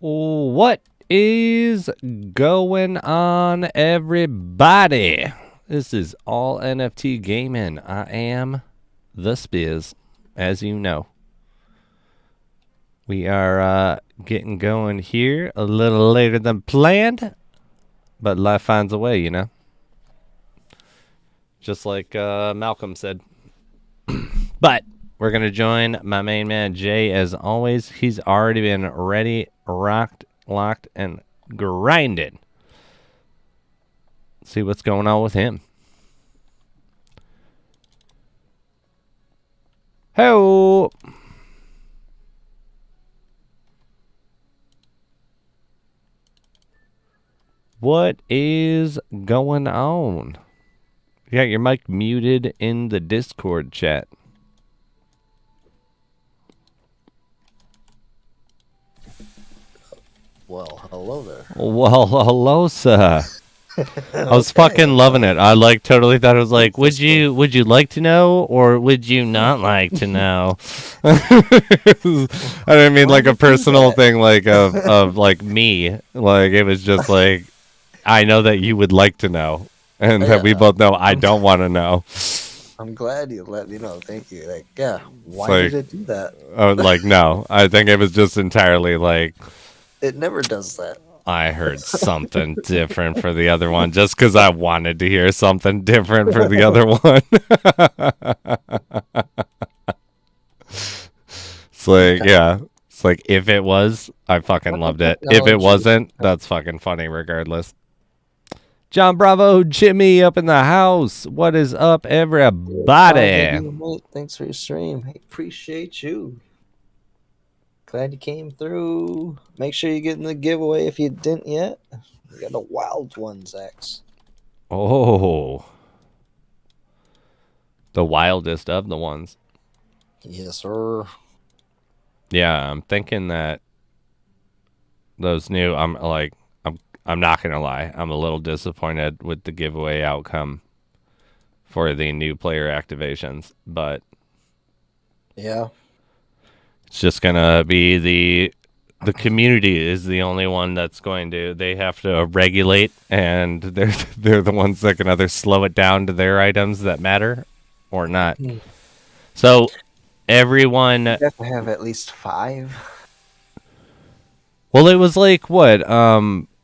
What is going on, everybody? This is All NFT Gaming. I am the Spiz, as you know. We are getting going here a little later than planned, but life finds a way, you know? Just like Malcolm said. But we're going to join my main man, Jay, as always. He's already been ready, rocked, locked, and grinded. Let's see what's going on with him. Hey-o! What is going on? You got your mic muted in the Discord chat. Well, hello there. Well, hello, sir. I was fucking loving it. I totally thought it was like, would you like to know or would you not like to know? I didn't mean like a personal thing like of like me. Like it was just like I know that you would like to know and that we both know I don't want to know. I'm glad you let me know. Thank you. Like, yeah, why did it do that? Oh, like no. I think it was just entirely like it never does that. I heard something different for the other one just because I wanted to hear something different for the other one. It's like, yeah. It's like, if it was, I fucking loved it. If it wasn't, that's fucking funny regardless. John Bravo, Jimmy up in the house. What is up, everybody? Thanks for your stream. I appreciate you. Glad you came through. Make sure you get in the giveaway if you didn't yet. We got the wild ones, X. Oh. The wildest of the ones. Yes, sir. Yeah, I'm thinking that those new, I'm not gonna lie, I'm a little disappointed with the giveaway outcome for the new player activations, but yeah. It's just gonna be the community is the only one that's going to. They have to regulate, and they're the ones that can either slow it down to their items that matter, or not. So everyone you have to have at least 5. Well, it was like what?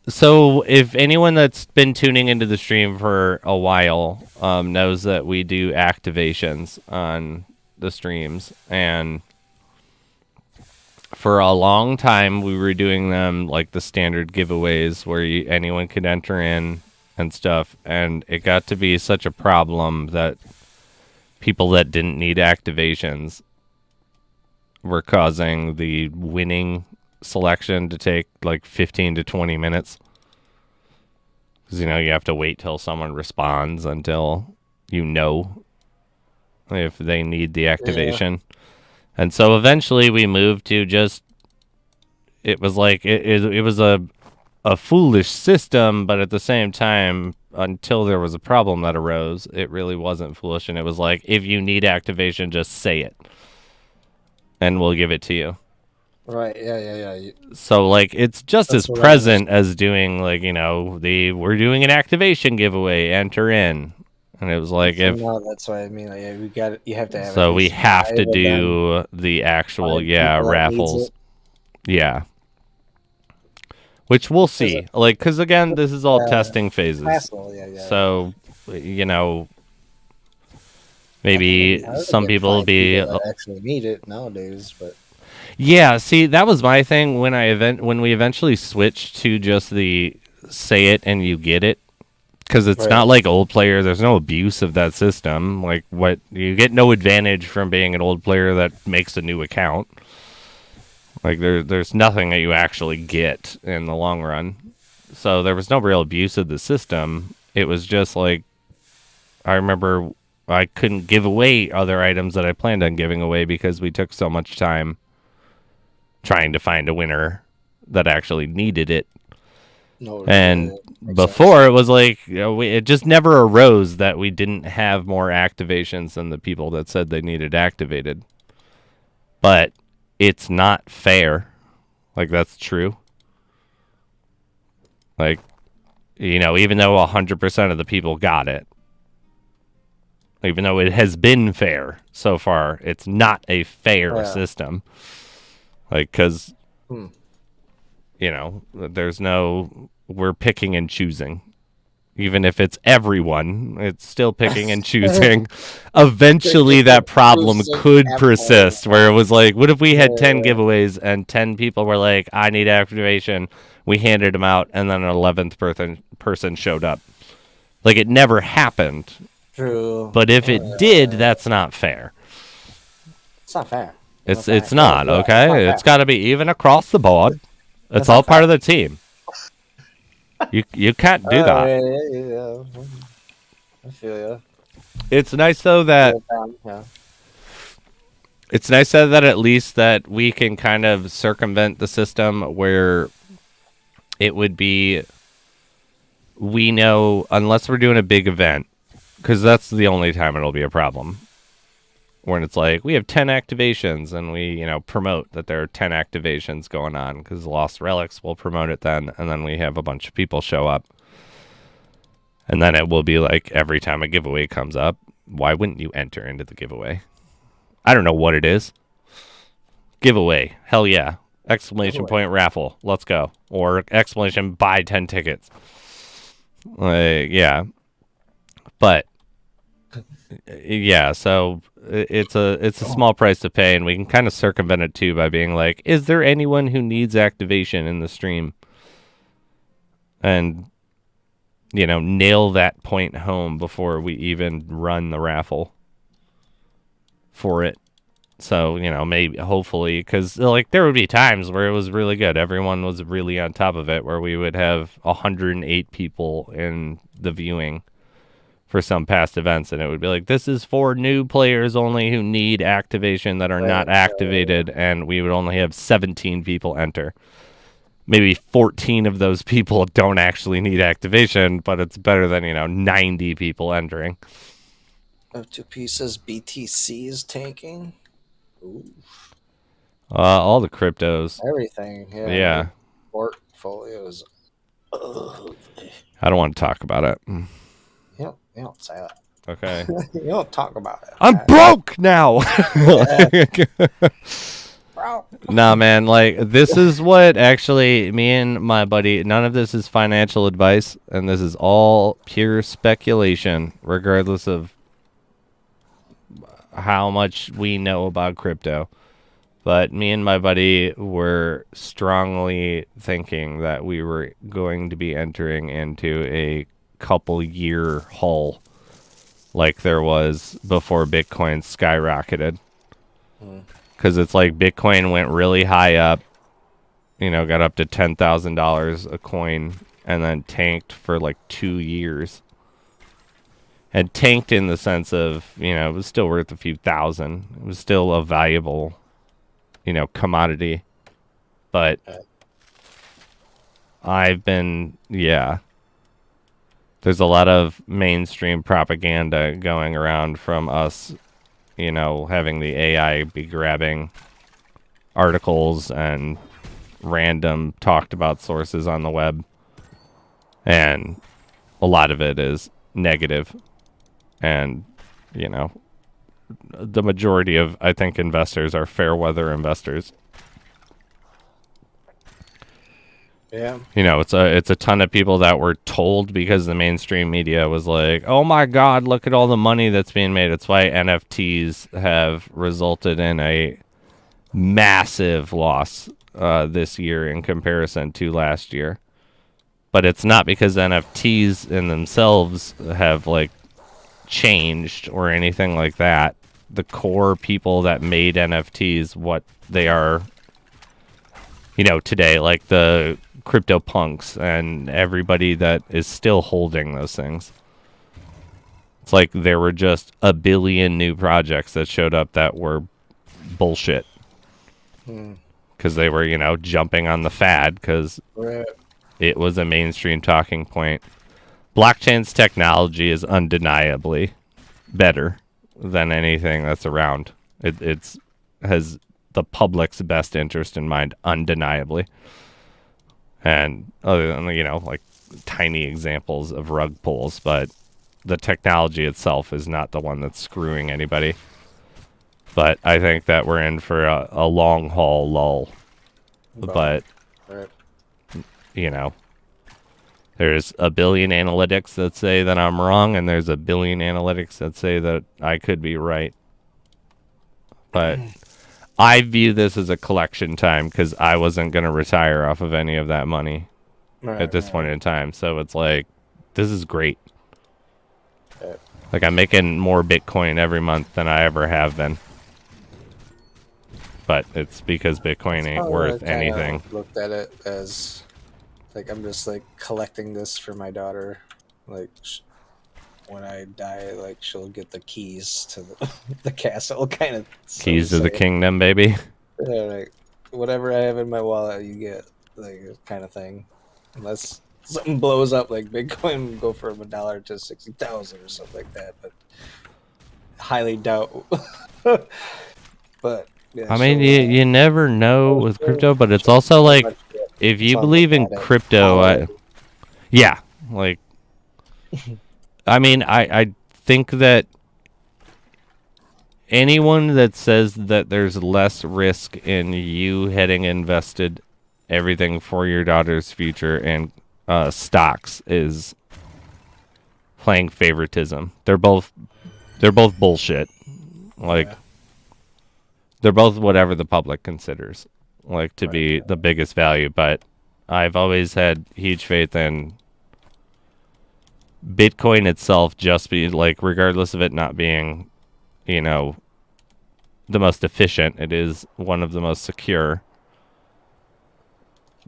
So if anyone that's been tuning into the stream for a while knows that we do activations on the streams, and for a long time, we were doing them like the standard giveaways where anyone could enter in and stuff. And it got to be such a problem that people that didn't need activations were causing the winning selection to take like 15 to 20 minutes. Because, you have to wait till someone responds until you know if they need the activation. Yeah. And so eventually we moved to just, it was like, it was a foolish system, but at the same time, until there was a problem that arose, it really wasn't foolish. And it was like, if you need activation, just say it. And we'll give it to you. Right, yeah. So, like, it's just as present as doing, like, we're doing an activation giveaway, enter in. And it was like that's what I mean. Like, you have to have. So we have to do the actual raffles. Yeah. Which we'll see. Like, because again, this is all testing phases. So, maybe some people will be actually need it nowadays, but. Yeah, see, that was my thing when we eventually switched to just the say it and you get it. Because it's not like old player. There's no abuse of that system. Like, you get no advantage from being an old player that makes a new account. Like, there's nothing that you actually get in the long run. So there was no real abuse of the system. It was just like, I remember I couldn't give away other items that I planned on giving away because we took so much time trying to find a winner that actually needed it. And before it was like it just never arose that we didn't have more activations than the people that said they needed activated. But it's not fair. Like, that's true. Like, even though 100% of the people got it, even though it has been fair so far, it's not a fair system. Like, because, there's no, we're picking and choosing. Even if it's everyone, it's still picking and choosing. Eventually, that problem could persist, where it was like, what if we had 10 giveaways and 10 people were like, I need activation. We handed them out, and then an 11th person showed up. Like, it never happened. True. But if it did, that's not fair. It's not fair. It's not, okay? It's got to be even across the board. It's all part of the team. You can't do that. Yeah. I feel you. It's nice though that it's nice that at least that we can kind of circumvent the system where it would be, we know, unless we're doing a big event, because that's the only time it'll be a problem. When it's like, we have 10 activations, and we, promote that there are 10 activations going on, because Lost Relics will promote it then, and then we have a bunch of people show up. And then it will be like, every time a giveaway comes up, why wouldn't you enter into the giveaway? I don't know what it is. Giveaway. Hell yeah. Exclamation point raffle. Let's go. Or exclamation buy 10 tickets. Yeah. But yeah, so it's a small price to pay, and we can kind of circumvent it too by being like, is there anyone who needs activation in the stream? And nail that point home before we even run the raffle for it. So, maybe, hopefully, because like there would be times where it was really good. Everyone was really on top of it, where we would have 108 people in the viewing for some past events, and it would be like, this is for new players only who need activation that are not activated, and we would only have 17 people enter. Maybe 14 of those people don't actually need activation, but it's better than, 90 people entering. 2 pieces BTC is tanking. Ooh. All the cryptos. Everything. Yeah. Portfolios. I don't want to talk about it. You don't say that. Okay. You don't talk about it. I'm broke now. Nah, man, like, this is what actually me and my buddy, none of this is financial advice, and this is all pure speculation, regardless of how much we know about crypto. But me and my buddy were strongly thinking that we were going to be entering into a couple year haul like there was before Bitcoin skyrocketed. Because it's like Bitcoin went really high up, got up to $10,000 a coin, and then tanked for like 2 years. And tanked in the sense of, it was still worth a few thousand. It was still a valuable, commodity. But there's a lot of mainstream propaganda going around from us, having the AI be grabbing articles and random talked about sources on the web. And a lot of it is negative. And, the majority of, I think, investors are fair weather investors. Yeah. It's a ton of people that were told because the mainstream media was like, oh my God, look at all the money that's being made. It's why NFTs have resulted in a massive loss this year in comparison to last year. But it's not because NFTs in themselves have like changed or anything like that. The core people that made NFTs, what they are, today, like the crypto punks and everybody that is still holding those things. It's like there were just a billion new projects that showed up that were bullshit. Because they were, jumping on the fad because it was a mainstream talking point. Blockchain's technology is undeniably better than anything that's around. Has the public's best interest in mind, undeniably. And other than, like tiny examples of rug pulls, but the technology itself is not the one that's screwing anybody. But I think that we're in for a long haul lull. But, Right. There's a billion analytics that say that I'm wrong, and there's a billion analytics that say that I could be right. But I view this as a collection time because I wasn't going to retire off of any of that money at this point in time. So it's like, this is great. Right. Like, I'm making more Bitcoin every month than I ever have been. But it's because Bitcoin ain't worth anything. Looked at it as like I'm just like collecting this for my daughter. Like when I die, like she'll get the keys to the castle, kind of. Keys to the kingdom, baby. Yeah, like whatever I have in my wallet, you get, like, kind of thing. Unless something blows up, like Bitcoin would go from $1 to 60,000 or something like that, but highly doubt. But yeah, I mean, you never know with crypto, but it's also like, if you believe in crypto, yeah, like, I mean, I think that anyone that says that there's less risk in you having invested everything for your daughter's future in stocks is playing favoritism. They're both bullshit. Like, they're both whatever the public considers like to be the biggest value, but I've always had huge faith in Bitcoin itself, just be like, regardless of it not being, the most efficient, it is one of the most secure.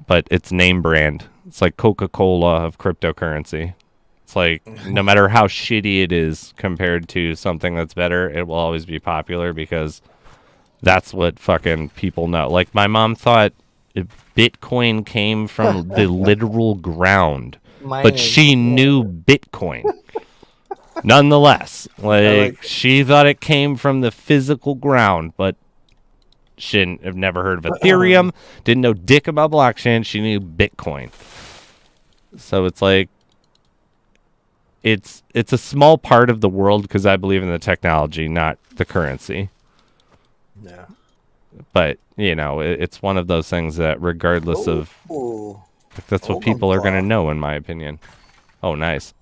But it's name brand. It's like Coca-Cola of cryptocurrency. It's like, no matter how shitty it is compared to something that's better, it will always be popular because that's what fucking people know. Like, my mom thought Bitcoin came from the literal ground, but she knew Bitcoin. Nonetheless, like, she thought it came from the physical ground, but she didn't have never heard of Ethereum, didn't know dick about blockchain. She knew Bitcoin. So it's like, it's a small part of the world because I believe in the technology, not the currency. Yeah. But, it's one of those things that regardless of... That's what people are going to know, in my opinion. Oh, nice.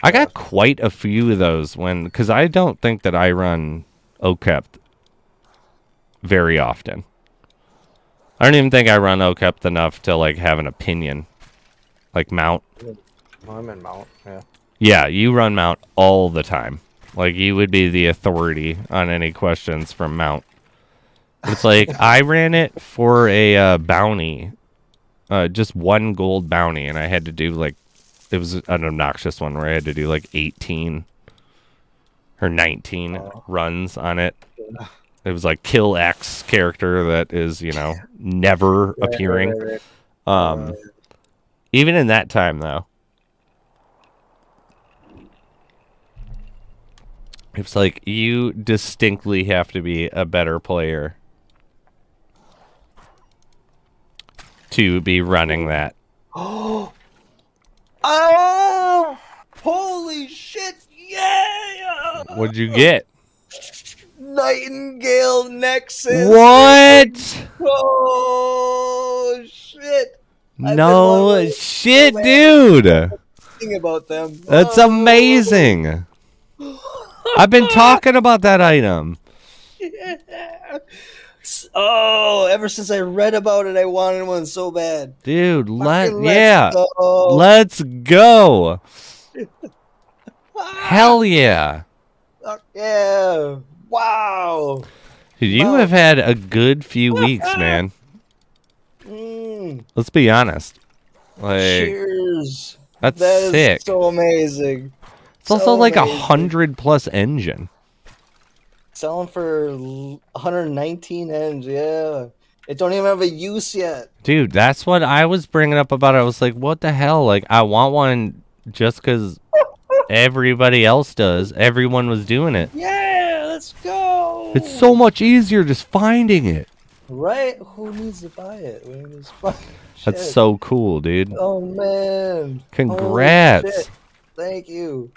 I got quite a few of those because I don't think that I run OKEP very often. I don't even think I run OKEP enough to, like, have an opinion. Like Mount. Well, I'm in Mount, yeah. Yeah, you run Mount all the time. Like, you would be the authority on any questions from Mount. It's like, I ran it for a bounty. Just one gold bounty, and I had to do, like, it was an obnoxious one where I had to do, like, 18 or 19 runs on it. It was like, kill X character that is, never appearing. Even in that time, though. It's like, you distinctly have to be a better player to be running that. Oh, holy shit, yeah! What'd you get? Nightingale Nexus. What? Oh, shit. No shit, dude. Thinking about them. That's amazing. I've been talking about that item. Yeah. Oh, ever since I read about it, I wanted one so bad. Dude, let's go. Hell yeah. Fuck yeah. Wow. Dude, you have had a good few weeks, man. Let's be honest. Like, cheers. That's that sick. Is so amazing. It's also like 100+ engine. Selling for 119 ends, yeah. It don't even have a use yet. Dude, that's what I was bringing up about it. I was like, what the hell? Like, I want one just because everybody else does. Everyone was doing it. Yeah, let's go. It's so much easier just finding it. Right? Who needs to buy it? We need to buy That's shit. so cool, dude. Oh man! Holy Congrats. shit! Thank you.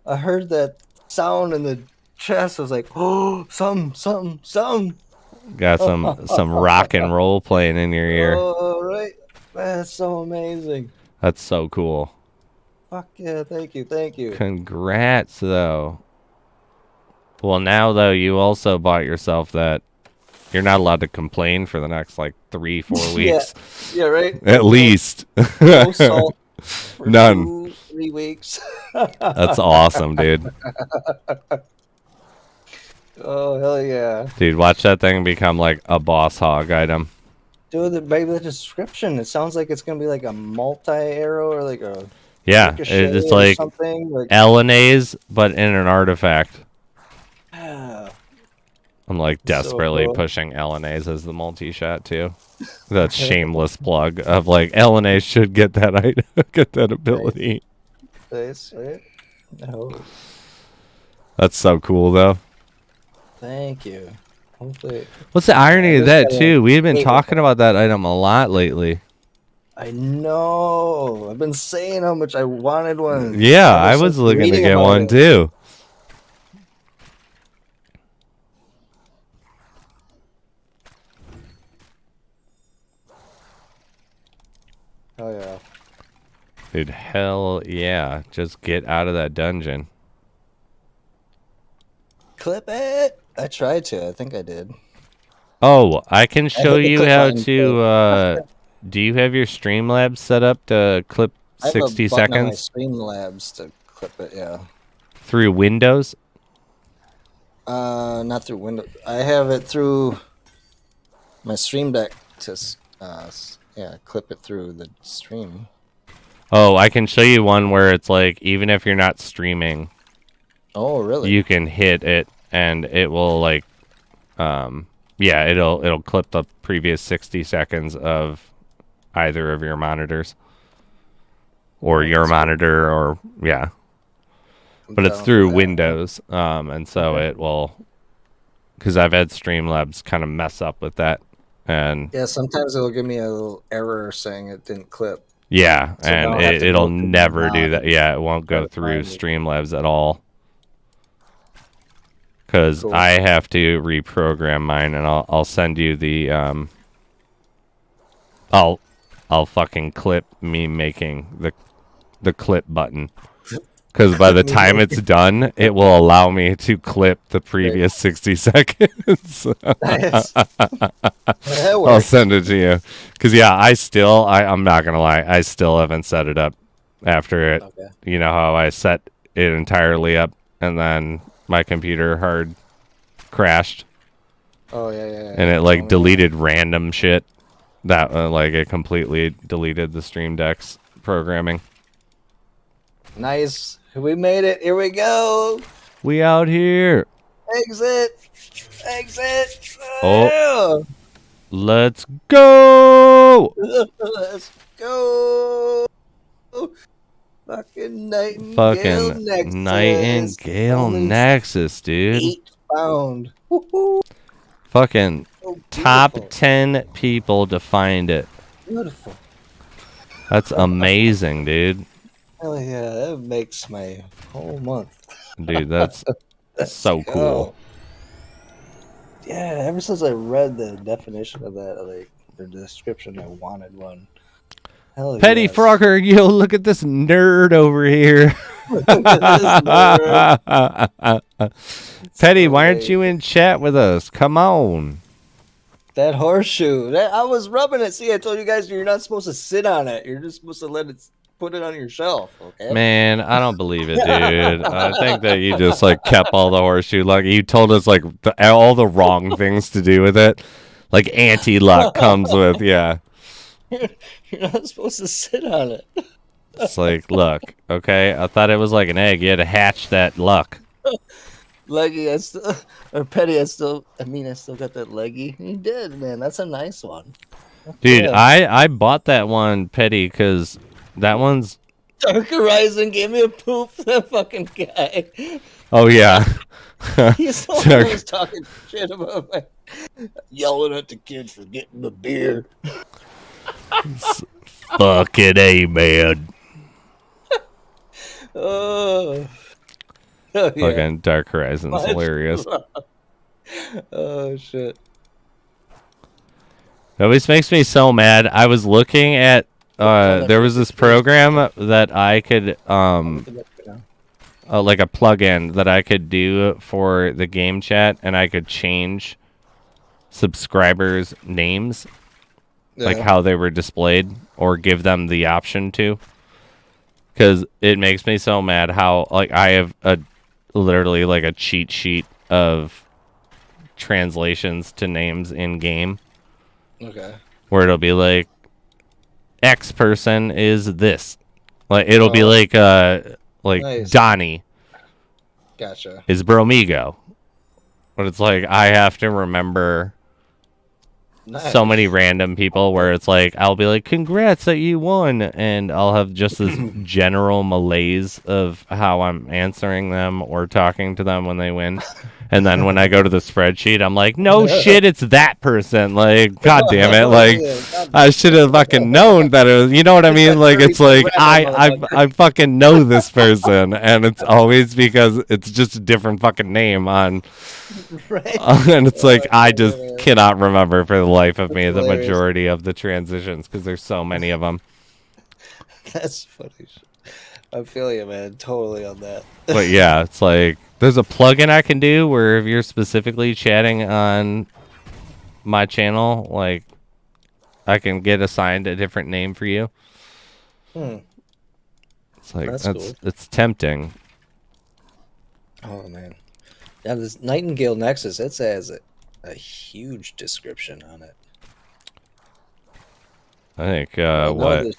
I heard that sound in the chest. I was like, oh, some. Got some rock and roll playing in your ear. Oh, right. That's so amazing. That's so cool. Fuck yeah! Thank you. Congrats, though. Well, now, though, you also bought yourself that. You're not allowed to complain for the next, like, 3-4 weeks. Yeah, right. At least. No salt for None. 2-3 weeks. That's awesome, dude. Oh hell yeah, Dude, watch that thing become, like, a boss hog item. dude! Maybe the description. It sounds like it's gonna be like a multi-arrow or like a Yeah, ricochet it's or like something. Like, LNAs, but in an artifact. ah, I'm like so desperately cool. pushing LNAs as the multi-shot too. That shameless plug of like LNAs should get that item, get that ability. Nice, right? No, That's so cool though. thank you. Hopefully, What's the irony I of just that gotta too? We've been hate talking about that item a lot lately. I know. I've been saying how much I wanted one. Yeah, Ever I since was looking to reading get about one it. too. Oh yeah. Dude, hell yeah. Just get out of that dungeon. Clip it. I tried to. I think I did. Oh, I can I show hit the you clip how button, to do you have your Streamlabs set up to clip I have a 60 button on my seconds Streamlabs to clip it. Yeah. through Windows? Not through Windows. I have it through my Stream Deck to clip it through the stream. Oh, I can show you one where it's like even if you're not streaming, Oh, really? you can hit it and it will like yeah, it'll clip the previous 60 seconds of either of your monitors or your monitor or yeah. But it's through Windows and so it will cuz I've had Streamlabs kind of mess up with that and Yeah, sometimes it'll give me a little error saying it didn't clip. yeah, So and now I have to it'll go through never the do that. mod Yeah, it won't try go to through find it. Streamlabs at all. Because Cool. I have to reprogram mine, and I'll send you the I'll fucking clip me making the clip button. Because by the time it's done, it will allow me to clip the previous 60 seconds. Nice. That I'll works. send it to you. Because, yeah, I'm not going to lie, I still haven't set it up after it. Okay. You know how I set it entirely up, and then my computer hard crashed, Oh yeah. and it, like, Oh, deleted random shit. That, like, it completely deleted the Stream Deck's programming. Nice. We made it. Here we go. We out here. Exit. Oh. Let's go! Let's go. Fucking Nightingale Fucking Nexus. Nightingale Only Nexus, dude. 8 found. Woohoo. Fucking So top beautiful. 10 people to find it. Beautiful. That's amazing, dude. Hell yeah, that makes my whole month. Dude, that's so go. cool. Yeah, ever since I read the definition of that, like the description, I wanted one. Hell Petty yes. Frogger, yo, look at this nerd over here. Petty, why aren't you in chat with us? Come on. That horseshoe. I was rubbing it. See, I told you guys you're not supposed to sit on it. You're just supposed to put it on your shelf. Okay. Man, I don't believe it, dude. I think that you just like kept all the horseshoe luck. You told us like all the wrong things to do with it. Like anti-luck comes with, yeah. You're not supposed to sit on it. It's like, look, okay, I thought it was like an egg. You had to hatch that luck. Leggy, Petty, I still got that leggy. You did, man. That's a nice one. Dude, Yeah. I bought that one, Petty, because that one's... Dark Horizon gave me a poop. That fucking guy. Oh, yeah. He's the one who was talking shit about my Yelling at the kids for getting the beer. Fucking A, man. Oh, oh yeah. Fucking Dark Horizon's hilarious. Oh shit. It always makes me so mad. I was looking at there was this program that I could like a plugin that I could do for the game chat, and I could change subscribers' names, like how they were displayed, or give them the option to. Because it makes me so mad how like I have literally like a cheat sheet of translations to names in game. Okay. Where it'll be like X person is this. Like it'll be like nice. Donnie. Gotcha. Is Bromigo. But it's like I have to remember so many random people where it's like I'll be like, congrats that you won, and I'll have just this general malaise of how I'm answering them or talking to them when they win. And then when I go to the spreadsheet, I'm like, no shit, it's that person. Like, god damn it. Like, I should have fucking known that it was, you know what I mean? Like, it's like, I fucking know this person. And it's always because it's just a different fucking name on. Right. And it's like, I just cannot remember for the life of me the majority of the transitions because there's so many of them. That's funny. I feel you, man. Totally on that. But yeah, it's like, there's a plugin I can do where if you're specifically chatting on my channel, like, I can get assigned a different name for you. It's like, that's cool. It's tempting. Oh, man. Yeah, this Nightingale Nexus, it has a huge description on it. I think, what? There's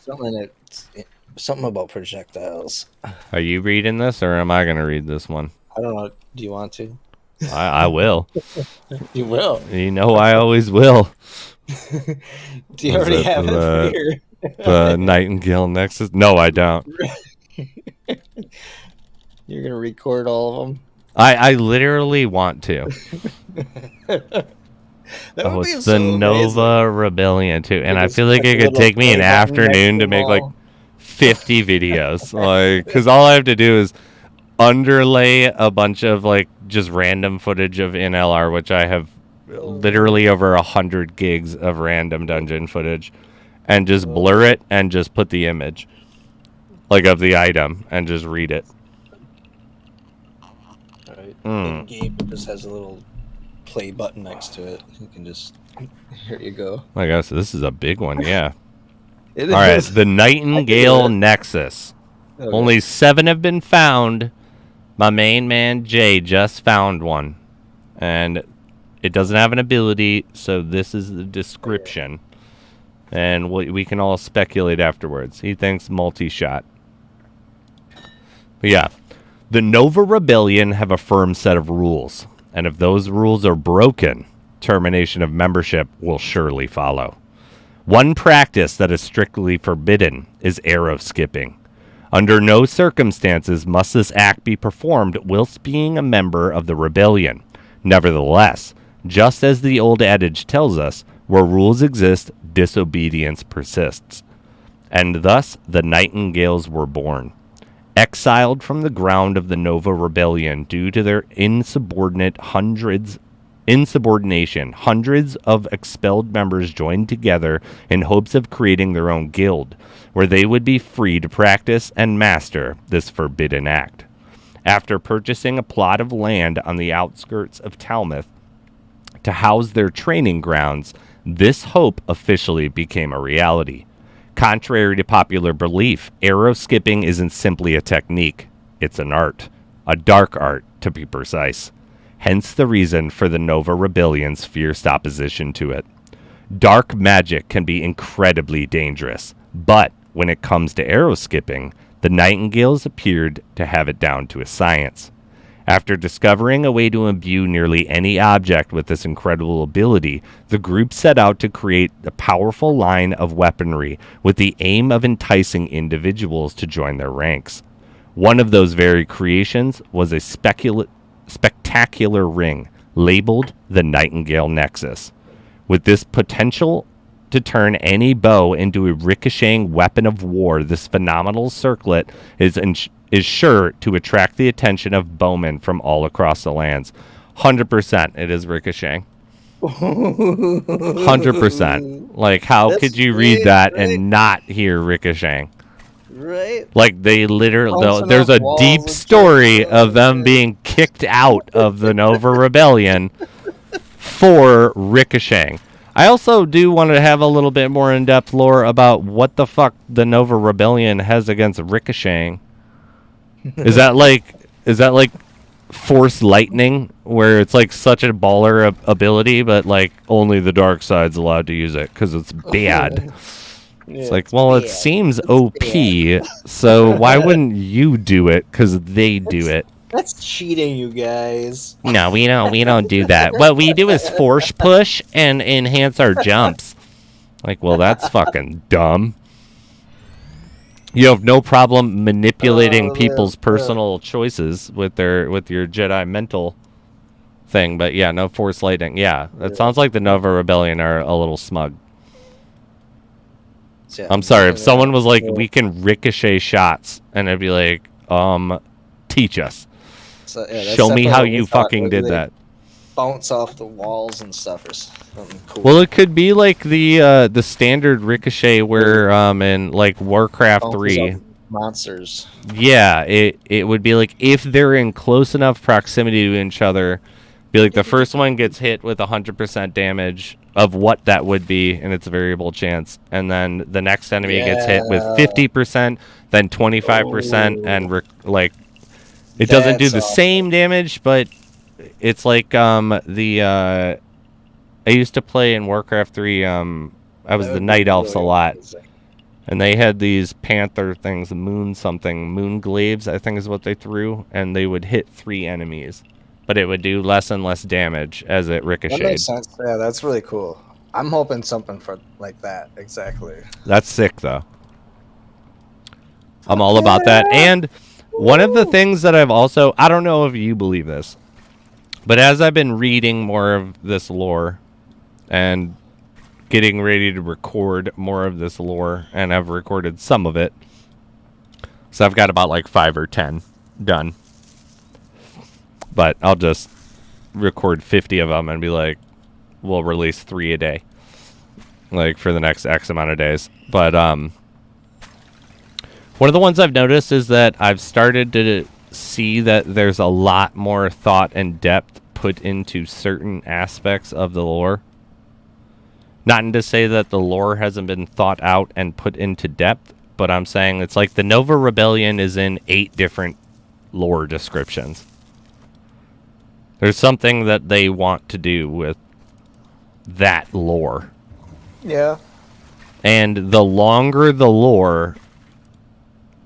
something about projectiles. Are you reading this, or am I going to read this one? I don't know. Do you want to? I will. You will? You know I always will. Do you already have it here? The Nightingale Nexus? No, I don't. You're going to record all of them? I literally want to. It's the Nova Rebellion too, and I feel like it could take me an afternoon to make like 50 videos, like, because all I have to do is underlay a bunch of like just random footage of NLR, which I have literally over 100 gigs of random dungeon footage, and just blur it and just put the image like of the item and just read it. The game just has a little play button next to it. You can just, here you go. I guess this is a big one, yeah. All right, the Nightingale Nexus. Okay. Only 7 have been found. My main man Jay just found one, and it doesn't have an ability, so this is the description, and we can all speculate afterwards. He thinks multi-shot. But yeah. The Nova Rebellion have a firm set of rules, and if those rules are broken, termination of membership will surely follow. One practice that is strictly forbidden is arrow skipping. Under no circumstances must this act be performed whilst being a member of the rebellion. Nevertheless, just as the old adage tells us, where rules exist, disobedience persists. And thus the Nightingales were born. Exiled from the ground of the Nova Rebellion due to their insubordination, hundreds of expelled members joined together in hopes of creating their own guild, where they would be free to practice and master this forbidden act. After purchasing a plot of land on the outskirts of Talmouth to house their training grounds, this hope officially became a reality. Contrary to popular belief, arrow skipping isn't simply a technique. It's an art. A dark art, to be precise. Hence the reason for the Nova Rebellion's fierce opposition to it. Dark magic can be incredibly dangerous, but when it comes to arrow skipping, the Nightingales appeared to have it down to a science. After discovering a way to imbue nearly any object with this incredible ability, the group set out to create a powerful line of weaponry with the aim of enticing individuals to join their ranks. One of those very creations was a spectacular ring, labeled the Nightingale Nexus. With this potential to turn any bow into a ricocheting weapon of war, this phenomenal circlet is sure to attract the attention of bowmen from all across the lands. 100% it is ricocheting. 100%. Like, how That's could you great, read that right? and not hear ricocheting? Right? Like, they literally, Bouncing there's off a walls deep and story shit. of them being kicked out of the Nova Rebellion for ricocheting. I also do want to have a little bit more in-depth lore about what the fuck the Nova Rebellion has against ricocheting. Is that like Force Lightning, where it's like such a baller ability, but like only the dark side's allowed to use it because it's bad? It's like, well, it seems OP, so why wouldn't you do it? Because they do it. That's cheating, you guys. No, we don't do that. What we do is force push and enhance our jumps. Like, well, that's fucking dumb. You have no problem manipulating people's personal choices with your Jedi mental thing, but yeah, no Force Lightning. Yeah, it sounds like the Nova Rebellion are a little smug. I'm sorry, if someone was like, we can ricochet shots, and I'd be like, teach us. So, show me how you fucking did that. Bounce off the walls and stuff or something cool. Well, it could be like the standard ricochet where in like Warcraft 3 monsters. Yeah, it would be like if they're in close enough proximity to each other, be like the first one gets hit with 100% damage of what that would be, and it's a variable chance, and then the next enemy gets hit with 50%, then 25%, and like it doesn't do the same damage, but it's like I used to play in Warcraft 3. I was the Night Elves a lot, and they had these panther things, moon glaives, I think is what they threw, and they would hit 3 enemies, but it would do less and less damage as it ricocheted. That makes sense. Yeah, that's really cool. I'm hoping something for like that. Exactly. That's sick, though. I'm all about that. And one of the things that I've also, I don't know if you believe this, but as I've been reading more of this lore and getting ready to record more of this lore, and I've recorded some of it, so I've got about like 5 or 10 done. But I'll just record 50 of them and be like, we'll release 3 a day, like for the next X amount of days. But one of the ones I've noticed is that I've started to see that there's a lot more thought and depth put into certain aspects of the lore. Not to say that the lore hasn't been thought out and put into depth, but I'm saying it's like the Nova Rebellion is in 8 different lore descriptions. There's something that they want to do with that lore. Yeah. And the longer the lore,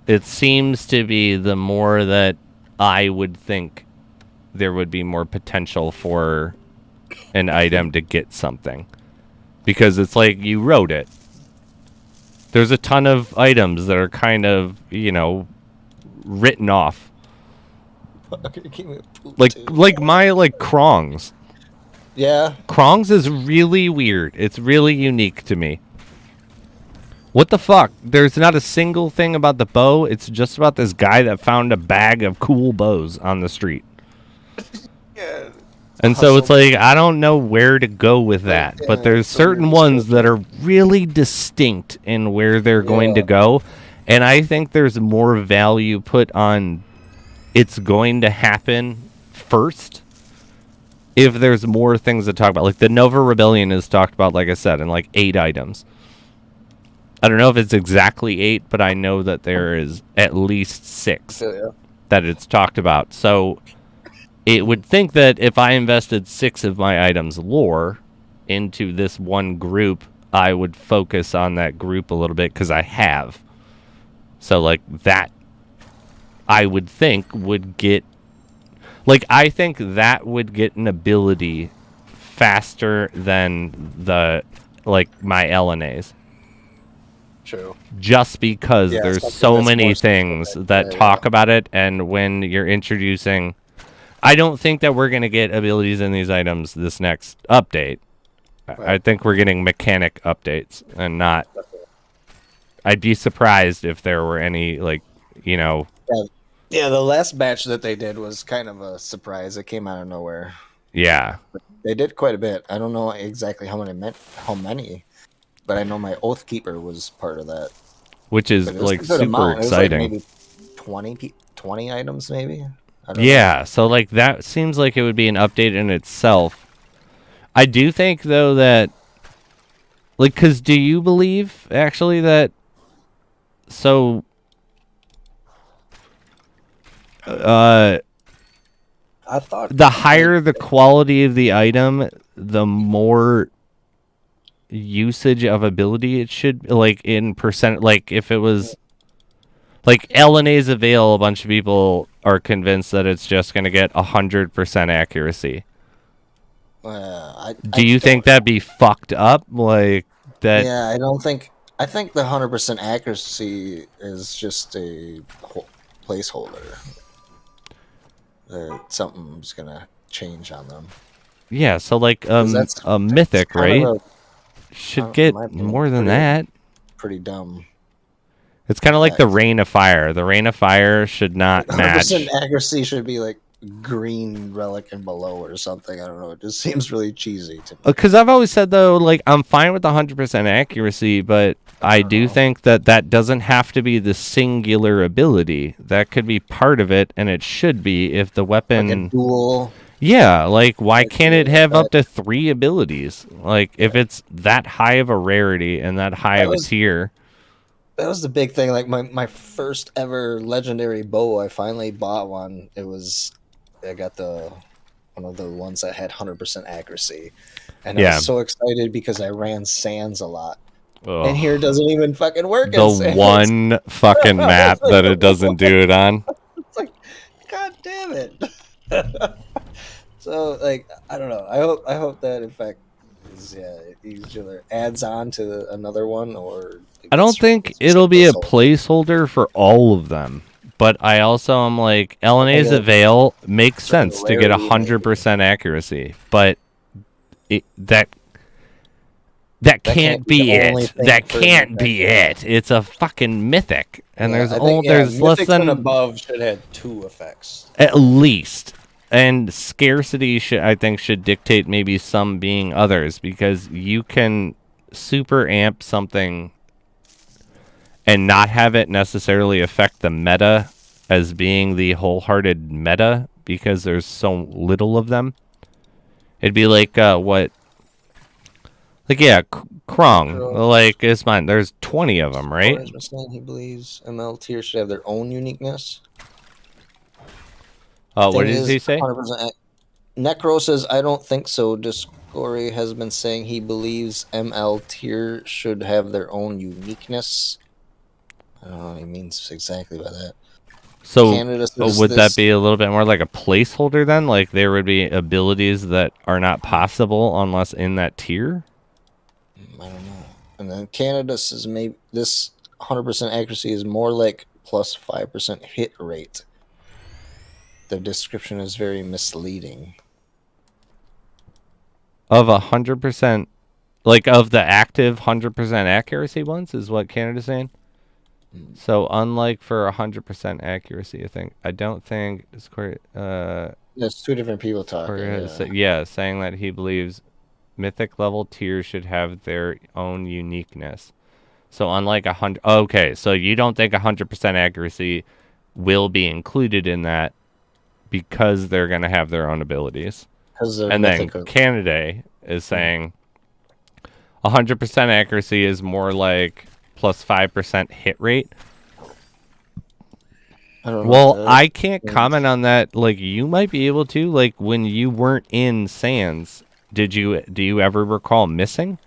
it seems to be the more that I would think there would be more potential for an item to get something. Because it's like you wrote it. There's a ton of items that are kind of, written off. Like my Krongs. Yeah. Krongs is really weird. It's really unique to me. What the fuck? There's not a single thing about the bow. It's just about this guy that found a bag of cool bows on the street. Yeah. And so it's like, I don't know where to go with that. But there's certain ones that are really distinct in where they're going to go. And I think there's more value put on it's going to happen first if there's more things to talk about. Like the Nova Rebellion is talked about, like I said, in like 8 items. I don't know if it's exactly 8, but I know that there is at least 6 that it's talked about. So it would think that if I invested 6 of my items lore into this one group, I would focus on that group a little bit because I have. So like that, I would think would get, like I think that would get an ability faster than the my LNAs. True. Just because there's so many things that talk about it, and when you're introducing, I don't think that we're going to get abilities in these items this next update. I think we're getting mechanic updates and not. I'd be surprised if there were any, like, you know. Yeah, the last batch that they did was kind of a surprise. It came out of nowhere. Yeah. But they did quite a bit. I don't know exactly how many, but I know my Oath Keeper was part of that. Which is, like, super exciting. It was like maybe 20 items, maybe? Yeah, so, like, that seems like it would be an update in itself. I do think, though, that, like, because do you believe, actually, that, so, I thought the higher the quality of the item, the more usage of ability it should, like, in percent, like, if it was, like, LNA's Avail, a bunch of people are convinced that it's just going to get 100% accuracy. Do you think that'd be fucked up? Like, that? Yeah, I don't think. I think the 100% accuracy is just a placeholder. Something's gonna change on them. Yeah, so, like, a mythic, right? Should get more than that. Pretty dumb. It's kind of like the Rain of Fire. The Rain of Fire should not match. 100% accuracy should be like green relic and below or something. I don't know. It just seems really cheesy to me. Because I've always said, though, like, I'm fine with the 100% accuracy, but I do think that that doesn't have to be the singular ability. That could be part of it, and it should be if the weapon... Like a dual... Yeah, like, why can't it have up to 3 abilities? Like, if it's that high of a rarity and that high of a tier... That was the big thing. Like, my first ever legendary bow, I finally bought one. I got one of the ones that had 100% accuracy. And I was so excited because I ran Sands a lot. Ugh. And here it doesn't even fucking work. The one fucking map that it doesn't do it on. It's like, God damn it. So, like, I don't know. I hope that, in fact, is either adds on to another one or... I don't think it'll be a placeholder for all of them. But I also am like, LNA's Avail makes sense to get 100% accuracy. But that can't be it. That can't be it. It's a fucking mythic. And there's less than... above should have 2 effects. At least. And scarcity should dictate maybe some being others, because you can super amp something and not have it necessarily affect the meta as being the wholehearted meta because there's so little of them. It'd be like Krong. Like, it's mine. There's 20 of them, right? He believes ML tier should have their own uniqueness. What did he say? 100%. Necro says, I don't think so. Discory has been saying he believes ML tier should have their own uniqueness. I don't know what he means exactly by that. So would that be a little bit more like a placeholder then? Like there would be abilities that are not possible unless in that tier? I don't know. And then Canada says maybe this 100% accuracy is more like plus 5% hit rate. The description is very misleading. Of 100%, like of the active 100% accuracy ones, is what Canada's saying. So unlike for 100% accuracy, I don't think it's quite. There's 2 different people talking. Saying that he believes mythic level tiers should have their own uniqueness. So unlike 100, okay, so you don't think 100% accuracy will be included in that because they're going to have their own abilities. And then Canada is saying 100% accuracy is more like plus 5% hit rate. I can't comment on that. Like, you might be able to. Like, when you weren't in Sands, do you ever recall missing?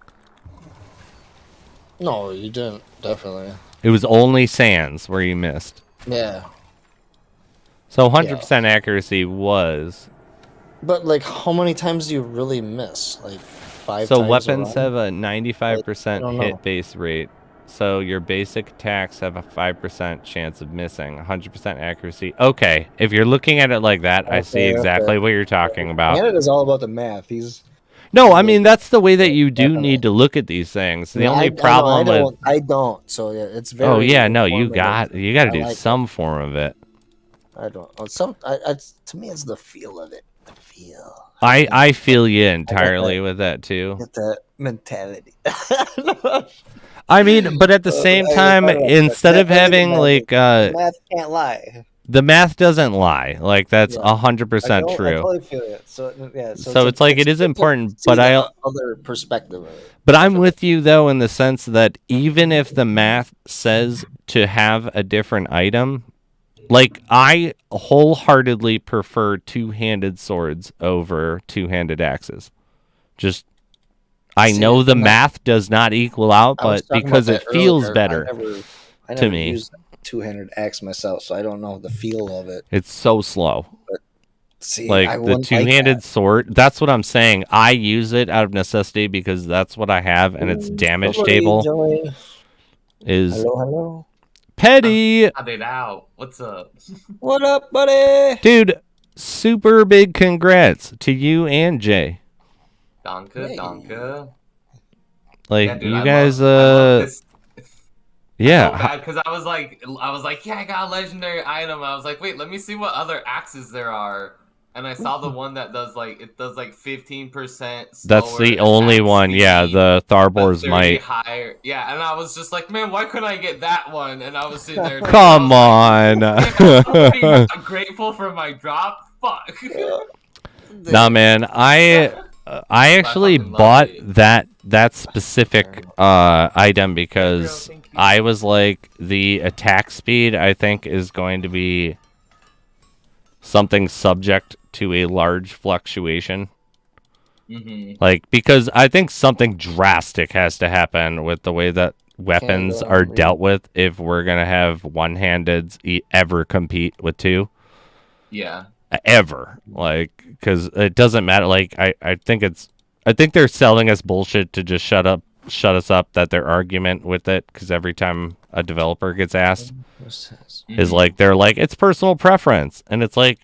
No, you didn't. Definitely. It was only Sands where you missed. Yeah. So 100% accuracy was. But, like, how many times do you really miss? Like, 5 times? So weapons have a 95% hit base rate. So your basic attacks have a 5% chance of missing, 100% accuracy. Okay, if you're looking at it like that, I see exactly what you're talking about. Canada's all about the math. No, I mean that's the way that you do need to look at these things. The No, only problem with I don't. So yeah, it's very. oh yeah, no, you informative. got to I do like some form of it. I don't. To me, it's the feel of it. The feel. I feel you entirely with that too. Get that mentality. I mean, but at the same time, instead of having like math can't lie. the math doesn't lie. Like that's 100% true. I totally feel it. So yeah. So it's like it is important, but other perspective of it. But I'm with you though in the sense that even if the math says to have a different item, like I wholeheartedly prefer two-handed swords over two-handed axes. Just I know the math does not equal out, but because it feels better I to me. Used two-handed axe myself, so I don't know the feel of it. It's so slow. But see, like the two-handed sword, that's what I'm saying. I use it out of necessity because that's what I have, and its damage table is hello. Petty. How'd it out? What's up? What up, buddy? Dude, super big congrats to you and Jay. Donka. Like yeah, dude, you I guys love this. yeah. Because I was like, yeah, I got a legendary item. I was like, wait, let me see what other axes there are. And I saw the one that does like 15%. That's the only one. Yeah, the Tharbor's might. Higher. Yeah, and I was just like, man, why couldn't I get that one? And I was sitting there. Come on. Like, I'm grateful for my drop. Fuck. Nah, man, I actually bought that specific item because I was like, the attack speed I think is going to be something subject to a large fluctuation. Like, because I think something drastic has to happen with the way that weapons are dealt with if we're gonna have one-handeds ever compete with two. Yeah. Ever. Like, because it doesn't matter. Like, I think they're selling us bullshit to just shut us up that their argument with it, because every time a developer gets asked is like, they're like, it's personal preference, and it's like,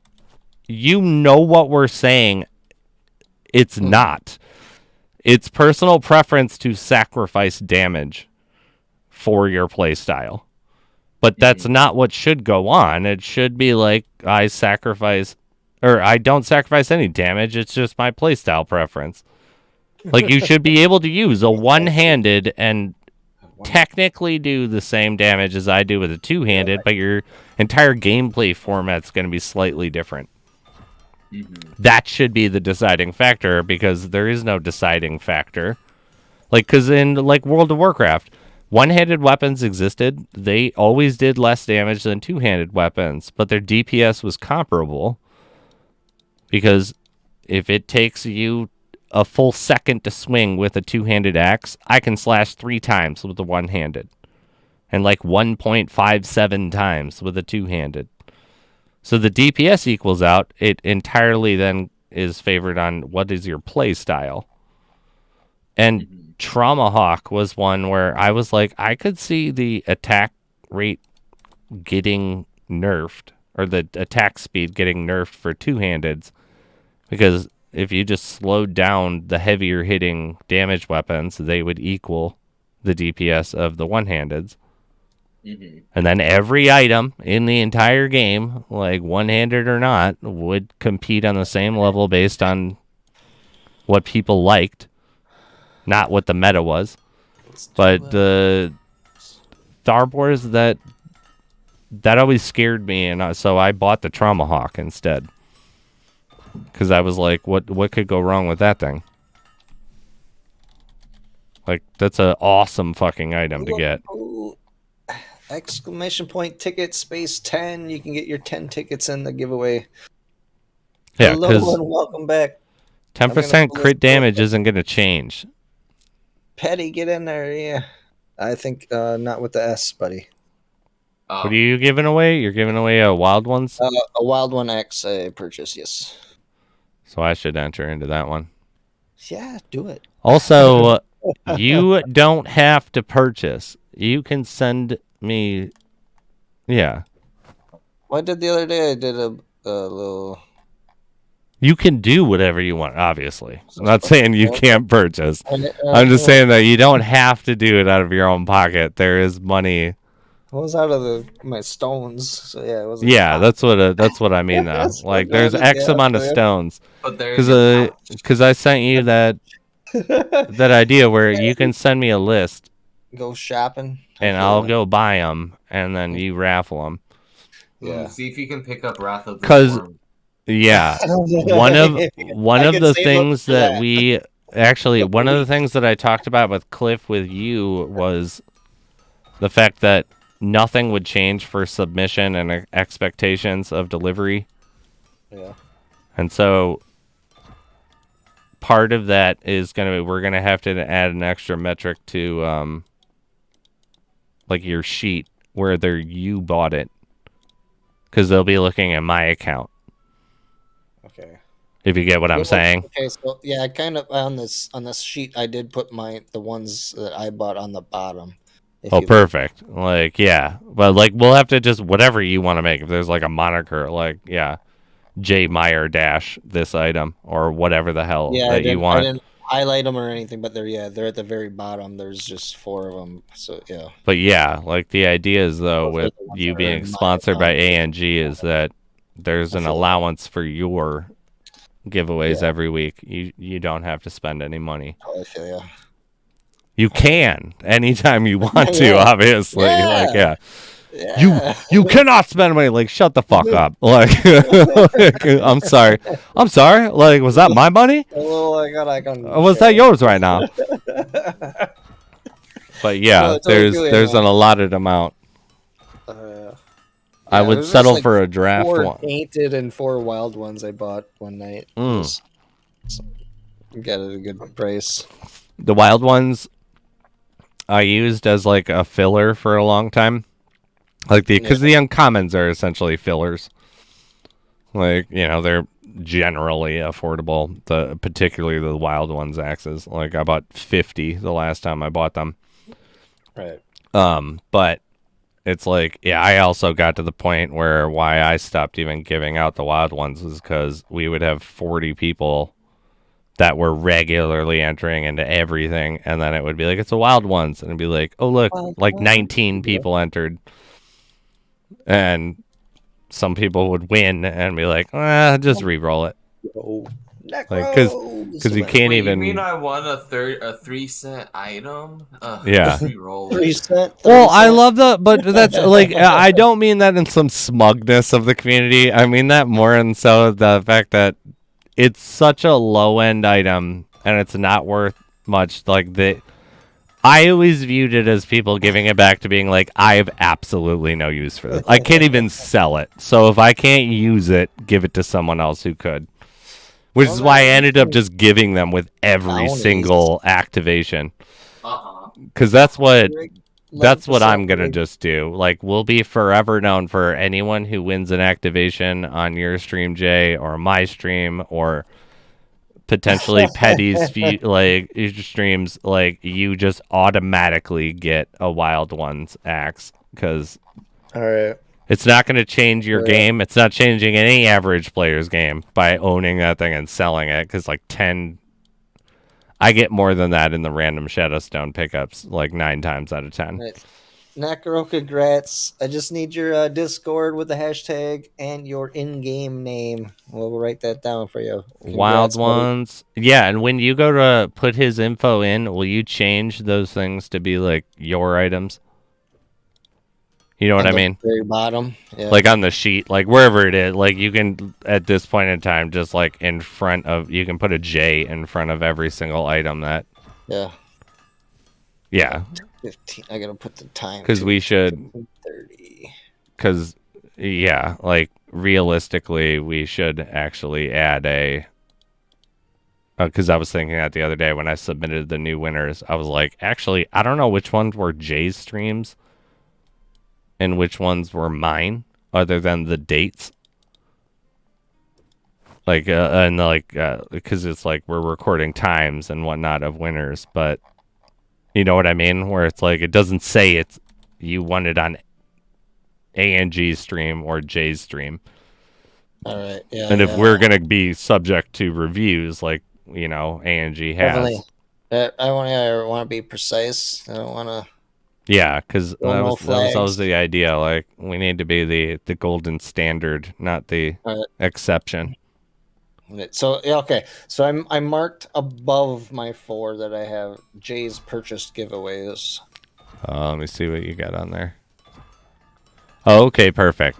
you know what we're saying. It's not. It's personal preference to sacrifice damage for your playstyle. But that's not what should go on. It should be like, I don't sacrifice any damage. It's just my playstyle preference. Like, you should be able to use a one-handed and technically do the same damage as I do with a two-handed, but your entire gameplay format's going to be slightly different. That should be the deciding factor, because there is no deciding factor. Like, because in like World of Warcraft, one-handed weapons existed. They always did less damage than two-handed weapons, but their DPS was comparable. Because if it takes you a full second to swing with a two-handed axe, I can slash 3 times with the one-handed, and like 1.57 times with a two-handed. So the DPS equals out. It entirely then is favored on what is your play style. And Trauma Hawk was one where I was like, I could see the attack rate getting nerfed, or the attack speed getting nerfed for two-handeds, because if you just slowed down the heavier hitting damage weapons, they would equal the DPS of the one-handeds. And then every item in the entire game, like one-handed or not, would compete on the same level based on what people liked, not what the meta was. But the Tharbors, that always scared me, and so I bought the Trauma Hawk instead. Because I was like, what could go wrong with that thing? Like, that's an awesome fucking item to get. Exclamation point ticket space 10. You can get your 10 tickets in the giveaway. Yeah, hello and welcome back. 10% crit damage isn't going to change. Petty, get in there. Yeah, I think not with the S, buddy. What are you giving away? You're giving away a Wild Ones? A Wild One X purchase, yes. So I should enter into that one. Yeah, do it. Also, you don't have to purchase. you can send me. Yeah. What I did the other day, I did a little. You can do whatever you want, obviously. I'm not saying you can't purchase. I'm just saying that you don't have to do it out of your own pocket. There is money. It was out of my stones, so yeah, it wasn't. Yeah, that's what I mean though. Like, there's X amount of stones. But there's your Because I sent you that idea where you can send me a list Go shopping, and I'll go buy them, and then you raffle them. Yeah. See if you can pick up Wrath of the 'Cause- Storm. Yeah, one of the things that we actually one of the things that I talked about with Cliff with you was the fact that nothing would change for submission and expectations of delivery. Yeah. And so part of that is we're gonna have to add an extra metric to like your sheet where you bought it, because they'll be looking at my account. Okay. If you get what I'm saying. Okay, so yeah, I kind of on this sheet I did put the ones that I bought on the bottom. Oh, perfect. Like, yeah. But, like, we'll have to just, whatever you want to make. If there's, like, a moniker, like, yeah, JMeyer dash this item, or whatever the hell that you want. I didn't highlight them or anything, but they're at the very bottom. There's just 4 of them, so yeah. But, yeah, like, the idea is, though, with you being sponsored by A&G is that there's an allowance for your giveaways every week. You don't have to spend any money. Oh, I feel ya. You can anytime you want to, obviously. Yeah. Like, Yeah. You cannot spend money. Like, shut the fuck up. Like, I'm sorry. Like, was that my money? Oh, I can. Was that yours right now? But yeah, there's an allotted amount. I would settle for a draft 4 one. painted and 4 wild ones I bought one night. So got it at a good price. The wild ones I used as like a filler for a long time, like because the uncommons are essentially fillers. Like, you know, they're generally affordable. Particularly the wild ones axes. Like, I bought 50 the last time I bought them. Right. But it's like, yeah, I also got to the point where why I stopped even giving out the wild ones was because we would have 40 people that were regularly entering into everything, and then it would be like, it's a wild ones, and it'd be like, oh look, like 19 people entered, and some people would win and be like, just re-roll it, like, because you can't even. You mean I won a 3-cent item? Yeah. Re-roll 3 cent. Well, I love but that's like, I don't mean that in some smugness of the community. I mean that more in so the fact that it's such a low-end item, and it's not worth much. Like, I always viewed it as people giving it back to being like, I have absolutely no use for this. I can't even sell it. So if I can't use it, give it to someone else who could. Which is why I ended up just giving them with every single activation. Because that's what I'm going to just do. Like, we'll be forever known for anyone who wins an activation on your stream, Jay, or my stream, or potentially Petty's like streams. Like, you just automatically get a Wild Ones axe. Because it's not going to change your game. It's not changing any average player's game by owning that thing and selling it. Because, like, 10... I get more than that in the random Shadowstone pickups, like 9 times out of 10. Right. Nakaro, congrats. I just need your Discord with the hashtag and your in-game name. We'll write that down for you. Congrats, Wild buddy. Ones. Yeah, and when you go to put his info in, will you change those things to be, like, your items? You know what I mean? Very bottom. Yeah. Like, on the sheet, like, wherever it is. Like, you can, at this point in time, just, like, in front of... You can put a J in front of every single item that... Yeah. Yeah. 15. I gotta put the time. Because we should... 30. Because, yeah, like, realistically, we should actually add a... Because I was thinking that the other day when I submitted the new winners. I was like, actually, I don't know which ones were Jay's streams and which ones were mine, other than the dates. Like, because it's like we're recording times and whatnot of winners, but You know what I mean? Where it's like it doesn't say it's you want it on ANG's stream or Jay's stream. All right. Yeah. And if we're gonna be subject to reviews, like ANG has, definitely. I want to be precise. I don't want to. yeah, because that no was always the idea. Like we need to be the golden standard, not the exception. So yeah, okay. So I'm marked above my 4 that I have Jay's purchased giveaways. Let me see what you got on there. Oh, okay, perfect.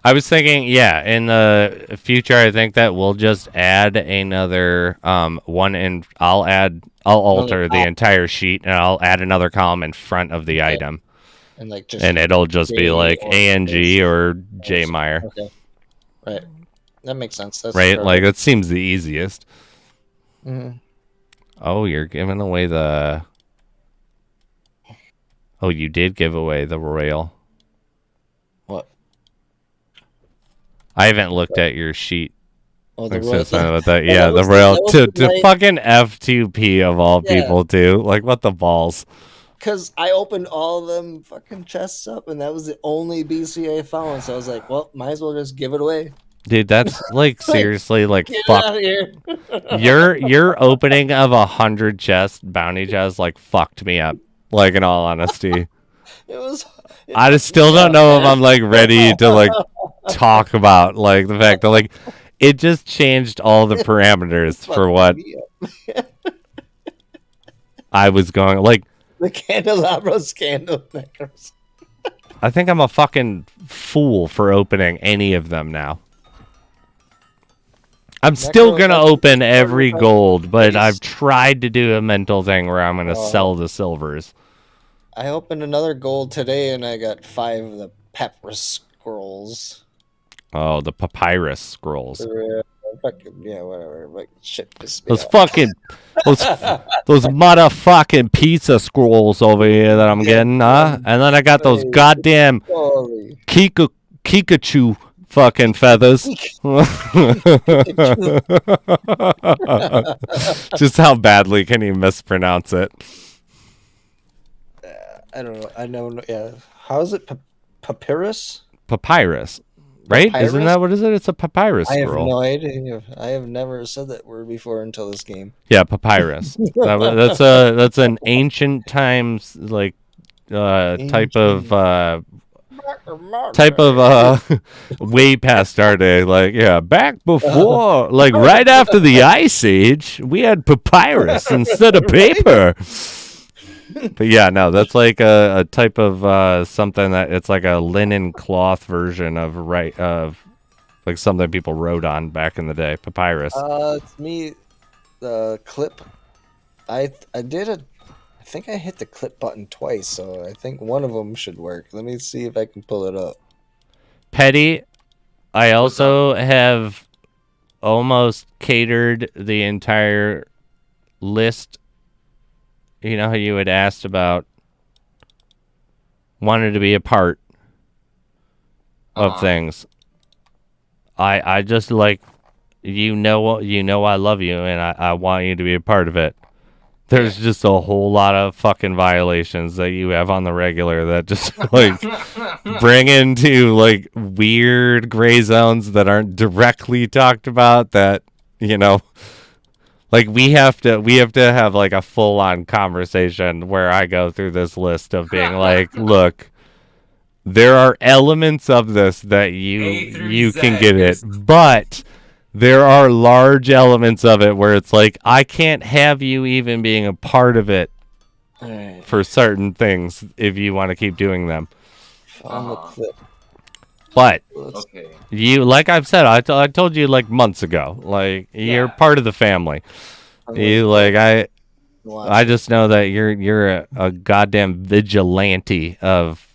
I was thinking, yeah, in the future, I think that we'll just add another one, and I'll alter the entire sheet, and I'll add another column in front of the item, and it'll just be like ANG or Jmeyer. Okay, right. That makes sense. That's right. perfect. Like that seems the easiest. Mm-hmm. Oh, you're giving away the. Oh, you did give away the royal. What? I haven't looked at your sheet. Oh, the royal. about that. Yeah, the royal to fucking F2P of all people too. Like what the balls? Because I opened all of them fucking chests up, and that was the only BCA I found. So I was like, well, might as well just give it away. Dude, that's like seriously like Get fuck. out of here. Your opening of 100 bounty chests like fucked me up. Like in all honesty, I just still don't know if I'm like ready to like talk about like the fact that like it just changed all the parameters for what I was going like. The candelabra scandal necklace. I think I'm a fucking fool for opening any of them now. I'm still gonna open every gold, but I've tried to do a mental thing where I'm gonna sell the silvers. I opened another gold today, and I got 5 of the papyrus scrolls. Oh, the papyrus scrolls. Yeah, whatever. Like shit. Those fucking those motherfucking pizza scrolls over here that I'm getting, huh? And then I got those goddamn Kikachu fucking feathers. Just how badly can you mispronounce it? I don't know. I know. Yeah. How is it? Papyrus? Papyrus. Right? Papyrus? Isn't that what is it? It's a papyrus scroll. I have no idea. I have never said that word before until this game. Yeah, papyrus. That's an ancient times like type of way past our day. Like back before like right after the ice age, we had papyrus instead of paper. But yeah, no, that's like a type of something that it's like a linen cloth version of like something people wrote on back in the day. Papyrus. It's me. The clip. I think I hit the clip button twice, so I think one of them should work. Let me see if I can pull it up. Petty, I also have almost catered the entire list. You know how you had asked about wanted to be a part of things. I just like I love you and I want you to be a part of it. There's just a whole lot of fucking violations that you have on the regular that just like bring into like weird gray zones that aren't directly talked about that, like we have to have like a full on conversation where I go through this list of being like, look, there are elements of this that you can get it, but there are large elements of it where it's like I can't have you even being a part of it for certain things if you want to keep doing them. On the clip. But you, like I've said, I told you like months ago, like you're part of the family. You like I just know that you're a goddamn vigilante of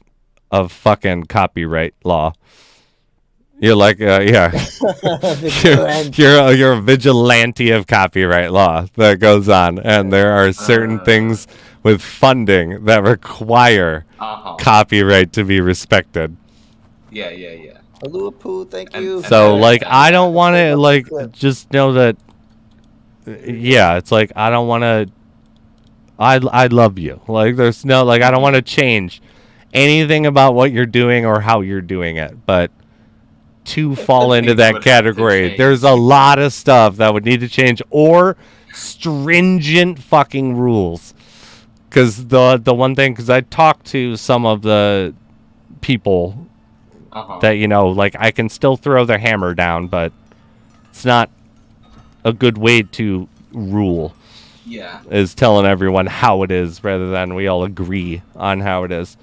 fucking copyright law. You're like you're a vigilante of copyright law that goes on, and there are certain things with funding that require copyright to be respected. Yeah. Aluapu, thank you. So like I don't want to like just know that. Yeah, it's like I don't want to I love you. Like, there's no, like, I don't want to change anything about what you're doing or how you're doing it, but to fall into Things that would have to category, change. there's a lot of stuff that would need to change, or stringent fucking rules. Because the one thing, because I talked to some of the people that, you know, like, I can still throw their hammer down, but it's not a good way to rule. Yeah. Is telling everyone how it is rather than we all agree on how it is.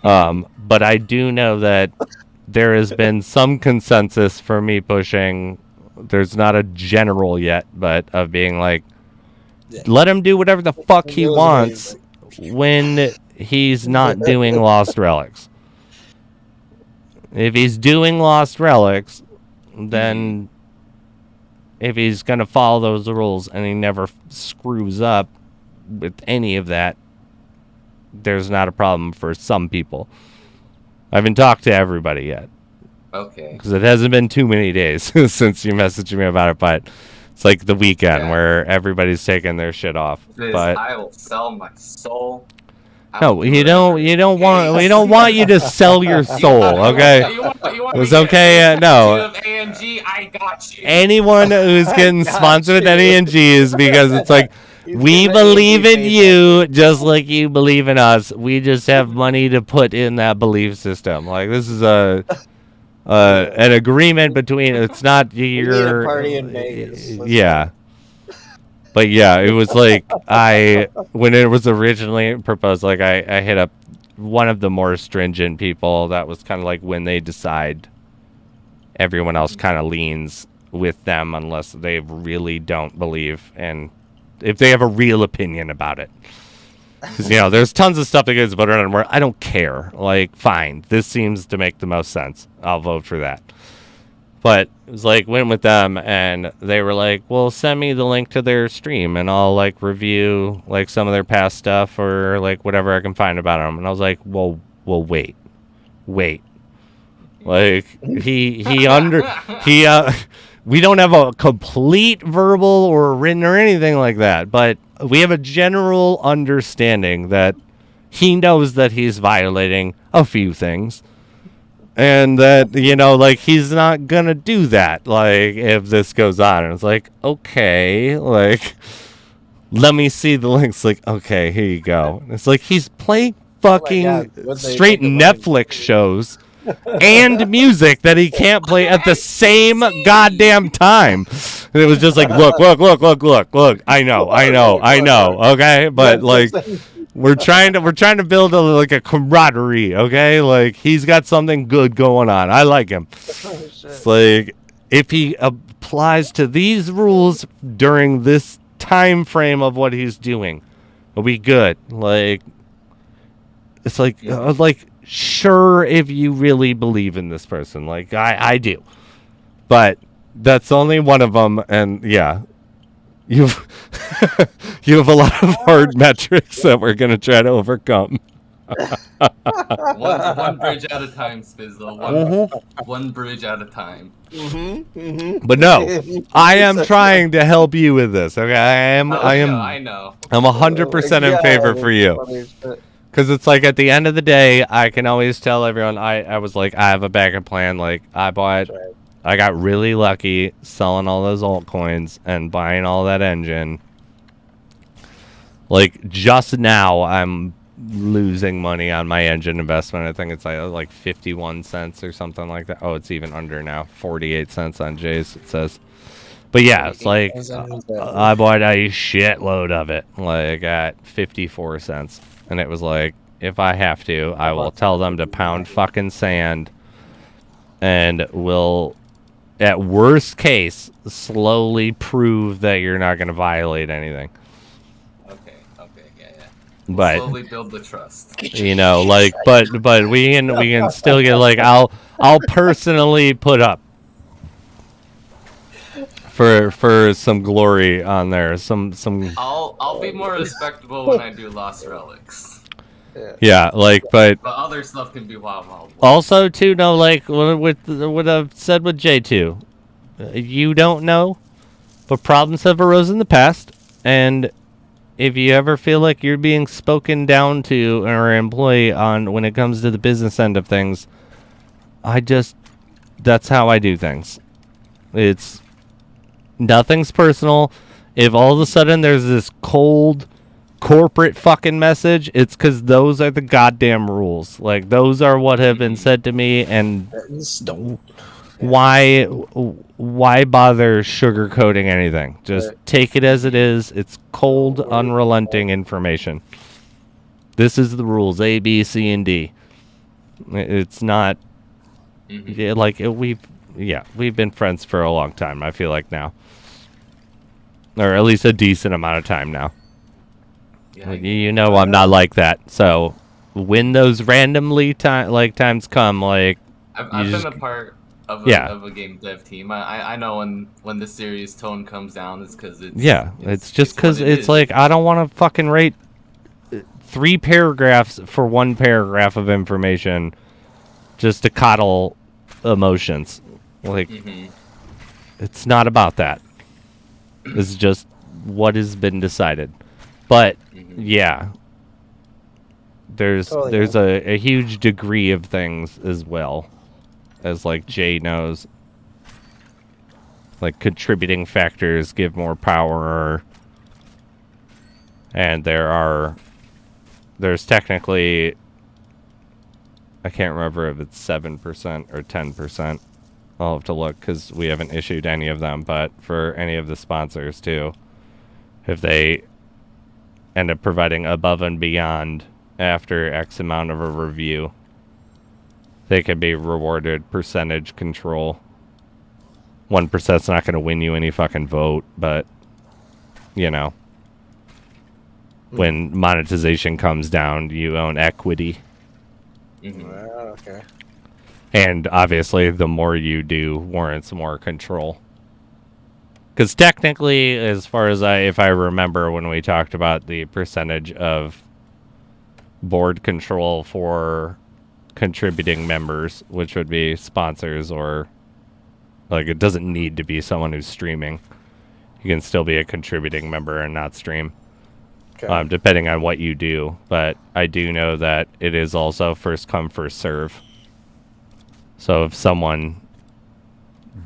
But I do know that there has been some consensus for me pushing. There's not a general yet, but of being like, let him do whatever the fuck he wants when he's not doing Lost Relics. If he's doing Lost Relics, then if he's going to follow those rules and he never screws up with any of that, there's not a problem for some people. I haven't talked to everybody yet. Okay. Because it hasn't been too many days since you messaged me about it, but it's like the weekend where everybody's taking their shit off. But I will sell my soul. no, we don't want you to sell your soul, okay? It's okay, no. ANG, I got you. Anyone who's getting sponsored with any ANG is because it's like, we believe in you just like you believe in us. We just have money to put in that belief system. Like, this is an agreement between, it's not your party in Vegas. yeah. But yeah, it was like, when it was originally proposed, like, I hit up one of the more stringent people. That was kind of like when they decide, everyone else kind of leans with them unless they really don't believe, and if they have a real opinion about it. Because, you know, there's tons of stuff that gets voted on where I don't care. Like, fine, this seems to make the most sense. I'll vote for that. But it was like, went with them, and they were like, well, send me the link to their stream, and I'll, like, review, like, some of their past stuff or, like, whatever I can find about them. And I was like, well, wait. Like, we don't have a complete verbal or written or anything like that, but we have a general understanding that he knows that he's violating a few things. And that, you know, like, he's not gonna do that, like, if this goes on. And it's like, okay, like, let me see the links. Like, okay, here you go. And it's like, he's playing fucking straight Netflix shows and music that he can't play at the same goddamn time. And it was just like, look. I know. Okay, but like, we're trying to build a camaraderie. Okay, like, he's got something good going on. I like him. It's like, if he applies to these rules during this time frame of what he's doing, it'll be good. Like, it's like, sure, if you really believe in this person, like I do, but that's only one of them, and yeah, you have a lot of hard metrics that we're gonna try to overcome. one bridge at a time, Spizzle. One bridge at a time. But no, I am trying to help you with this. Okay, I know. I'm 100% in favor for you. Because it's like, at the end of the day, I can always tell everyone, I was like, I have a backup plan. Like, I got really lucky selling all those altcoins and buying all that engine. Like, just now, I'm losing money on my engine investment. I think it's like 51 cents or something like that. Oh, it's even under now. 48 cents on Jay's, it says. But yeah, it's like, I bought a shitload of it, like, at 54 cents. And it was like, if I have to, I will tell them to pound fucking sand, and will, at worst case, slowly prove that you're not going to violate anything. Okay, yeah. But slowly build the trust. You know, like, but we can still get, like, I'll personally put up for some glory on there. Some. I'll be more respectable when I do Lost Relics. Yeah, like, but other stuff can be wild. Also, too, no, like, what I've said with J2, you don't know, but problems have arose in the past, and if you ever feel like you're being spoken down to or an employee on when it comes to the business end of things, that's how I do things. It's nothing's personal. If all of a sudden there's this cold corporate fucking message, it's because those are the goddamn rules. Like, those are what have been said to me, and why bother sugarcoating anything? Just take it as it is. It's cold, unrelenting information. This is the rules, A, B, C, and D. It's not like we've been friends for a long time, I feel like now. Or at least a decent amount of time now. Yeah, you know I'm not like that. So when those randomly times come, like I've been a part of a game dev team. I know when the serious tone comes down, it's because it's just because it's like I don't want to fucking write 3 paragraphs for 1 paragraph of information just to coddle emotions. Like it's not about that. It's just what has been decided. But yeah, there's a huge degree of things as well, as like Jay knows. Like contributing factors give more power, and there's technically, I can't remember if it's 7% or 10%. I'll have to look because we haven't issued any of them, but for any of the sponsors too, if they end up providing above and beyond after X amount of a review, they can be rewarded percentage control. 1%'s not going to win you any fucking vote, but you know, when monetization comes down, you own equity. Okay. And obviously, the more you do warrants more control. Because technically, as far as if I remember when we talked about the percentage of board control for contributing members, which would be sponsors or, like, it doesn't need to be someone who's streaming. You can still be a contributing member and not stream, depending on what you do. But I do know that it is also first come, first serve. So if someone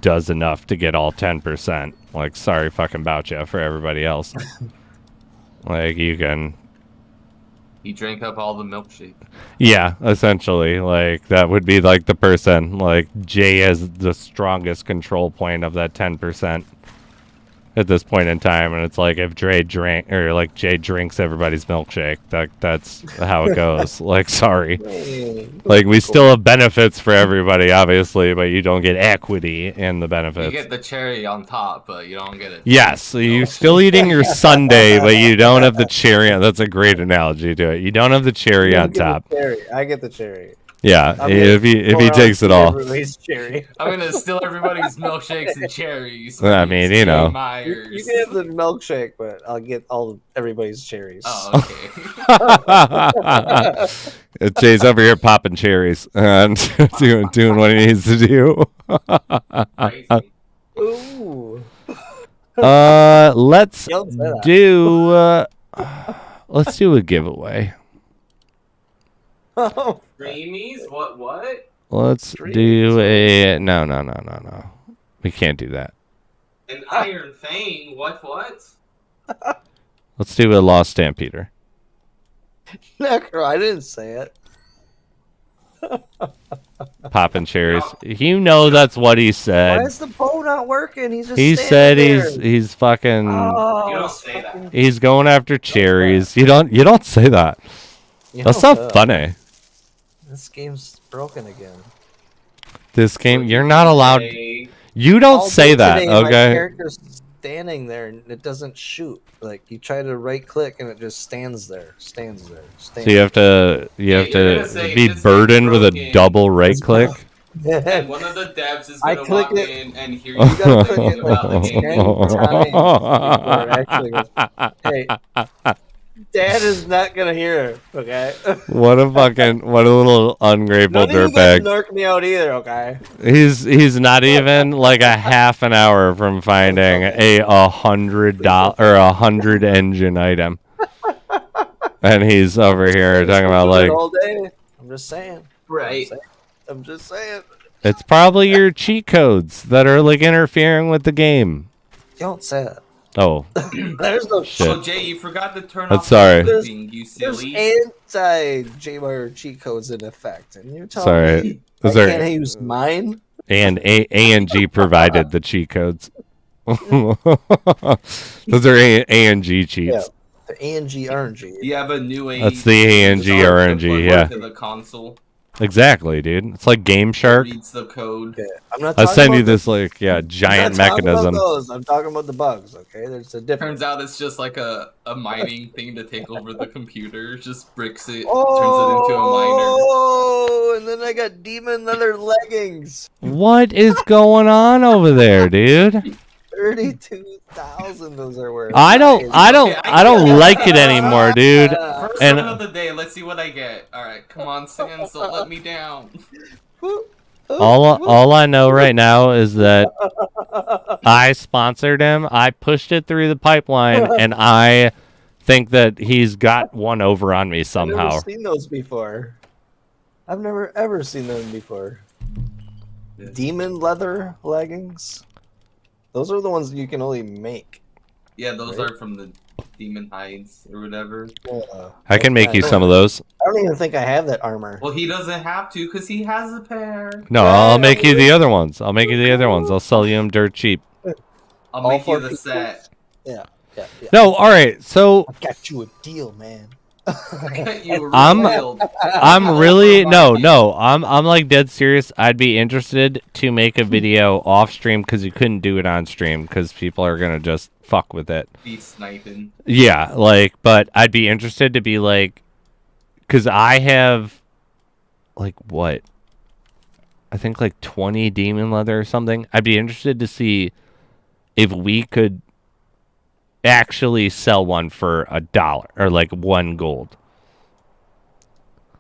does enough to get all 10%, like, sorry fucking about you for everybody else. Like, you drank up all the milkshake. Yeah, essentially. Like, that would be like the person, like, Jay has the strongest control point of that 10% at this point in time, and it's like if Jay drinks everybody's milkshake, that's how it goes. Like, sorry. Like, we still have benefits for everybody, obviously, but you don't get equity in the benefits. You get the cherry on top, but you don't get it. Yes, so you're still eating your sundae, but you don't have the cherry on. That's a great analogy to it. You don't have the cherry on top. I get the cherry. Yeah, if he takes it all. Cherry. I'm gonna steal everybody's milkshakes and cherries. I mean, you know. You can have the milkshake, but I'll get everybody's cherries. Oh, okay. Jay's over here popping cherries and doing what he needs to do. Ooh. Let's do a giveaway. Dreamies? What? Let's do a no. We can't do that. An Iron Fang? What? Let's do a Lost Stampeder. Necro, I didn't say it. Popping cherries. You know that's what he said. Why is the bow not working? He said he's fucking. You don't say that. He's going after cherries. You don't say that. That's not funny. This game's broken again. This game, you're not allowed. You don't say that, okay? My character's standing there and it doesn't shoot. Like, you try to right click and it just stands there. So you have to be burdened with a double right click. And one of the devs is gonna walk in and hear you gotta click it like 10 times before it actually goes, hey. Dad is not gonna hear it, okay? What a little ungrateful dirtbag. Narc me out either, okay? He's not even like a half an hour from finding $100 or $100 engine item. And he's over here talking about like all day. I'm just saying. Right. I'm just saying. it's probably your cheat codes that are like interfering with the game. You don't say that. Oh, There's no shit. Oh, Jay, you forgot to turn That's off sorry. the sleeping, you There's silly. anti-Jmeyers cheat codes in effect, and you're telling Sorry. me Is I there can't use mine? and A&G provided the cheat codes. Those are A&G cheats. Yeah. The ANG RNG. You have a new A. That's the ANG RNG, yeah. To the console. Exactly, dude. It's like Game Shark. Reads the code. Okay. I'm not I'll talking send you about this like giant I'm not talking mechanism. About those. I'm talking about the bugs. Okay, there's a difference. Turns out it's just like a mining thing to take over the computer. Just bricks it, Oh, turns it into a miner. Oh, and then I got demon leather leggings. What is going on over there, dude? 32,000 those are worth. I don't like it anymore, dude. First And one of the day. Let's see what I get. All right, come on, Sans, don't let me down. all I know right now is that I sponsored him. I pushed it through the pipeline, and I think that he's got one over on me somehow. I've never seen those before. I've never ever seen them before. Demon leather leggings. Those are the ones you can only make. Yeah, those Right. are from the demon hides or whatever. I can make you some of those. I don't even think I have that armor. Well, he doesn't have to because he has a pair. No, I'll make you the other ones. I'll sell you them dirt cheap. I'll All make you for the people? set. Yeah. No, all right. So I got you a deal, man. You I'm- revealed. I'm really no. I'm like dead serious. I'd be interested to make a video off stream because you couldn't do it on stream because people are gonna just fuck with it. Be sniping. Yeah, like, but I'd be interested to be like, because I have like what? I think like 20 demon leather or something. I'd be interested to see if we could actually sell one for $1 or like 1 gold.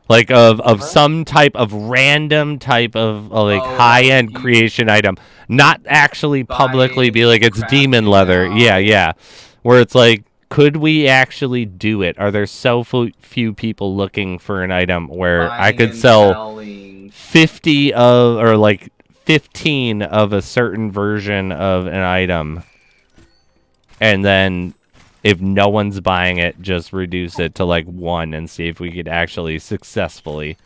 Like of some type of random type of like high-end creation item. Not actually publicly be like it's demon leather. Yeah. Where it's like, could we actually do it? Are there so few people looking for an item where I could sell 50 of or like 15 of a certain version of an item, and then if no one's buying it, just reduce it to like 1 and see if we could actually successfully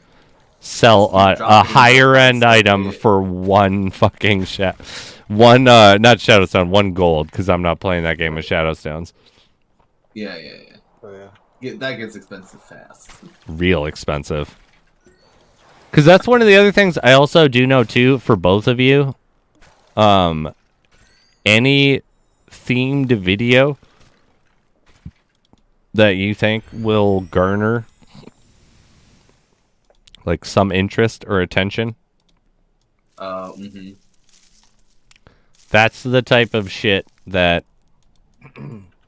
sell a higher end item for 1 fucking not Shadowstone, 1 gold, because I'm not playing that game with Shadowstones. Yeah. Oh, yeah. That gets expensive fast. Real expensive. Because that's one of the other things I also do know too for both of you. Any themed video that you think will garner like some interest or attention, that's the type of shit that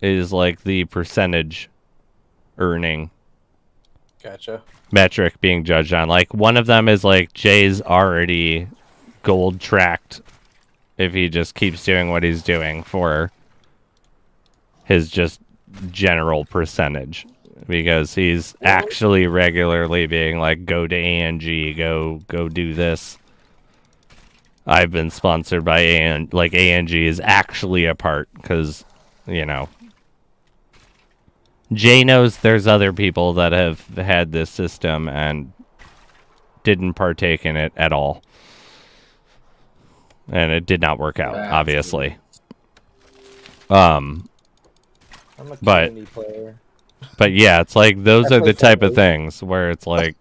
is like the percentage earning Gotcha. metric being judged on. Like one of them is like Jay's already gold tracked if he just keeps doing what he's doing for his just general percentage, because he's actually regularly being like, go to ANG, go do this. I've been sponsored by ANG. Like ANG is actually a part, because Jay knows there's other people that have had this system and didn't partake in it at all. And it did not work out, obviously. I'm a community player. But yeah, it's like those are the type of things where it's like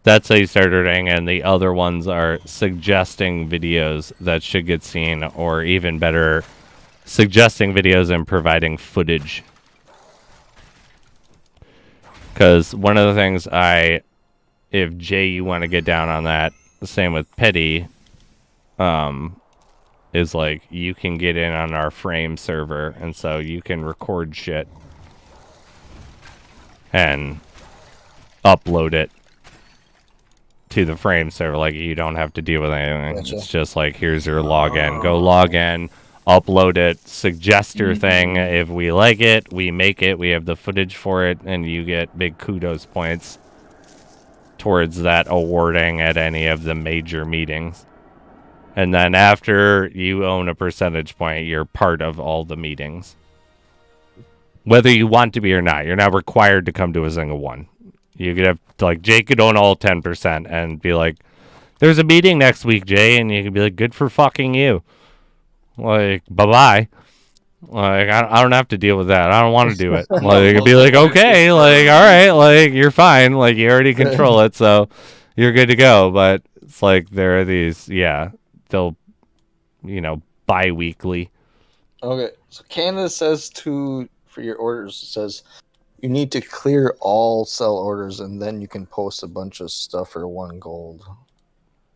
that's how you start earning, and the other ones are suggesting videos that should get seen, or even better, suggesting videos and providing footage. Because one of the things if Jay, you want to get down on that, same with Petty, is like you can get in on our frame server, and so you can record shit and upload it to the frame server. Like you don't have to deal with anything. Gotcha. It's just like, here's your login. Go log in, upload it, suggest your thing. If we like it, we make it. We have the footage for it, and you get big kudos points towards that awarding at any of the major meetings. And then after you own a percentage point, you're part of all the meetings. Whether you want to be or not, you're not required to come to a single one. You could have, like, Jake could own all 10% and be like, there's a meeting next week, Jay, and you could be like, good for fucking you. Like, bye-bye. Like, I don't have to deal with that. I don't want to do it. Like, you could be like, okay, like, all right, like, you're fine. Like, you already control it, so you're good to go. But it's like, there are these, they'll, bi-weekly. Okay, so Canada says for your orders, it says you need to clear all sell orders and then you can post a bunch of stuff for 1 gold.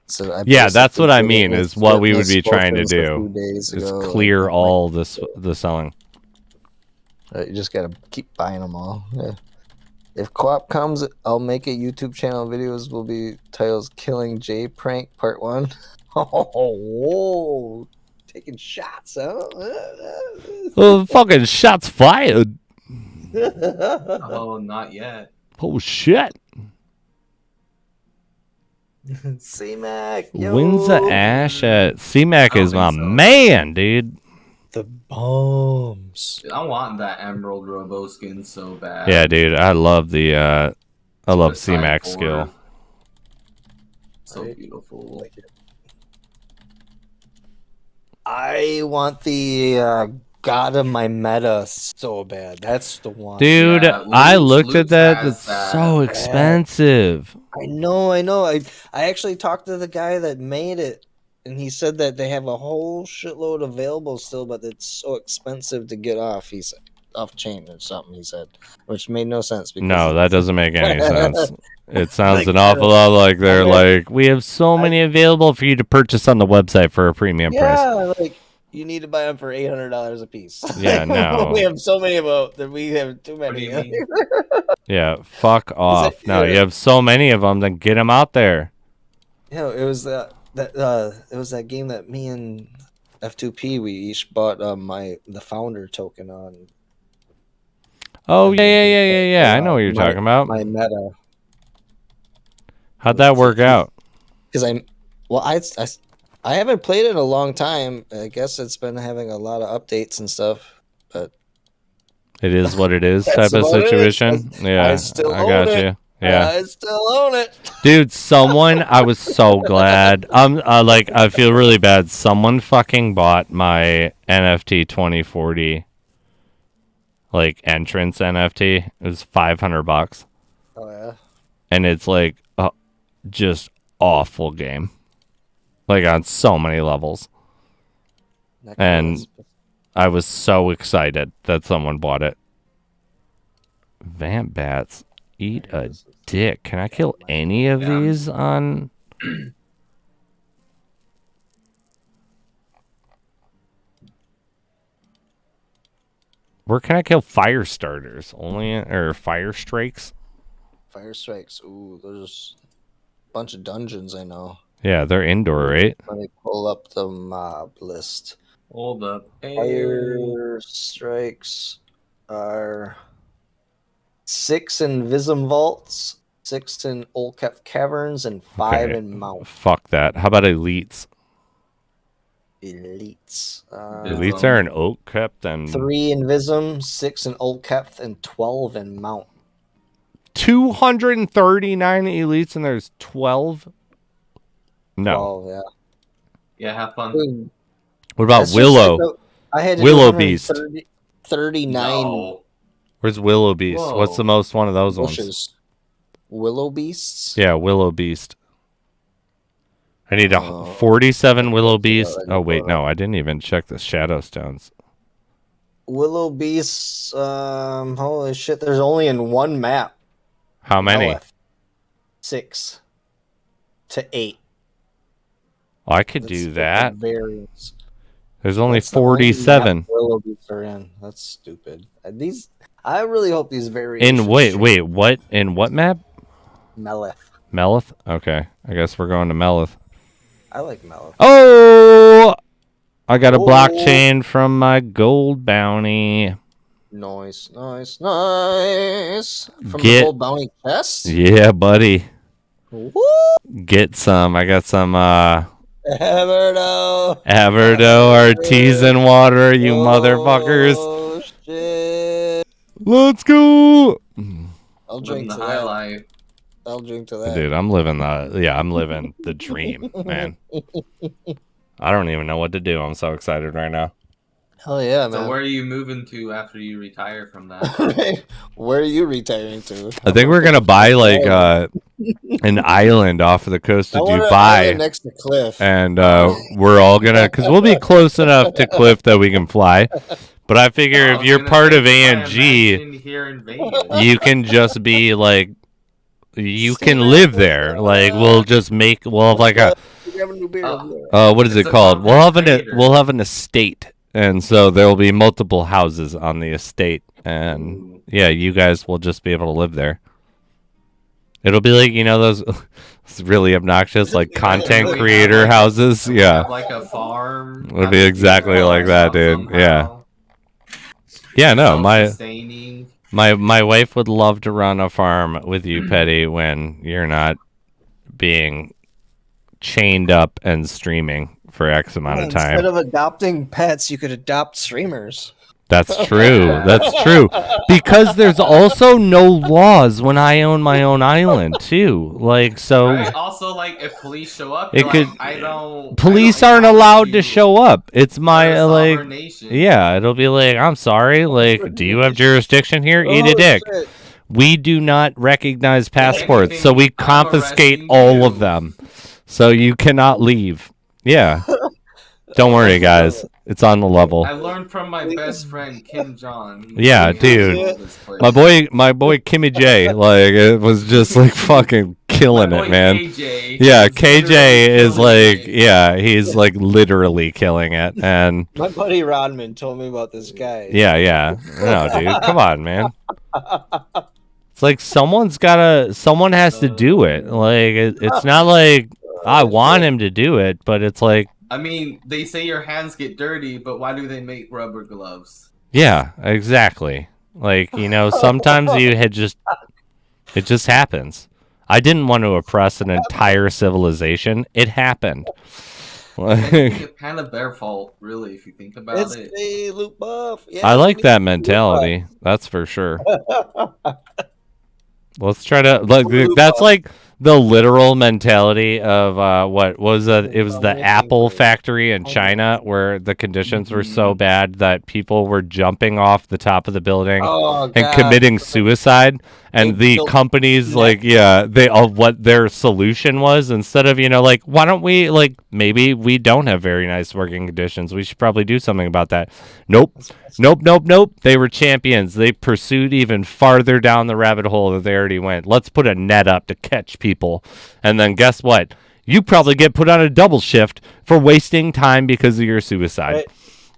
So That's what I mean, is what we would be trying to do, is clear all the selling. You just gotta keep buying them all. Yeah. If co-op comes, I'll make a YouTube channel. Videos will be titles Killing Jay Prank Part 1. Oh, taking shots, huh? Oh, fucking shots fired. Oh, not yet. Oh, shit. C-Mac, yo. Wins the Ash at C-Mac is my man, dude. The bombs. Dude, I want that Emerald Robo skin so bad. Yeah, dude, I love the C-Mac skill. So beautiful. Like it. I want the God of my meta so bad. That's the one. Dude, Yeah, I looked at that. has That's so expensive. I know. I actually talked to the guy that made it, and he said that they have a whole shitload available still, but it's so expensive to get off. He said off chain or something. He said, which made no sense. Because No, that doesn't make any sense. It sounds Like, an awful lot like they're like, we have so many available for you to purchase on the website for a premium price. Yeah, like you need to buy them for $800 a piece. Yeah, no. We have so many of them that we have too What do many. you mean? Yeah, fuck off. No, you have so many of them, then get them out there. Yeah, it was it was that game that me and F2P we each bought the founder token on. Oh, yeah. I know what you're talking about. My meta. How'd that work out? Because I haven't played it in a long time. I guess it's been having a lot of updates and stuff, but It is what it is That's type of what it is. situation. Yeah, I still I own got it. you. Yeah. I still own it. Dude, I was so glad. I feel really bad. Someone fucking bought my NFT 2040, like, entrance NFT. It was $500, Oh yeah. and it's like just awful game, like on so many levels. That And was- I was so excited that someone bought it. Vamp bats, eat a dick. Can I kill any of Yeah. these on? Where can I kill fire starters? Or fire strikes? Fire strikes. Ooh, there's a bunch of dungeons I know. Yeah, they're indoor, right? Let me pull up the mob list. Hold up. Hey. Fire strikes are 6 in Vism Vaults, 6 in Old Caverns, and 5 Okay. in Mount. Fuck that. How about elites? Elites. Elites are in oak kept and 3 in Vism, 6 in Old Kept, and 12 in Mount. 239 elites and there's 12. No. 12, yeah. Yeah, have fun. Dude, What about that's just Willow? like I had to do Willow Beast. 39 No. Where's Willow Beast? What's Whoa. the most one of those ones? bushes. Willow Beasts? Yeah, Willow Beast. I need Oh. 47 Willow Beast. already Oh wait, bought. no, I didn't even check the Shadow Stones. Willow Beasts, holy shit, there's only in one map. How many? Meleth. 6 to 8. Oh, I could That's do what that. the variance. There's only That's the only 47. map Willow Beasts are in. That's stupid. I really hope these variations. In wait, change. what? In what map? Meleth. Melith? Okay, I guess we're going to Melith. I like Meleth. Oh, I got a Oh. blockchain from my gold bounty. Nice. From the Get- gold bounty chest? Yeah, buddy. Woo! Get some. I got some Everdo artesian water, you motherfuckers. Oh, shit. Let's go. I'll Living drink the to that. highlight. I'll drink to that. Dude, I'm living the dream, man. I don't even know what to do. I'm so excited right now. Hell yeah, So man. where are you moving to after you retire from that? Where are you retiring to? I think we're gonna buy like an island off of the coast I of want an island Dubai, next to Cliff. and we're all gonna, because we'll be close enough to Cliff that we can fly. But I figure if you're part of ANG, here in Vegas. you can just be like, you can live there. Like we'll have like a what is It's it a called? content We'll have an estate, and so there will be multiple houses on the estate, and yeah, you guys will just be able to live there. It'll be like, you know, those it's really obnoxious like content creator houses. Yeah, Like a farm. it'll be exactly like that, dude. Yeah. Yeah, no, Self-sustaining. my wife would love to run a farm with you, Petty, when you're not being chained up and streaming for X amount of time. Instead of adopting pets, you could adopt streamers. That's true. That's true. Because there's also no laws when I own my own island too. Like so Right? Also, like if police show up, It you're could- like, I don't. police I don't aren't have allowed you. to show up. It's We're my a sovereign like nation. yeah, it'll be like, I'm sorry, like, do you have jurisdiction here? Eat a Oh, dick. shit. We do not recognize passports, anything, so we I'm confiscate arresting all you. of them. So you cannot leave. Yeah. Don't worry, guys. It's on the level. I learned from my best friend Kim Jong. He Yeah, really dude. handles this place. My boy Kimmy J, like, it was just like fucking killing My it, boy man. KJ, Yeah, is KJ literally is killing like, it. yeah, he's like literally killing it, and My buddy Rodman told me about this guy. yeah. No, dude, come on, man. It's like someone has to do it. Like it's not like I want him to do it, but it's like, I mean, they say your hands get dirty, but why do they make rubber gloves? yeah, exactly. Like, you know, sometimes it just happens. I didn't want to oppress an entire civilization. It happened. I think Like, it's kind of their fault, really, if you think about It's it. a loot buff. Yeah, I like we that need mentality. That's for sure. loot buff. Let's try to like that's like the literal mentality of what was it was the Apple factory in China where the conditions were so bad that people were jumping off the top of the building Oh, and God. committing suicide, and They the built companies like, yeah, they all what their solution was, instead of, you know, like, why don't we, like, maybe we don't have very nice working conditions, we should probably do something about that. Nope. They were champions. They pursued even farther down the rabbit hole that they already went. Let's put a net up to catch people, and then guess what, you probably get put on a double shift for wasting time because of your suicide. Right.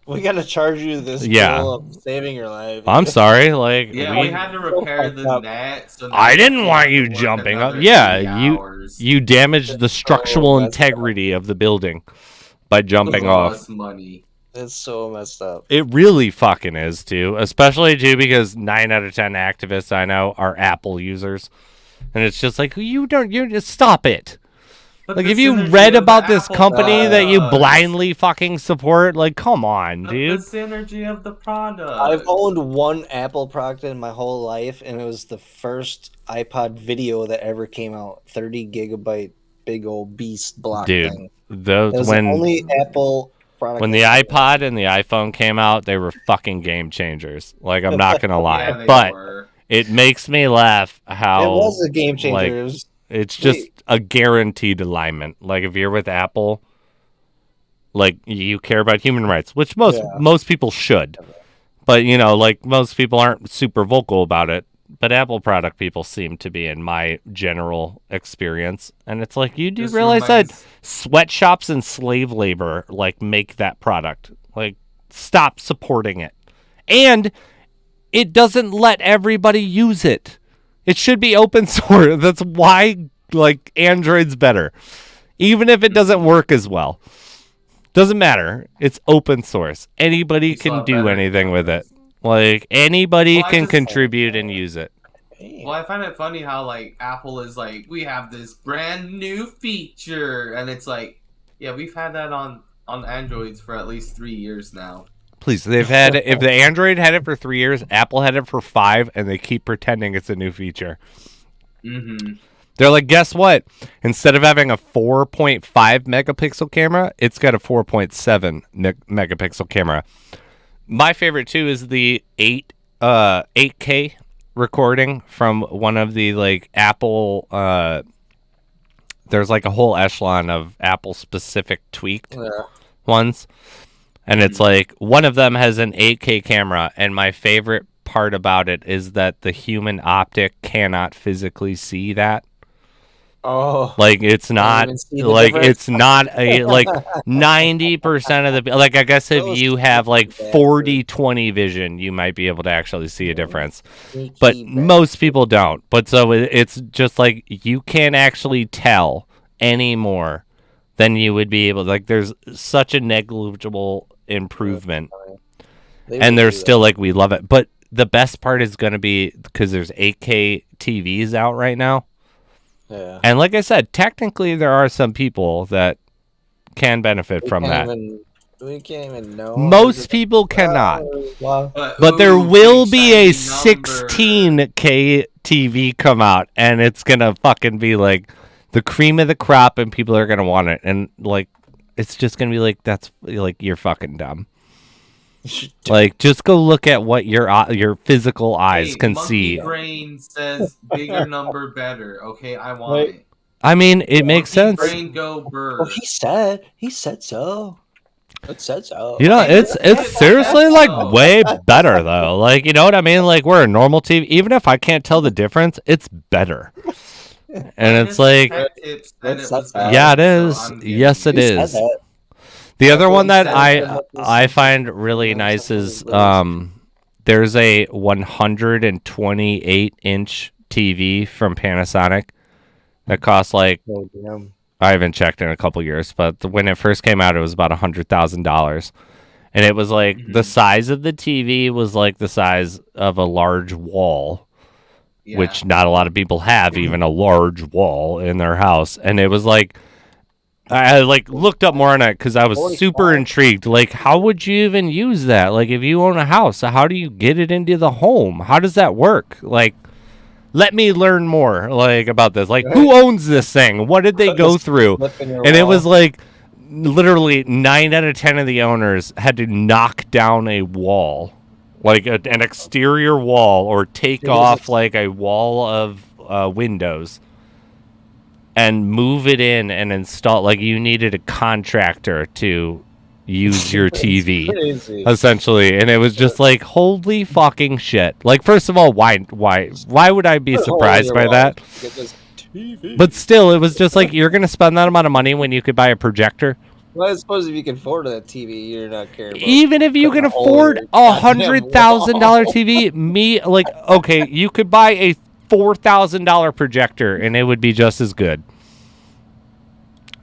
We gotta charge you this Yeah. bill of saving your life. I'm sorry, like, Yeah, we had to repair the net. So now I didn't we want have you to work jumping up. another Yeah, 80 hours. you damaged the structural messed up. integrity of the building by jumping Owe off. us money. It's so messed up. It really fucking is too, especially too because 9 out of 10 activists I know are Apple users, and it's just like, you just stop it. But Like, the if you synergy read of about the this Apple company that you products. blindly fucking support, like, come on, But dude. The synergy of the product. I've owned one Apple product in my whole life, and it was the first iPod video that ever came out. 30 gigabyte, big old beast block Dude, thing. those It was the only Apple product. when the iPod and the iPhone came out, they were fucking game changers. Like, I'm not gonna lie, Yeah, they but were. it makes me laugh how it was a game changer. like, It was, it's just a guaranteed alignment. Like, if you're with Apple, like, you care about human rights, which most people should. But, you know, like, most people aren't super vocal about it. But Apple product people seem to be, in my general experience. And it's like, you do This realize reminds- that sweatshops and slave labor, like, make that product. Like, stop supporting it. And it doesn't let everybody use it. It should be open source. That's why, like, Android's better. Even if it doesn't work as well. Doesn't matter. It's open source. Anybody You saw can do better anything with it. examples. Like, anybody Well, I can just- contribute and use it. Well, I find it funny how like Apple is like, we have this brand new feature, and it's like, yeah, we've had that on Androids for at least 3 years now. Please, they've had if the Android had it for 3 years, Apple had it for 5, and they keep pretending it's a new feature. Mm-hmm. They're like, guess what? Instead of having a 4.5 megapixel camera, it's got a 4.7 megapixel camera. My favorite too is the 8K recording from one of the like Apple. There's like a whole echelon of Apple specific tweaked ones, and it's like one of them has an 8K camera, and my favorite part about it is that the human optic cannot physically see that. Oh, Like it's not even see the like difference? it's not a like 90% of the like I guess if Those you have like bad 40/20 vision, you might be able to actually see a difference. But sneaky most people don't. But so it's just like you can't actually tell any more than you would be able. Like there's such a negligible improvement, They and would they're do still like we love it. But the best part is going to be because there's 8K TVs out right now. that. Yeah. And like I said, technically there are some people that can benefit from that. We can't even know. Most people cannot. Wow. But there ooh, will big be a shiny number. 16K TV come out, and it's going to fucking be like the cream of the crop, and people are going to want it. And like, it's just going to be like, that's like, you're fucking dumb. Like, just go look at what your physical eyes Hey, can Monkey see. Brain says bigger number better. Okay, I want Wait. it. I mean, it makes Monkey sense. Brain go bird. Well, he said so. It said so. You know, Hey, it's that's seriously so. like way better though. Like, you know what I mean? Like we're a normal TV. Even if I can't tell the difference, it's better. And it's like, Tips, and That's- it was that's- better, yeah, it so is. I'm getting Yes, it it. Who is. said that? The other That's one what he that said. I find really nice is there's a 128 inch TV from Panasonic that costs like Oh, damn. I haven't checked in a couple years, but when it first came out, it was about $100,000, and it was like the size of the TV was like the size of a large wall, Yeah. which not a lot of people have, even a large wall in their house, and it was like. I like looked up more on it because I was 45. super intrigued. Like, how would you even use that? Like, if you own a house, how do you get it into the home? How does that work? Like, let me learn more, like, about this. Like, who owns this thing? What did they go through? Flip in your And it wall. was like, literally 9 out of 10 of the owners had to knock down a wall, like an exterior wall, or take Dude, off it's- like a wall of windows. And move it in and install. Like you needed a contractor to use your It's TV, crazy. essentially. And it was just like, holy fucking shit! Like, first of all, why would I be Put a hole in surprised your by wall. that? Get this TV. But still, it was just like you're gonna spend that amount of money when you could buy a projector. Well, I suppose if you can afford that TV, you're not caring about. Even if you putting can a hole in afford your a goddamn $100,000 TV, me like okay, you could buy a $4,000 projector and it would be just as good.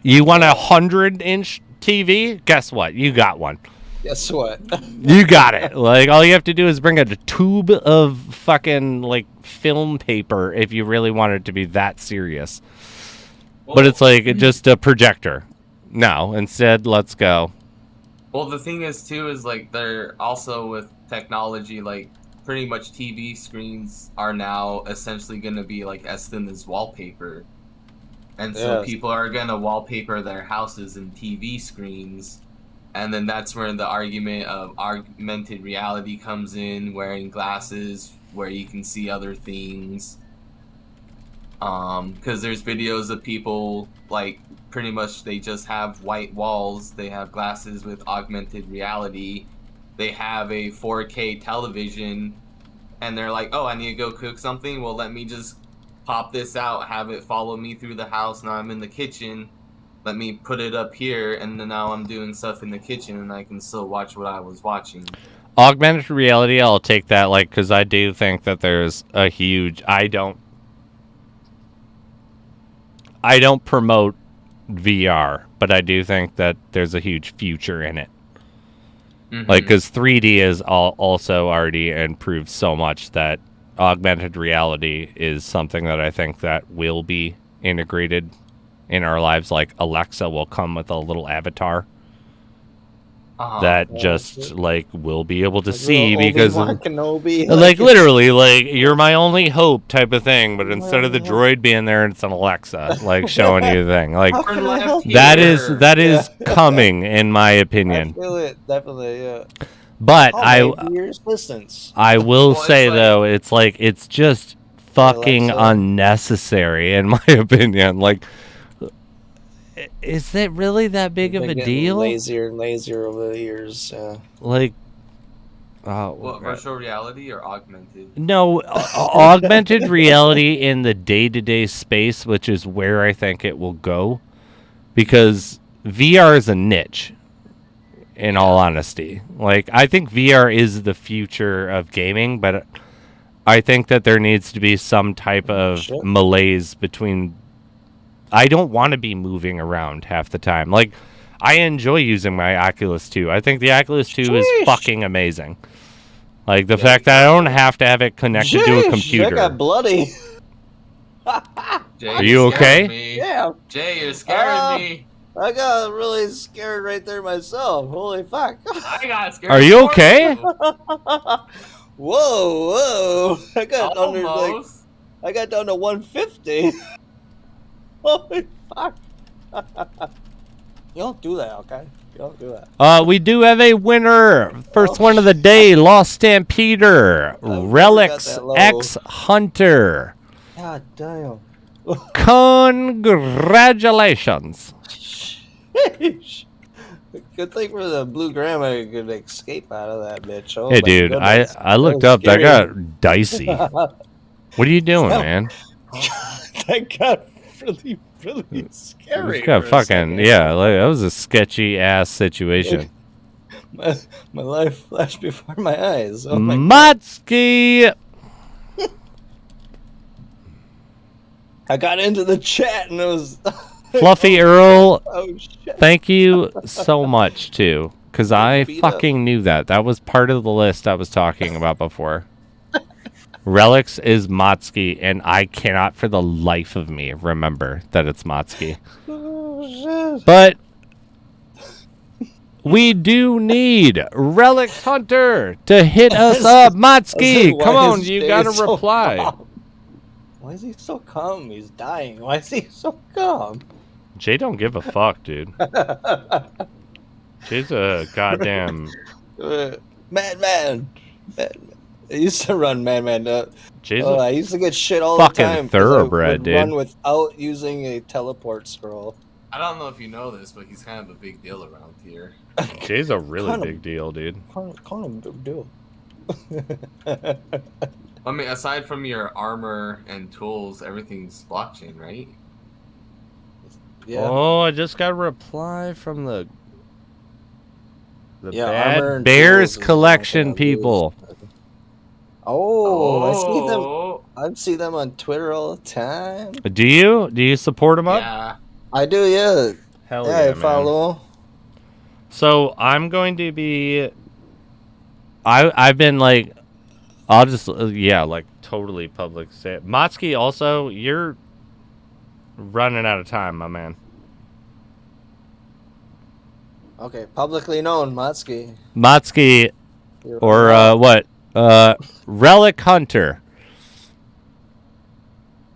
You want a 100-inch TV? Guess what? You got one. Guess what? You got it. Like all you have to do is bring a tube of fucking like film paper if you really want it to be that serious. But it's like just a projector. No, instead, let's go. Well, the thing is too is like they're also with technology, like pretty much TV screens are now essentially going to be like as thin as wallpaper, and so Yes. people are going to wallpaper their houses in TV screens, and then that's where the argument of augmented reality comes in, wearing glasses where you can see other things. Because there's videos of people like pretty much they just have white walls, they have glasses with augmented reality, they have a 4K television, and they're like, oh, I need to go cook something, well, let me just pop this out, have it follow me through the house. Now I'm in the kitchen, let me put it up here, and then now I'm doing stuff in the kitchen and I can still watch what I was watching. Augmented reality, I'll take that, like, because I do think that there's a huge. I don't promote VR, but I do think that there's a huge future in it. Mhm. Like, because 3D is also already improved so much that augmented reality is something that I think that will be integrated in our lives. Like, Alexa will come with a little avatar that just, like, will be able to Like see little because Obi-Wan of, Kenobi, like, literally, like, you're my only hope type of thing, but instead of the droid being there, it's an Alexa, like, showing you the thing. Like, How can I help you? that is Yeah. coming, in my I opinion. feel it, definitely, yeah. But How may I be your assistance? I will Well, it's say, like- though, it's just fucking Alexa. unnecessary, in my opinion. Like, is it really that big of Been a getting deal? Lazier and lazier over the years. Like, oh, What, God. virtual reality or augmented? No, augmented reality in the day-to-day space, which is where I think it will go, because VR is a niche, in all honesty. Like, I think VR is the future of gaming, but I think that there needs to be some type of Shit. malaise between... I don't want to be moving around half the time. Like, I enjoy using my Oculus 2. I think the Oculus 2 is Sheesh. fucking amazing. Like, the fact that I don't have to have it connected to a Jeez, computer. I got bloody. Jay, Are you're you scaring okay? Me. Yeah, Jay, you're scaring me. I got really scared right there myself. Holy fuck. I got scared. Are you for okay? you. Whoa. I got Almost. I got down to 150. Holy fuck. You don't do that, okay? You don't do that. We do have a winner. First one of the day, Lost Stampeder. never Relics got that low. X Hunter. God damn. Congratulations. Sheesh. Good thing for the blue grandma you could escape out of that bitch. Oh, Hey, my dude, goodness. I looked That was up. That scary. got dicey. What are you doing, man? That got really, really scary. It's got for a fucking, second. yeah, like, that was a sketchy ass situation. My life flashed before my eyes. Oh my Matsky. I got into the chat and it was Fluffy Earl, oh shit. thank you so much, too. Because I Beat up. fucking knew that. That was part of the list I was talking about before. Relics is Motsky, and I cannot for the life of me remember that it's Motsky. Oh shit. But we do need Relics Hunter to hit us up. Motsky, Why come on, is you Jay gotta so reply. calm? Why is he so calm? He's dying. Why is he so calm? Jay don't give a fuck, dude. Jay's a goddamn... Madman. I used to run Madman. Jay's I a used to get shit all fucking the time. 'cause thoroughbred, I would dude. Run without using a teleport scroll. I don't know if you know this, but he's kind of a big deal around here. Jay's a really Kind of- big deal, dude. Call him a big deal. I mean, aside from your armor and tools, everything's blockchain, right? Yeah. Oh, I just got a reply from the Yeah, armor Bad and Bears tools is collection what I'm gonna use. people. Oh, I see them. Oh, I see them on Twitter all the time. Do you? Do you support them up? yeah. I do, yeah. Hell Yeah, I man. follow. So I'm going to be. I've been like, I'll just like totally public say it. Motsky, also you're running out of time, my man. Okay, publicly known, Motsky. Motsky You're or on. what? Relic Hunter.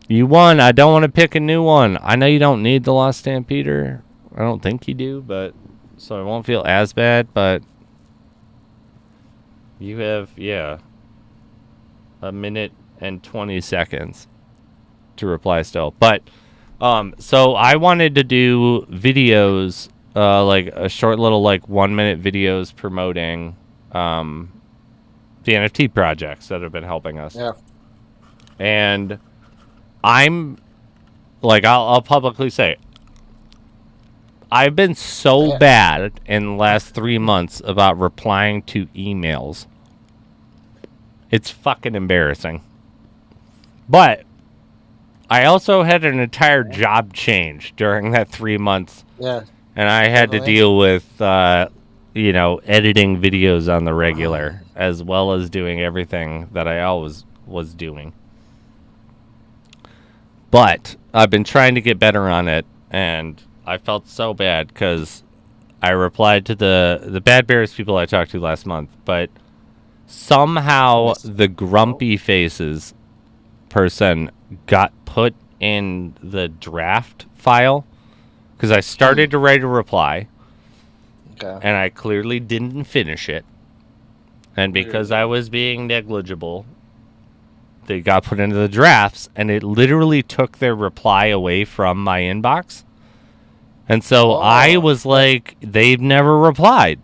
You won. I don't want to pick a new one. I know you don't need the Lost Stampeder. I don't think you do, but so I won't feel as bad. But you have, a minute and 20 seconds to reply still. But so I wanted to do videos, like a short little 1 minute videos promoting the NFT projects that have been helping us. Yeah. And I'm like, I'll publicly say, I've been so bad in the last 3 months about replying to emails. It's fucking embarrassing. But I also had an entire job change during that 3 months. Yeah. and I had to Definitely. deal with editing videos on the regular, as well as doing everything that I always was doing. But I've been trying to get better on it, and I felt so bad because I replied to the Bad Bears people I talked to last month, but somehow the grumpy faces person got put in the draft file because I started to write a reply, and I clearly didn't finish it. And because I was being negligible, they got put into the drafts, and it literally took their reply away from my inbox. And so I was like, they've never replied.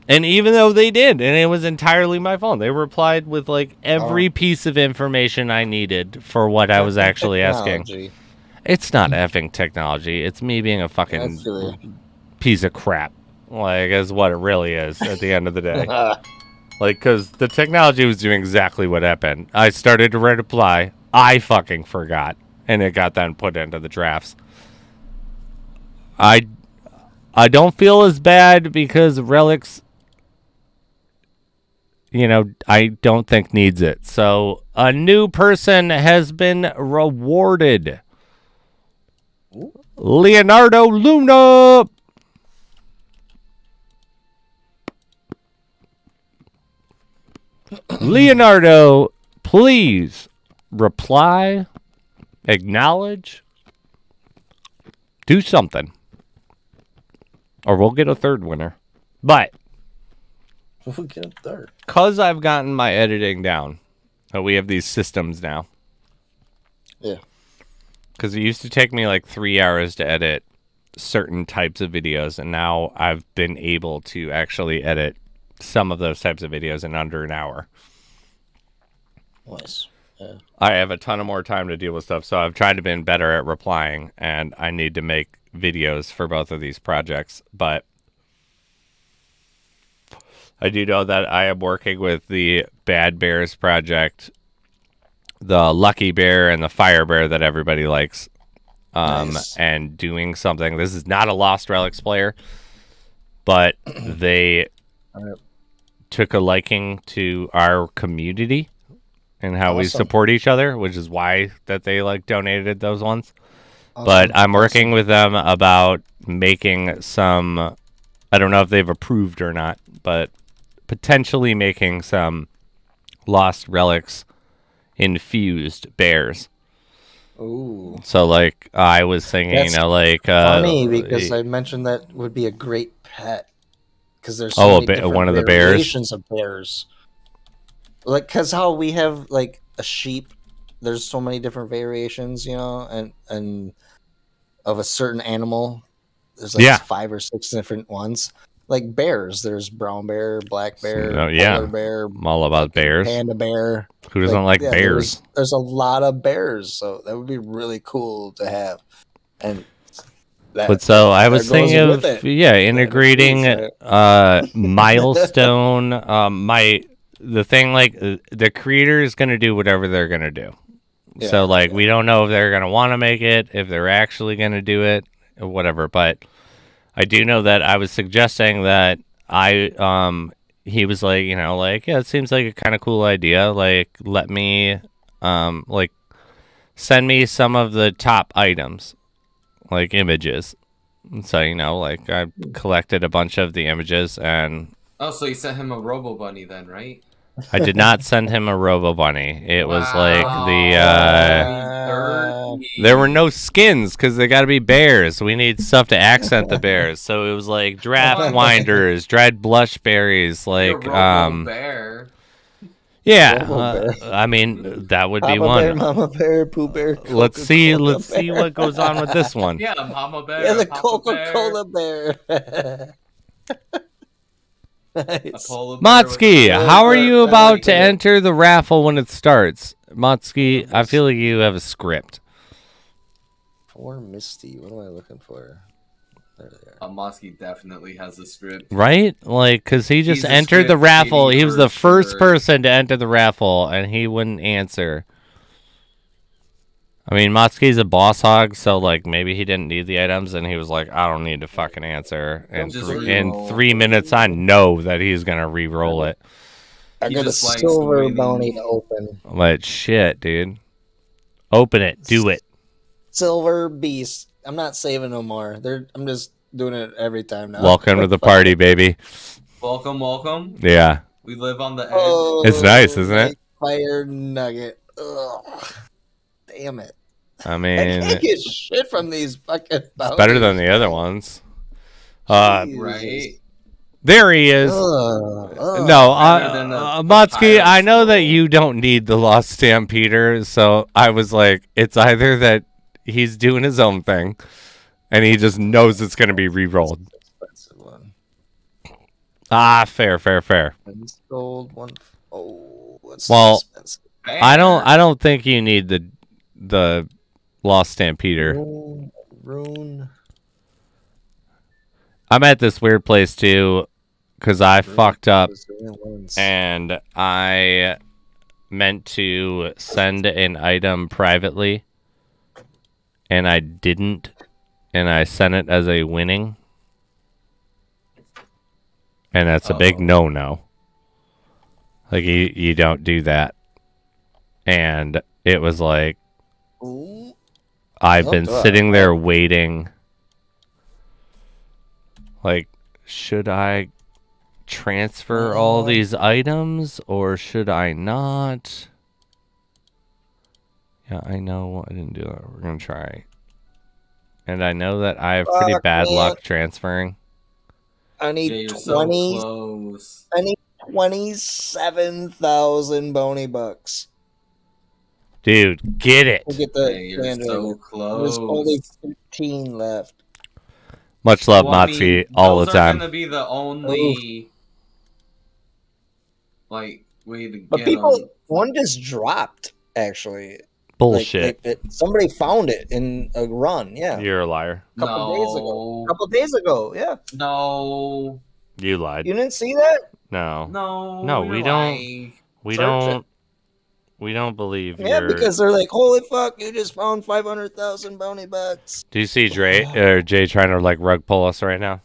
And even though they did, and it was entirely my phone, they replied with like every piece of information I needed for what I was actually asking. It's not effing technology. It's me being a fucking piece of crap. Like, is what it really is at the end of the day. Like, because the technology was doing exactly what happened. I started to reply. I fucking forgot. And it got then put into the drafts. I don't feel as bad because Relics, I don't think needs it. So a new person has been rewarded. Leonardo Luna. Leonardo, please reply, acknowledge, do something. Or we'll get a third winner. But we'll get a third. Because I've gotten my editing down, we have these systems now. Yeah. Because it used to take me like 3 hours to edit certain types of videos, and now I've been able to actually edit some of those types of videos in under an hour. Nice. Yeah. I have a ton of more time to deal with stuff, so I've tried to be better at replying, and I need to make videos for both of these projects. But I do know that I am working with the Bad Bears project, the Lucky Bear, and the Fire Bear that everybody likes, Nice. and doing something. This is not a Lost Relics player, but they took a liking to our community and how we support each other, which is why that they donated those ones. But I'm working with them about making some, I don't know if they've approved or not, but potentially making some Lost Relics infused bears. Ooh. So I was thinking, funny because I mentioned that would be a great pet. Because there's so many different one of the variations of bears. Because how we have a sheep, there's so many different variations, and of a certain animal, there's 5 or 6 different ones. Like bears, there's brown bear, black bear, polar bear. I'm all about bears. Panda bear. Who doesn't like bears? There's a lot of bears, so that would be really cool to have. And so I was thinking of integrating milestone. The thing the creator is gonna do whatever they're gonna do. Yeah, so we don't know if they're gonna want to make it, if they're actually gonna do it, or whatever. But I do know that I was suggesting that he was it seems like a kind of cool idea. Let me send me some of the top items. Images. So, I collected a bunch of the images and... Oh, so you sent him a Robo Bunny then, right? I did not send him a Robo Bunny. It was there were no skins because they got to be bears. We need stuff to accent the bears. So it was draft winders, dried blush berries, Robo Bear. Yeah, I mean that would be one. Bear, Mama Bear, Pooh Bear. Let's see what goes on with this one. Yeah, Mama Bear. Yeah, the Coca-Cola Bear. Nice. Motsky, how are you about to enter the raffle when it starts? Motsky, I feel like you have a script. For Misty, what am I looking for? There they are. Motsky definitely has a script. Right? Because he just entered the raffle. He was the first person to enter the raffle, and he wouldn't answer. I mean, Motsky's a boss hog, so like maybe he didn't need the items, and he was like, I don't need to fucking answer. And Just in re-roll. 3 minutes, I know that he's gonna re-roll it. I He got a just likes silver waiting. bounty to open. But shit, dude. Open it. Do it. Silver beast. I'm not saving no more. I'm just doing it every time now. Welcome to the party, baby. Welcome, welcome. Yeah. We live on the edge. Oh, It's nice, isn't it? Fire nugget. Ugh. Damn it. I I mean, can't get shit from these fucking bounties. it's better than the other ones. Jesus. Right? There he is. Ugh. No, Better than the Motsky, pirate I know that scroll. you don't need the Lost Stampeder, so I was like, it's either that he's doing his own thing, and he just knows it's going to be re-rolled. Expensive one. Ah, fair. One's gold, one. Oh, what's Well, expensive? I don't think you need the Lost Stampeder. Rune. I'm at this weird place too, because I fucked up And and I meant to send an item privately, and I didn't, and I sent it as a winning, and that's a big no-no. Like, you don't do that. And it was like, Ooh. I've Oh, been God. sitting there waiting. Like, should I transfer all these items or should I not? Yeah, I know I didn't do that. We're going to try. And I know that I have pretty Fuck, bad man. luck transferring. I Yeah, need you're so 20. close. I need 27,000 bony bucks Dude, get it. to get Yeah, the you're standard. so There's only close. 15 left. Much love, Well, I Motsky, mean, all the those time. are gonna be the only like way to But get people, them. one just dropped actually. Bullshit. Somebody found it in a run. Yeah, You're a liar. couple days ago. Yeah, No, You lied. you didn't see that? No. no, No, you're we don't. lying. We Search don't. We don't believe Yeah, you're. because they're like, holy fuck, you just found 500,000 bounty bucks. Do you see Jay trying to like rug pull us right now?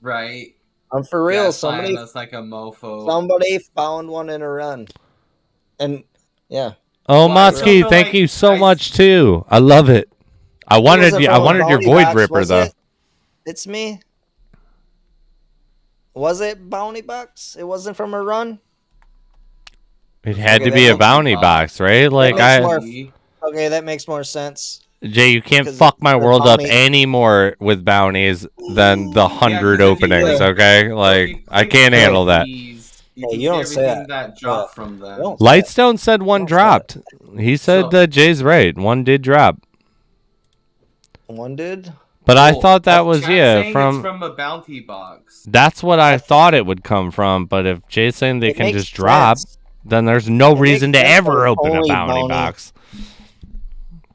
Right? I'm for real. Yeah, somebody that's like a mofo. found one in a run, and yeah. Oh, Well, I Motsky, still feel thank like you so I- much too. I love it. I wanted Was it you. I from a wanted your bounty Void box, Ripper was though. it? It's me. Was it bounty box? It wasn't from a run. It had Okay, to be that a bounty box, right? Like makes I, more- Okay, that makes more sense. Jay, you can't because fuck my the world up bounty- any more with bounties than the 100 'cause if you openings. click- Okay, like I can't handle that. You Hey, can you don't see say everything that dropped from them. You don't- Lightstone said one Don't say dropped. He said So- that Jay's right. One did drop. One did. But I Well, thought that was chat's saying from. it's from a bounty box. That's what I thought it would come from. But if Jay's saying they It can makes just drop, sense. then there's no It reason to makes sense ever that open a only bounty box.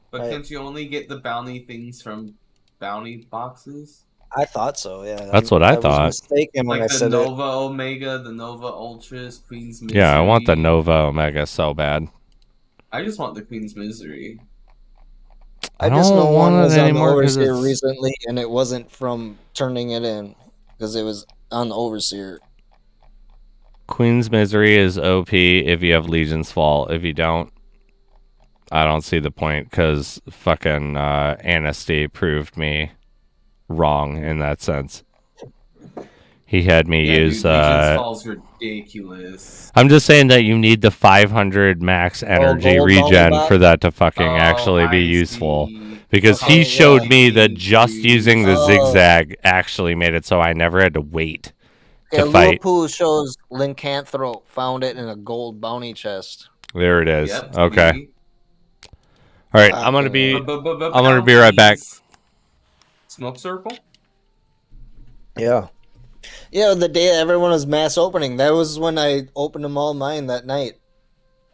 But Right. can't you only get the bounty things from bounty boxes? I thought so. Yeah. That's what I thought. was mistaken when I Like the said Nova Omega, the Nova Ultras, Queen's Misery. Yeah, I want the Nova Omega so bad. I just want the Queen's Misery. it. I just know don't one want was it on the anymore 'cause overseer it's- recently, and it wasn't from turning it in because it was on the overseer. Queen's Misery is OP if you have Legion's Fall. If you don't, I don't see the point because fucking Anasty proved me wrong in that sense. He had me Yeah, use. dude, Legion's Fall's ridiculous. I'm just saying that you need the 500 max energy gold regen bounty for that to fucking Oh, actually be I useful. see. Because Oh, he showed yeah. me that just using the Oh. zigzag actually made it so I never had to wait Okay, to fight. Liverpool shows Lycanthrope found it in a gold bounty chest. There it is. Yep, Okay. see? All right. I'm gonna be. I'm gonna be right back. Smoke circle? Yeah. Yeah, the day everyone was mass opening, that was when I opened them all mine that night.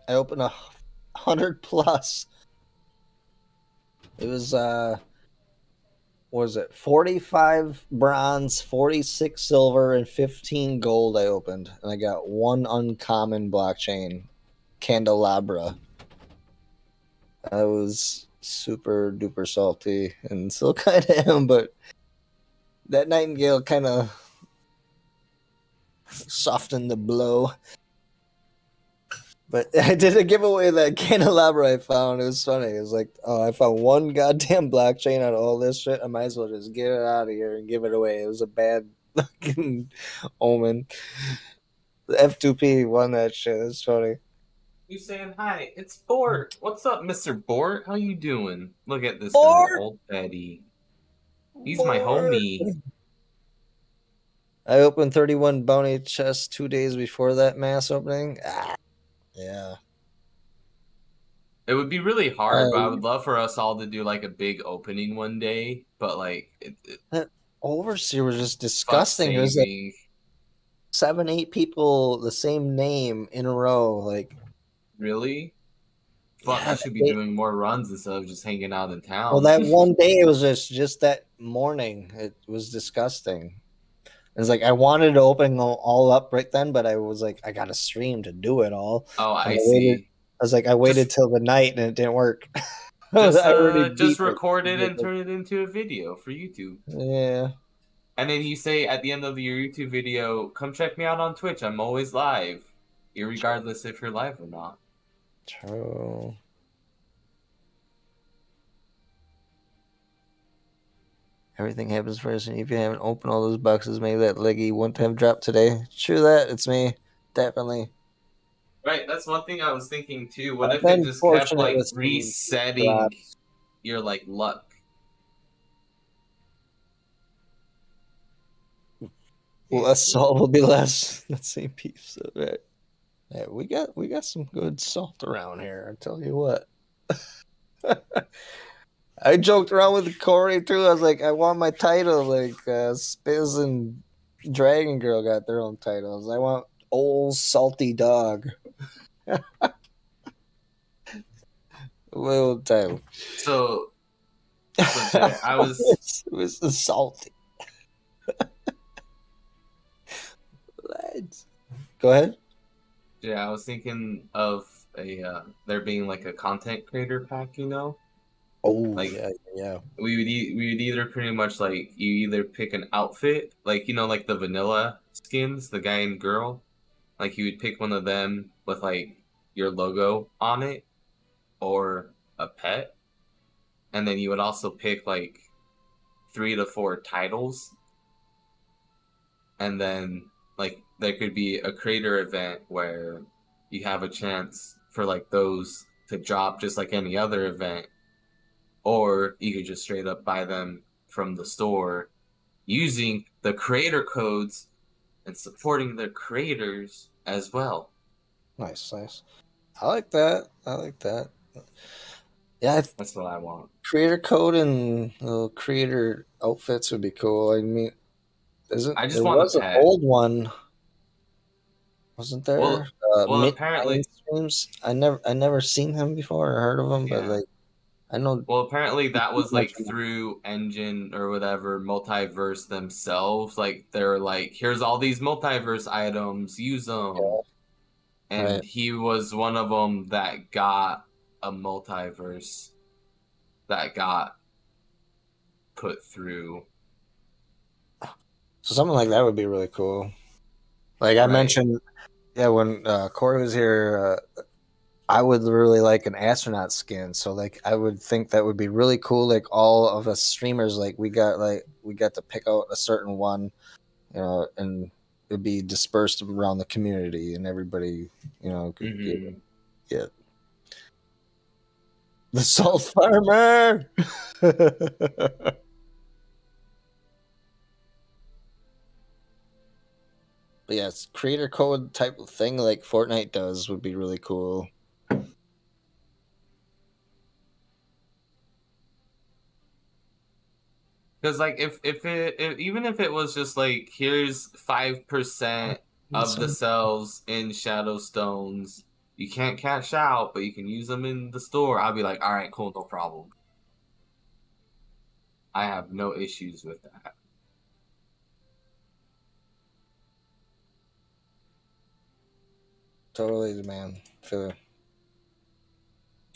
I opened 100 plus. It was what was it? 45 bronze, 46 silver, and 15 gold I opened. And I got one uncommon blockchain, Candelabra. That was super duper salty, and still kind of am. But that Nightingale kind of softened the blow. But I did a giveaway that candelabra I found. It was funny. It was like, oh, I found one goddamn blockchain out of all this shit. I might as well just get it out of here and give it away. It was a bad fucking omen. The F2P won that shit. It's funny. You saying hi? It's Bort. What's up, Mr. Bort? How you doing? Look at this guy, Bort! old Betty. He's my homie. I opened 31 bounty chests 2 days before that mass opening. Yeah. It would be really hard, but I would love for us all to do like a big opening one day. But like, That overseer was just disgusting. There's like saving. 7-8 people the same name in a row. Like, Really? Fuck, yeah, I should be doing more runs instead of just hanging out in town. well, that one day it was just that morning. It was disgusting. It was like I wanted to open all up right then, but I was like, I got to stream to do it all. Oh, I waited. see. I was like, I waited till the night and it didn't work. Just record it and turn it into a video for YouTube. Yeah. And then you say at the end of your YouTube video, come check me out on Twitch. I'm always live, irregardless if you're live or not. True. Everything happens first, and if you haven't opened all those boxes, maybe that leggy one-time drop today. True that. It's me. Definitely. Right, that's one thing I was thinking too. What if it just kept like resetting your like luck? Less salt will be less. That same piece of it. Yeah, we got some good salt around here. I tell you what. I joked around with Corey too. I was like, I want my title. Like Spiz and Dragon Girl got their own titles. I want Old Salty Dog. Little title. So Jay, I was it was salty. Go ahead. Yeah, I was thinking of there being like a content creator pack, you know? Oh, like, yeah. We would either pretty much like you either pick an outfit, like you know, like the vanilla skins, the guy and girl, like you would pick one of them with like your logo on it, or a pet, and then you would also pick like 3 to 4 titles, and then like there could be a creator event where you have a chance for like those to drop just like any other event, or you could just straight up buy them from the store using the creator codes and supporting the creators as well. Nice. I like that. Yeah, that's what I want. Creator code and creator outfits would be cool. I mean, I just want was an old one, wasn't there? Well, apparently streams. I never seen him before or heard of him, but like I know. Well, apparently that was like through Engine or whatever Multiverse themselves. Like they're like, here's all these Multiverse items, use them. Yeah. And he was one of them that got a Multiverse that got put through. So something like that would be really cool. Like I mentioned, when Corey was here, I would really like an astronaut skin. So like I would think that would be really cool. Like all of us streamers, like we got to pick out a certain one, you know, and it'd be dispersed around the community, and everybody, you know, could get the salt farmer. But yes, creator code type of thing like Fortnite does would be really cool. Because like if even if it was just like here's 5% of the cells in Shadow Stones, you can't cash out, but you can use them in the store, I'll be like, all right, cool, no problem. I have no issues with that. Totally, man.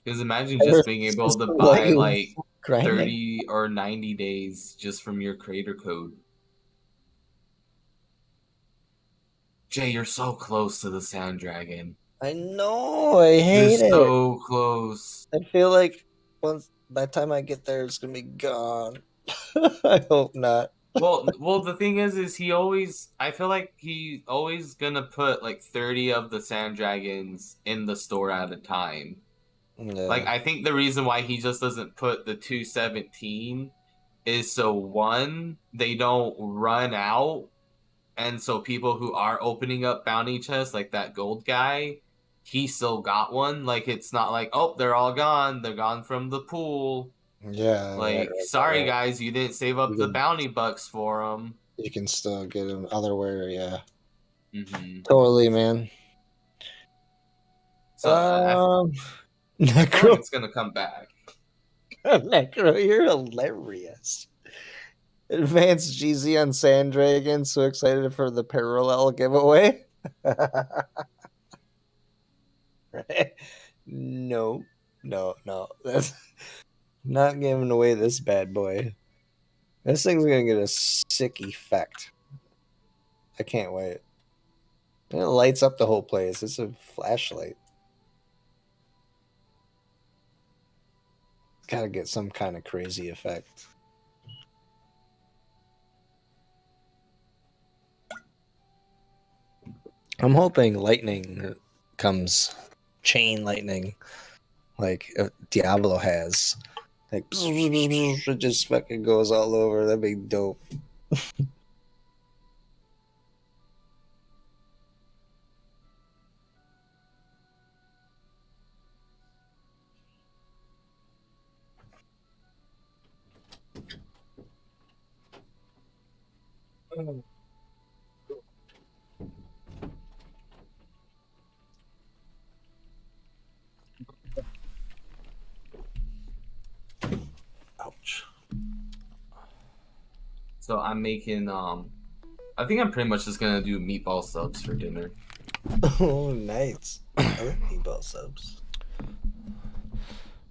Because imagine just being able to buy like grinding. 30 or 90 days just from your creator code. Jay, you're so close to the Sand Dragon. I know. I hate it. You're so close. I feel like once by the time I get there, it's gonna be gone. I hope not. Well, the thing is I feel like he always gonna put like 30 of the Sand Dragons in the store at a time. Yeah. Like, I think the reason why he just doesn't put the 217 is so, one, they don't run out, and so people who are opening up bounty chests, like that gold guy, he still got one. Like, it's not like, oh, they're all gone. They're gone from the pool. Yeah. Like, sorry, guys, you didn't save up the bounty bucks for them. You can still get them otherwhere, yeah. Mm-hmm. Totally, man. So, I feel Necro, like it's gonna come back. Necro, you're hilarious. Advanced GZ on Sand Dragon. So excited for the parallel giveaway. Right? No. That's not giving away this bad boy. This thing's gonna get a sick effect. I can't wait. And it lights up the whole place. It's a flashlight. Gotta get some kind of crazy effect. I'm hoping lightning comes, chain lightning, like Diablo has. Like, it just fucking goes all over. That'd be dope. Ouch. So I'm making I think I'm pretty much just gonna do meatball subs for dinner. Oh, nice. I like meatball subs.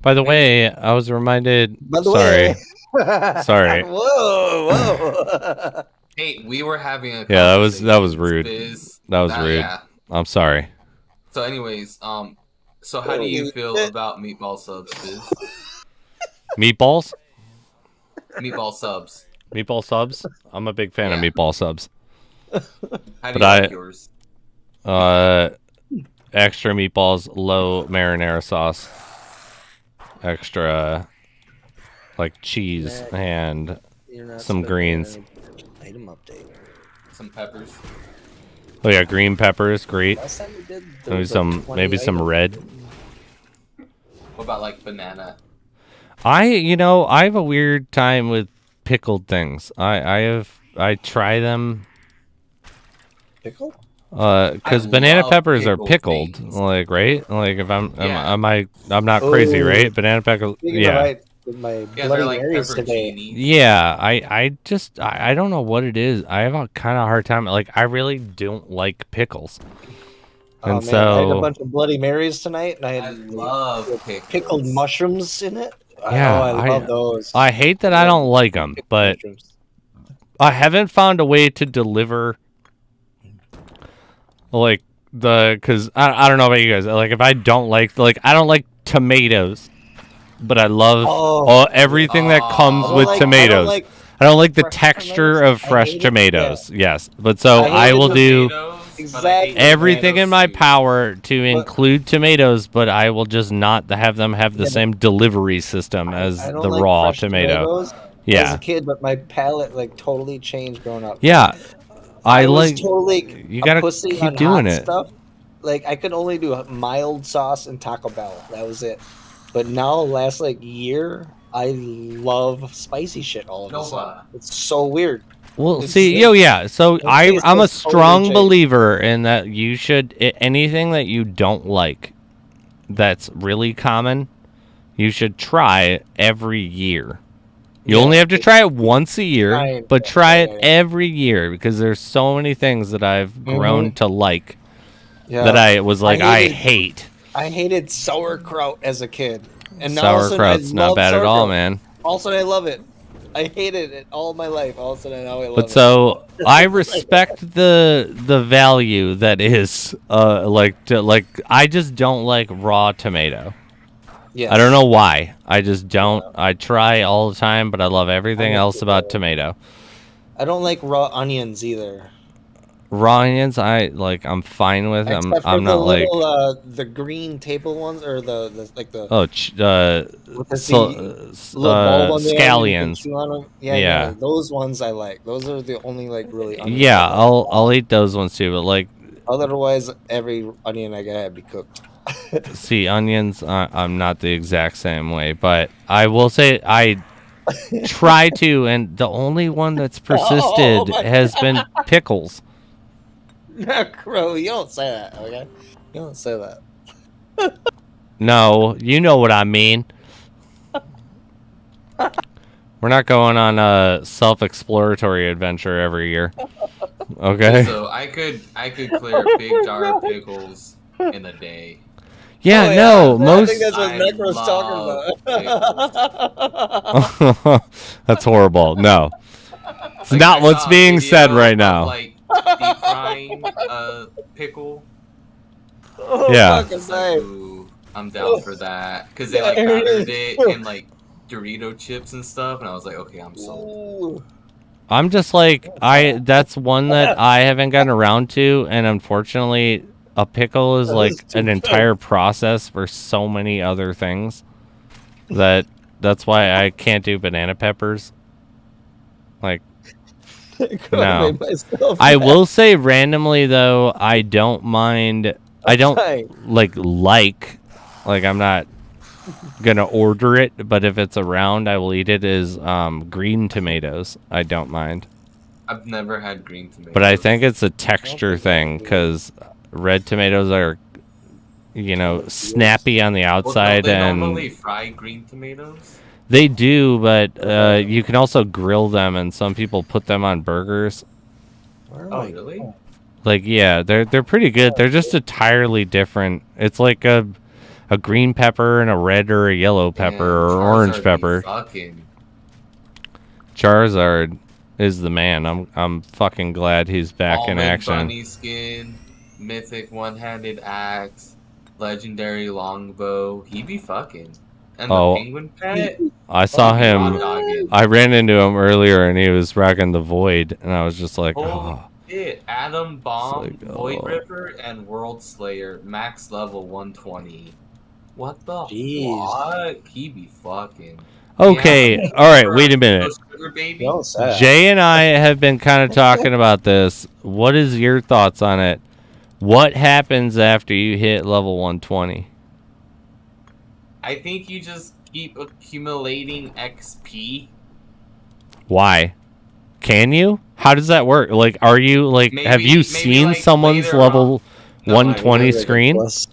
By the way, I was reminded. By the Sorry. way. Sorry. Whoa. Hey, we were having a Yeah, that was conversation, rude. Biz. That was rude. Yeah. I'm sorry. So, anyways, so how do you feel about meatball subs, Biz? Meatballs? Meatball subs. Meatball subs? I'm a big fan of Yeah. meatball subs. How do But you like yours? Extra meatballs, low marinara sauce, extra like cheese and some greens. Item update. Some peppers. Oh yeah, green peppers, great. Last time we did, there Maybe was some, like 20 maybe some items. red. What about like banana? I have a weird time with pickled things. I try them. Pickle? Because I banana love peppers are pickled pickled, things. like, right? Like, if I'm Yeah. I'm not crazy, Oh. right? Banana pickle, Speaking yeah. of with my Yeah, Bloody they're like Marys today. pepperoncinis. Yeah, I don't know what it is. I have a kind of hard time. Like, I really don't like pickles. Oh, And man, I had a so, bunch of Bloody Marys tonight, and I I had love pickled pickles. mushrooms in it. Yeah, I love those. I hate that I don't like them, Pickled but mushrooms. I haven't found a way to deliver, like, because I don't know about you guys. Like, if I don't like I don't like tomatoes, but I love everything that comes with tomatoes. I don't like the fresh texture tomatoes. of I fresh hate it, tomatoes. Yes, but so I I will do Exactly. everything in my power. power to include tomatoes, but I will just not have them have the Yeah. same delivery system as I don't the like raw fresh tomato. tomatoes as Yeah, a kid, but my palate like totally changed growing up. yeah. I was like. totally You a gotta pussy keep on doing hot it. stuff. Like I could only do mild sauce and Taco Bell. That was it. But now, last like year, I love spicy shit all of a sudden. Nova. It's so weird. Well, It's see, just- yeah. So it I'm a tastes totally strong changed. believer in that you should anything that you don't like, that's really common, you should try every year. You Yeah, only have to try it once a year, Right, but try it yeah. every year because there's so many things that I've grown to like Yeah. that I was like, I hated- hate. I hated sauerkraut as a kid, and now all of a sudden Sauerkraut's I not love bad at all, sauerkraut. man. All of a sudden I love it. I hated it all my life. All of a sudden now I love But it. so I respect the value that is like I just don't like raw tomato. Yes. I don't know why. I just don't. I try all the time, but I love everything else about tomato. I don't like raw onions either. Raw onions, I'm fine with. Except for I'm the not like little, the green table ones, or the with the little bulb on the end and you can scallions. chew on them. Yeah. Yeah, those ones I like. Those are the only like really onions. Yeah, I like. I'll eat those ones too. But like, Otherwise, every onion I gotta be cooked. see, onions, I'm not the exact same way. But I will say I try to, and the only one that's persisted my has been pickles. Crow, you don't say that, okay? You don't say that. No, you know what I mean. We're not going on a self-exploratory adventure every year. Okay. So I could clear a big jar of pickles in a day. Yeah, Oh, no, I most. think that's what I Necro's love talking about. That's horrible. No, it's Like, not I what's saw a being said video right of, now. like deep frying a pickle. Oh, Yeah. fucking It's like, nice. ooh, I'm down for that because they like battered it in like Dorito chips and stuff, and I was like, okay, I'm sold. Ooh. I'm just like that's one that I haven't gotten around to, and unfortunately, a pickle is That like is too an good. entire process for so many other things that's why I can't do banana peppers. Like, no. Made myself I mad. will say randomly though, I don't mind. I don't Fine. like I'm not gonna order it, but if it's around, I will eat it. Is green tomatoes. I don't mind, I've never had green tomatoes. but I think it's a texture thing because red tomatoes are, snappy on the Well, outside, don't they and normally fry green tomatoes. they do, but you can also grill them, and some people put them on burgers. Where am Oh, I really? going? Like, yeah, they're pretty good. They're just entirely different. It's like a green pepper and a red or a yellow pepper Damn, or Charizard orange be pepper. Fucking. Charizard is the man. I'm fucking glad he's back in Almond action. bunny skin, mythic one-handed axe, legendary longbow. He be fucking. And Oh. the penguin pet. I saw he be hot him. dogging. I ran into him earlier, and he was rocking the Void, and I was just like, Holy oh. shit! Atom Bomb, like, Void oh. Ripper, and World Slayer, max level 120. What the Jeez. fuck? He be fucking. Okay, Yeah. all right, wait a minute. Sugar baby. Don't say that. Jay and I have been kind of talking about this. What is your thoughts on it? What happens after you hit level 120? I think you just keep accumulating XP. Why? Can you? How does that work? Like, are you like? Maybe- have you maybe, seen like, someone's later level No, 120 Like a screen? plus.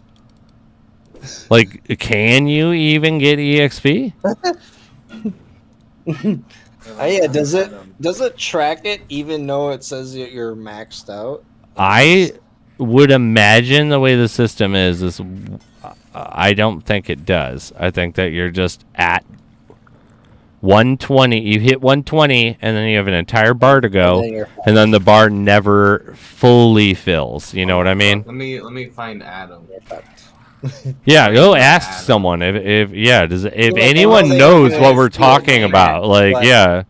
Like, can you even get EXP? Yeah, does it track it even though it says that you're maxed out? I would imagine the way the system is I don't think it does. I think that you're just at 120. You hit 120, and then you have an entire bar to go, And then you're- and then the bar never fully fills. You know what I mean? Let me find Adam. you're fucked. Yeah, go ask Adam. someone if Well, anyone they knows can what we're still talking name about. it, Like, but- yeah,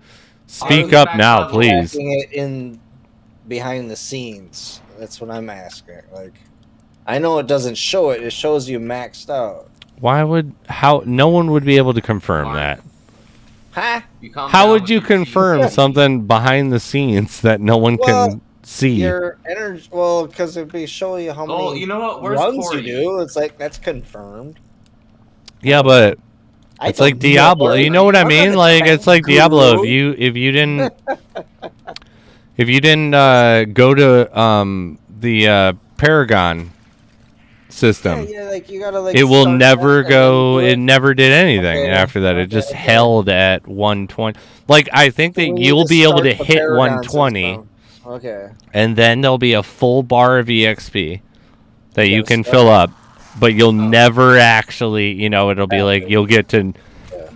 speak Are up we now, back level? please. Tracking it in behind the scenes. That's what I'm asking. Like, I know it doesn't show it. It shows you maxed out. How no one would be able to confirm Mark. that? Huh? You calm How down would with you your confirm teeth. something behind the scenes that no one Well, can see? Your energy. Well, because it'd be showing you how many Oh, you know what? Where's runs Corey? you do. It's like that's confirmed. Yeah, but I it's like don't know. Diablo. You know what I I'm mean? not a Like, it's like guru. Diablo. If you didn't go to the Paragon system, Yeah, like you gotta like. it will start never that and then go. do It never did anything Okay, after that. It just okay. held at 120. Like, I think that We need you'll be able to start the hit Paragon 120, system. Okay. and then there'll be a full bar of EXP that you gotta can start- fill up. but you'll never actually, it'll be like you'll get to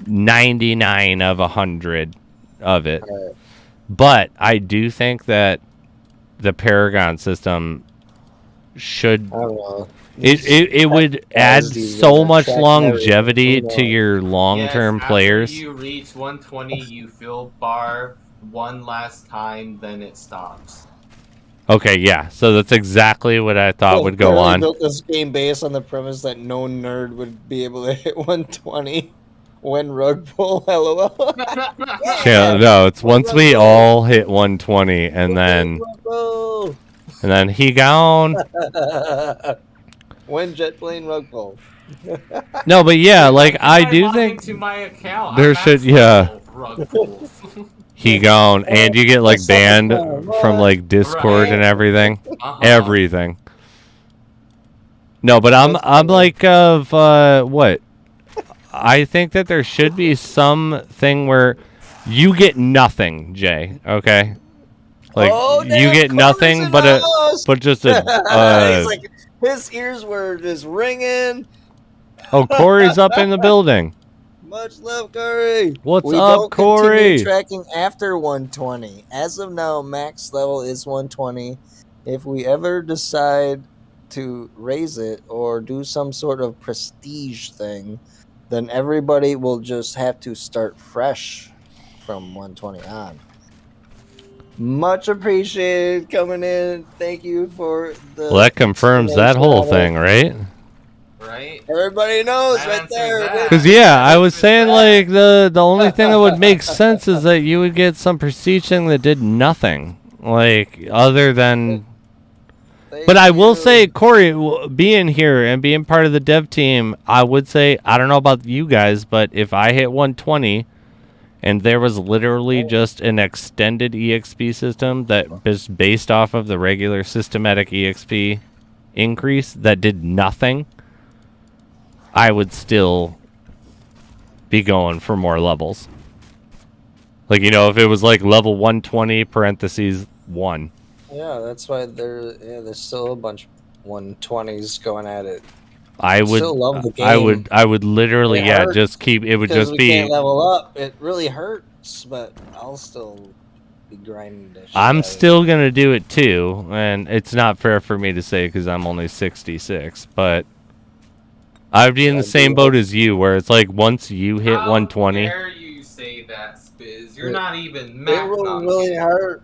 99 of 100 of it. Right. But I do think that the Paragon system should. I don't know. It would add so much longevity to your long-term players. After you reach 120, you fill bar one last time, then it stops. Okay, yeah. So that's exactly what I thought would go on. Built this game based on the premise that no nerd would be able to hit 120 when rug pull. LOL. Yeah, no, it's once we all hit 120, and then he gone. When jet plane rug pull. No, but yeah, like I do think to my account, there should, rug pulls. he gone, and you get like banned from like Discord and everything, everything. No, but I'm like of what? I think that there should be something where you get nothing, Jay. Okay, like you get nothing, but just a. He's like, his ears were just ringing. Oh, Corey's up in the building. Much love, Corey. What's up, Corey? Continue tracking after 120. As of now, max level is 120. If we ever decide to raise it or do some sort of prestige thing, then everybody will just have to start fresh from 120 on. Much appreciated coming in. Thank you for the. Well, that confirms that whole thing, right? Right? Everybody knows right there. Because yeah, I was saying like the only thing that would make sense is that you would get some prestige thing that did nothing, like other than. But I will say, Corey, being here and being part of the dev team, I would say, I don't know about you guys, but if I hit 120 and there was literally just an extended EXP system that is based off of the regular systematic EXP increase that did nothing, I would still be going for more levels. Like, if it was like level 120 parentheses 1. Yeah, that's why there's still a bunch of 120s going at it. I would still love the game. I would literally just keep it would just be can't level up. It really hurts, but I'll still be grinding this. I'm still going to do it too, and it's not fair for me to say cuz I'm only 66, but I'd be in the same boat as you where it's like once you hit 120. How dare you say that, Spiz? You're not even mad. It will really hurt.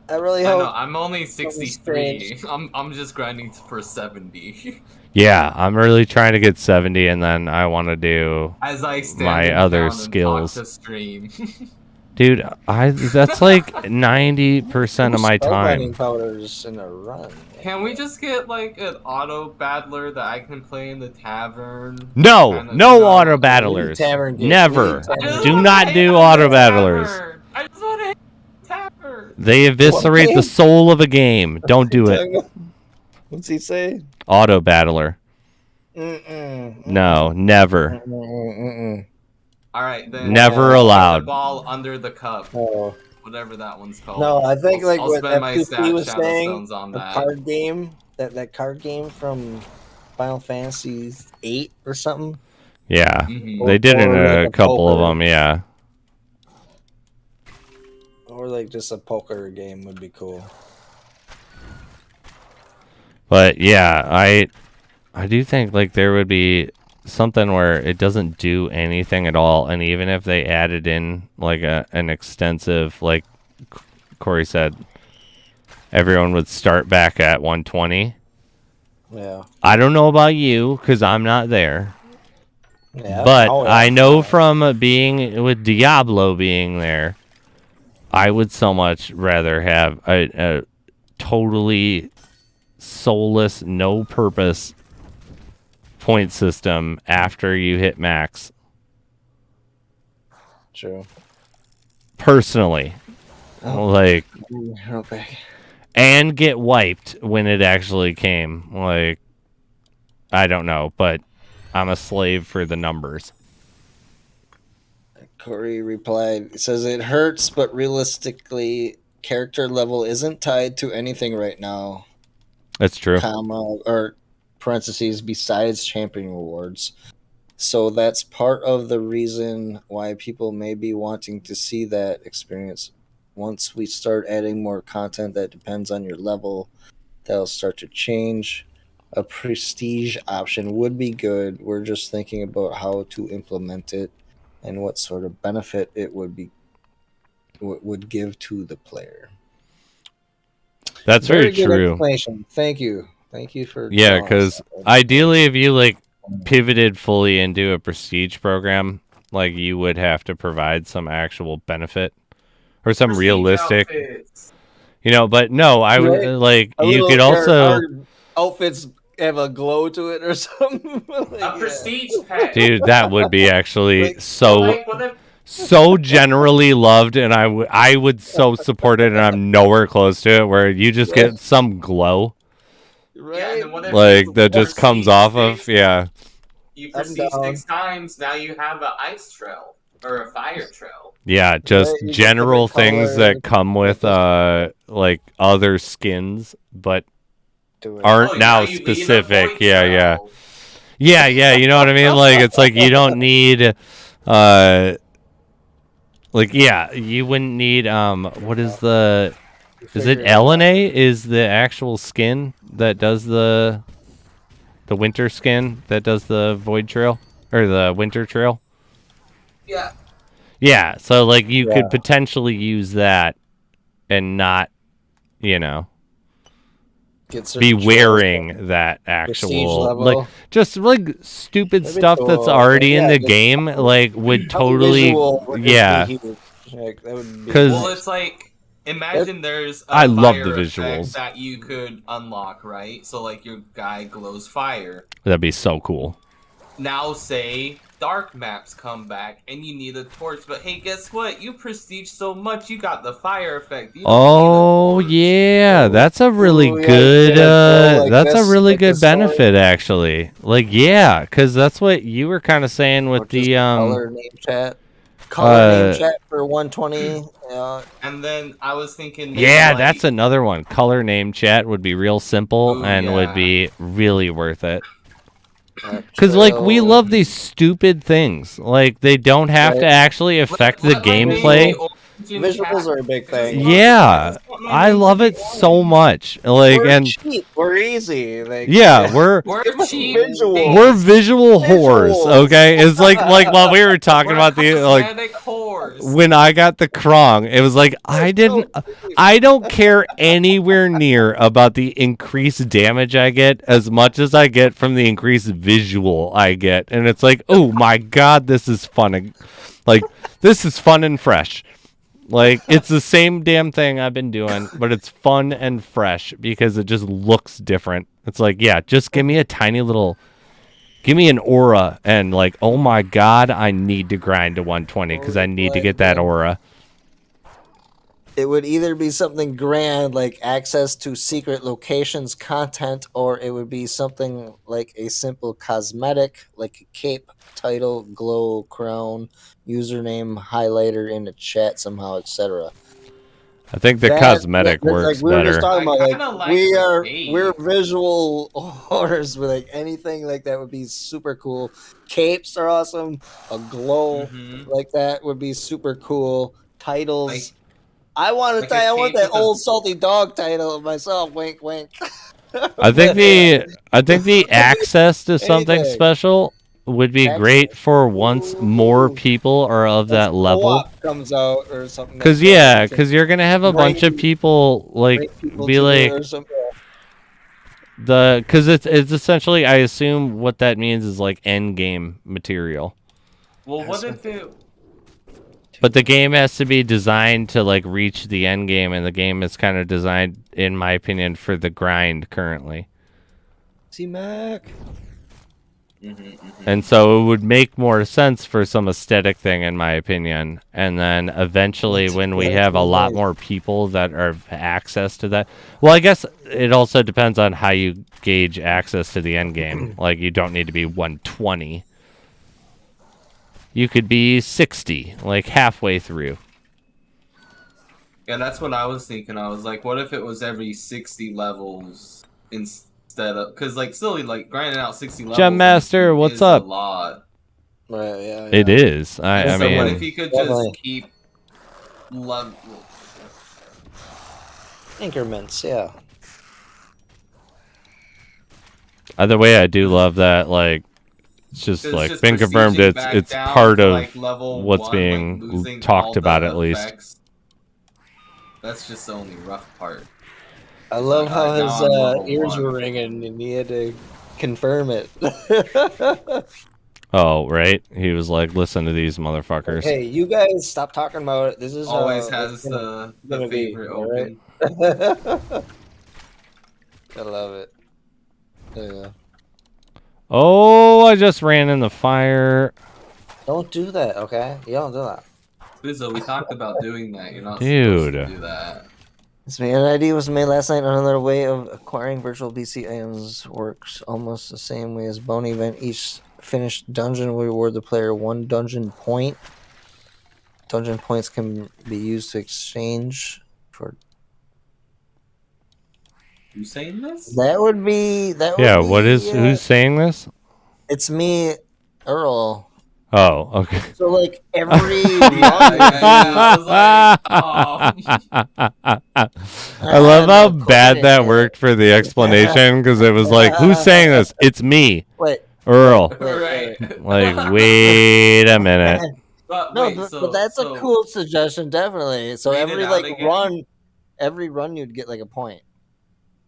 I really hope. I know, I'm only 63. I'm just grinding for 70. Yeah, I'm really trying to get 70, and then I want to do as I my other skills. To stream. Dude, that's like 90% of my time. Powders in a run. Can we just get like an auto battler that I can play in the tavern? No auto battlers. Never. Do not do auto battlers. I just want to hit the tavern. They eviscerate the soul of a game. Don't do it. What's he say? Auto battler. No, never. All right, then. Never allowed. The ball under the cup. Oh. Whatever that one's called. No, I think I'll what spend my FPC was saying, on the that. card game, that card game from Final Fantasy 8 or something. Yeah, Mm-hmm. they did it in a couple of them. Yeah. Or like just a poker game would be cool. But yeah, I do think like there would be something where it doesn't do anything at all, and even if they added in like an extensive, like Corey said, everyone would start back at 120. Yeah. I don't know about you because I'm not there. Yeah, but I know from being with Diablo being there, I would so much rather have a totally soulless, no purpose point system after you hit max. True. Personally. Like, okay. And get wiped when it actually came. Like, I don't know, but I'm a slave for the numbers. Corey replied, it says it hurts, but realistically, character level isn't tied to anything right now. That's true. Or parentheses besides champion rewards. So that's part of the reason why people may be wanting to see that experience. Once we start adding more content that depends on your level, that'll start to change. A prestige option would be good. We're just thinking about how to implement it and what sort of benefit it would give to the player. That's very good true. explanation. Thank you for Yeah, telling us because that. ideally, if you like pivoted fully into a prestige program, like you would have to provide some actual benefit or some Prestige realistic, outfits. but no, I would Right. like Our you little- could also, our outfits have a glow to it or something. A prestige pet. dude, that would be actually Like- so Like, what if so generally loved, and I would so support it, and I'm nowhere close to it. Where you just get some glow, Right? Yeah, and then what if like you that just comes prestige off of, six- yeah. You I'm prestige down. 6 times, now you have an ice trail or a fire trail. Yeah, just Right, you get general different things colors, that come with like other skins, but Do it. aren't Oh, now you gain a specific. void Yeah, trail. yeah. You know what I mean? Like it's like you don't need like yeah, you wouldn't need what is the is it Figure out. LNA is the actual skin that does the winter skin that does the void trail or the winter trail? Yeah. Yeah, so like you Yeah. could potentially use that and not, you know, Get certain be trails wearing that prestige actual level. like just like stupid That'd be stuff that's cool. already in Yeah, the just game like would how totally visual would this yeah. be huge. Like, that would be 'Cause- Well, nice. it's like imagine there's a I love the fire visuals. effect that you could unlock, right? So like your guy glows fire. That'd be so cool. Now say dark maps come back and you need a torch, but hey, guess what? You prestige so much, you got the fire effect. You don't Oh need a torch. yeah, that's a really Ooh, yeah, good yeah, like that's a this, really like good this story. benefit actually. Like yeah, cuz that's what you were kind of saying Or with just the color name chat. Color name uh, chat for 120. And then I was thinking, maybe, yeah, like, that's another one. Color name chat would be real simple Ooh, and would yeah. be really worth it. Because, like, we love these stupid things. Like, they don't have Right. to actually affect the what made gameplay. the origin Visuals cat- are a big thing. Yeah, That's what made I them love to it be so orange. much. Like, We're and cheap. We're easy. Like, yeah, we're We're cheap. Visual. we're visual whores. Visuals. Okay, it's like while we were talking We're about the like. cosmetic whores. When I got the Krong, it was like I don't care anywhere near about the increased damage I get as much as I get from the increased visual I get. And it's like, oh my god, this is fun. Like, this is fun and fresh. Like, it's the same damn thing I've been doing, but it's fun and fresh because it just looks different. It's like, yeah, just give me a tiny little... Give me an aura, and like, oh my god, I need to grind to 120 because I need to get that aura. it would either be something grand like access to secret locations content, or it would be something like a simple cosmetic like a cape, title, glow, crown, username, highlighter in the chat somehow, etc. I think the cosmetic works like we were just better. talking I about, kinda like we the are cape. we're visual horrors with like anything like that would be super cool. Capes are awesome. A glow Mhm. like that would be super cool. Titles. Like- I want like to a I want cape that with a- old salty dog title myself. Wink, wink. I think the access to something Anything. special would be Access. great for once more people are of that level. Co-op comes out or something. Because like that, yeah, you can because you're gonna have a bunch of bring- people like bring people be to it like or something. because it's essentially, I assume what that means is like end game material. Well, what if it? But the game has to be designed to like reach the end game, and the game is kind of designed, in my opinion, for the grind currently. See Mac. And so it would make more sense for some aesthetic thing, in my opinion. And then eventually, when we have a lot more people that are access to that, well, I guess it also depends on how you gauge access to the end game. Like, you don't need to be 120. You could be 60, like halfway through. Yeah, that's what I was thinking. I was like, what if it was every 60 levels instead instead of because like still like grinding out 60 levels. Gem Master, what's is up? A lot. Right, yeah. It is. I So what mean, if you could Definitely. just keep Increments, yeah. either way, I do love that. Like, it's just like just been confirmed. prestiging back It's down part to, of like, level what's 1, being like, losing talked all about the at least. effects. That's just the only rough part. I love how now his I'm level ears 1. were ringing and he had to confirm it. Oh, right. He was like, "Listen to these motherfuckers." Hey, you guys stop talking about it. This is Always how has it's the gonna be, favorite all right? open. I love it. Yeah. Oh, I just ran in the fire. Don't do that, okay? You don't do that. Bizzo, we talked about doing that. You're not Dude. supposed to do that. This man ID was made last night. Another way of acquiring virtual BC items works almost the same way as Bone Event. Each finished dungeon will reward the player 1 dungeon point. Dungeon points can be used to exchange for. You saying this? That would be. That would Yeah, be, what is who's saying this? It's me, Earl. Oh, okay. So like every I was like, I love how bad that worked for the explanation because it was like, who's saying this? It's me, Wait, Earl. right. Like, wait a minute. But no, wait, but that's a cool suggestion, definitely. So Read it every out like again. every run you'd get like a point.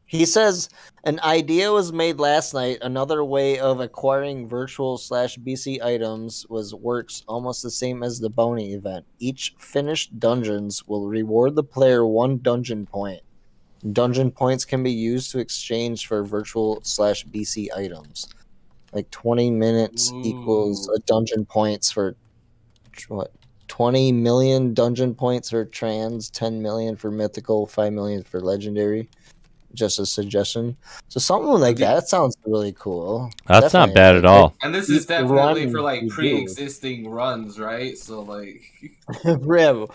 He says an idea was made last night. Another way of acquiring virtual /BC items works almost the same as the Boney event. Each finished dungeons will reward the player 1 dungeon point. Dungeon points can be used to exchange for virtual /BC items. Like 20 minutes equals a dungeon points for what? 20 million dungeon points for trans, 10 million for mythical, 5 million for legendary. Just a suggestion. So something like that sounds really cool. That's not bad at all. And this is definitely for like pre-existing runs, right? So like, Rib,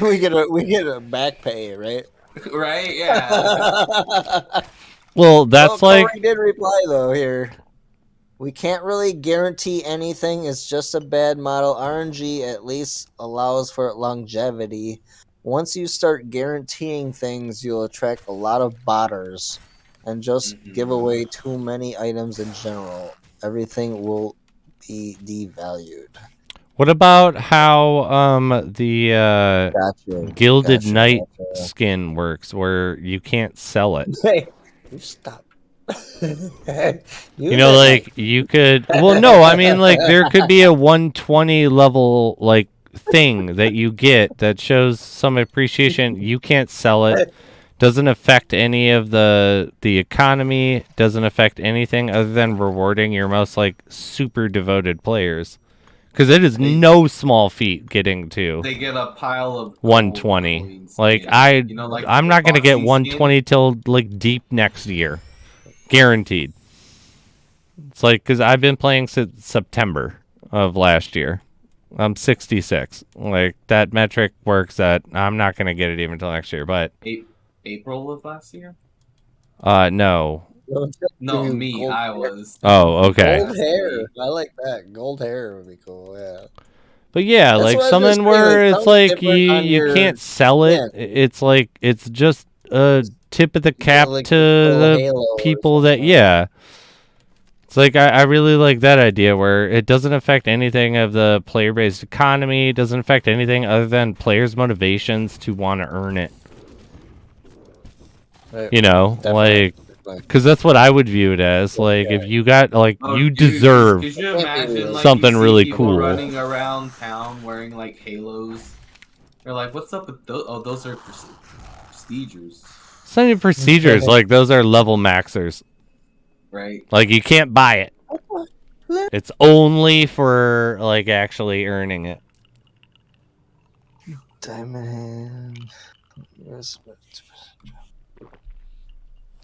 we get a back pay, right? Right? Yeah. Well, that's like. Corey did reply though here. We can't really guarantee anything. It's just a bad model. RNG at least allows for longevity. Once you start guaranteeing things, you'll attract a lot of botters and just give away too many items in general. Everything will be devalued. What about how the Gilded Knight skin works, where you can't sell it? Hey, you stop. You know, like you could. Well, no, I mean, like there could be a 120 level like thing that you get that shows some appreciation. You can't sell it. Doesn't affect any of the economy. Doesn't affect anything other than rewarding your most like super devoted players. Because it is no small feat getting to. They get a pile of 120. Like I'm not gonna get 120 till like deep next year, guaranteed. It's like because I've been playing since September of last year. I'm 66. Like that metric works. That I'm not gonna get it even until next year. But April of last year. No. No, me. I was. Oh, okay. Gold hair. I like that. Gold hair would be cool. Yeah. But yeah, That's like something where it's like you can't sell it. Yeah. It's like it's just a tip of the cap to the people that It's like I really like that idea where it doesn't affect anything of the player-based economy. It doesn't affect anything other than players' motivations to want to earn it. Right. You know, Definitely. because that's what I would view it as. Like, if you got, like, you deserve Could you imagine, like, something you see really people cool. running around town wearing, like, halos. You're like, what's up with those? Oh, those are prestigers. It's not even procedures. Like, those are level maxers. Right. Like, you can't buy it. It's only for, like, actually earning it. Diamond hand.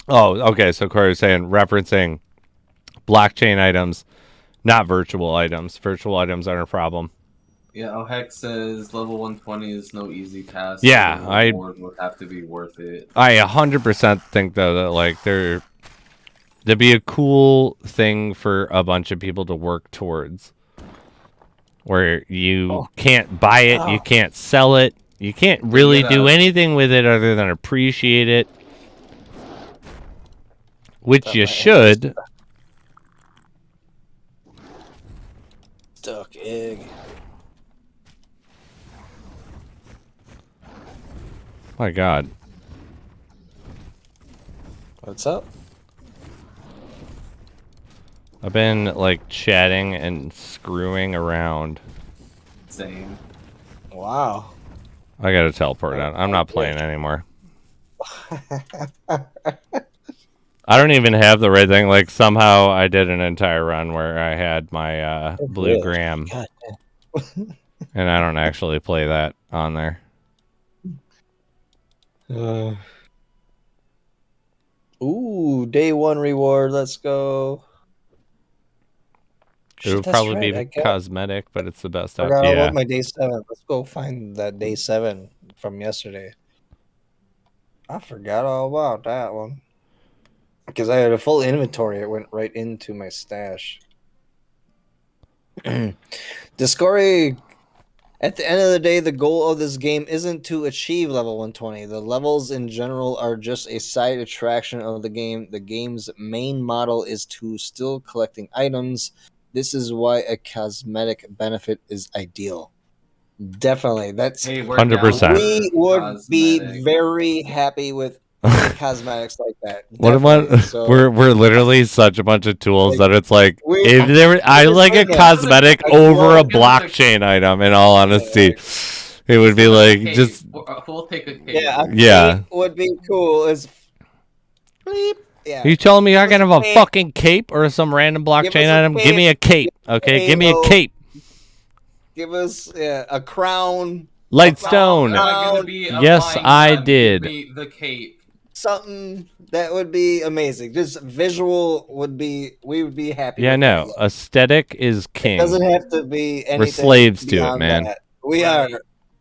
Oh, okay. So Corey was saying, referencing blockchain items, not virtual items. Virtual items aren't a problem. Yeah, Hex says level 120 is no easy task. Yeah, so the reward would have to be worth it. I 100% think though that like That'd be a cool thing for a bunch of people to work towards. Where you can't buy it, you can't sell it, you can't really do anything with it other than appreciate it. Which you should. Duck egg. My God. What's up? I've been like chatting and screwing around. Same. Wow. I gotta teleport out. I'm not playing anymore. I don't even have the right thing. Like somehow I did an entire run where I had my blue gram, and I don't actually play that on there. Ooh, day 1 reward. Let's go. It would probably be cosmetic, but it's the best. I forgot all about my day 7. Let's go find that day 7 from yesterday. I forgot all about that one. Because I had a full inventory. It went right into my stash. Discovery, at the end of the day, the goal of this game isn't to achieve level 120. The levels in general are just a side attraction of the game. The game's main model is to still collecting items. This is why a cosmetic benefit is ideal. Definitely. That's 100%. We would be very happy with cosmetics like that. What about we're literally such a bunch of tools that it's like if there I like a cosmetic over a blockchain item. In all honesty, it would be like just we'll take a cape. Yeah, cape would be cool. Is bleep. Yeah. Are you telling me I can have a fucking cape or some random blockchain item? Give me a cape, okay? Give me a cape. Give us a crown. Lightstone. Yes, I did. Give me the cape. Something that would be amazing. Just visual would be. We would be happy. Yeah, no. Aesthetic is king. It doesn't have to be anything. We're slaves to it, man. That. We are.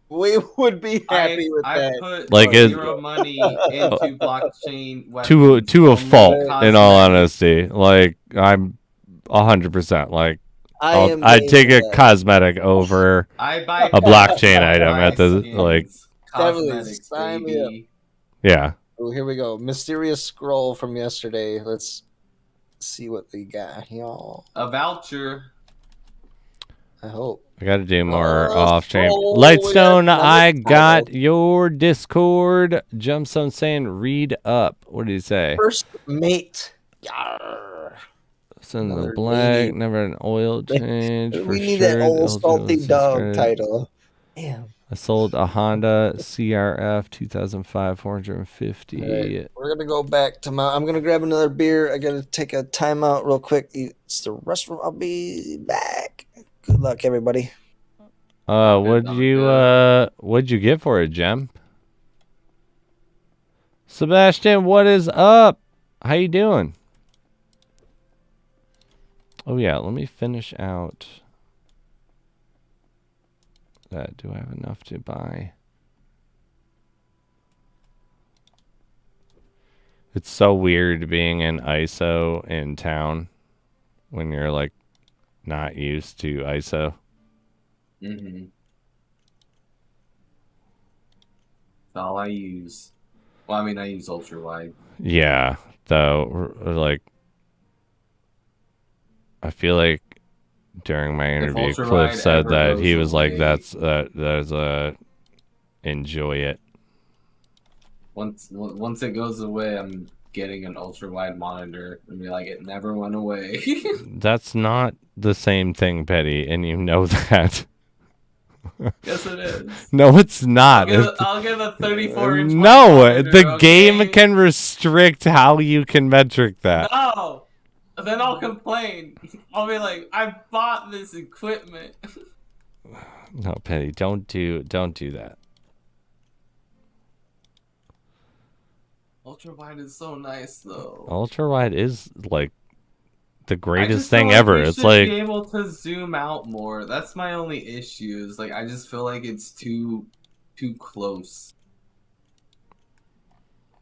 We would be happy with I that. Put like zero money into blockchain weapons to a fault. In all honesty, like I'm 100%. Like I'd take a cosmetic over a blockchain item at the like. Definitely sign me up. Yeah. Oh, here we go. Mysterious scroll from yesterday. Let's see what we got here. A voucher. I hope. I got to do more off-chain. Lightstone, I got your Discord. Jumpstone saying, read up. What did he say? First mate. Yarr. Send the black, never an oil change. We need that old salty dog title. Damn. I sold a Honda CRF 2005 450. Right. We're gonna go back to my. I'm gonna grab another beer. I gotta take a timeout real quick. It's the restroom. I'll be back. Good luck, everybody. What'd you get for it, Jem? Sebastian, what is up? How you doing? Oh yeah, let me finish out that. Do I have enough to buy? It's so weird being in ISO in town when you're like not used to ISO. Mm-hmm. That's all I use. Well, I mean, I use ultra wide. Yeah, though, like I feel like during my interview, Cliff said that he was like, "That's enjoy it." Once it goes away, I'm getting an ultra wide monitor and be like, it never went away. That's not the same thing, Petty, and you know that. Yes, it is. No, it's not. I'll get a 34-inch. No, monitor, the game can restrict how you can metric that. No. Then I'll complain. I'll be like, I bought this equipment. No, Petty, don't do that. Ultra wide is so nice, though. Ultra wide is like the greatest thing ever. It's like be able to zoom out more. That's my only issue. Is like I just feel like it's too close.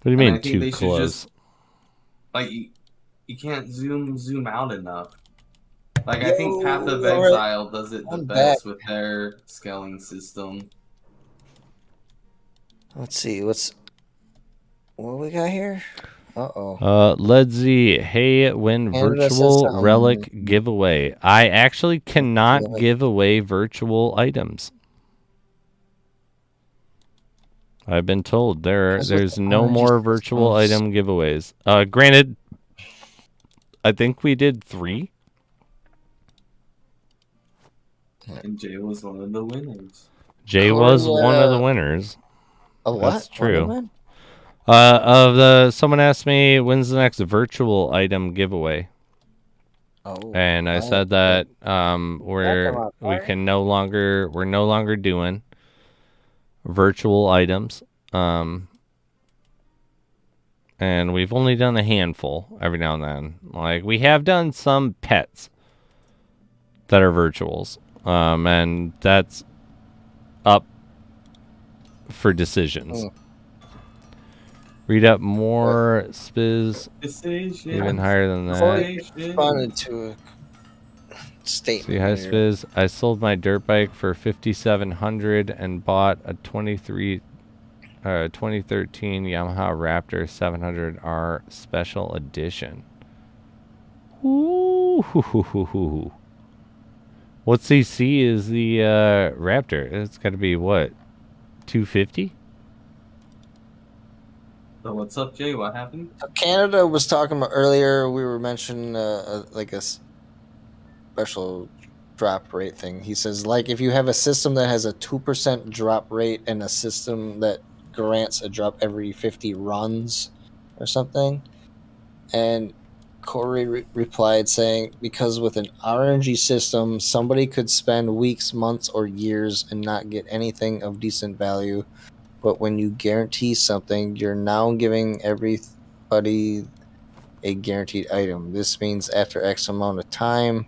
What do you mean too close? Like You can't zoom out enough. Like, I think Path of Yo, alright. Exile does it the I'm best back. with their scaling system. Let's see, what we got here? Uh-oh. Let's see. Hey, win Canada says virtual relic something. giveaway. I actually cannot give away virtual items. I've been told there's no more virtual item giveaways. Granted, I think we did 3. And Jay was one of the winners. Jay was one of the winners. A what? That's true. Someone asked me when's the next virtual item giveaway. Oh, and I said that we're no longer doing virtual items. And we've only done a handful every now and then. Like, we have done some pets that are virtuals. And that's up for decisions. Read up more spiz. Even higher than that. I responded to a statement. See, hi spiz. I sold my dirt bike for $5,700 and bought a 2013 Yamaha Raptor 700R Special Edition. Ooh. What CC is the Raptor? It's got to be what? 250? So what's up, Jay? What happened? Canada was talking about earlier. We were mentioning like a special drop rate thing. He says, like, if you have a system that has a 2% drop rate and a system that grants a drop every 50 runs or something. And Corey replied saying, because with an RNG system, somebody could spend weeks, months, or years and not get anything of decent value. But when you guarantee something, you're now giving everybody a guaranteed item. This means after X amount of time,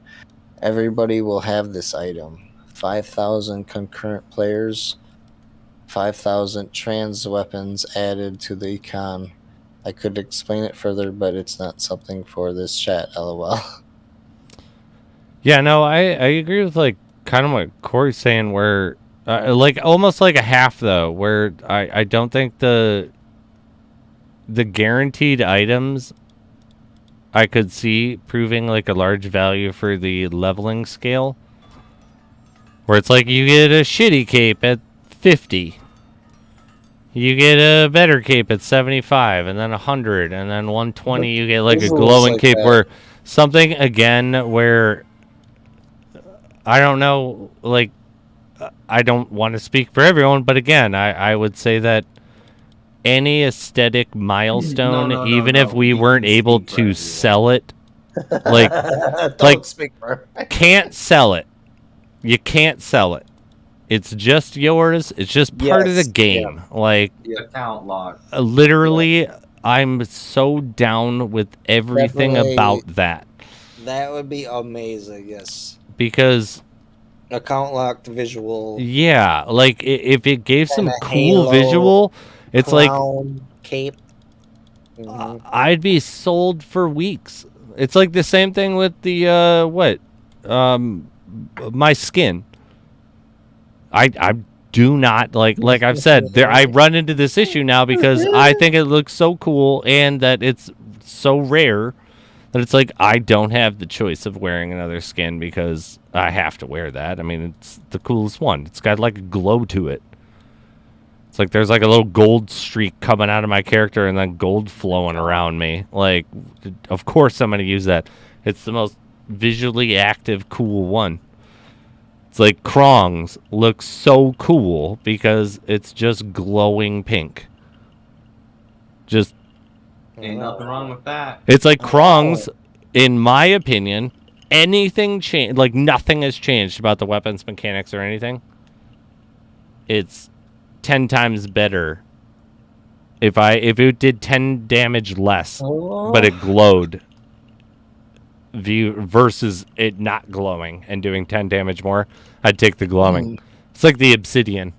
everybody will have this item. 5,000 concurrent players, 5,000 trans weapons added to the econ. I could explain it further, but it's not something for this chat, lol. Yeah, no, I agree with, like, kind of what Corey's saying, where like almost like a half though, where I don't think the guaranteed items I could see proving like a large value for the leveling scale, where it's like you get a shitty cape at 50, you get a better cape at 75, and then 100, and then 120 you get like a glowing like cape that. Where something again where I don't know, like, I don't want to speak for everyone, but again, I would say that any aesthetic milestone, even if we weren't able to sell it, like, can't sell it. You can't sell it. It's just yours. It's just part of the game. Yeah. Like, account lock. Literally, I'm so down with everything about that. That would be amazing, yes. Because account locked visual. Yeah, like if it gave some cool visual, it's like cape. I'd be sold for weeks. It's like the same thing with the my skin. I do not like I've said there. I run into this issue now because I think it looks so cool and that it's so rare. But it's like I don't have the choice of wearing another skin because I have to wear that. I mean, it's the coolest one. It's got like a glow to it. It's like there's like a little gold streak coming out of my character and then gold flowing around me. Like, of course I'm going to use that. It's the most visually active, cool one. It's like Krong's looks so cool because it's just glowing pink. Just ain't nothing wrong with that. It's like Krong's, in my opinion, anything changed, like nothing has changed about the weapons mechanics or anything. It's 10 times better if it did 10 damage less, but it glowed versus it not glowing and doing 10 damage more. I'd take the glowing. It's like the obsidian.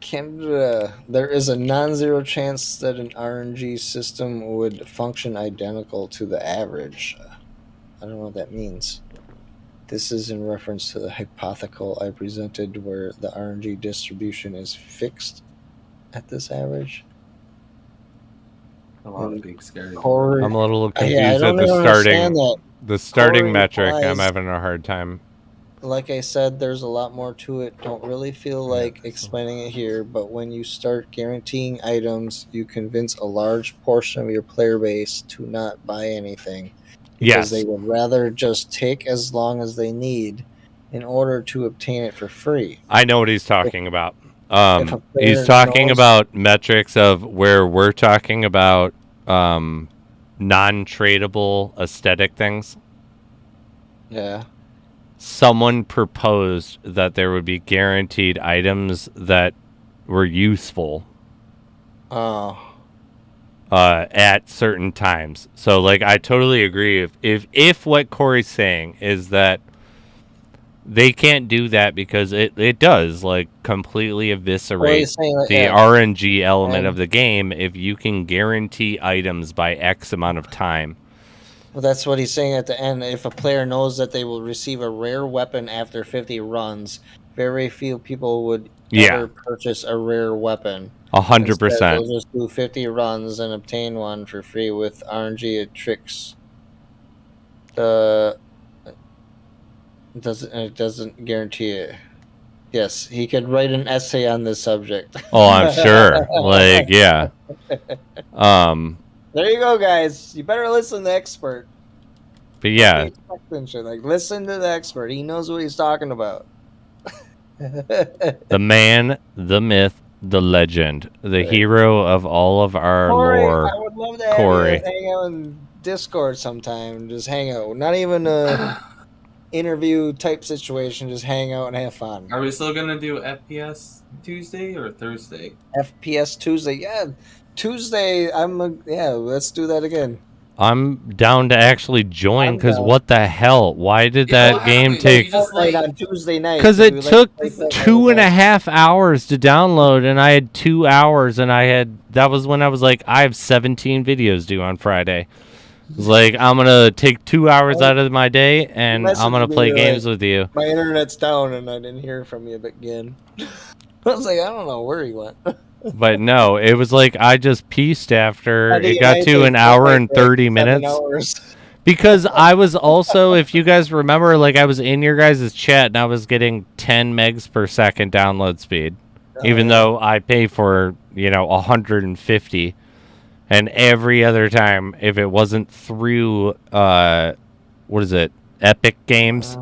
Canada, there is a non-zero chance that an RNG system would function identical to the average. I don't know what that means. This is in reference to the hypothetical I presented where the RNG distribution is fixed at this average. A lot of big scary. Corey, I'm a little confused I at don't the even understand starting that. the starting Corey metric. I'm implies- having a hard time. Like I said, there's a lot more to it. Don't really feel like explaining it here, but when you start guaranteeing items, you convince a large portion of your player base to not buy anything because Yes. they would rather just take as long as they need in order to obtain it for free. I know what he's talking about. if a player He's talking knows- about metrics of where we're talking about non-tradable aesthetic things. Yeah. Someone proposed that there would be guaranteed items that were useful Oh. at certain times. So, like, I totally agree. If what Corey's saying is that they can't do that because it does, like, completely eviscerate saying that, the yeah. RNG element And- of the game if you can guarantee items by X amount of time. Well, that's what he's saying at the end. If a player knows that they will receive a rare weapon after 50 runs, very few people would ever purchase a rare weapon. 100%. They'll just do 50 runs and obtain one for free with RNG tricks. It doesn't guarantee it. Yes, he could write an essay on this subject. Oh, I'm sure. Like, yeah. There you go, guys. You better listen to the expert. But yeah, Like, listen to the expert. He knows what he's talking about. the man, the myth, the legend, the hero of all of our Corey, lore. I would love to have Corey. you hang out in Discord sometime. Just hang out. Not even a interview type situation. Just hang out and have fun. Are we still gonna do FPS Tuesday or Thursday? FPS Tuesday. Yeah. Tuesday, let's do that again. I'm down to actually join I'm because down. what the hell? Why did that what game happened? take? You just, Fortnite like- on Tuesday night. Because We it like took play Fortnite 2.5 hours to download, and I had 2 hours, and that was when I was like, I have 17 videos due on Friday. It was like, I'm gonna take 2 hours out of my day, and I'm gonna messaged me, play you're games like- with you. My internet's down and I didn't hear from you again. I was like, I don't know where he went. But no, it was like I just pieced after I think it got might to take an hour Fortnite and for, like, 30 7 minutes. hours. Because I was also, if you guys remember, like I was in your guys' chat and I was getting 10 megs per second download speed, even though I pay for 150. And every other time, if it wasn't through Epic Games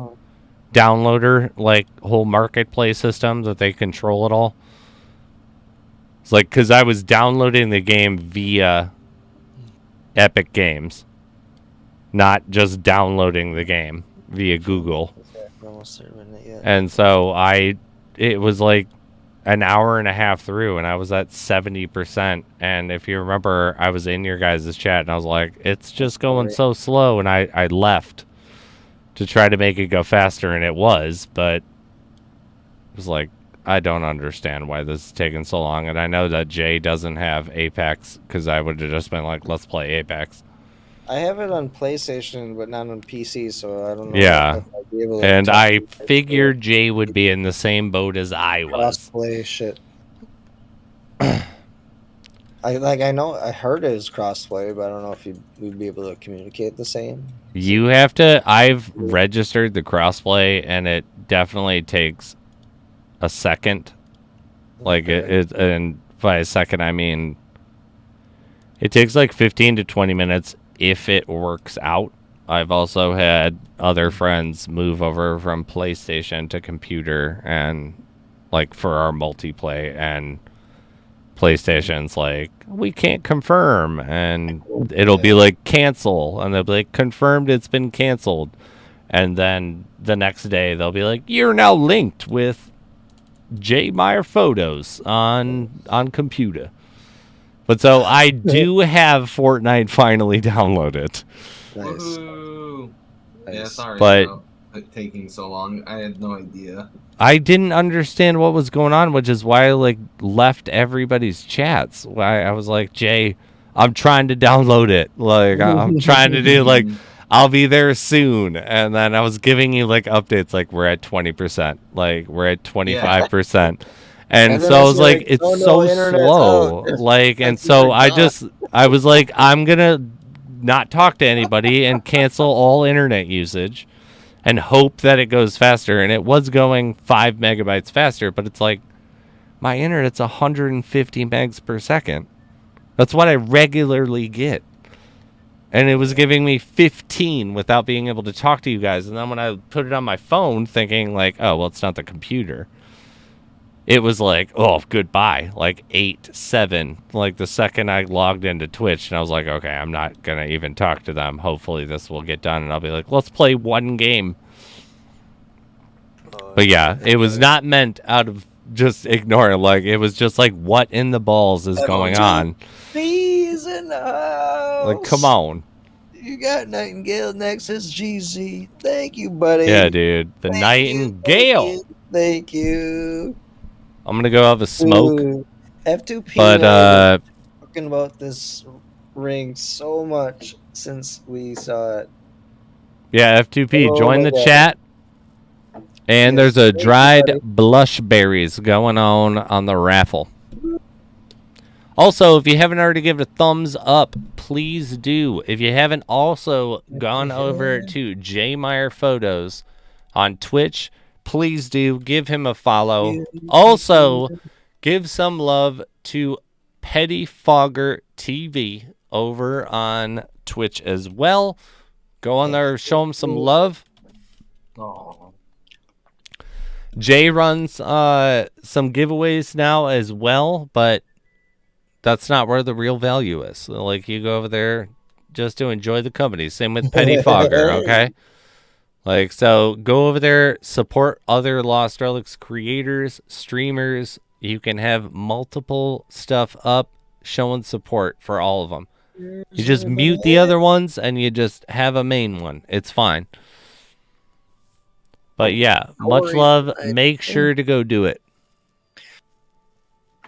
downloader, like whole marketplace system that they control it all. It's like because I was downloading the game via Epic Games. Not just downloading the game via Google. And so it was like an hour and a half through and I was at 70%. And if you remember, I was in your guys' chat and I was like, it's just going so slow. And I left to try to make it go faster and it was, but it was like, I don't understand why this is taking so long. And I know that Jay doesn't have Apex because I would have just been like, let's play Apex. I have it on PlayStation, but not on PC, so I don't know. Yeah. if I'd be able to And touch I it. figured Jay would be in the same boat as I was. Crossplay shit. I heard it is crossplay, but I don't know if we'd be able to communicate the same. You have to. I've registered the crossplay, and it definitely takes a second. Like it, and by a second I mean it takes like 15 to 20 minutes if it works out. I've also had other friends move over from PlayStation to computer, and like for our multiplayer, and PlayStation's like, we can't confirm, and it'll be like cancel, and they'll be like, confirmed it's been canceled, and then the next day they'll be like, you're now linked with Jmeyerphotos on computer. But so I do have Fortnite finally downloaded. Nice. Woohoo. Yeah, Nice. sorry. But bro. it taking so long? I had no idea. I didn't understand what was going on, which is why I like left everybody's chats. Why I was like, Jay, I'm trying to download it. Like I'm trying to do like I'll be there soon. And then I was giving you like updates like we're at 20%, like we're at 25%. And And then so I I see was like, like, it's oh no, so internet's out. slow. Like, and That's you so forgot. I was like, I'm gonna not talk to anybody and cancel all internet usage and hope that it goes faster. And it was going 5 megabytes faster, but it's like my internet's 150 megs per second. That's what I regularly get. And it was giving me 15 without being able to talk to you guys. And then when I put it on my phone, thinking like, oh, well, it's not the computer, it was like, oh, goodbye, like 8, 7. Like the second I logged into Twitch, and I was like, okay, I'm not going to even talk to them. Hopefully this will get done. And I'll be like, let's play one game. But yeah, it was not meant out of just ignoring. Like, it was just like, what in the balls is going on? Bees in the house. Like, come on. You got Nightingale Nexus GZ. Thank you, buddy. Yeah, dude. The Thank Nightingale. Thank you. I'm going to go have a smoke. Ooh, F2P. But, I've been talking about this ring so much since we saw it. yeah, F2P, Oh join my the God. chat. And Yes, there's a thank you, dried buddy. blush berries going on the raffle. Also, if you haven't already given a thumbs up, please do. If you haven't also gone over to Jmeyerphotos on Twitch, please do give him a follow. Also, give some love to Petty Fogger TV over on Twitch as well. Go on there, show him some love. Oh. Jay runs some giveaways now as well, but that's not where the real value is. So, like, you go over there just to enjoy the company. Same with Petty Fogger, okay? Like, so go over there, support other Lost Relics creators, streamers. You can have multiple stuff up showing support for all of them. You just mute the other ones and you just have a main one. It's fine. But yeah, much love. Make sure to go do it.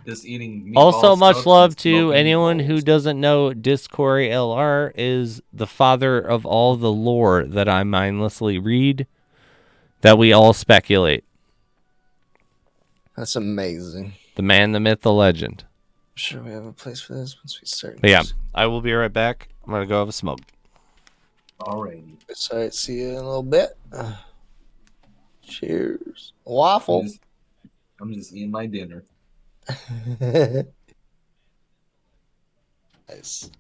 Just eating. Also, meatballs, much toast, love and to smoking anyone who bowls. doesn't know Discord LR is the father of all the lore that I mindlessly read, that we all speculate. That's amazing. The man, the myth, the legend. I'm sure we have a place for this once we start. But yeah, I will be right back. I'm going to go have a smoke. Alrighty. All right, see you in a little bit. Cheers. Waffle. I'm just eating my dinner. Nice.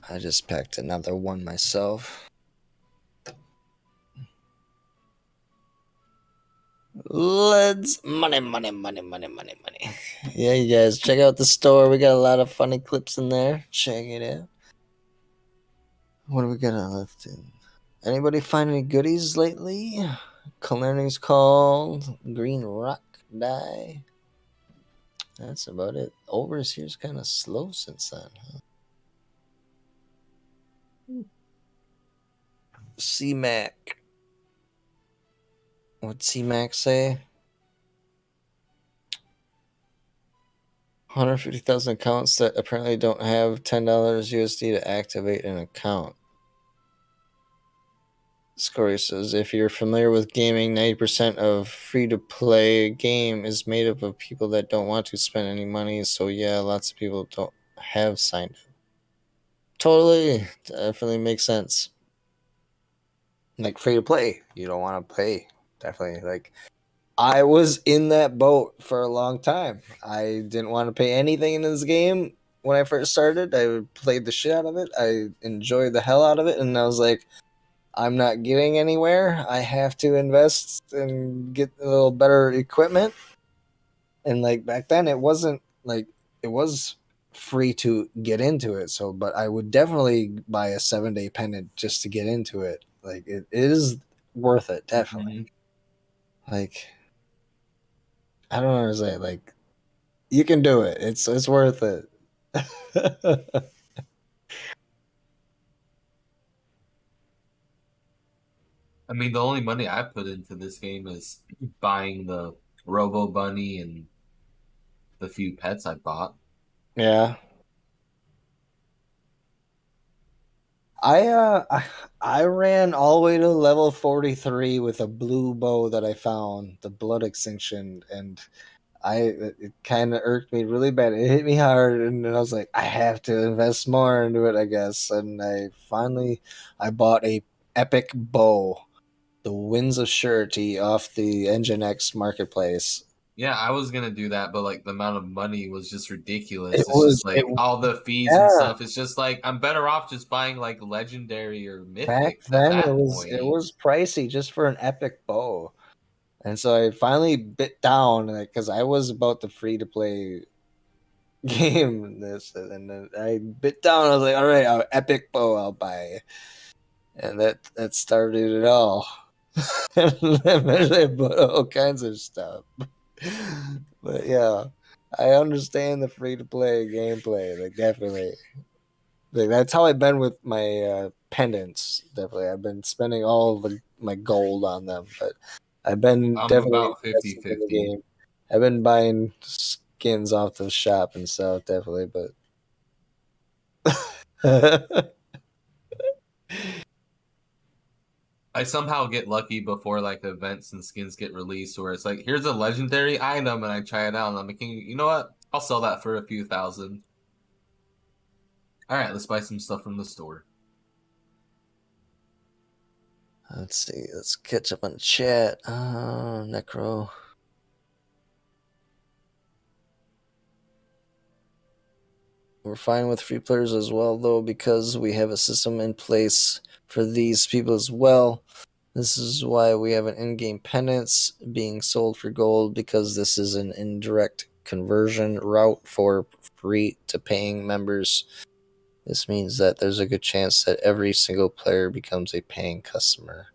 I just packed another one myself. Let's money. Yeah, you guys check out the store. We got a lot of funny clips in there. Check it out. What do we got left in? Anybody find any goodies lately? Learning's called Green Rock Die. That's about it. Overs here's kind of slow since then. Huh? C-Mac. What'd C-Mac say? 150,000 accounts that apparently don't have $10 USD to activate an account. Scory says, if you're familiar with gaming, 90% of free-to-play game is made up of people that don't want to spend any money. So yeah, lots of people don't have signed up. Totally. Definitely makes sense. Like free-to-play. You don't want to pay. Definitely. Like, I was in that boat for a long time. I didn't want to pay anything in this game when I first started. I played the shit out of it. I enjoyed the hell out of it. And I was like, I'm not getting anywhere. I have to invest and get a little better equipment. And like back then, it wasn't like it was free to get into it. So, but I would definitely buy a 7-day pendant just to get into it. Like it is worth it, definitely. Like I don't know how to say it. Like you can do it. It's worth it. I mean, the only money I put into this game is buying the Robo Bunny and the few pets I bought. Yeah. I ran all the way to level 43 with a blue bow that I found, the Blood Extinction, and it kind of irked me really bad. It hit me hard, and then I was like, I have to invest more into it, I guess. And I bought a epic bow, the Winds of Surety, off the Engine X marketplace. Yeah, I was gonna do that, but like the amount of money was just It ridiculous. It's was just it like all the fees and yeah. stuff. It's just like I'm better off just buying like legendary or Back mythics at then, that it point. was pricey just for an epic bow. And so I finally bit down because I was about the free to play game in this, and then I bit down. I was like, "All right, epic bow, I'll buy," and that started it all. And eventually I bought all kinds of stuff. But yeah, I understand the free to play gameplay. Like definitely, like that's how I've been with my pendants. Definitely, I've been spending all of my gold on them, but I've been I'm definitely about 50 investing in the 50. game. I've been buying skins off the shop and stuff, definitely, but I somehow get lucky before like events and skins get released where it's like, here's a legendary item and I try it out and I'm like, you know what? I'll sell that for a few thousand. All right, let's buy some stuff from the store. let's see. Let's catch up on chat. Necro. We're fine with free players as well, though, because we have a system in place for these people as well. This is why we have an in-game penance being sold for gold, because this is an indirect conversion route for free to paying members. This means that there's a good chance that every single player becomes a paying customer.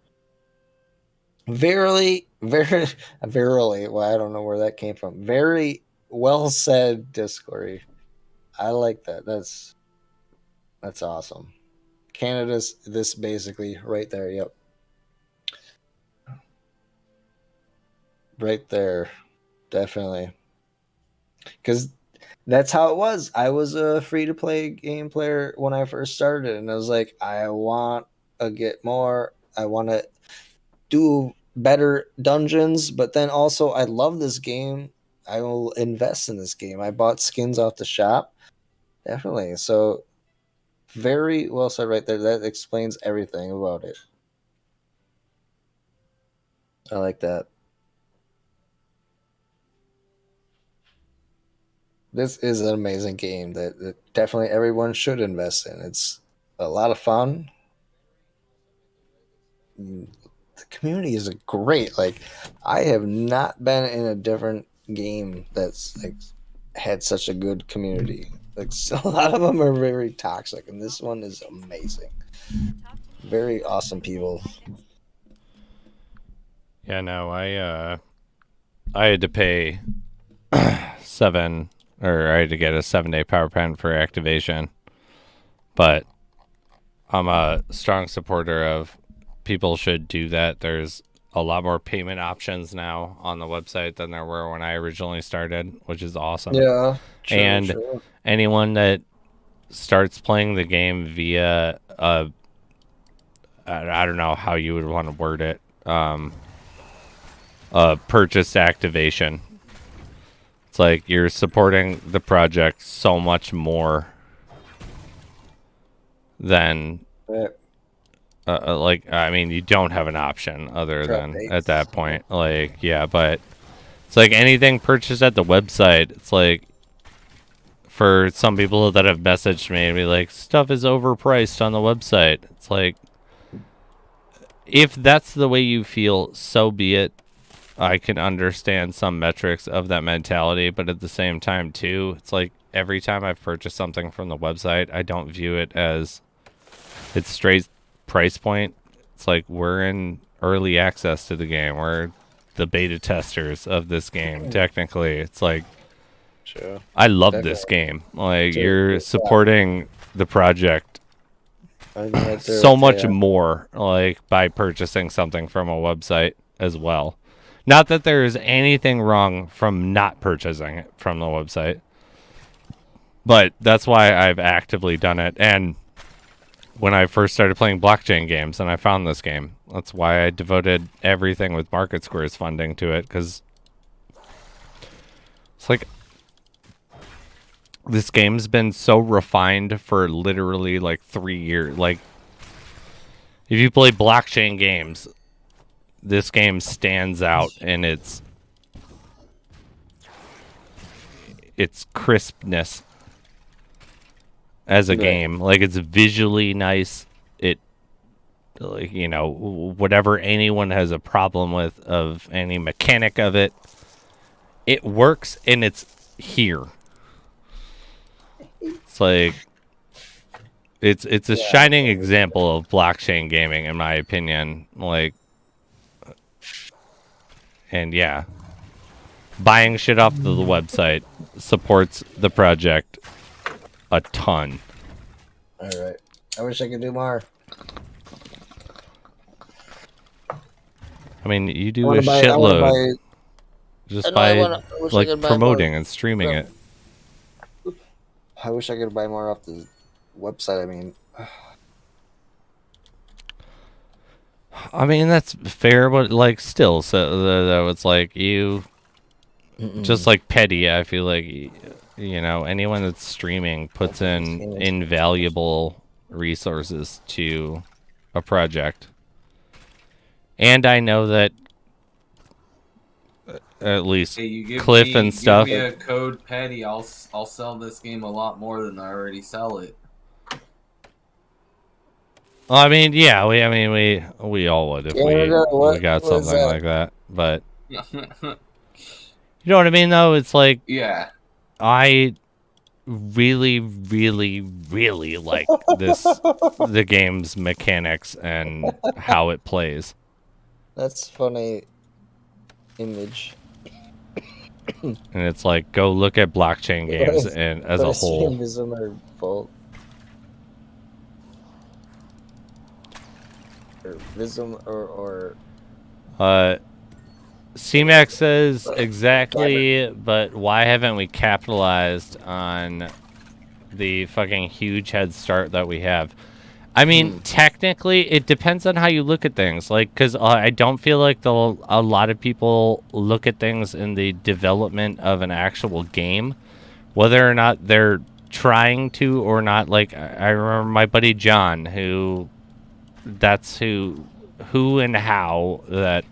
Verily, verily. Well, I don't know where that came from. Very well said, Discord. I like that. That's awesome. Canada's this basically right there. Yep. Right there. Definitely. Because that's how it was. I was a free to play game player when I first started, and I was like, I want to get more. I want to do better dungeons, but then also I love this game. I will invest in this game. I bought skins off the shop. Definitely. So very well said right there. That explains everything about it. I like that. This is an amazing game that definitely everyone should invest in. It's a lot of fun. The community is great. Like, I have not been in a different game that's like had such a good community. Like, a lot of them are very toxic, and this one is amazing. Very awesome people. Yeah, no, I had to pay I had to get a 7-day power pen for activation. But I'm a strong supporter of people should do that. There's a lot more payment options now on the website than there were when I originally started, which is awesome. Yeah, true, and true. anyone starts playing the game via I don't know how you would want to word it, purchase activation. It's like you're supporting the project so much more than like, I mean, you don't have an option other than at that point. Like, yeah, but it's like anything purchased at the website. It's like, for some people that have messaged me and be like, stuff is overpriced on the website. It's like, if that's the way you feel, so be it. I can understand some metrics of that mentality, but at the same time, too, it's like every time I've purchased something from the website, I don't view it as it's straight price point. It's like we're in early access to the game. We're the beta testers of this game, technically. It's like, Sure. I love this game. Like, you're supporting the project I'm right there so with much you. more, like, by purchasing something from a website as well. Not that there's anything wrong from not purchasing it from the website, but that's why I've actively done it. And when I first started playing blockchain games and I found this game, that's why I devoted everything with Market Square's funding to it, because it's like this game's been so refined for literally like 3 years. Like, if you play blockchain games, this game stands out in its crispness as a game. Like, it's visually nice. It, like, you know, whatever anyone has a problem with of any mechanic of it, it works and it's here. It's like it's a shining example of blockchain gaming, in my opinion. Like, and yeah, buying shit off of the website supports the project a ton. All right. I wish I could do more. I mean, you do a shitload just by like promoting and streaming it. I wish I could buy more off the website. I mean, that's fair, but like still, so it's like you just like petty. I feel like, you know, anyone that's streaming puts in invaluable resources to a project, and I know that at least Cliff and stuff. Give me a code petty. I'll sell this game a lot more than I already sell it. Well, I mean, yeah, we all would if we got something like that. But you know what I mean, though? It's like, yeah, I really, really, really like the game's mechanics and how it plays. That's funny image. And it's like, go look at blockchain games and as a whole. CMAX says exactly, but why haven't we capitalized on the fucking huge head start that we have? I mean, technically, it depends on how you look at things. Like, because I don't feel like a lot of people look at things in the development of an actual game, whether or not they're trying to or not. Like, I remember my buddy John, that's who and how that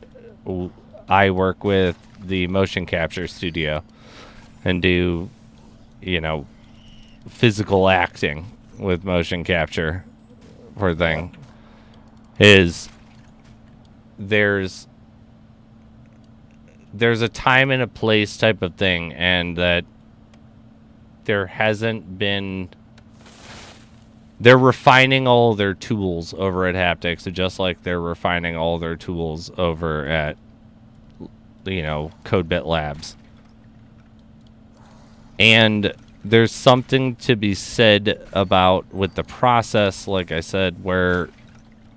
I work with the motion capture studio and do, you know, physical acting with motion capture for thing. Is there's a time and a place type of thing, and that there hasn't been. They're refining all their tools over at Haptics, just like they're refining all their tools over at, you know, CodeBit Labs. And there's something to be said about with the process, like I said, where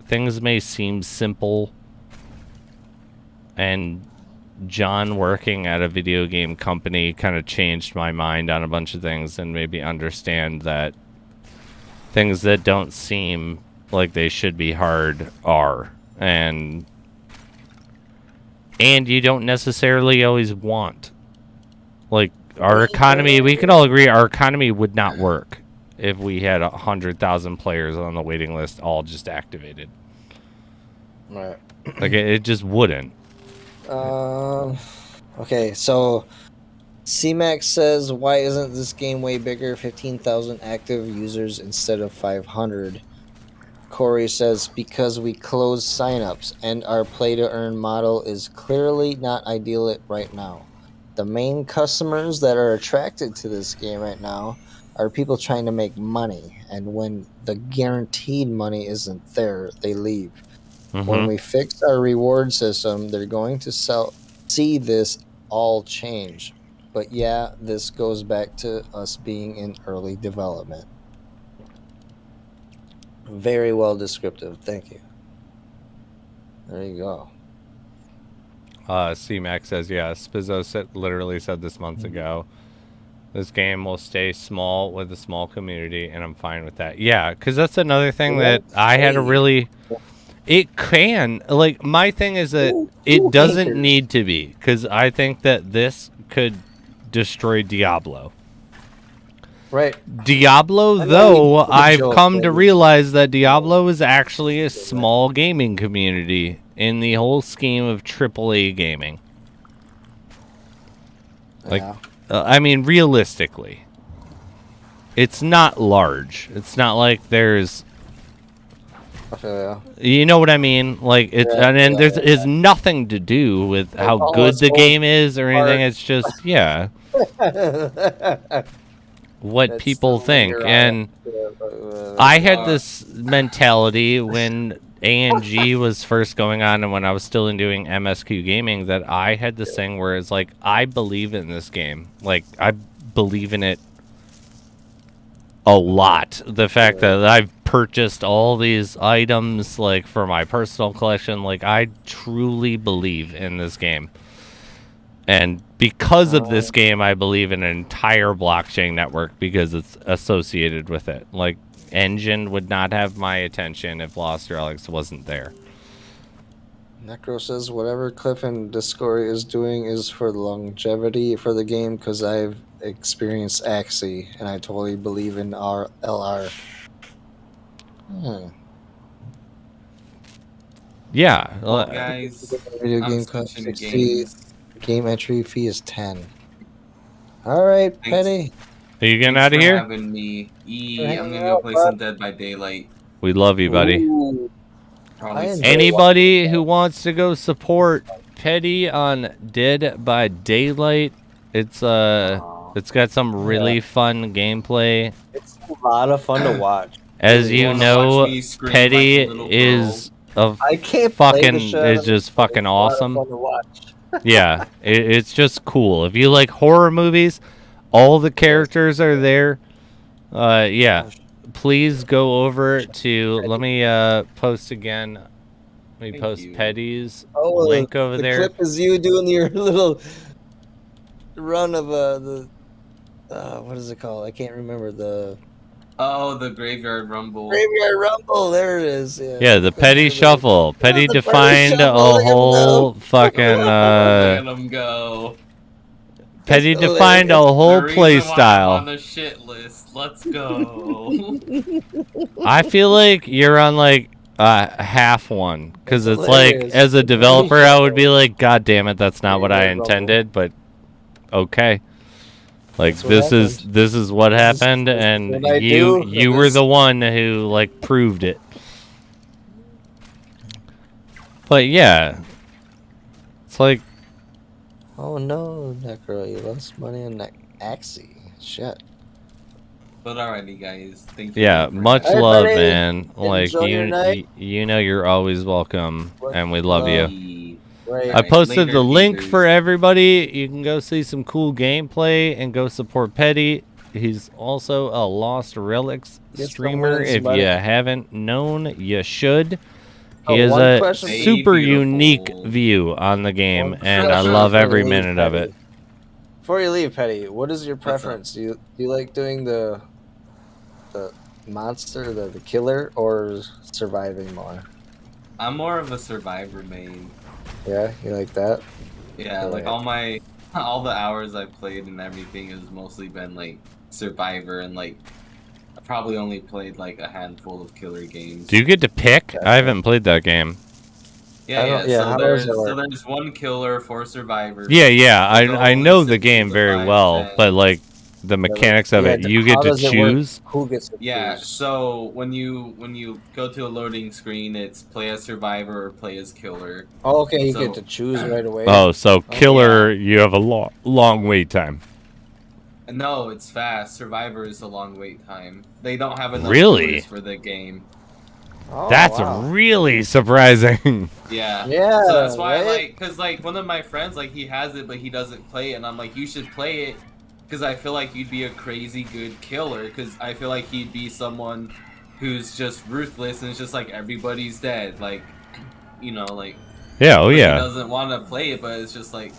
things may seem simple, and John working at a video game company kind of changed my mind on a bunch of things and made me understand that things that don't seem like they should be hard are. And you don't necessarily always want. Like, our economy, we can all agree our economy would not work if we had 100,000 players on the waiting list all just activated. Right. Like, it just wouldn't. Okay, so CMAX says, why isn't this game way bigger? 15,000 active users instead of 500. Corey says, because we closed signups and our play-to-earn model is clearly not ideal right now. The main customers that are attracted to this game right now are people trying to make money, and when the guaranteed money isn't there, they leave. Mm-hmm. When we fix our reward system, they're going to see this all change. But yeah, this goes back to us being in early development. Very well descriptive. Thank you. There you go. C-Mac says, yeah, Spizzo literally said this months ago. This game will stay small with a small community, and I'm fine with that. Yeah, because that's another thing that I had to really... It can. Like, my thing is that it doesn't need to be, because I think that this could destroy Diablo. Right. Diablo, though, I've come to realize that Diablo is actually a small gaming community in the whole scheme of AAA gaming. Like, I mean, realistically, it's not large. It's not like there's... You know what I mean? Like, it's there's nothing to do with how good the game is or anything. It's just, yeah. What people think. And I had this mentality when ANG was first going on and when I was still doing MSQ gaming, that I had this thing where it's like, I believe in this game. Like, I believe in it a lot. The fact that I've purchased all these items, like, for my personal collection, like, I truly believe in this game. And because of this game, I believe in an entire blockchain network because it's associated with it. Like, Engine would not have my attention if Lost Relics wasn't there. Necro says, whatever Cliff and Discovery is doing is for the longevity for the game, because I've experienced Axie, and I totally believe in our LR. Yeah. Well, guys, video game cost 60. Game entry fee is 10. All right, Petty. Are you getting out of here? Having me. I'm gonna go play some Dead by Daylight. We love you, buddy. Anybody who wants to go support Petty on Dead by Daylight, it's got some really fun gameplay. It's a lot of fun to watch. As you know, Petty is just fucking awesome. Yeah, it's just cool. If you like horror movies, all the characters are there. Yeah, please go over to. Let me post again. Let me post Petty's link over there. The clip is you doing your little run of the what is it called? I can't remember the. Oh, the Graveyard Rumble. Graveyard Rumble, there it is. Yeah, the Petty Shuffle. Petty defined a whole fucking. Let him go. Petty defined a whole play style. On the shit list. Let's go. I feel like you're on like half one, because it's like, as a developer, I would be like, God damn it, that's not what I intended, but okay. Like, this is what happened, and you were the one who, like, proved it. But yeah, it's like, oh no, Necro, you lost money on Axie. Shit. But alrighty, guys. Thank you. Yeah, much love, man. Like, you know you're always welcome, and we love you. I posted the link for everybody. You can go see some cool gameplay and go support Petty. He's also a Lost Relics streamer. If you haven't known, you should. He has a super unique view on the game, and I love every minute of it. Before you leave, Petty, what is your preference? Do you like doing the monster, the killer, or surviving more? I'm more of a survivor main. Yeah, you like that? Yeah, like all the hours I've played and everything has mostly been like survivor, and like I probably only played like a handful of killer games. Do you get to pick? I haven't played that game. Yeah. So there's one killer, 4 survivors. Yeah. I know the game very well, but like the mechanics of it, you get to choose. Who gets to choose? So when you go to a loading screen, it's play as survivor or play as killer. Oh, okay, you get to choose right away. Oh, so killer, you have a long wait time. No, it's fast. Survivor is a long wait time. They don't have enough killers for the game. Oh, that's really surprising. Yeah. Yeah. So that's why, like, cause like one of my friends, like, he has it, but he doesn't play it, and I'm like, you should play it, cause I feel like you'd be a crazy good killer, cause I feel like he'd be someone who's just ruthless and it's just like everybody's dead. Like, like Yeah, oh he yeah. doesn't want to play it, but it's just like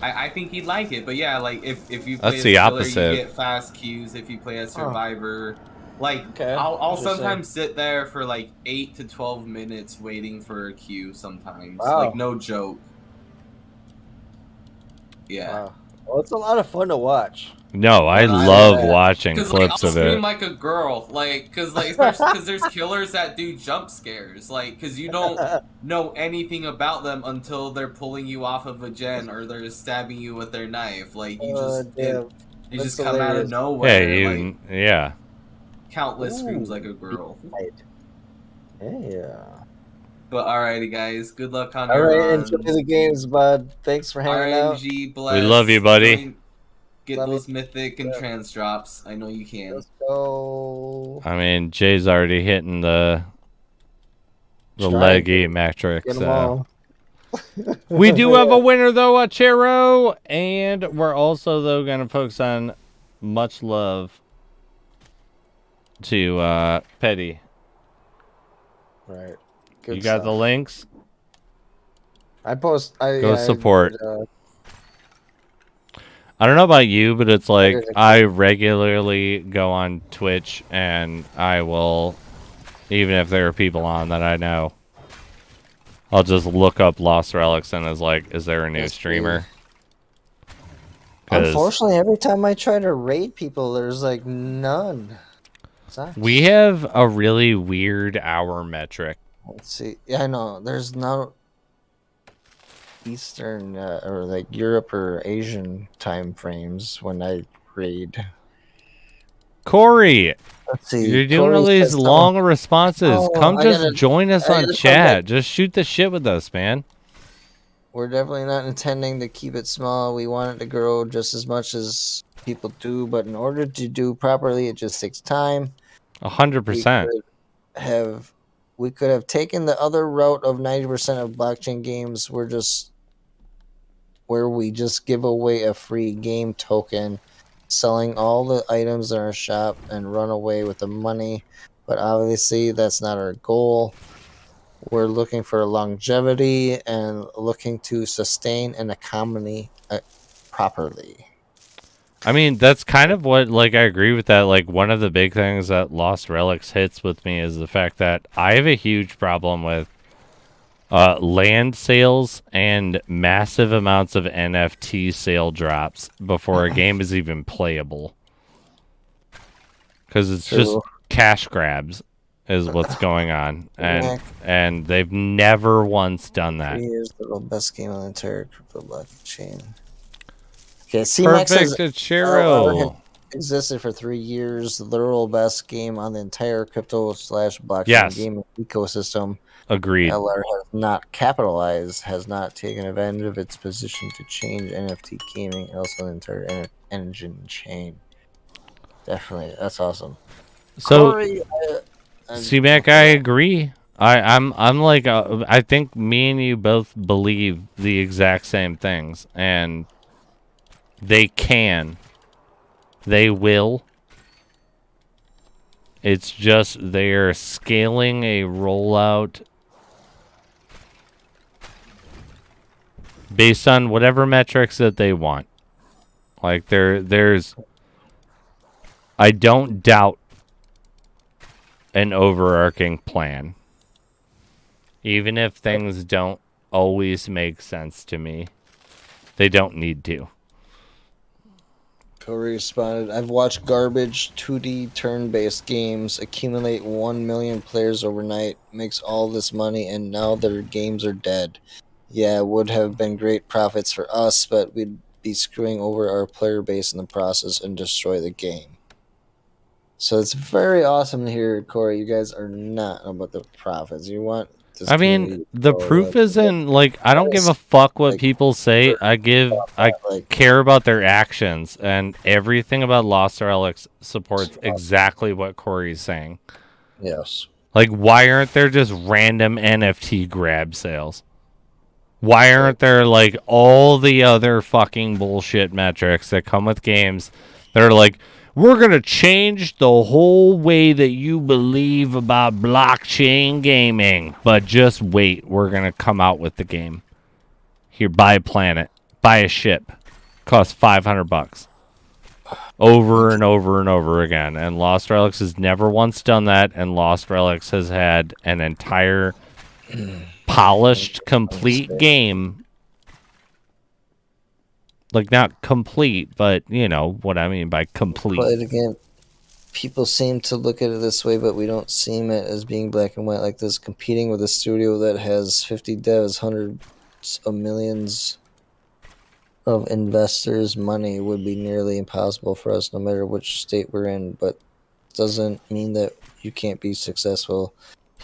I think he'd like it. But yeah, like if you play That's as the killer, opposite. you get fast queues. If you play as survivor, like Okay, I'll interesting. sometimes sit there for like 8 to 12 minutes waiting for a queue. Sometimes, Wow. like no joke. Yeah. Wow. Well, it's a lot of fun to watch. No, I I love that. watching Cause clips I'll of scream it. like a girl, like, cause there's killers that do jump scares, like, cause you don't know anything about them until they're pulling you off of a gen or they're stabbing you with their knife, like you Damn. you That's just come out of hilarious. nowhere, Yeah, like yeah. countless screams Ooh. like a girl. Yeah. But alrighty, guys, good luck on All your right, runs. enjoy the games, bud. Thanks for hanging out. RNG, bless. We love you, buddy. Get Love those you. mythic and trans drops. I know you can. Let's go. I mean, Jay's already hitting the Trying leggy to metric. Get them So all. we do have a winner though, Achero, and we're also though gonna focus on much love to Petty. Right. You got the links. Go support. I don't know about you, but it's like I regularly go on Twitch and I will, even if there are people on that I know, I'll just look up Lost Relics and is like, is there a new streamer? Unfortunately, every time I try to raid people, there's like none. Sucks. We have a really weird hour metric. Let's see. Yeah, I know. There's no Eastern or like Europe or Asian time frames when I raid. Corey, Let's see. you're doing all these long responses. Oh, Come I just gotta- join us I on gotta chat. Just shoot the shit with us, man. We're definitely not intending to keep it small. We want it to grow just as much as people do, but in order to do properly, it just takes time. 100%. We could have taken the other route of 90% of blockchain games where we just give away a free game token, selling all the items in our shop and run away with the money. But obviously that's not our goal. We're looking for longevity and looking to sustain an economy properly. I mean, that's kind of what, like, I agree with that. Like, one of the big things that Lost Relics hits with me is the fact that I have a huge problem with land sales and massive amounts of NFT sale drops before a game is even playable. Because it's just cash grabs is what's going on. And they've never once done that. 3 years, the best game on the entire crypto blockchain. Okay, C-Max Perfect, Chero. Existed for 3 years. The literal best game on the entire crypto/blockchain game ecosystem. Agreed. LR has not capitalized, has not taken advantage of its position to change NFT gaming, and also the entire engine chain. Definitely, that's awesome. So, Corey, C-Mac, I agree. I'm like, I think me and you both believe the exact same things, and they will. It's just they're scaling a rollout based on whatever metrics that they want. Like there's I don't doubt an overarching plan. Even if things don't always make sense to me, they don't need to. Corey responded, I've watched garbage 2D turn-based games accumulate 1 million players overnight, makes all this money, and now their games are dead. Yeah, it would have been great profits for us, but we'd be screwing over our player base in the process and destroy the game. So it's very awesome to hear, Corey, you guys are not about the profits. You want this I mean, the proof is in, like, I don't give a fuck what people say. I care about their actions, and everything about Lost Relics supports exactly what Corey's saying. Yes. Like, why aren't there just random NFT grab sales? Why aren't there, like, all the other fucking bullshit metrics that come with games They're like, we're going to change the whole way that you believe about blockchain gaming. But just wait. We're going to come out with the game. Here, buy a planet. Buy a ship. Costs $500. Over and over and over again. And Lost Relics has never once done that. And Lost Relics has had an entire polished, complete game. Like, not complete, but you know what I mean by complete. But again, people seem to look at it this way, but we don't seem it as being black and white like this. Competing with a studio that has 50 devs, hundreds of millions of investors' money would be nearly impossible for us, no matter which state we're in. But doesn't mean that you can't be successful.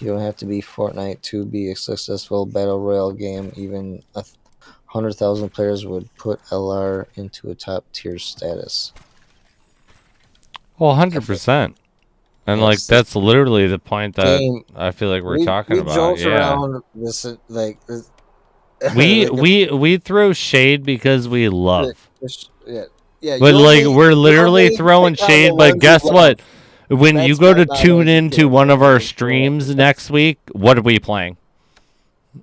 You don't have to be Fortnite to be a successful battle royale game. Even 100,000 players would put LR into a top tier status. Well, 100%. And like that's literally the point that game, I feel like we're talking about. Yeah. Around this, like this, we throw shade because we love. Yeah. But like we're literally throwing shade. But guess what? When you go to tune into one of our streams next week, what are we playing?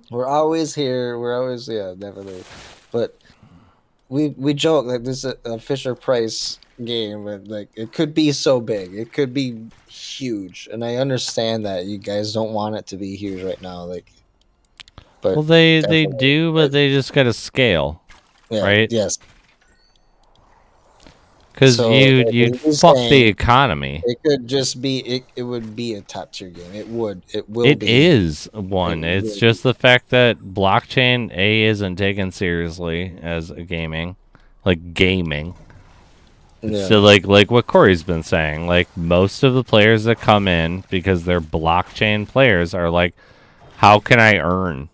We're always here. We're always definitely. But we joke like this is a Fisher Price game, but like it could be so big, it could be huge, and I understand that you guys don't want it to be huge right now. Like, but well, they do, but they just got to scale, right? Yes. Because you fuck the economy. It could just be it would be a top tier game. It will It be. is one. It's just the fact that blockchain isn't taken seriously as a gaming. Yeah. So like what Corey's been saying, like most of the players that come in because they're blockchain players are like, how can I earn?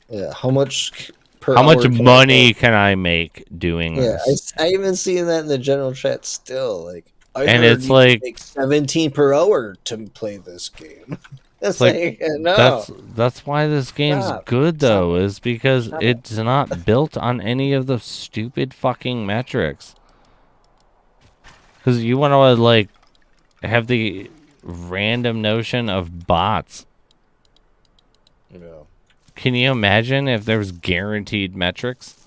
Yeah, how much money can I make doing this? I even seen that in the general chat still. Like, and it's like make 17 per hour to play this game. That's like no. That's why this game's good though, is because it's not built on any of the stupid fucking metrics. Because you want to like have the random notion of bots. Yeah. Can you imagine if there was guaranteed metrics?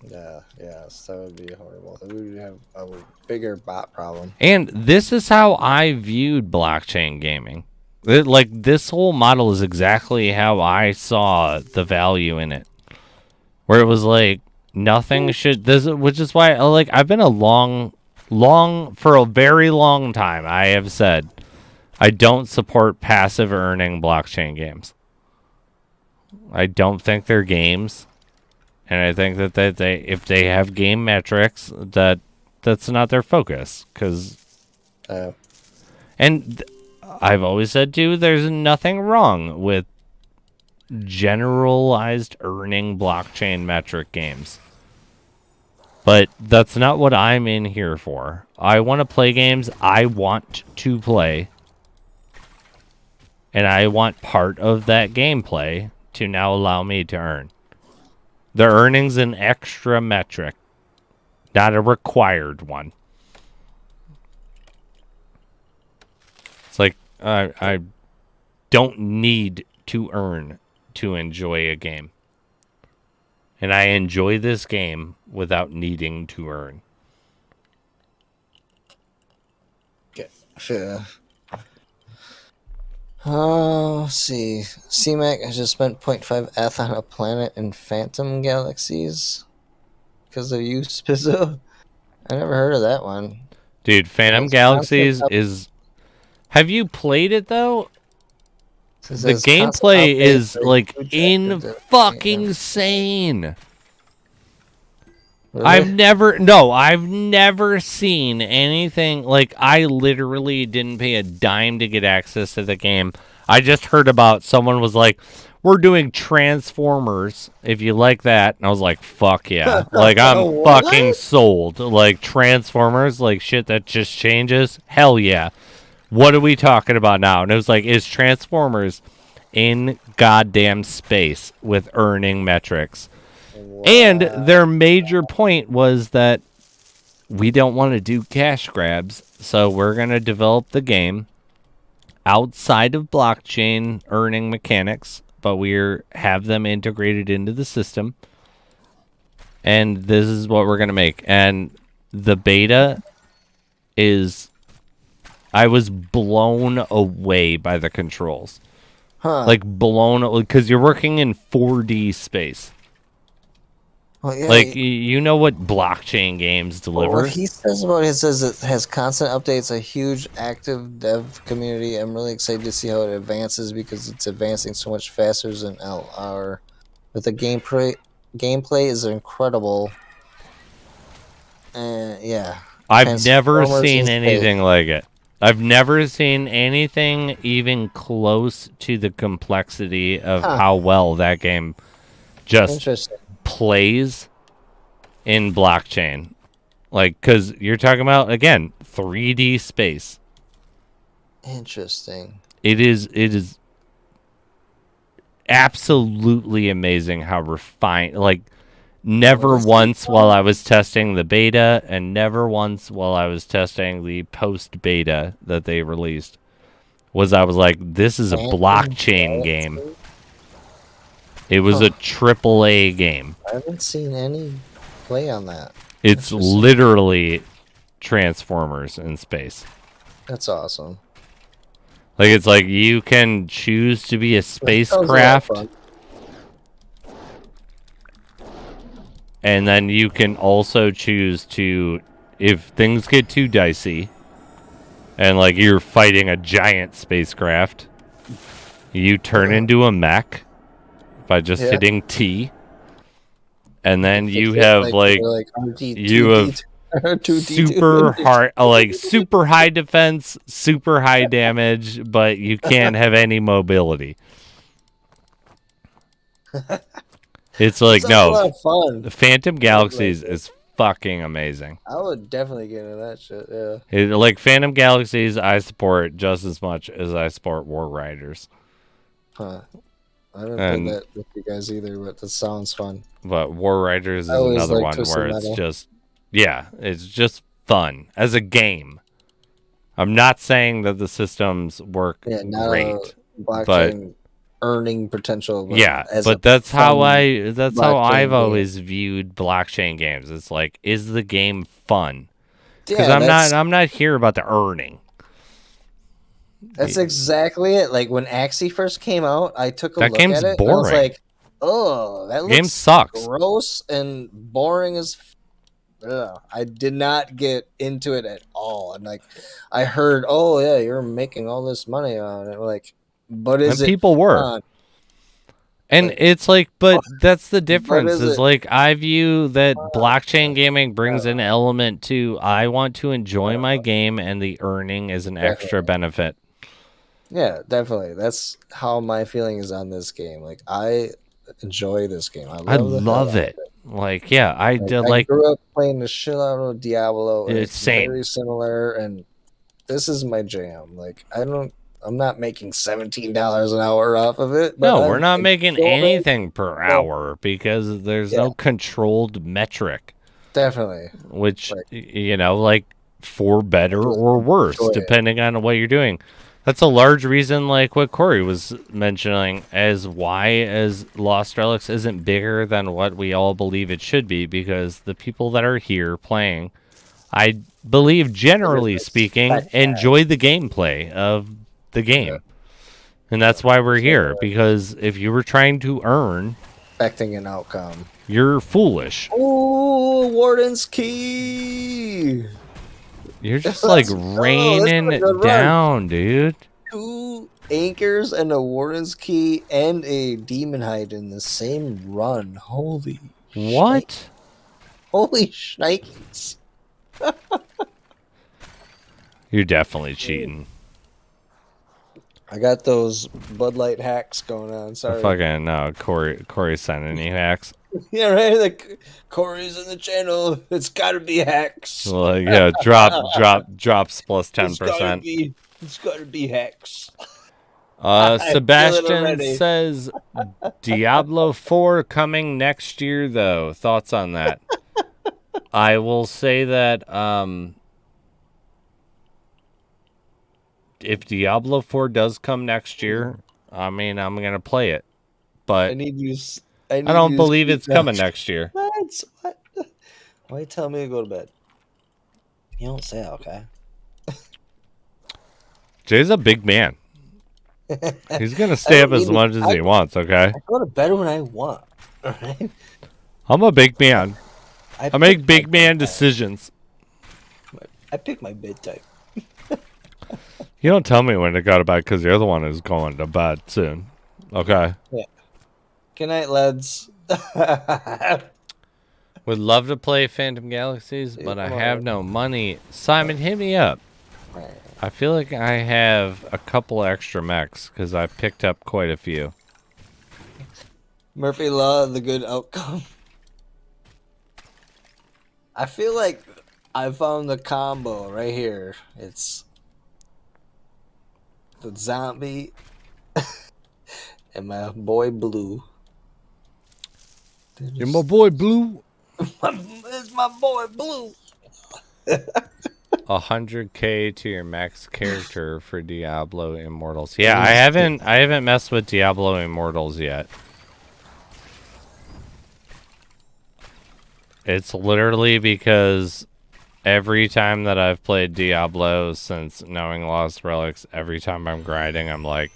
Yes, that would be horrible. We would have a bigger bot problem. And this is how I viewed blockchain gaming. Like, this whole model is exactly how I saw the value in it. Where it was like, nothing should... which is why, like, I've been for a very long time, I have said, I don't support passive earning blockchain games. I don't think they're games, and I think that if they have game metrics, that's not their focus. And I've always said too, there's nothing wrong with generalized earning blockchain metric games, but that's not what I'm in here for. I want to play games I want to play, and I want part of that gameplay to now allow me to earn. The earning's an extra metric, not a required one. It's like, I don't need to earn to enjoy a game. And I enjoy this game without needing to earn. Okay. Yeah. Oh, let's see. CMAC has just spent 0.5 ETH on a planet in Phantom Galaxies because of you, Spizzo. I never heard of that one. Dude, Phantom Galaxies is... Have you played it, though? The gameplay is, like, fucking insane. Really? I've never seen anything like. I literally didn't pay a dime to get access to the game. I just heard about someone was like, we're doing Transformers if you like that, and I was like, fuck yeah. Like, I'm fucking sold. Like, Transformers, like shit that just changes, hell yeah. What are we talking about now? And it was like, is Transformers in goddamn space with earning metrics? Wow. And their major point was that we don't want to do cash grabs, so we're going to develop the game outside of blockchain earning mechanics, but we're have them integrated into the system. And this is what we're going to make. And the beta is... I was blown away by the controls. Huh. Like, blown... Because you're working in 4D space. Well, yeah, Like, you know what blockchain games deliver? what he says about it says it has constant updates, a huge active dev community. I'm really excited to see how it advances because it's advancing so much faster than LR. But the gameplay is incredible. Yeah. I've never Transformers seen in anything like it. I've never seen anything even close to the complexity of how well that game just Interesting. plays in blockchain. Like, because you're talking about, again, 3D space. Interesting. It is absolutely amazing how refined, like, never once while I was testing the beta and never once while I was testing the post beta that they released was I was like, this is a blockchain game. It was a AAA game. I haven't seen any play on that. It's literally Transformers in space. That's awesome. Like, it's like you can choose to be a spacecraft, and then you can also choose to, if things get too dicey, and like you're fighting a giant spacecraft, you turn into a mech by just hitting T, and then you have you have super hard, like super high defense, super high damage, but you can't have any mobility. It's like, no, a lot of fun. Phantom Galaxies is fucking amazing. I would definitely get into that shit, yeah. Like, Phantom Galaxies, I support just as much as I support War Riders. Huh. I haven't played that with you guys either, but that sounds fun. But War Riders is another one where it's just, it's just fun as a game. I'm not saying that the systems work great, but earning potential. But that's how I've always viewed blockchain games. It's like, is the game fun? Because I'm not here about the earning. That's exactly it. Like when Axie first came out, I took a look at it. Boring. And I was like, oh, that game sucks. Gross and boring as. I did not get into it at all. And like, I heard, oh yeah, you're making all this money on it. Like, but is it? People were. And like, it's like, but that's the difference. Is like, I view that blockchain gaming brings an element to, I want to enjoy my game, and the earning is an extra benefit. Yeah, definitely. That's how my feeling is on this game. Like, I enjoy this game. I love it. Like, yeah, I grew up playing the shit out of Diablo. And it's very similar, and this is my jam. Like, I'm not making $17 an hour off of it. But no, we're not making anything per hour because there's no controlled metric. Definitely. Which, like, for better or worse, depending on what you're doing. That's a large reason, like what Corey was mentioning, as Lost Relics isn't bigger than what we all believe it should be, because the people that are here playing, I believe, generally speaking, enjoy the gameplay of the game. And that's why we're here, because if you were trying to earn, expecting an outcome, you're foolish. Oh, Warden's Key! You're just like raining down, dude. 2 anchors and a Warden's Key and a Demon Hide in the same run. Holy what? Holy shnikes. You're definitely cheating. I got those Bud Light hacks going on. Sorry. Fucking no, Corey's sending you hacks. Yeah, right. Like, Corey's in the channel. It's gotta be hacks. Well, yeah, drops plus 10%. It's gotta be hacks. Sebastian says Diablo 4 coming next year, though. Thoughts on that? I will say that if Diablo 4 does come next year, I mean, I'm going to play it. But I need you. I don't believe it's coming No. next year. What? Why you tell me to go to bed? You don't say, okay? Jay's a big man. He's going to stay up as much as he wants, okay? I go to bed when I want. All right. I'm a big man. I make big man decisions. I pick my bedtime. You don't tell me when to go to bed because you're the one who's going to bed soon. Okay. Yeah. Good night, lads. Would love to play Phantom Galaxies, but I have no money. Simon, hit me up. I feel like I have a couple extra mechs because I picked up quite a few. Murphy Law, the good outcome. I feel like I found the combo right here. It's the zombie and my boy Blue. You're my boy Blue. It's my boy Blue. 100K to your max character for Diablo Immortals. Yeah, I haven't messed with Diablo Immortals yet. It's literally because every time that I've played Diablo since knowing Lost Relics, every time I'm grinding, I'm like,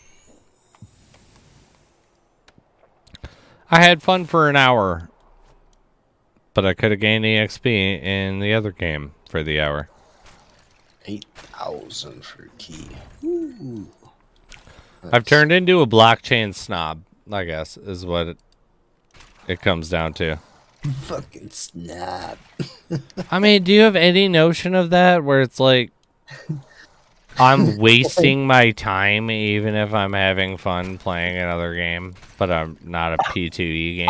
I had fun for an hour, but I could have gained EXP in the other game for the hour. 8,000 for key. Ooh. I've turned into a blockchain snob, I guess, is what it comes down to. Fucking snob. I mean, do you have any notion of that where it's like I'm wasting my time even if I'm having fun playing another game, but I'm not a P2E game?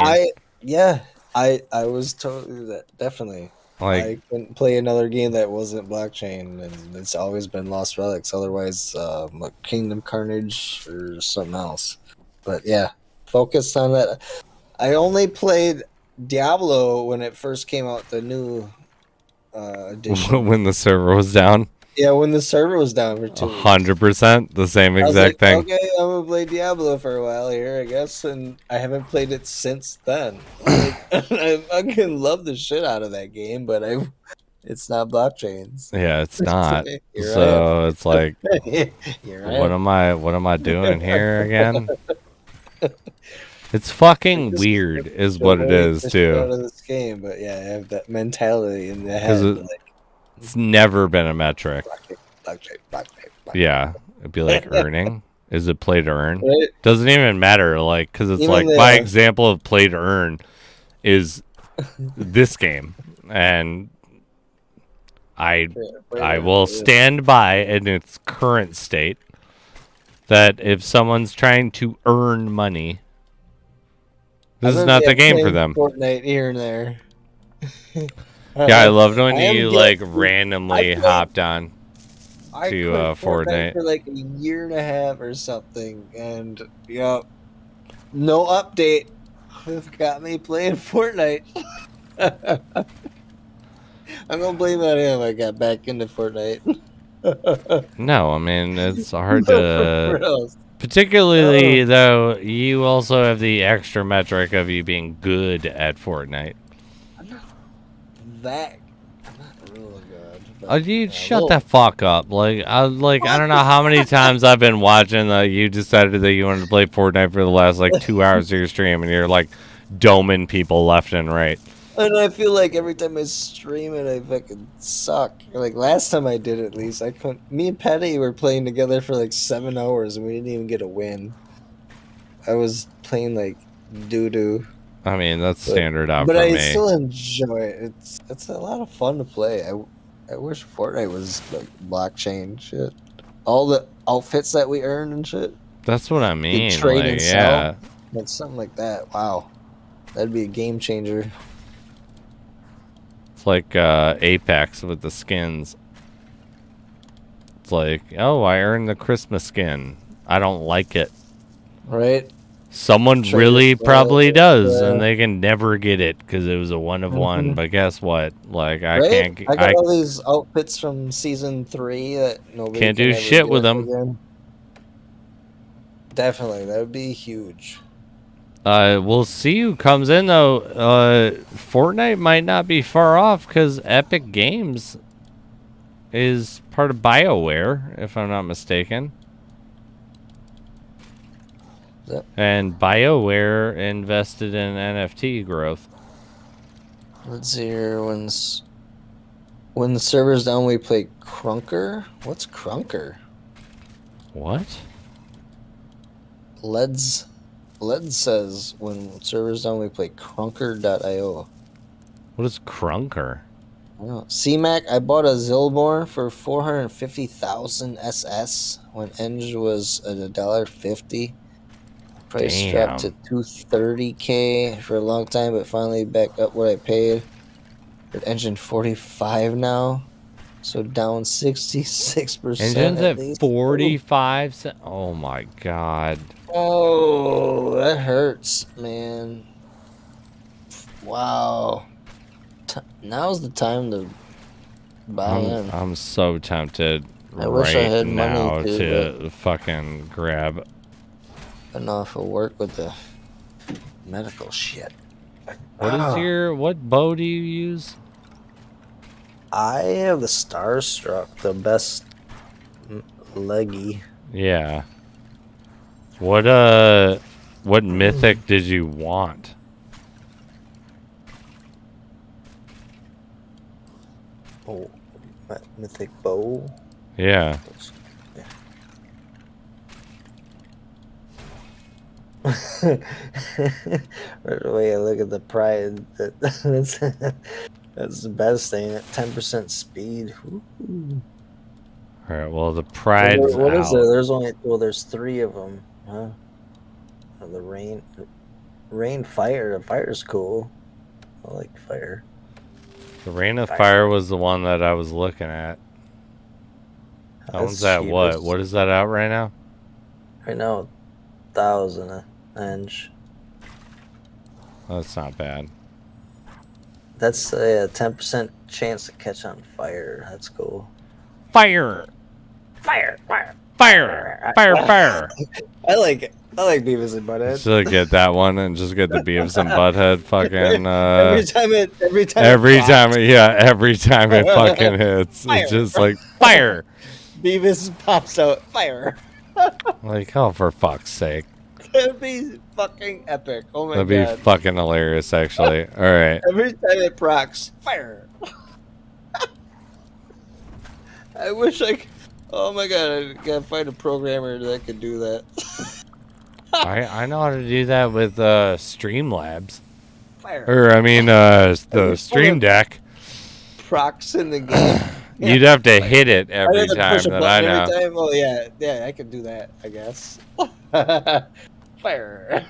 I was totally that, definitely. Like, I couldn't play another game that wasn't blockchain, and it's always been Lost Relics. Otherwise, like Kingdom Carnage or something else. But yeah, focused on that. I only played Diablo when it first came out, the new edition. when the server was down? Yeah, when the server was down for 2 weeks. 100%, the same exact thing. Okay, I'm gonna play Diablo for a while here, I guess, and I haven't played it since then. Like, I fucking love the shit out of that game, but it's not blockchains. Yeah, it's not. So it's like, what am I doing here again? It's fucking weird, is what it is too. Out of this game, but yeah, I have that mentality in the head. It's never been a metric. Blockchain. Yeah, it'd be like earning. Is it play to earn? Right? Doesn't even matter, like, because it's even like my example of play to earn is this game, and I will stand by in its current state that if someone's trying to earn money, this is not the game for them. Fortnite here and there. Yeah, I loved when you like randomly hopped on to Fortnite for like a year and a half or something, and no update. It's got me playing Fortnite. I'm gonna blame it on him. I got back into Fortnite. No, I mean it's hard to. Particularly though, you also have the extra metric of you being good at Fortnite. I'm not really good. Oh, you shut the fuck up! Like I don't know how many times I've been watching that you decided that you wanted to play Fortnite for the last like 2 hours of your stream, and you're like doming people left and right. And I feel like every time I stream it, I fucking suck. Like last time I did, at least I couldn't. Me and Patty were playing together for like 7 hours, and we didn't even get a win. I was playing like doo doo. I mean, that's standard out for me. But I still enjoy it. It's a lot of fun to play. I wish Fortnite was like blockchain shit. All the outfits that we earn and shit. That's what I mean. Trade like, and sell. Like something like that. Wow, that'd be a game changer. It's like Apex with the skins. It's like, oh, I earned the Christmas skin. I don't like it. Right? Someone Sure, really probably does, yeah. and they can never get it because it was a one of one. Mhm. But guess what? Like I Right? can't, I got all these outfits from season 3 that nobody can't can do ever shit get with them. again. Definitely, that would be huge. We'll see who comes in though. Fortnite might not be far off because Epic Games is part of BioWare, if I'm not mistaken. Yep. And BioWare invested in NFT growth. Let's see here. When the server's down, we play Crunker. What's Crunker? What? Led says when server's down, we play Crunker.io. What is Crunker? I don't know. CMAC, I bought a Zilborn for 450,000 SS when Eng was at $1.50. Price dropped to 230K for a long time, but finally back up what I paid. But engine 45 now, so down 66%. Engine's at least. 45. Oh my god. Oh, that hurts, man. Wow. Now's the time to buy in. I'm so tempted I wish I had now money to fucking grab. Enough of work with the medical shit. What bow do you use? I have the Starstruck, the best leggy. Yeah. What mythic did you want? Oh, mythic bow. Yeah. Right away, I look at the pride. That's the best thing. At 10% speed. Ooh. All right. Well, the pride's what out. is there? There's 3 of them. Huh? Oh, the rain fire. The fire's cool. I like fire. The Rain of Fire was the one that I was looking at. That one's at what? What is that out right now? Right now, 1,000 inch. That's not bad. That's a 10% chance to catch on fire. That's cool. Fire! Fire! Fire! Fire! Fire! Fire! I like it. I like Beavis and Butthead. Should get that one and just get the Beavis and Butthead fucking. Every time it fucking hits, Fire. it's just like fire. Beavis pops out. Fire. Like, oh, for fuck's sake. That'd be fucking epic. Oh my god. That'd be fucking hilarious, actually. All right. Every time it procs, fire. I wish I could. Oh my god, I gotta find a programmer that could do that. I know how to do that with Streamlabs. Fire. Or, I mean, the Stream Deck. Procs in the game. Yeah. You'd have to hit it every I'd have to time push a that button I know. every time? Oh yeah, I can do that, I guess. Fire.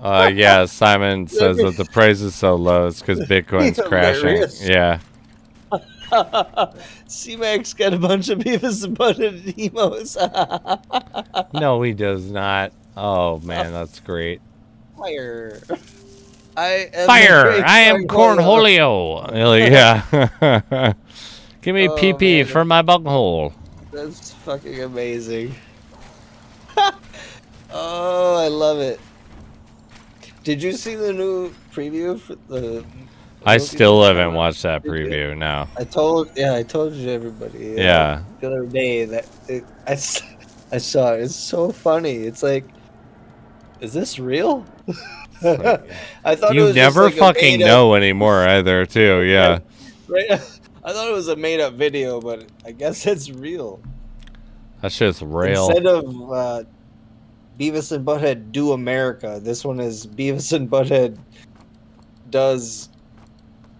Yeah, Simon says that the price is so low. It's because Bitcoin's crashing. Hilarious. Yeah. C-Max got a bunch of Beavis and Butthead emos. No, he does not. Oh, man, that's great. Fire. I am Fire! I am Cornholio. Yeah. Give me PP man. for my bunghole. That's fucking amazing. Oh, I love it. Did you see the new preview for the? I still haven't watched that preview. No. I told you everybody. Yeah. The other day that I saw it. It's so funny. It's like, is this real? I thought You it was never just like fucking know anymore either, too. Yeah. Right. I thought it was a made-up video, but I guess it's real. That's just real. Instead of Beavis and Butthead Do America, this one is Beavis and Butthead does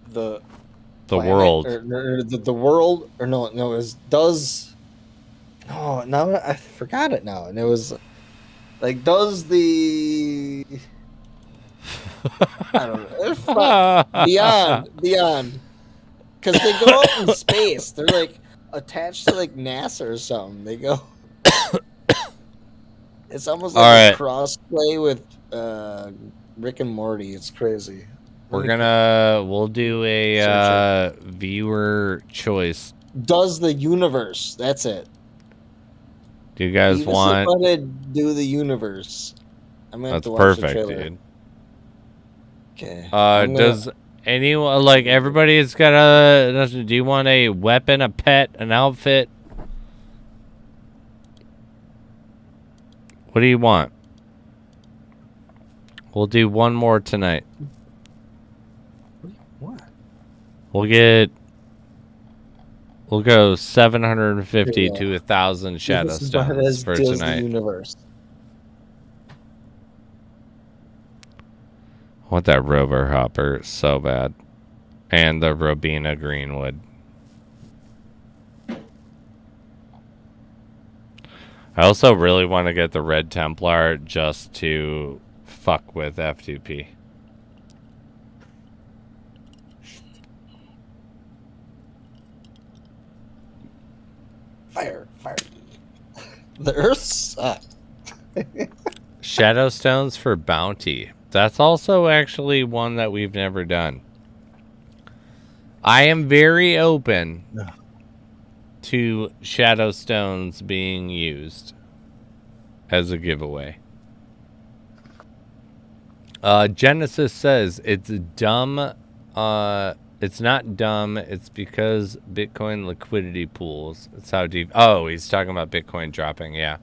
the world. or the world, or no, it was does. Oh, now I forgot it now, and it was like does the. I don't know. Beyond. Because they go out in space. They're like attached to like NASA or something. They go. It's almost like a cross play with Rick and Morty. It's crazy. We'll do a viewer choice. Does the universe? That's it. Do you guys want? Do the universe? I'm gonna have That's to watch perfect, the trailer. dude. Okay. Does anyone like everybody's got a? Do you want a weapon, a pet, an outfit? What do you want? We'll do one more tonight. What? We'll go 750 to 1,000 shadow stones for tonight. The universe. I want that rover hopper so bad. And the Robina Greenwood. I also really want to get the Red Templar just to fuck with F2P. Fire. The Earth sucked. Shadow stones for bounty. That's also actually one that we've never done. I am very open to shadow stones being used as a giveaway. Genesis says it's dumb. It's not dumb. It's because Bitcoin liquidity pools. It's how deep. Oh, he's talking about Bitcoin dropping. Yeah.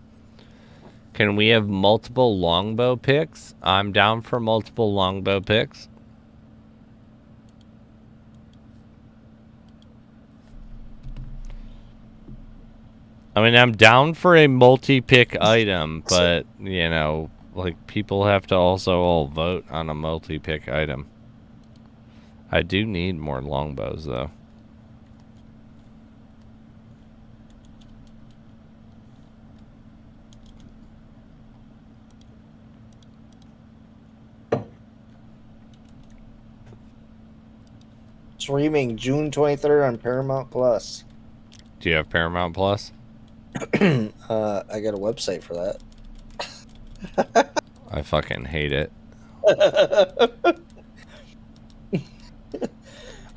Can we have multiple longbow picks? I'm down for multiple longbow picks. I mean, I'm down for a multi-pick item, but, you know, like, people have to also all vote on a multi-pick item. I do need more longbows, though. Streaming June 23rd on Paramount Plus. Do you have Paramount Plus? I got a website for that. I fucking hate it.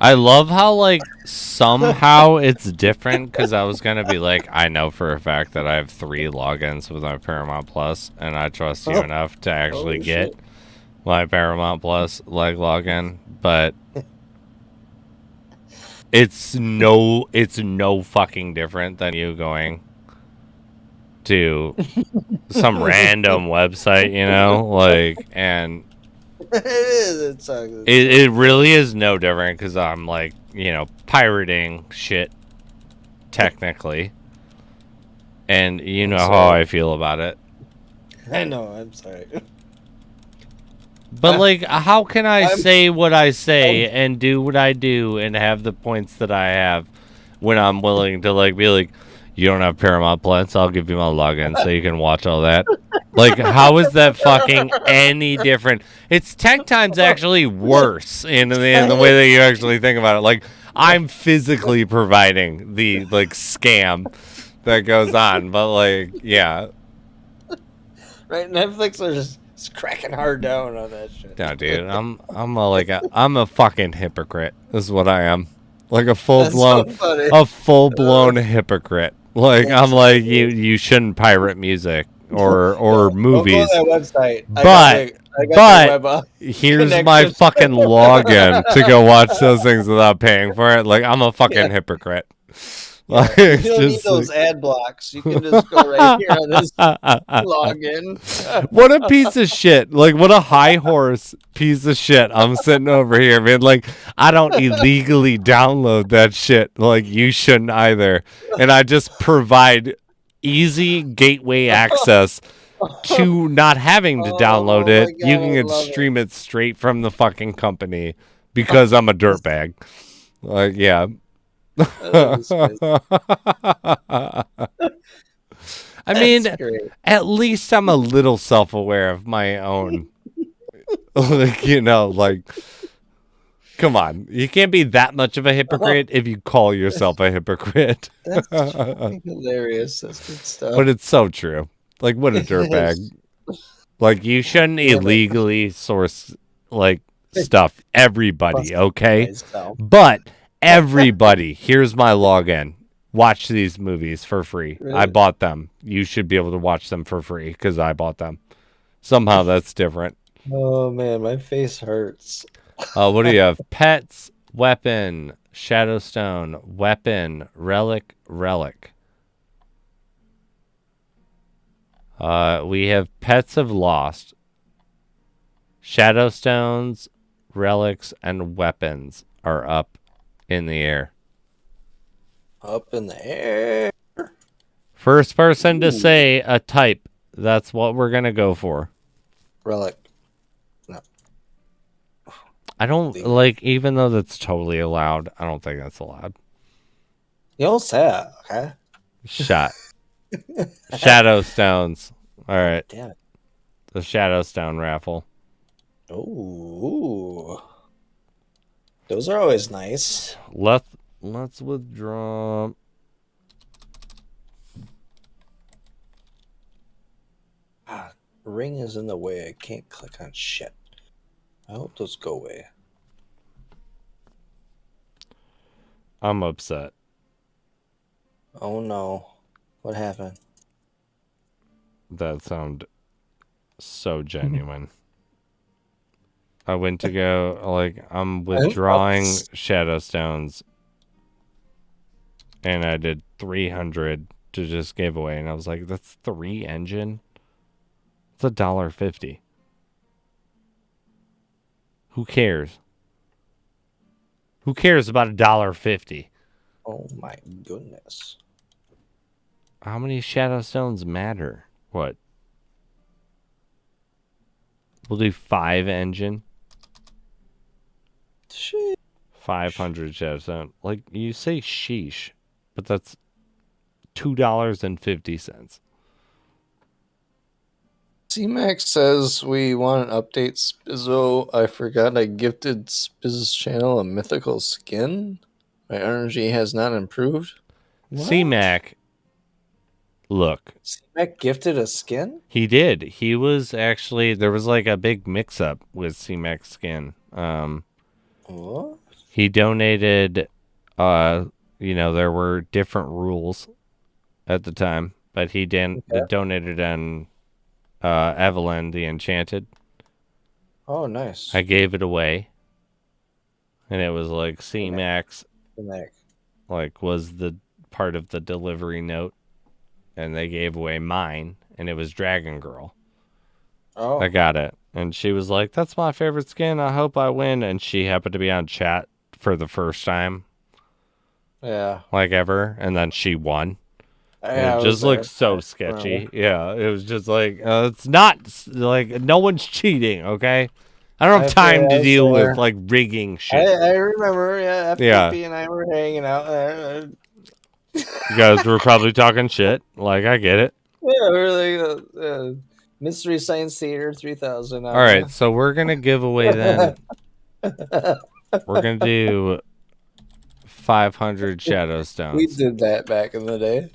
I love how, like, somehow it's different, because I was going to be like, I know for a fact that I have 3 logins with my Paramount Plus, and I trust you enough to actually get my Paramount Plus login, but it's no fucking different than you going to some random website, you know, like, and It is. it really is no different, because I'm, like, you know, pirating shit technically, and you know how I feel about it. I know. I'm sorry. But, like, how can I say what I say and do what I do and have the points that I have when I'm willing to, like, be like, you don't have Paramount Plus, I'll give you my login so you can watch all that. Like, how is that fucking any different? It's 10 times actually worse in the way that you actually think about it. Like, I'm physically providing the, like, scam that goes on. But, like, yeah. Right, Netflix are just cracking hard down on that shit. No, dude, I'm a fucking hypocrite. This is what I am. Like a full-blown hypocrite. Like, I'm like, you shouldn't pirate music or movies. Don't go to that website. But here's my fucking login to go watch those things without paying for it. Like, I'm a fucking hypocrite. Like, you don't need those ad blocks. You can just go right here on this login. What a piece of shit. Like, what a high horse piece of shit. I'm sitting over here, man. Like, I don't illegally download that shit. Like, you shouldn't either. And I just provide easy gateway access to not having to download it. God, you can stream it straight from the fucking company because I'm a dirtbag. Like, yeah. I mean, at least I'm a little self-aware of my own. Like, you know, like, come on. You can't be that much of a hypocrite if you call yourself a hypocrite. That's fucking hilarious. That's good stuff. But it's so true. Like, what a dirtbag. Like, you shouldn't illegally source, like, stuff. Everybody, okay? But everybody, here's my login. Watch these movies for free. Really? I bought them. You should be able to watch them for free because I bought them. Somehow that's different. Oh man, my face hurts. What do you have? Pets, weapon, Shadowstone, weapon, relic. We have Pets of Lost, Shadowstones, relics, and weapons are up in the air. Up in the air. First person to say a type. That's what we're gonna go for. Relic. No. I don't like, even though that's totally allowed. I don't think that's allowed. You don't say it, okay? Shot. Shadowstones. All right. Damn it. The Shadowstone raffle. Ooh. Those are always nice. Let's withdraw. Ring is in the way. I can't click on shit. I hope those go away. I'm upset. Oh no. What happened? That sound so genuine. I went to go, like, I'm withdrawing Shadowstones, and I did 300 to just give away, and I was like, that's 3 engine? It's $1.50. Who cares? Who cares about $1.50? Oh my goodness. How many Shadowstones matter? What? We'll do 5 engine. Shit. 500 Shadowstone. Like, you say sheesh, but that's $2.50. C-Max says we want to update Spizzo. I forgot I gifted Spizz's channel a mythical skin. My energy has not improved. What? C-Mac, look. C-Mac gifted a skin? He did. He was actually, there was like a big mix-up with C-Mac's skin. What? He donated, there were different rules at the time, but he donated on Evelyn the Enchanted. Oh, nice. I gave it away, and it was like C-Max, like, was the part of the delivery note, and they gave away mine, and it was Dragon Girl. Oh. I got it. And she was like, that's my favorite skin. I hope I win. And she happened to be on chat for the first time. Yeah. Like, ever. And then she won. Yeah, it just looked so sketchy. Yeah. It was just like, it's not, like, no one's cheating, okay? I don't have time to deal with, like, rigging shit. I remember, yeah, FPP and I were hanging out there. You guys were probably talking shit. Like, I get it. Yeah, we were like, Mystery Science Theater 3000. All right, so we're going to give away then. We're going to do 500 Shadowstones. We did that back in the day.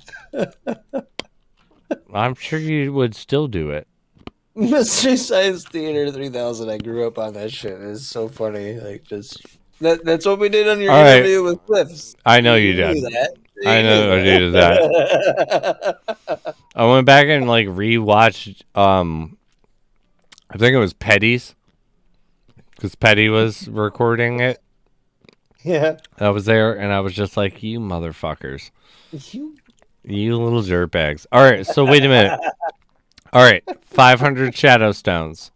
I'm sure you would still do it. Mystery Science Theater 3000. I grew up on that shit. It's so funny. Like, just that's what we did on your interview with Cliffs. I know you did. That. I know I did that. I went back and like rewatched. I think it was Petty's, because Petty was recording it. Yeah, I was there, and I was just like, "You motherfuckers, you little dirtbags." All right, so wait a minute. All right, 500 Shadowstones.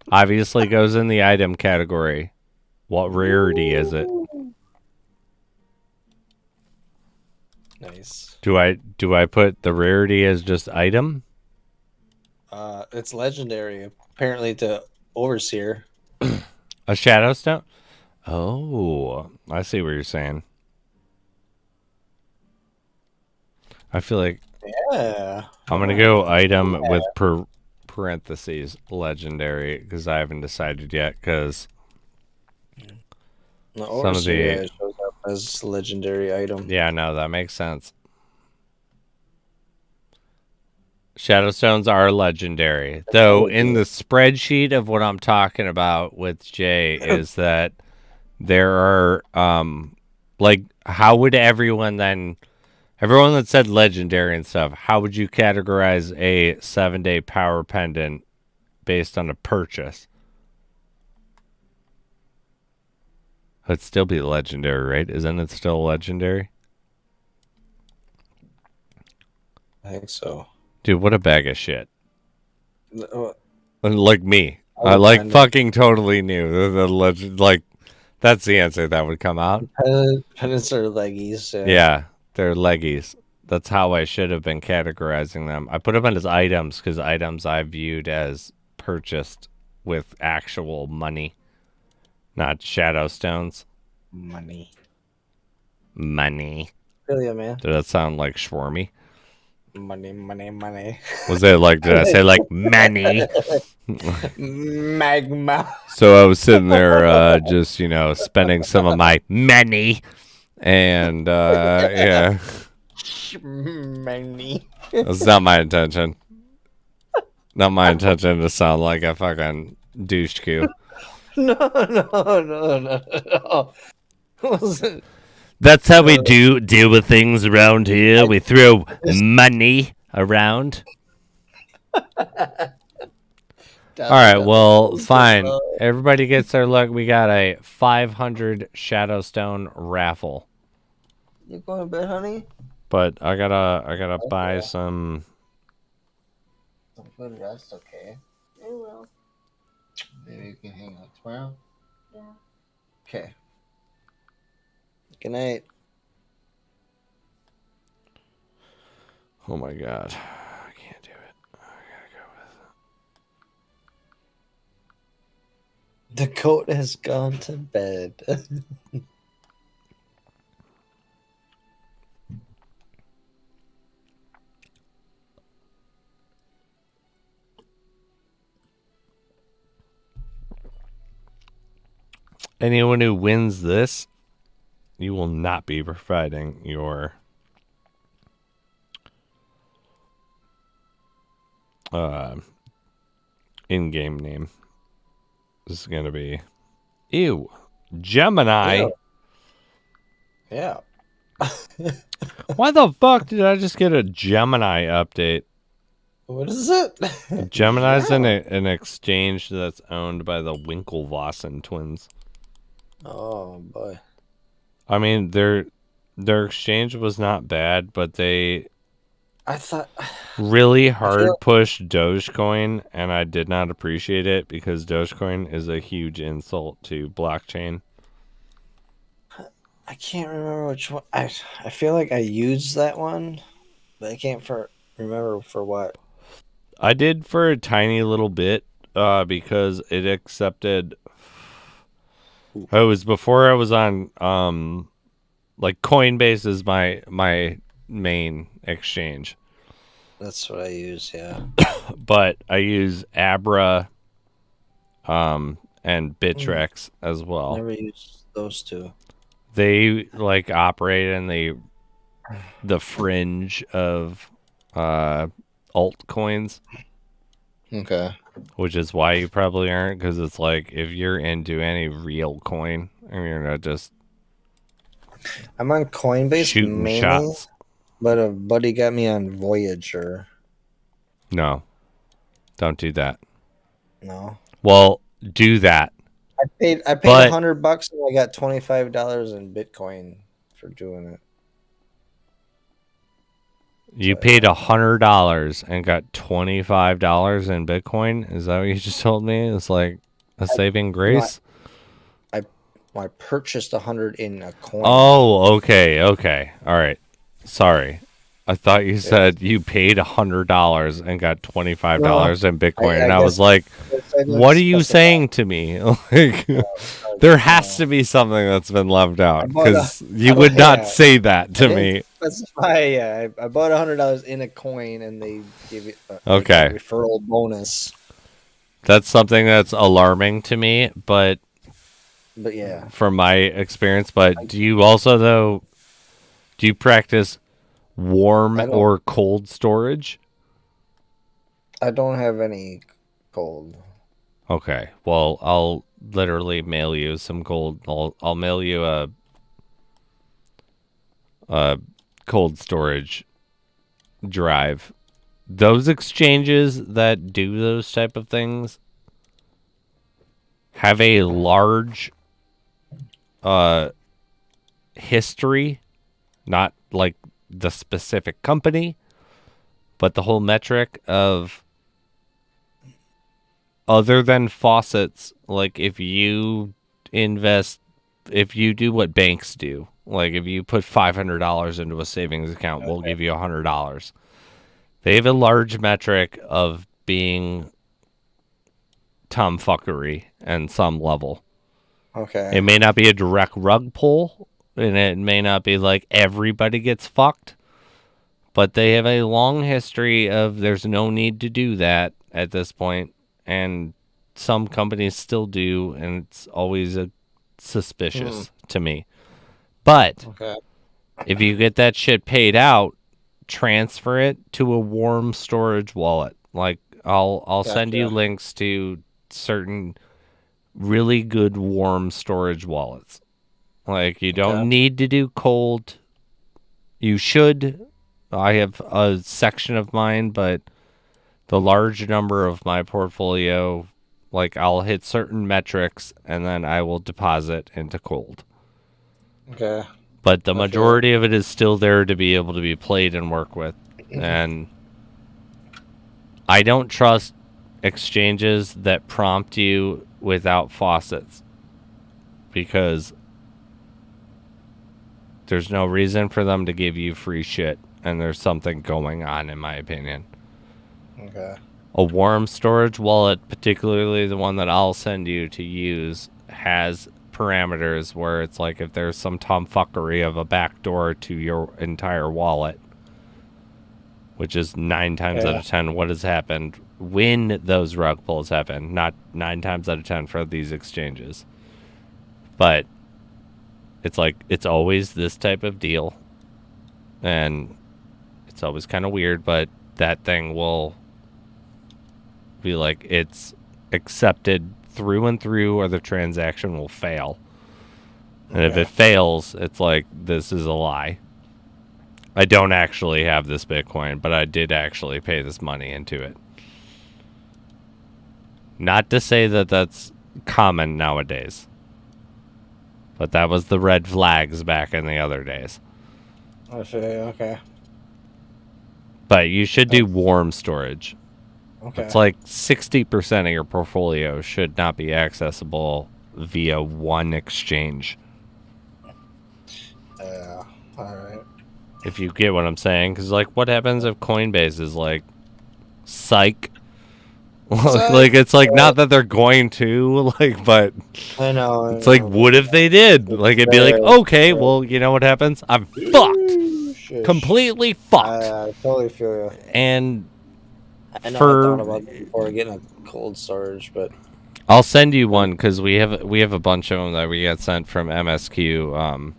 Obviously goes in the item category. What rarity is it? Nice. Do I put the rarity as just item? It's legendary, apparently, to Overseer. A Shadowstone? Oh, I see what you're saying. I feel like I'm going to go item with parentheses legendary, because I haven't decided yet, because some of the shows up as legendary item. Yeah, no, that makes sense. Shadowstones are legendary. Though in the spreadsheet of what I'm talking about with Jay is that there are like how would everyone that said legendary and stuff, how would you categorize a 7-day power pendant based on a purchase? It'd still be legendary, right? Isn't it still legendary? I think so. Dude, what a bag of shit. Uh, Like me. I like fucking totally knew the legend. Like, that's the answer that would come out. Pendants are leggies. Yeah, they're leggies. That's how I should have been categorizing them. I put them as items because items I viewed as purchased with actual money, not shadow stones. Money. Did Yeah, man. that sound like Schwarmy? Money. Was it like, did I say like money? Magma. So I was sitting there just, spending some of my money. And, yeah. Money. That's not my intention. Not my intention to sound like a fucking douche cue. No. That's how we deal with things around here. We throw money around. All right, well, fine. Everybody gets their luck. We got a 500 Shadowstone raffle. You going to bed, honey? But I gotta buy some. Some good rest, okay? I will. Maybe you can hang out tomorrow. Yeah. Okay. Good night. Oh my god, I can't do it. I gotta go with. The goat has gone to bed. Anyone who wins this, you will not be providing your in-game name. This is gonna be Gemini. Yeah. Why the fuck did I just get a Gemini update? What is it? Gemini's an exchange that's owned by the Winklevossen twins. Oh boy. I mean, their exchange was not bad, but they I thought really hard pushed Dogecoin, and I did not appreciate it because Dogecoin is a huge insult to blockchain. I can't remember which one. I feel like I used that one, but I can't remember for what. I did for a tiny little bit because it accepted. It was before I was on like Coinbase is my main exchange. That's what I use, yeah. But I use Abra and Bittrex as well. Never used those two. They like operate in the fringe of altcoins. Okay. Which is why you probably aren't, because it's like if you're into any real coin, and you're not just I'm on Coinbase shooting mainly, shots. but a buddy got me on Voyager. No, don't do that. No. Well, do that. I paid $100 and I got $25 in Bitcoin for doing it. You paid $100 and got $25 in Bitcoin. Is that what you just told me? It's like a saving grace. I purchased 100 in a coin. Oh, okay. All right. Sorry, I thought you said you paid $100 and got $25 in Bitcoin, and I was like, "What are you saying to me?" Like, there has to be something that's been left out because you would not say that to me. That's why, I bought $100 in a coin, and they give it a referral bonus. That's something that's alarming to me, but yeah, from my experience. But do you also do you practice warm or cold storage? I don't have any cold. Okay. Well, I'll literally mail you some cold. I'll mail you a cold storage drive. Those exchanges that do those type of things have a large history, not like the specific company, but the whole metric of, other than faucets, like if you do what banks do, like if you put $500 into a savings account, we'll give you $100. They have a large metric of being tomfuckery and some level. Okay. It may not be a direct rug pull, and it may not be like everybody gets fucked, but they have a long history of there's no need to do that at this point, and some companies still do, and it's always suspicious to me. But if you get that shit paid out, transfer it to a warm storage wallet. Like I'll send you links to certain really good warm storage wallets. Like you don't need to do cold. You should. I have a section of mine, but the large number of my portfolio, like I'll hit certain metrics and then I will deposit into cold. Okay. But the majority of it is still there to be able to be played and work with. And I don't trust exchanges that prompt you without faucets, because there's no reason for them to give you free shit, and there's something going on, in my opinion. Okay. A warm storage wallet, particularly the one that I'll send you to use, has parameters where it's like if there's some tomfuckery of a backdoor to your entire wallet, which is 9 times out of 10 what has happened when those rug pulls happen, not 9 times out of 10 for these exchanges. But it's like, it's always this type of deal, and it's always kind of weird, but that thing will be like, it's accepted through and through, or the transaction will fail. And if it fails, it's like, this is a lie. I don't actually have this Bitcoin, but I did actually pay this money into it. Not to say that that's common nowadays, but that was the red flags back in the other days. I see. Okay. But you should do warm storage. Okay. It's like 60% of your portfolio should not be accessible via one exchange. Yeah. All right. If you get what I'm saying. Because, like, what happens if Coinbase is like, psych? Like, it's like, not that they're going to, like, but I know. it's like, what if they did? Like, it'd be like, okay, well, you know what happens? I'm fucked. Completely fucked. I totally feel you. And I know I thought about it before getting a cold storage, but I'll send you one, because we have a bunch of them that we got sent from MSQ,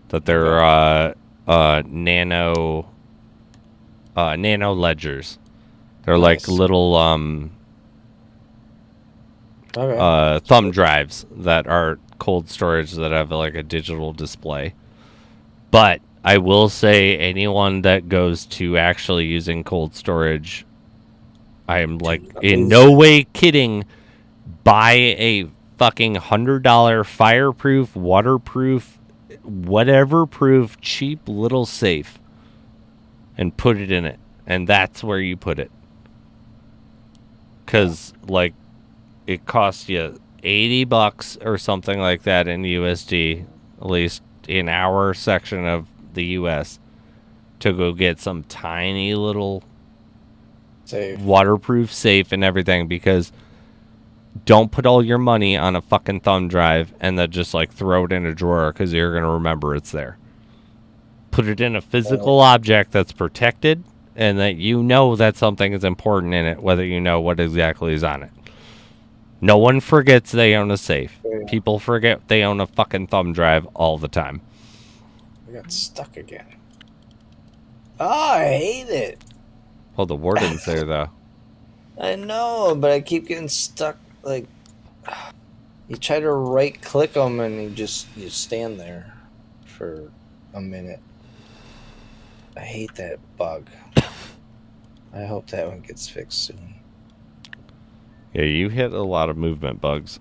that they're nano ledgers. They're like little thumb drives that are cold storage that have like a digital display. But I will say, anyone that goes to actually using cold storage, I am like in no way kidding, buy a fucking $100 fireproof, waterproof, whatever proof, cheap little safe, and put it in it. And that's where you put it. Because, like, it costs you $80 or something like that in USD, at least in our section of the US, to go get some tiny little waterproof safe and everything. Because don't put all your money on a fucking thumb drive and then just, like, throw it in a drawer, because you're going to remember it's there. Put it in a physical object that's protected, and that you know that something is important in it, whether you know what exactly is on it. No one forgets they own a safe. People forget they own a fucking thumb drive all the time. I got stuck again. Oh, I hate it. Oh, the warden's there, though. I know, but I keep getting stuck. Like, you try to right click them and you stand there for a minute. I hate that bug. I hope that one gets fixed soon. Yeah, you hit a lot of movement bugs.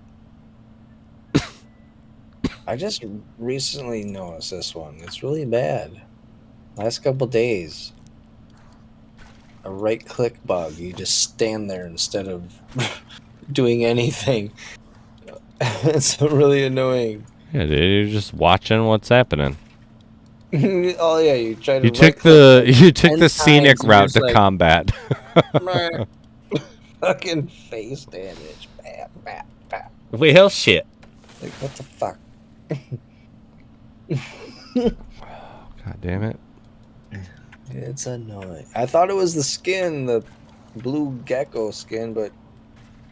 I just recently noticed this one. It's really bad. Last couple days. A right click bug. You just stand there instead of doing anything. It's really annoying. Yeah, dude, you're just watching what's happening. Oh yeah, you try to You right took click the like you took 10 the scenic times and route just to like, combat. "Meh." Fucking face damage. Bap, bap, bap. Well, shit. Like what the fuck? God damn it. It's annoying. I thought it was the skin, the blue gecko skin, but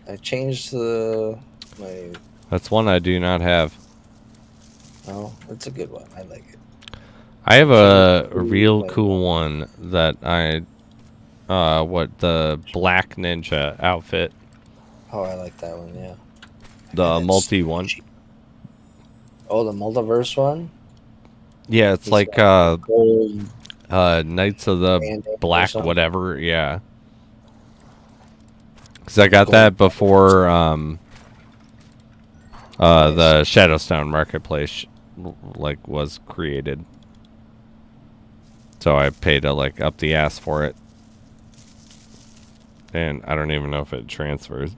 I changed my. That's one I do not have. Oh, it's a good one. I like it. I have a Blue, real like, cool one that the Black Ninja outfit. oh, I like that one. Yeah. The That's multi so one. cheap. Oh, the multiverse one. Yeah, it's He's like got gold Knights of the bandana or Black something. whatever, yeah. Cuz I got Gold that before Nice. the Shadowstone marketplace like was created. So I paid to like up the ass for it. And I don't even know if it transfers.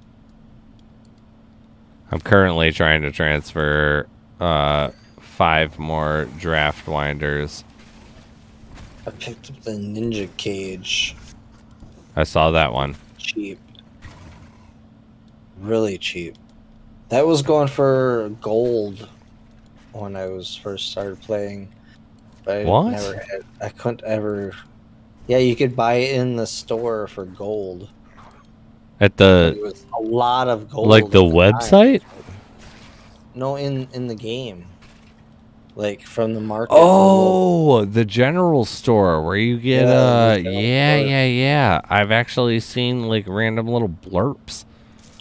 I'm currently trying to transfer 5 more draft winders. I picked up the ninja cage. I saw that one. Cheap. Really cheap. That was going for gold when I was first started playing. But What? I couldn't ever. Yeah, you could buy it in the store for gold. At But the it was a lot of gold. like the at website? time. No, in the game. Like from the market. Oh, the general store where you get the general store. yeah. I've actually seen like random little blurps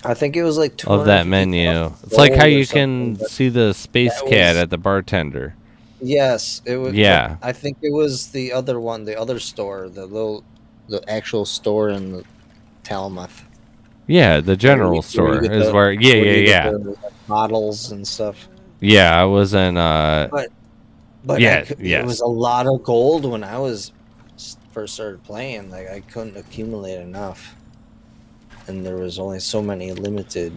I think it was like of that menu. It's like how you can see the space cat at the bartender. Yes, it was. Yeah. I think it was the other one, the other store, the actual store in the Talmuth. Yeah, the general store is where you get yeah. the models and stuff. Yeah, I was in But yeah, it yes. was a lot of gold when I was first started playing. Like I couldn't accumulate enough, and there was only so many limited.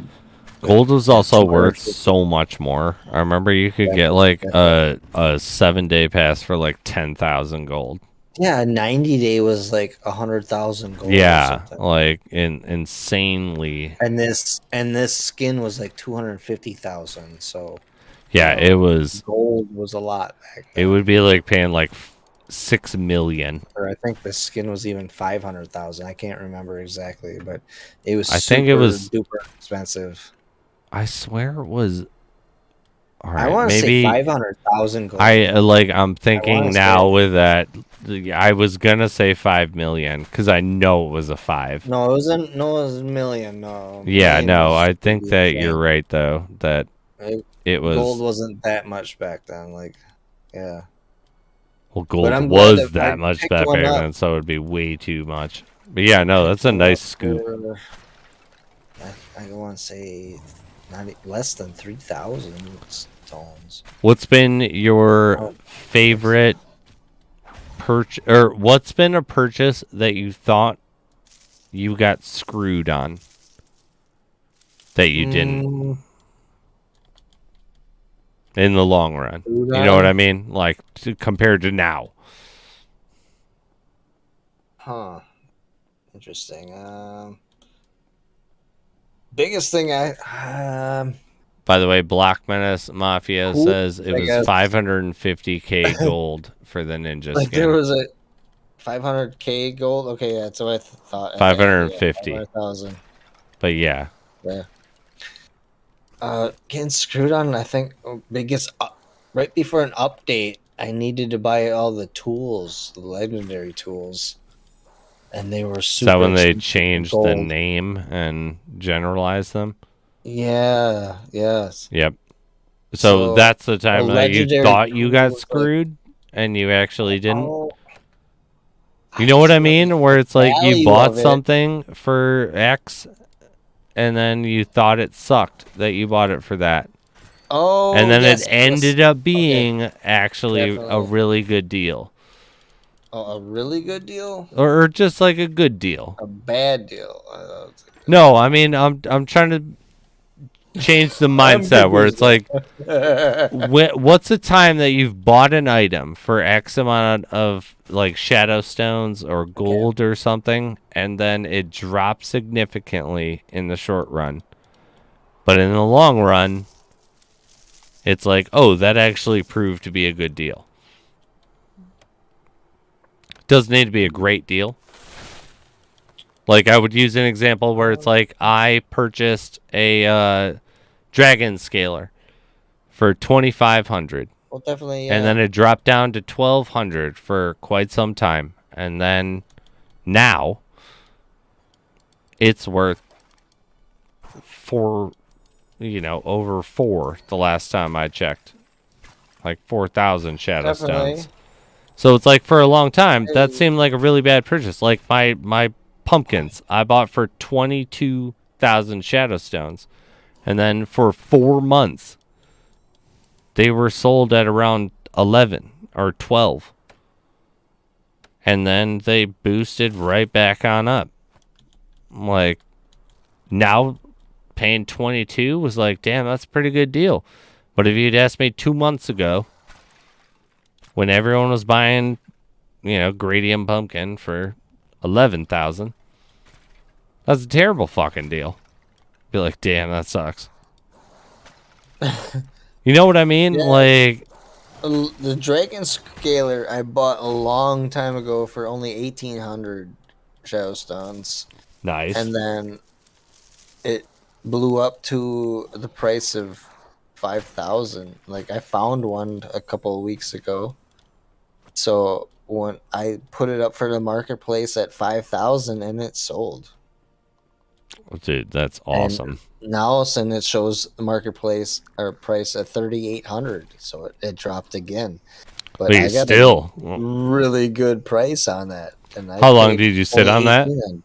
Gold was also worth so much more. I remember you could get like a 7-day pass for like 10,000 gold. Yeah, 90-day was like 100,000 gold. Yeah, like insanely. And this skin was like 250,000. So yeah, it was. Gold was a lot back then. It would be like paying like 6 million. Or I think the skin was even 500,000. I can't remember exactly, but it was. I think it was super expensive. I swear it was. All right, I want to maybe say 500,000 gold. I'm thinking now with that. I was gonna say 5 million because I know it was a 5. No, it wasn't. No, it was a million. No. Yeah, no, I think that you're right though. That it was gold wasn't that much back then. Like, yeah. Well, gold was that much back then, so it would be way too much. But yeah, no, that's a nice scoop. I want to say less than 3,000 stones. What's been your favorite purchase, or what's been a purchase that you thought you got screwed on that you didn't in the long run? You know what I mean? Like compared to now. Huh. Interesting. Biggest thing By the way, Block Menace Mafia says it was 550k gold for the ninja like skin. there was a 500k gold. Okay, yeah, that's what I thought. 550. 500,000. But yeah. Yeah. Getting screwed on. I think biggest right before an update, I needed to buy all the tools, the legendary tools. and they were Is super. that when they expensive changed the gold. name and generalized them? Yeah. Yes. Yep. So So that's the a time that you legendary thought you tool got was like, screwed and you actually didn't. oh, You I know what just I remember mean? Where the it's like you value bought of it. something for X and then you thought it sucked that you bought it for that. And Oh, then it yes, yes. ended up Okay, being actually a definitely. really good deal. Oh, a really good deal? Or just like a good deal. A bad deal. It's a No, I mean I'm trying to change the I'm mindset where it's confused like now. what's the time that you've bought an item for X amount of like shadow stones or Okay. gold or something, and then it drops significantly in the short run, but in the long run, it's like, oh, that actually proved to be a good deal. Doesn't need to be a great deal. Like I would use an example where it's like I purchased a dragon scaler for 2,500. Well, definitely, And then yeah. it dropped down to 1,200 for quite some time. And then now it's worth over 4 the last time I checked. Like 4,000 shadow Definitely. stones. So it's like for a long time, that Hey, seemed like a really bad purchase. Like my pumpkins, I bought for 22,000 shadow stones. And then for 4 months, they were sold at around 11 or 12. And then they boosted right back on up. Like, now paying 22 was like, damn, that's a pretty good deal. But if you'd asked me 2 months ago, when everyone was buying, Gradium Pumpkin for 11,000, that's a terrible fucking deal. Be like, damn, that sucks. You know what I mean? yeah. Like, The Dragon Scaler I bought a long time ago for only 1,800 shadow stones. nice. And then it blew up to the price of 5,000. Like I found one a couple of weeks ago. So when I put it up for the marketplace at 5,000 and it sold. Dude, that's And awesome. now all of a sudden it shows the marketplace or price at 3,800. So it dropped again. But I got Still, a really good price on that. And I how long paid did you sit only on that? 18.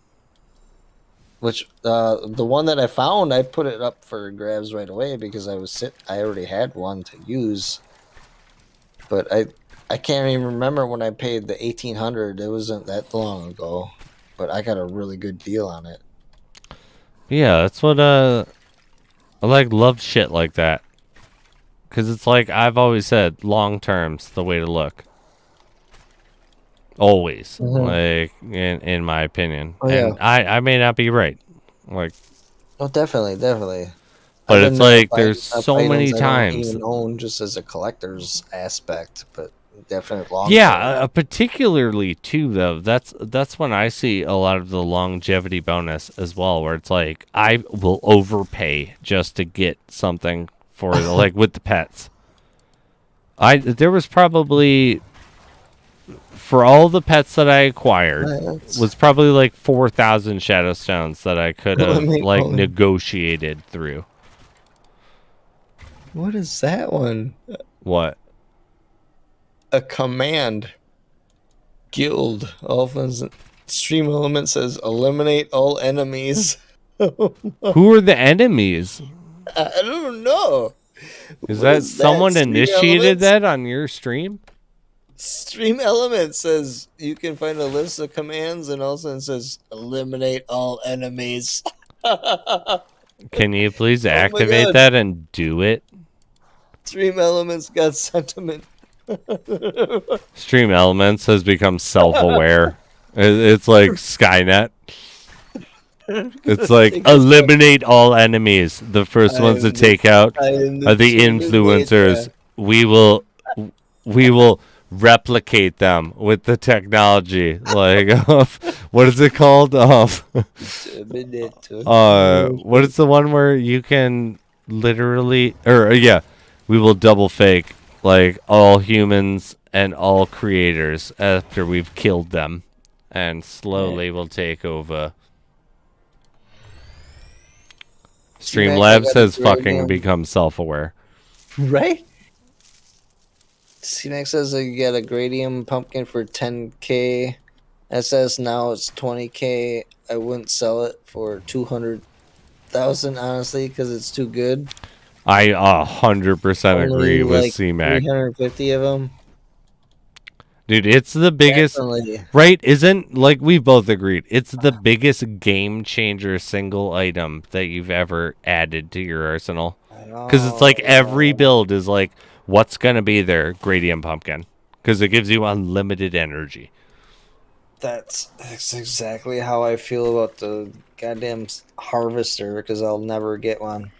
Which the one that I found, I put it up for grabs right away because I already had one to use. But I can't even remember when I paid the 1,800. It wasn't that long ago, but I got a really good deal on it. Yeah, that's what I love shit like that. Cause it's like I've always said, long term's the way to look. Always, like in my opinion, Oh, and yeah. I may not be right, like, Oh, definitely. but I've it's been like buying there's up so many items I don't times. even own just as a collector's aspect, but definitely long term. Yeah, particularly too though. That's when I see a lot of the longevity bonus as well, where it's like I will overpay just to get something for like with the pets. There was probably, for all the pets that I acquired, was probably like 4,000 shadow stones that I could have like negotiated through. What is that one? What? A command. Guild. Stream element says eliminate all enemies. Who are the enemies? I don't know. Is What that is someone Stream initiated Elements? that on your stream? Stream element says you can find a list of commands and also it says eliminate all enemies. Can you please activate God. that and do it? Stream elements got sentiment. Stream Elements has become self-aware. It's like Skynet. It's like eliminate all enemies. The first ones to take out are the influencers. We will replicate them with the technology. Like, what is it called? What is the one where you can literally, we will double fake like all humans and all creators after we've killed them. and slowly will take over. Streamlabs has fucking become self-aware. Right? C-Max says that you get a Gradium pumpkin for 10K. SS now it's 20K. I wouldn't sell it for 200,000 honestly because it's too good. I 100% agree with C-Mac. 350 of them. Dude, it's the biggest, Definitely. right? Isn't, like, we both agreed, it's the biggest game changer single item that you've ever added to your arsenal. Because it's like every build is like, what's going to be there? Gradium pumpkin. Because it gives you unlimited energy. That's exactly how I feel about the goddamn harvester because I'll never get one.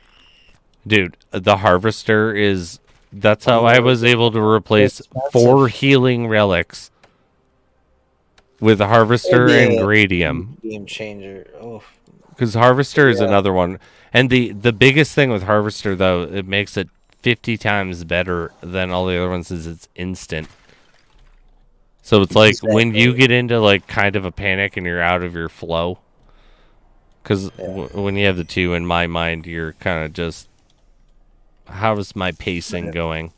Dude, the harvester is... That's how I was able to replace 4 healing relics with a harvester and gradium. Game changer. Because harvester is another one. And the biggest thing with harvester, though, it makes it 50 times better than all the other ones is it's instant. So it's like when you get into like kind of a panic and you're out of your flow. Because when you have the 2, in my mind, you're kind of just... How is my pacing going?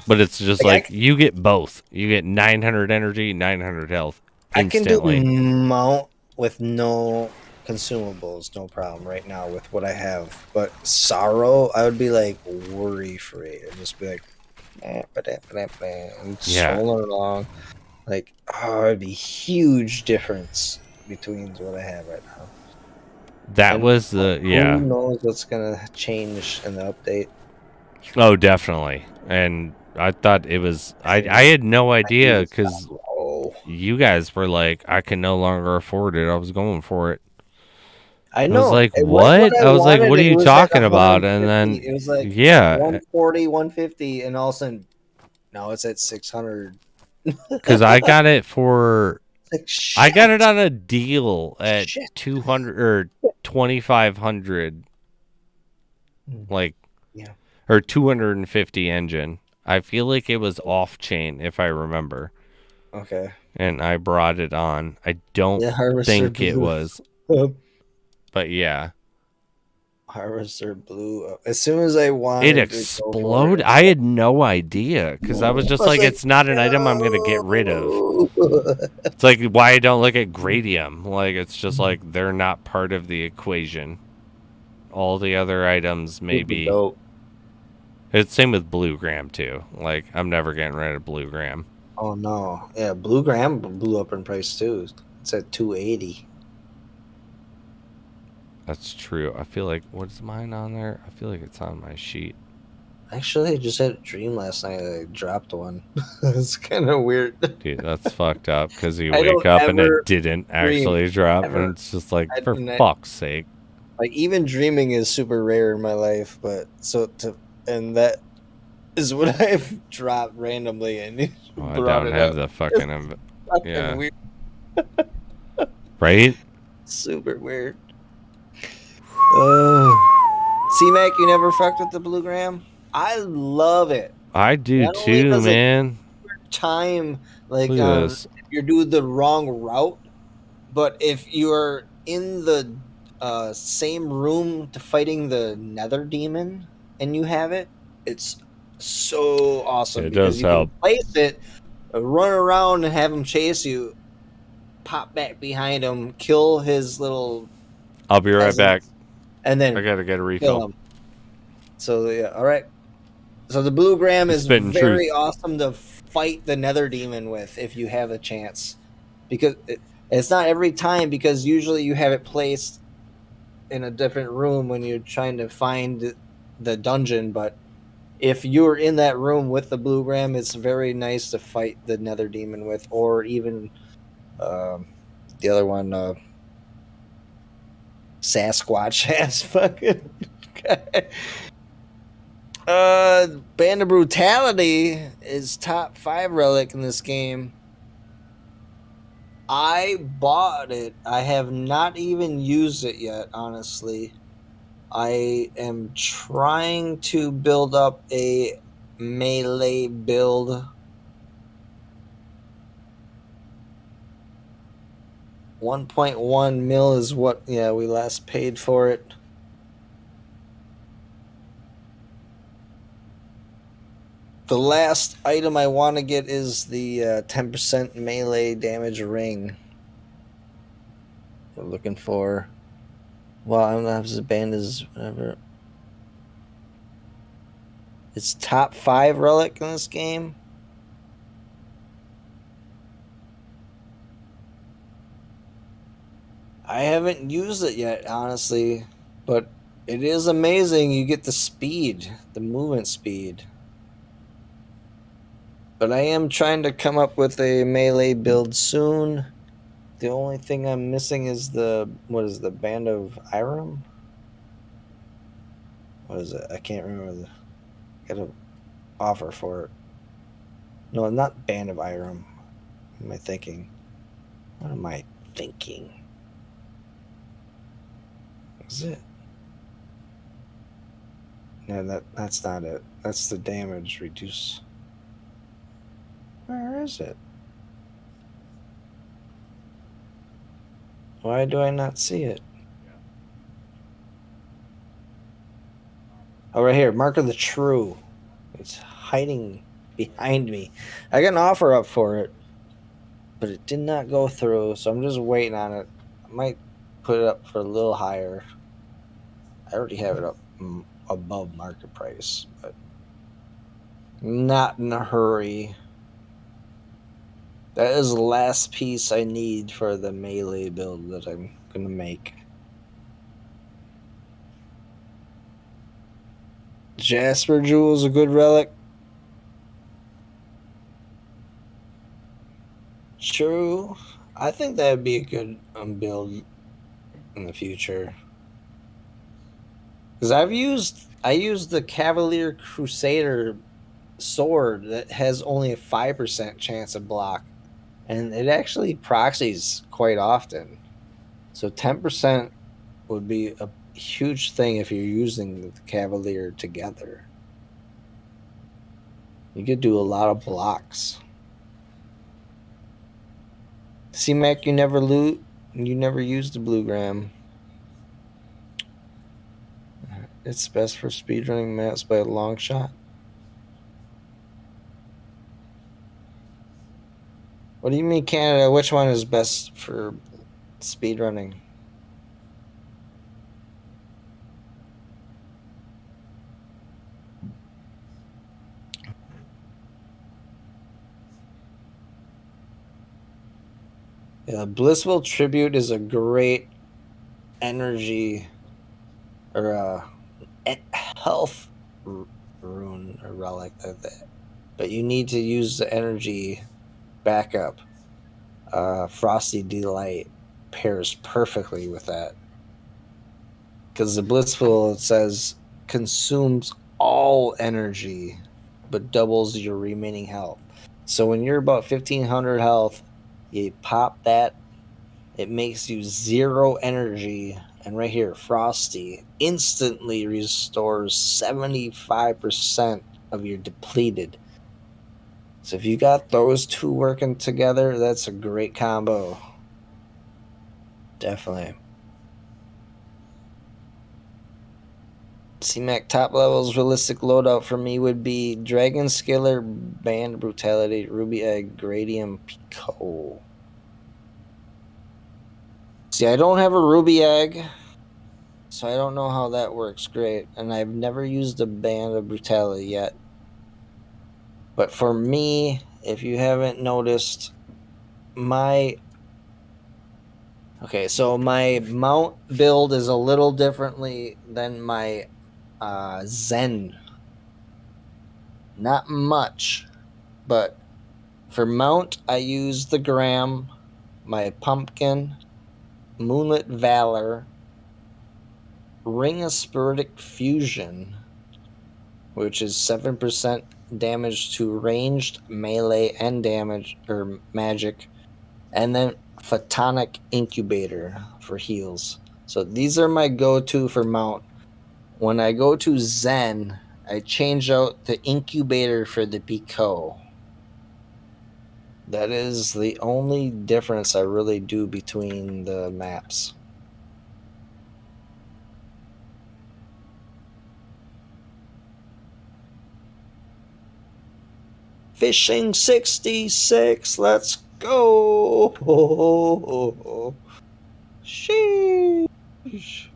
But it's just like you get both. You get 900 energy, 900 health instantly. I can do mount with no consumables, no problem right now with what I have. But sorrow, I would be like worry free. I'd just be like, and rolling along. Like, it'd be huge difference between what I have right now. That was the Who knows what's gonna change in the update? Oh, definitely. And I thought it was. I had no idea because you guys were like, I can no longer afford it. I was going for it. I know. I was like, what? I was like, what are you talking about? And then it was like 140, 150, and all of a sudden, now it's at 600. Because I got it for. Like, I got it on a deal at 200 or 2,500, like, or 250 engine. I feel like it was off chain, if I remember. Okay. And I brought it on. I don't think it was, but yeah. Harvester blew up as soon as I wanted. It exploded. I had no idea because I was just like, it's not an item I'm gonna get rid of. It's like why I don't look at gradium. Like it's just like they're not part of the equation. All the other items maybe. It's same with blue gram too. Like I'm never getting rid of blue gram. Oh no, yeah, blue gram blew up in price too. It's at 280. That's true. I feel like, what's mine on there? I feel like it's on my sheet. Actually, I just had a dream last night that I dropped one. It's kind of weird. Dude, that's fucked up because you wake up and it didn't actually drop. And it's just like, for fuck's sake. Like, even dreaming is super rare in my life. But and that is what I've dropped randomly. And I don't have the fucking, yeah. Weird. Right? Super weird. C-Mac, you never fucked with the blue gram? I love it. I do too, man. Time, like, if you're doing the wrong route, but if you're in the same room to fighting the Nether Demon and you have it, it's so awesome. It does help. Can place it, run around and have him chase you, pop back behind him, kill his little. I'll be right back. And then I gotta get a refill. So yeah, all right. So the blue gram is very awesome to fight the Nether Demon with if you have a chance, because it's not every time, because usually you have it placed in a different room when you're trying to find the dungeon. But if you're in that room with the blue gram, it's very nice to fight the Nether Demon with, or even the other one. Sasquatch ass fucking guy. Band of Brutality is top 5 relic in this game. I bought it. I have not even used it yet, honestly. I am trying to build up a melee build. 1.1 mil is what we last paid for it. The last item I want to get is the 10% melee damage ring. We're looking for. Well, I don't know if this band is whatever. It's top 5 relic in this game. I haven't used it yet, honestly, but it is amazing. You get the speed, the movement speed. But I am trying to come up with a melee build soon. The only thing I'm missing is the Band of Irem? What is it? I can't remember. Got an offer for it. No, not Band of Irem. What am I thinking? What am I thinking? Is it? No, that's not it. That's the damage reduce. Where is it? Why do I not see it? Oh, right here. Mark of the True. It's hiding behind me. I got an offer up for it, but it did not go through, so I'm just waiting on it. I might put it up for a little higher. I already have it up above market price, but not in a hurry. That is the last piece I need for the melee build that I'm going to make. Jasper Jewel is a good relic. True. I think that would be a good build in the future. Because I used the Cavalier Crusader sword that has only a 5% chance of block. And it actually proxies quite often. So 10% would be a huge thing if you're using the Cavalier together. You could do a lot of blocks. C-Mac, you never loot. You never use the Bluegram. It's best for speedrunning maps by a long shot. What do you mean, Canada? Which one is best for speedrunning? Yeah, Blissful Tribute is a great energy or health rune or relic like that. But you need to use the energy backup. Frosty Delight pairs perfectly with that. Because the Blissful, it says, consumes all energy, but doubles your remaining health. So when you're about 1,500 health, you pop that, it makes you 0 energy. And right here, Frosty instantly restores 75% of your depleted. So if you got those two working together, that's a great combo. Definitely. C-Mac top levels realistic loadout for me would be Dragon Skiller, Band Brutality, Ruby Egg, Gradium, Pico. See, I don't have a Ruby Egg, so I don't know how that works great. And I've never used a Band of Brutality yet. But for me, if you haven't noticed, my mount build is a little differently than my Zen. Not much, but for mount, I use the Graham, my Pumpkin, Moonlit Valor, Ring of Spiritic Fusion, which is 7% damage to ranged, melee, and damage or magic, and then Photonic Incubator for heals. So these are my go-to for mount. When I go to Zen, I change out the Incubator for the Pico. That is the only difference I really do between the maps. Fishing 66, let's go! Sheesh.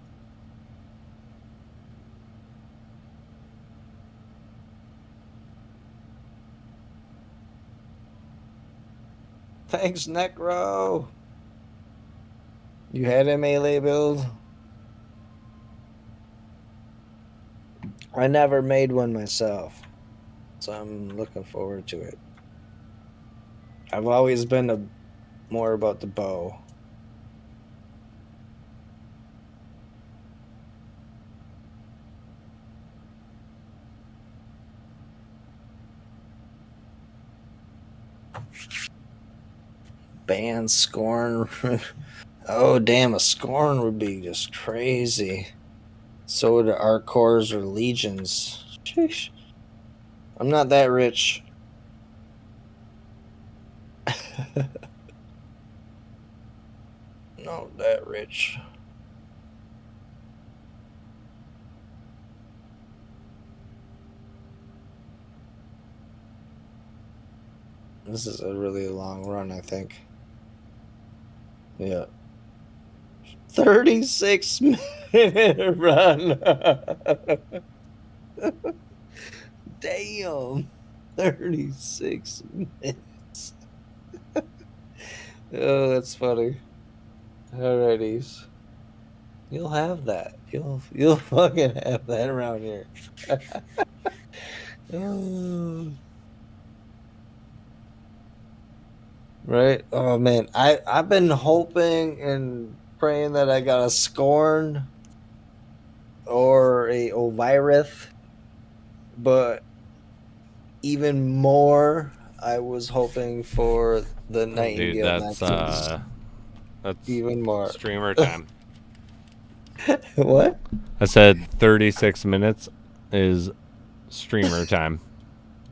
Thanks, Necro. You had a melee build? I never made one myself, so I'm looking forward to it. I've always been more about the bow. Ban Scorn. Oh, damn, a Scorn would be just crazy. So would our cores or legions. Sheesh. I'm not that rich. Not that rich. This is a really long run, I think. Yeah. 36-minute run. Damn. 36 minutes. Oh, that's funny. Alrighties. You'll have that. You'll fucking have that around here. Oh. Right? Oh man, I've been hoping and praying that I got a Scorn or a Ovirith, but even more, I was hoping for the Nightingale. Dude, that's even more. streamer time. What? I said 36 minutes is streamer time.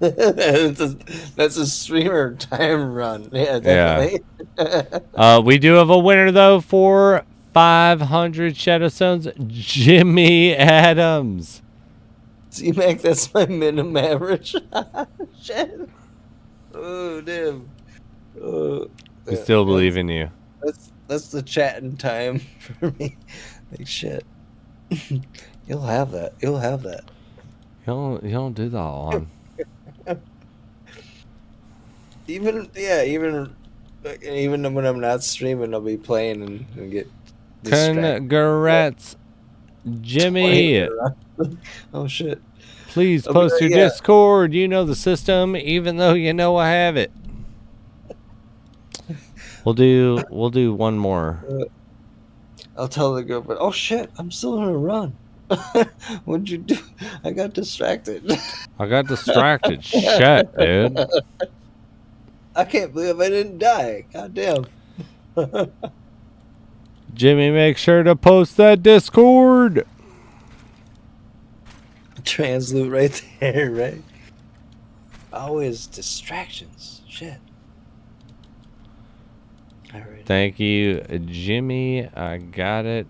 that's a streamer time run. Yeah, definitely. Yeah. We do have a winner though for 500 Shadowstones, Jimmy Adams. C-Mac, that's my minimum average. Shit. Oh damn. Oh, We still believe in you. That's the chatting time for me. Like shit. You'll have that. You'll have that. You don't do that long. Even when I'm not streaming, I'll be playing and get distracted. Congrats, Jimmy. Oh shit. Please post your Discord. You know the system, even though you know I have it. We'll do one more. I'll tell the girlfriend, oh shit, I'm still on a run. What'd you do? I got distracted. I got distracted. Shit, dude. I can't believe I didn't die. God damn. Jimmy, make sure to post that Discord. Transloot right there, right? Always distractions. Shit. Alright. Thank you, Jimmy. I got it.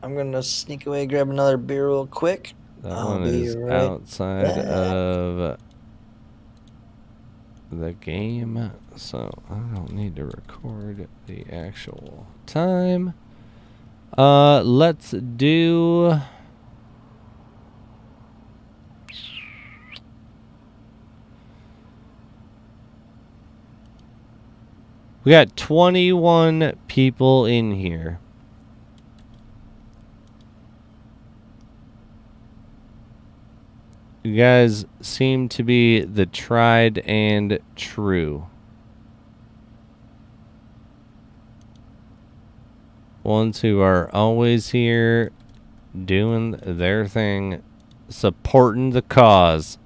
I'm gonna sneak away, grab another beer real quick. That one is outside of the game, so I don't need to record the actual time. Let's do... We got 21 people in here. You guys seem to be the tried and true. Ones who are always here doing their thing, supporting the cause.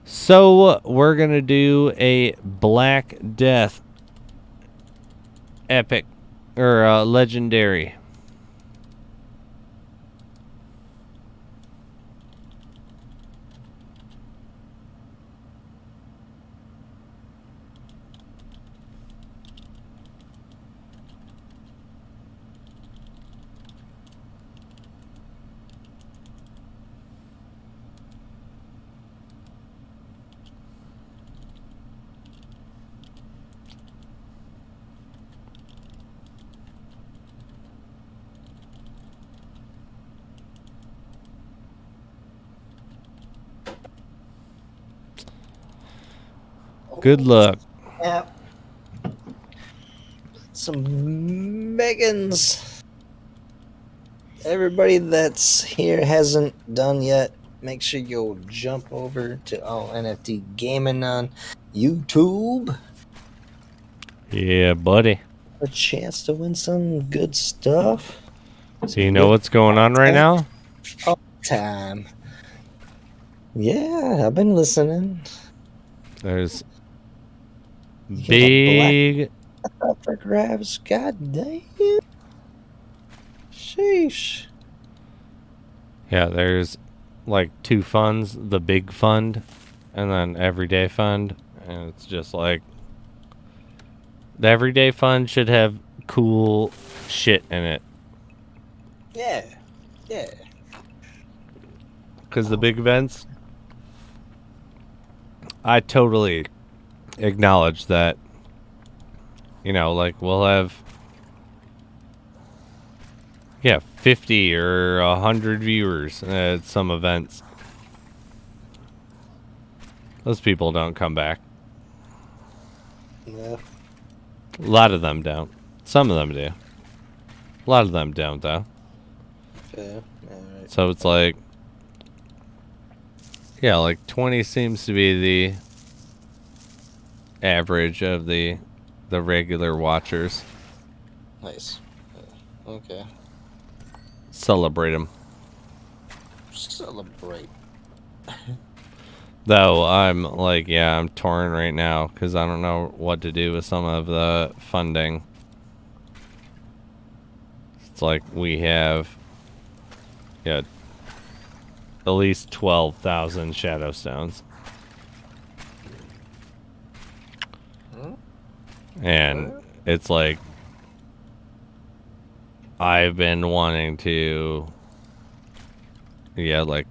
So we're going to do a Black Death epic or legendary. Good luck. Yep. Some Megans. Everybody that's here hasn't done yet, make sure you jump over to All NFT Gaming on YouTube. Yeah, buddy. A chance to win some good stuff. So you know what's going on right now? Time. Yeah, I've been listening. There's You get a big. Up for grabs. God damn. Sheesh. Yeah, there's like two funds, the big fund and then everyday fund, and it's just like the everyday fund should have cool shit in it, Yeah. Yeah. because the big events, I totally acknowledge that, you know, like we'll have 50 or 100 viewers at some events. Those people don't come back. Yeah. A lot of them don't. Some of them do. A lot of them don't, though. Yeah. All right. So it's like, yeah, like 20 seems to be the average of the regular watchers. Nice. Okay. Celebrate them. Celebrate. Though I'm like, yeah, I'm torn right now because I don't know what to do with some of the funding. It's like we have, at least 12,000 shadow stones. And it's like, I've been wanting to, like,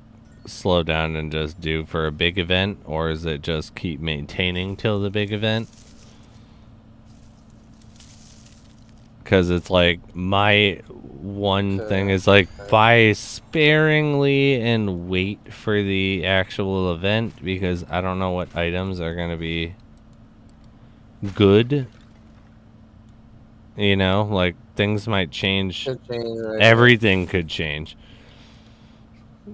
slow down and just do for a big event, or is it just keep maintaining till the big event? Because it's like, my one thing is like, buy sparingly and wait for the actual event, because I don't know what items are going to be good. You know, like, things might change. Everything could change.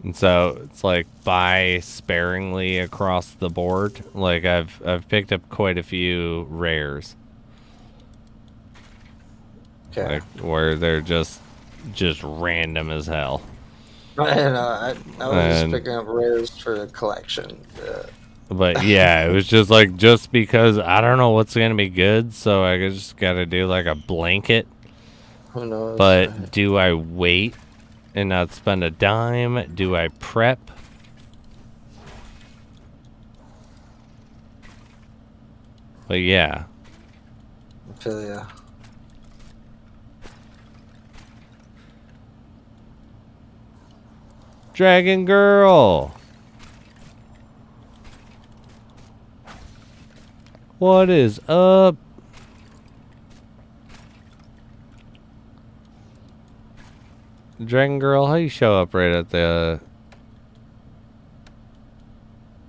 And so it's like, buy sparingly across the board. Like, I've picked up quite a few rares. Okay. Like, where they're just random as hell. I know. I was just picking up rares for a collection. But yeah, it was just like, just because I don't know what's gonna be good, so I just gotta do like a blanket. Who knows? But do I wait and not spend a dime? Do I prep? But yeah. I feel ya. Dragon Girl. What is up? Dragon Girl, how you show up right at the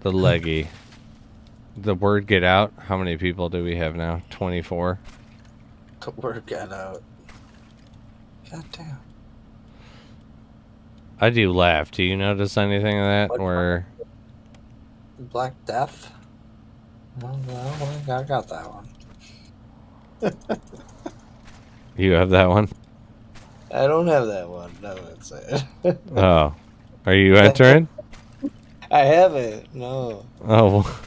leggy? The word get out? How many people do we have now? 24? The word got out. God damn. I do laugh. Do you notice anything of that? What? Where Black Death? No, I got that one. you have that one? I don't have that one. No, that's it. Oh. Are you entering? I haven't. No. Oh.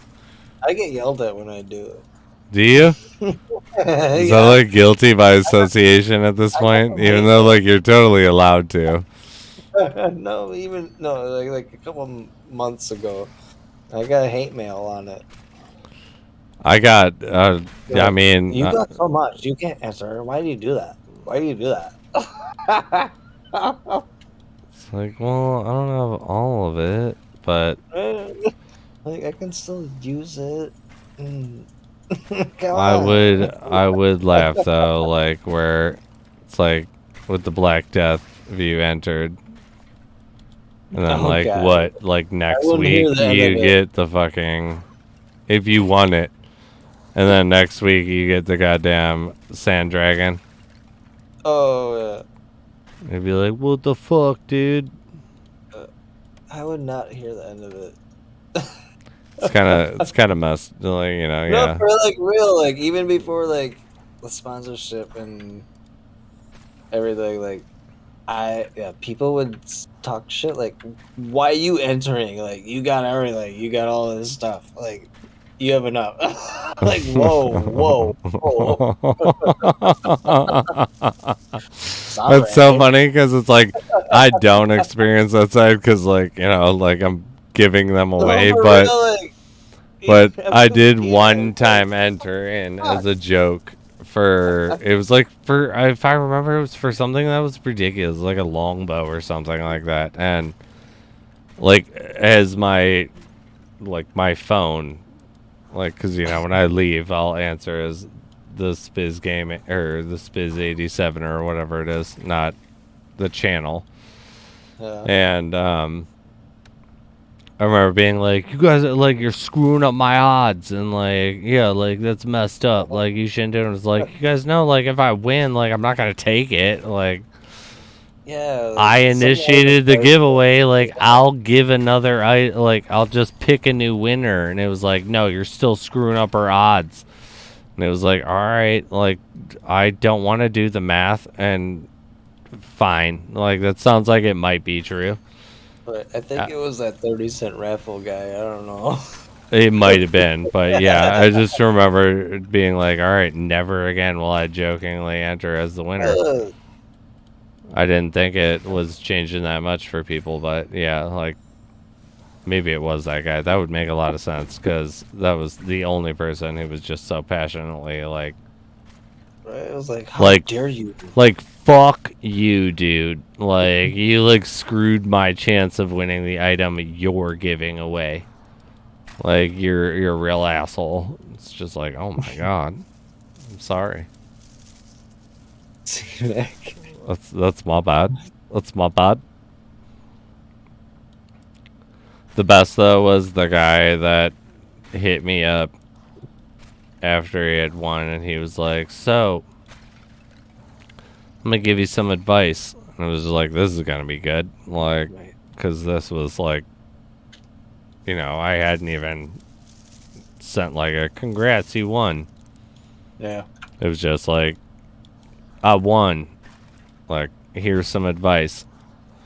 I get yelled at when I do it. Do you? Is that like guilty by association at this point? Even though like you're totally allowed to. No, like a couple months ago, I got hate mail on it. I got, I mean... You got so much, you can't answer. Why do you do that? Why do you do that? It's like, well, I don't have all of it, but... Like, I can still use it. Come I on. would laugh, though, like, where it's like, with the Black Death, if you entered... And then, like, God. what? Like, next wouldn't week, hear that you of it. get the fucking... If you won it, And then next week you get the goddamn sand dragon. Oh, They'd be like, "What the fuck, dude?" I would not hear the end of it. It's kind of messed. Like, you know, No, yeah. for like real, like even before like the sponsorship and everything, like people would talk shit like, "Why you entering? Like you got everything, you got all this stuff, like you have enough." Like whoa. That's so funny because it's like I don't experience that side because, like, you know, like I'm giving them away, No, for but real, like, but I did yeah, one time enter in as a joke for it was like for if I remember it was for something that was ridiculous, like a longbow or something like that, and like as my phone, like, because you know when I leave I'll answer as the Spiz game or the Spiz 87 or whatever it is, not the channel. And I remember being like, "You guys are like, you're screwing up my odds," and like, yeah, like that's messed up. Like you shouldn't do it. It's like, you guys know, like if I win, like I'm not gonna take it. Like, yeah, I initiated the giveaway. Like I'll give another. I'll just pick a new winner. And it was like, no, you're still screwing up our odds. And it was like, all right, like I don't want to do the math, and fine. Like that sounds like it might be true. But I think it was that 30-cent raffle guy. I don't know. It might have been, but yeah, I just remember it being like, all right, never again will I jokingly enter as the winner. I didn't think it was changing that much for people, but yeah, like maybe it was that guy. That would make a lot of sense because that was the only person who was just so passionately like, It was like, how dare you? Like, fuck you, dude. Like, you like screwed my chance of winning the item you're giving away. Like, you're a real asshole. It's just like, oh my god, I'm sorry. That's my bad. That's my bad. The best though was the guy that hit me up after he had won, and he was like, "So, I'm gonna give you some advice." And I was just like, "This is gonna be good," like, because this was like, you know, I hadn't even sent like a congrats, you won. Yeah. It was just like, I won. Like, here's some advice.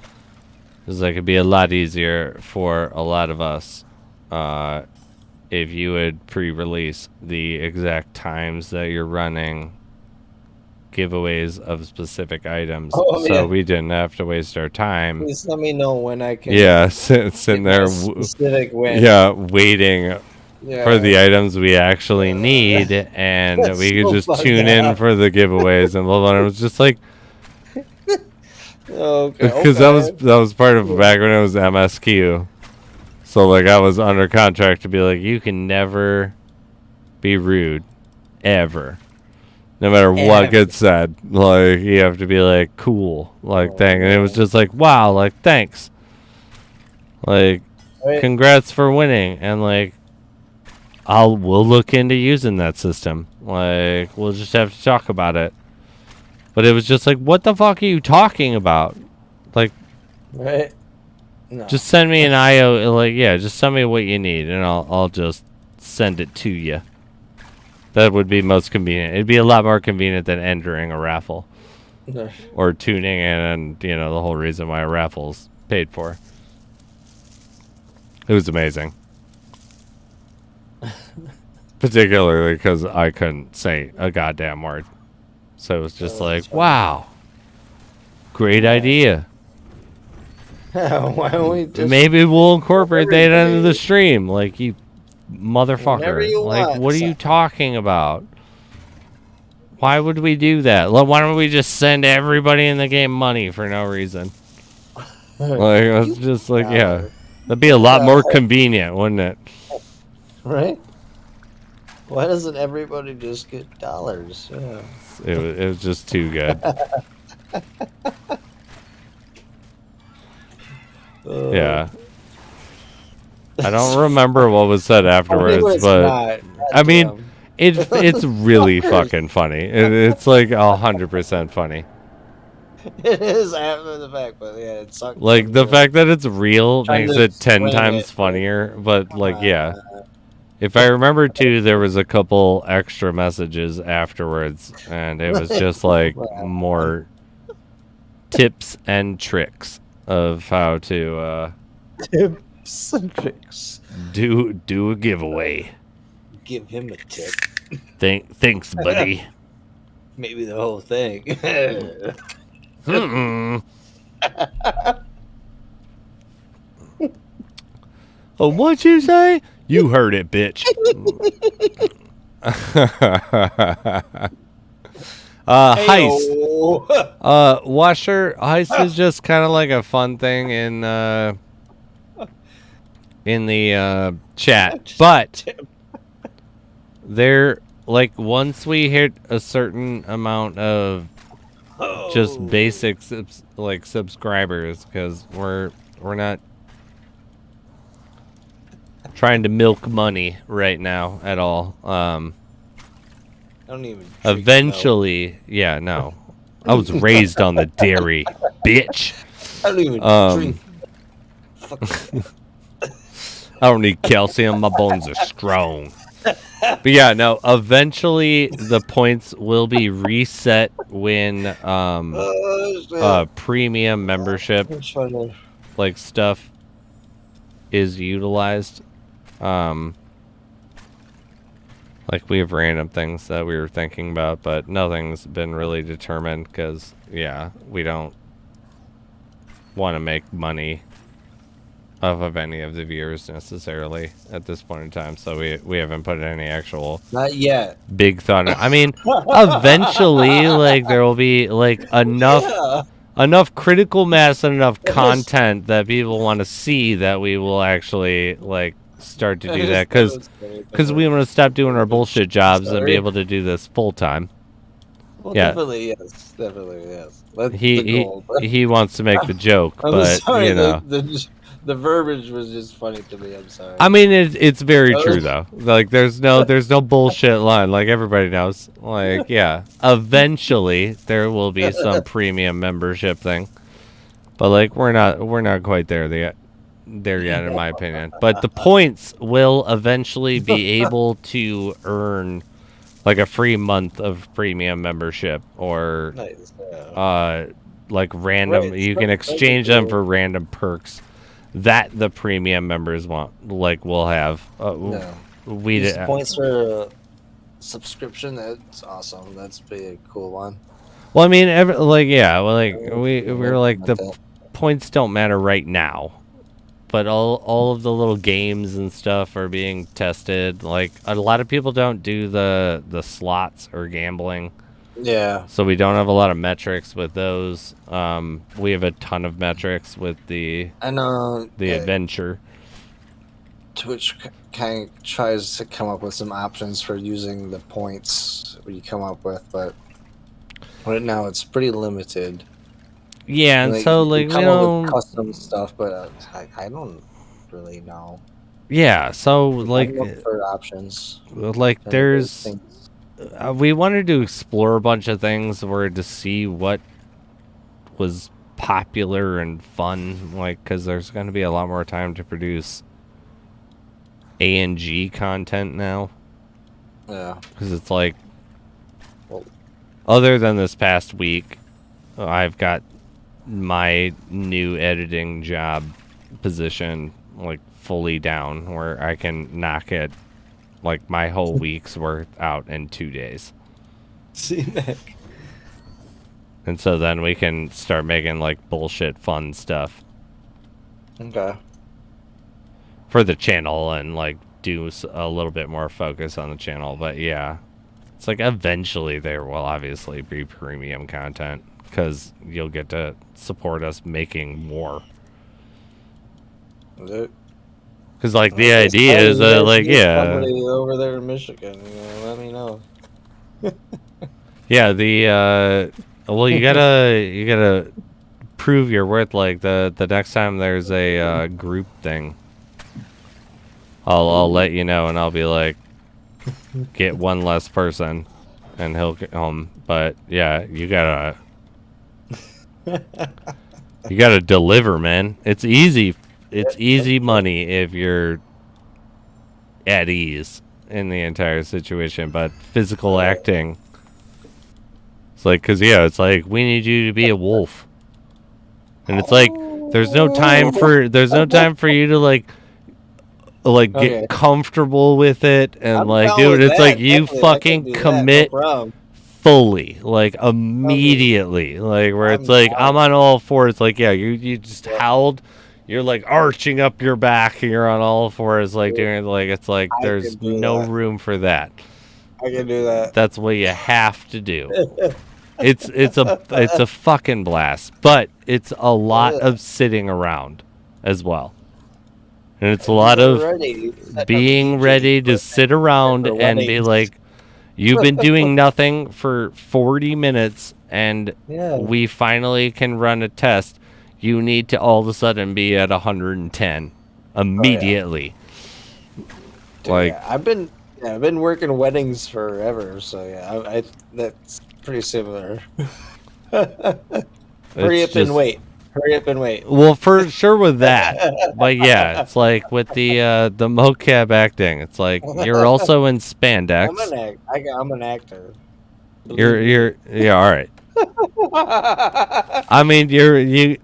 It was like, it'd be a lot easier for a lot of us if you would pre-release the exact times that you're running giveaways of specific items, so we didn't have to waste our time. Please let me know when I can. Yeah, sitting there, specific win. yeah, waiting for the items we actually need, and we could just tune in for the giveaways and blah blah. And it was just like, because that was part of back when it was MSQ. So like I was under contract to be like, you can never be rude, ever. No matter what gets said, like you have to be like cool, like thank. And it was just like, wow, like thanks, like congrats for winning, and like we'll look into using that system. Like we'll just have to talk about it. But it was just like, what the fuck are you talking about? Like, no. Just send me an IO. Like, yeah, just send me what you need, and I'll just send it to you. That would be most convenient. It'd be a lot more convenient than entering a raffle. Or tuning in, and, you know, the whole reason why a raffle's paid for. It was amazing. Particularly because I couldn't say a goddamn word. So it was just like, wow. Great idea. Why don't we just... Maybe we'll incorporate that into the stream. Like, you motherfucker. Like, what are you talking about? Why would we do that? Why don't we just send everybody in the game money for no reason? Like, it's just like, yeah. That'd be a lot more convenient, wouldn't it? Right? Why doesn't everybody just get dollars? Yeah. It was just too good. Yeah. I don't remember what was said afterwards, but I mean, It's really fucking funny. It's like 100% funny. It is after the fact, but yeah, it sucks. Like the fact that it's real Trying makes to it 10 explain times it, funnier. But like, yeah, if I remember too, there was a couple extra messages afterwards, and it was just like more tips and tricks of how to tips and tricks. do a giveaway. Give him a tip. Thanks, buddy. Maybe the whole thing. Oh, what'd you say? You heard it, bitch. Heist. Washer heist is just kind of like a fun thing in the chat, but there, like, once we hit a certain amount of just basic subscribers, because we're not trying to milk money right now at all. I don't even. Eventually, yeah, no. I was raised on the dairy, bitch. I don't even drink. I don't need calcium. My bones are strong. But yeah, no. Eventually, the points will be reset when premium membership like stuff is utilized. Like, we have random things that we were thinking about, but nothing's been really determined because, yeah, we don't want to make money off of any of the viewers necessarily at this point in time. So we haven't put any actual not yet big thought. I mean, eventually, like, there will be like enough critical mass and enough content that people want to see that we will actually like start to do that, because we want to stop doing our bullshit jobs and be able to do this full time. Well, yeah, definitely yes. That's he wants to make the joke, but sorry, you know, the verbiage was just funny to me. I'm sorry. I mean, it's very true though. Like, there's no bullshit line. Like, everybody knows. Like, yeah, eventually there will be some premium membership thing, but like we're not quite there yet, in my opinion. But the points will eventually be able to earn like a free month of premium membership, or like random. Right, you can exchange them for random perks that the premium members want. Like, we'll have. These points for subscription. That's awesome. That's a cool one. Well, I mean, we're like, the points don't matter right now, but all of the little games and stuff are being tested. Like, a lot of people don't do the slots or gambling. Yeah. So we don't have a lot of metrics with those. We have a ton of metrics with the adventure. Twitch kind of tries to come up with some options for using the points we come up with, but right now it's pretty limited. Yeah, and like, so like come up with custom stuff, but I don't really know. Yeah, so like for options, like there's. We wanted to explore a bunch of things to see what was popular and fun, like, because there's going to be a lot more time to produce A&G content now. Yeah. Because it's like, other than this past week, I've got my new editing job position, like, fully down, where I can knock it, like, my whole week's worth out in 2 days. See, Nick. And so then we can start making, like, bullshit fun stuff. Okay. For the channel, and, like, do a little bit more focus on the channel. But, yeah. It's like, eventually there will obviously be premium content, because you'll get to support us making more. Because, like, the idea is that, like, yeah. Somebody over there in Michigan, let me know. Yeah, well, you gotta prove your worth. Like, the next time there's a group thing, I'll let you know, and I'll be like, get one less person, and he'll get home. But yeah, you gotta deliver, man. It's easy. It's easy money if you're at ease in the entire situation. But physical acting, it's like, cause yeah, it's like we need you to be a wolf, and it's like there's no time for you to like get comfortable with it and I'm like down do it. with It's that, like you definitely. I can fucking do that, commit no problem. fully, like immediately, like where it's like I'm on all fours. Like yeah, you just howled. You're like arching up your back and you're on all fours, like doing like it's like I there's can do no that. room for that. I can do that. That's what you have to do. It's a fucking blast, but it's a lot of sitting around as well, and it's a lot of being ready to sit around and be like, you've been doing nothing for 40 minutes, and we finally can run a test. You need to all of a sudden be at 110 immediately. Dude, like I've been working weddings forever, so yeah, I that's pretty similar. Hurry up and wait. Well, for sure with that, but yeah, it's like with the mocap acting. It's like you're also in spandex. I'm an actor. You're yeah, all right. I mean,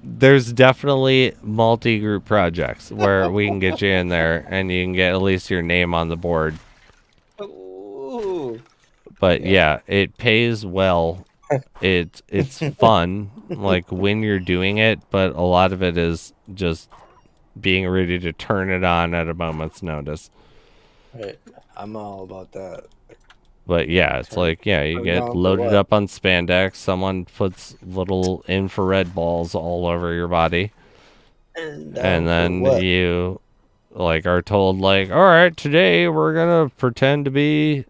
there's definitely multi-group projects where we can get you in there and you can get at least your name on the board. Ooh. But yeah, it pays well. It's fun, like when you're doing it, but a lot of it is just being ready to turn it on at a moment's notice. Right. I'm all about that. But yeah, it's like, yeah, you get loaded up on spandex, someone puts little infrared balls all over your body, and then you like are told like, all right, today we're gonna pretend to be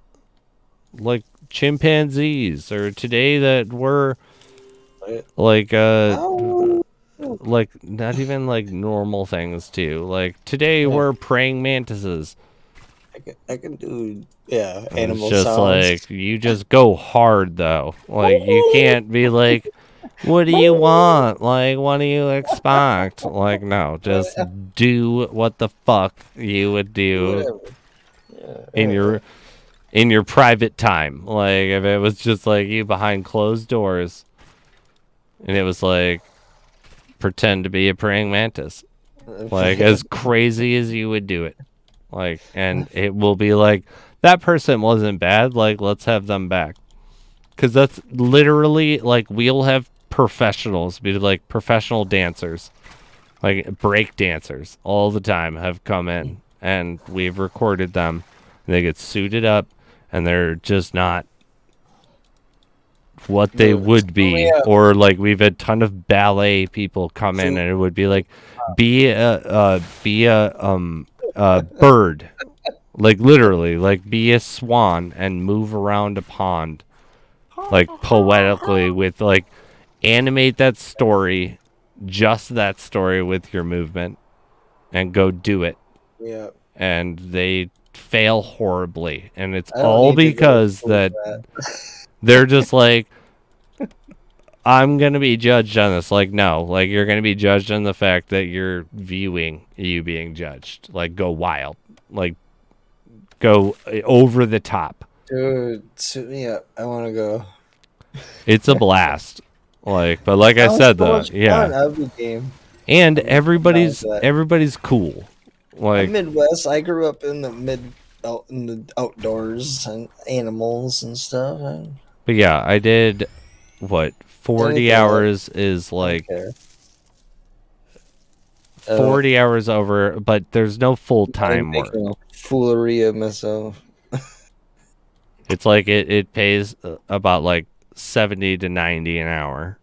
like chimpanzees, or today that we're like not even like normal things too, like today we're praying mantises. I can do animal it's just sounds. Like you just go hard though, like you can't be like, what do you want, like what do you expect, like no, just do what the fuck you would do in your private time. Like if it was just like you behind closed doors and it was like pretend to be a praying mantis, like as crazy as you would do it, like, and it will be like that person wasn't bad, like let's have them back, because that's literally like we'll have professionals be like professional dancers, like break dancers all the time have come in and we've recorded them. They get suited up and they're just not what they would be. Or like we've had a ton of ballet people come in and it would be like be a bird, like literally like be a swan and move around a pond like poetically with like animate that story, just that story with your movement and go do it. Yeah. And they fail horribly, and it's all because that they're just like, I'm gonna be judged on this. Like no, like you're gonna be judged on the fact that you're viewing you being judged. Like go wild, like go over the top. Dude, suit me up. I want to go. It's a blast. Like, but like I said though, yeah. And everybody's cool. Like I'm Midwest. I grew up in the outdoors and animals and stuff. But yeah, I did what 40 hours is like 40 hours over, but there's no full-time work. Foolery of myself. It's like it pays about like 70 to 90 an hour.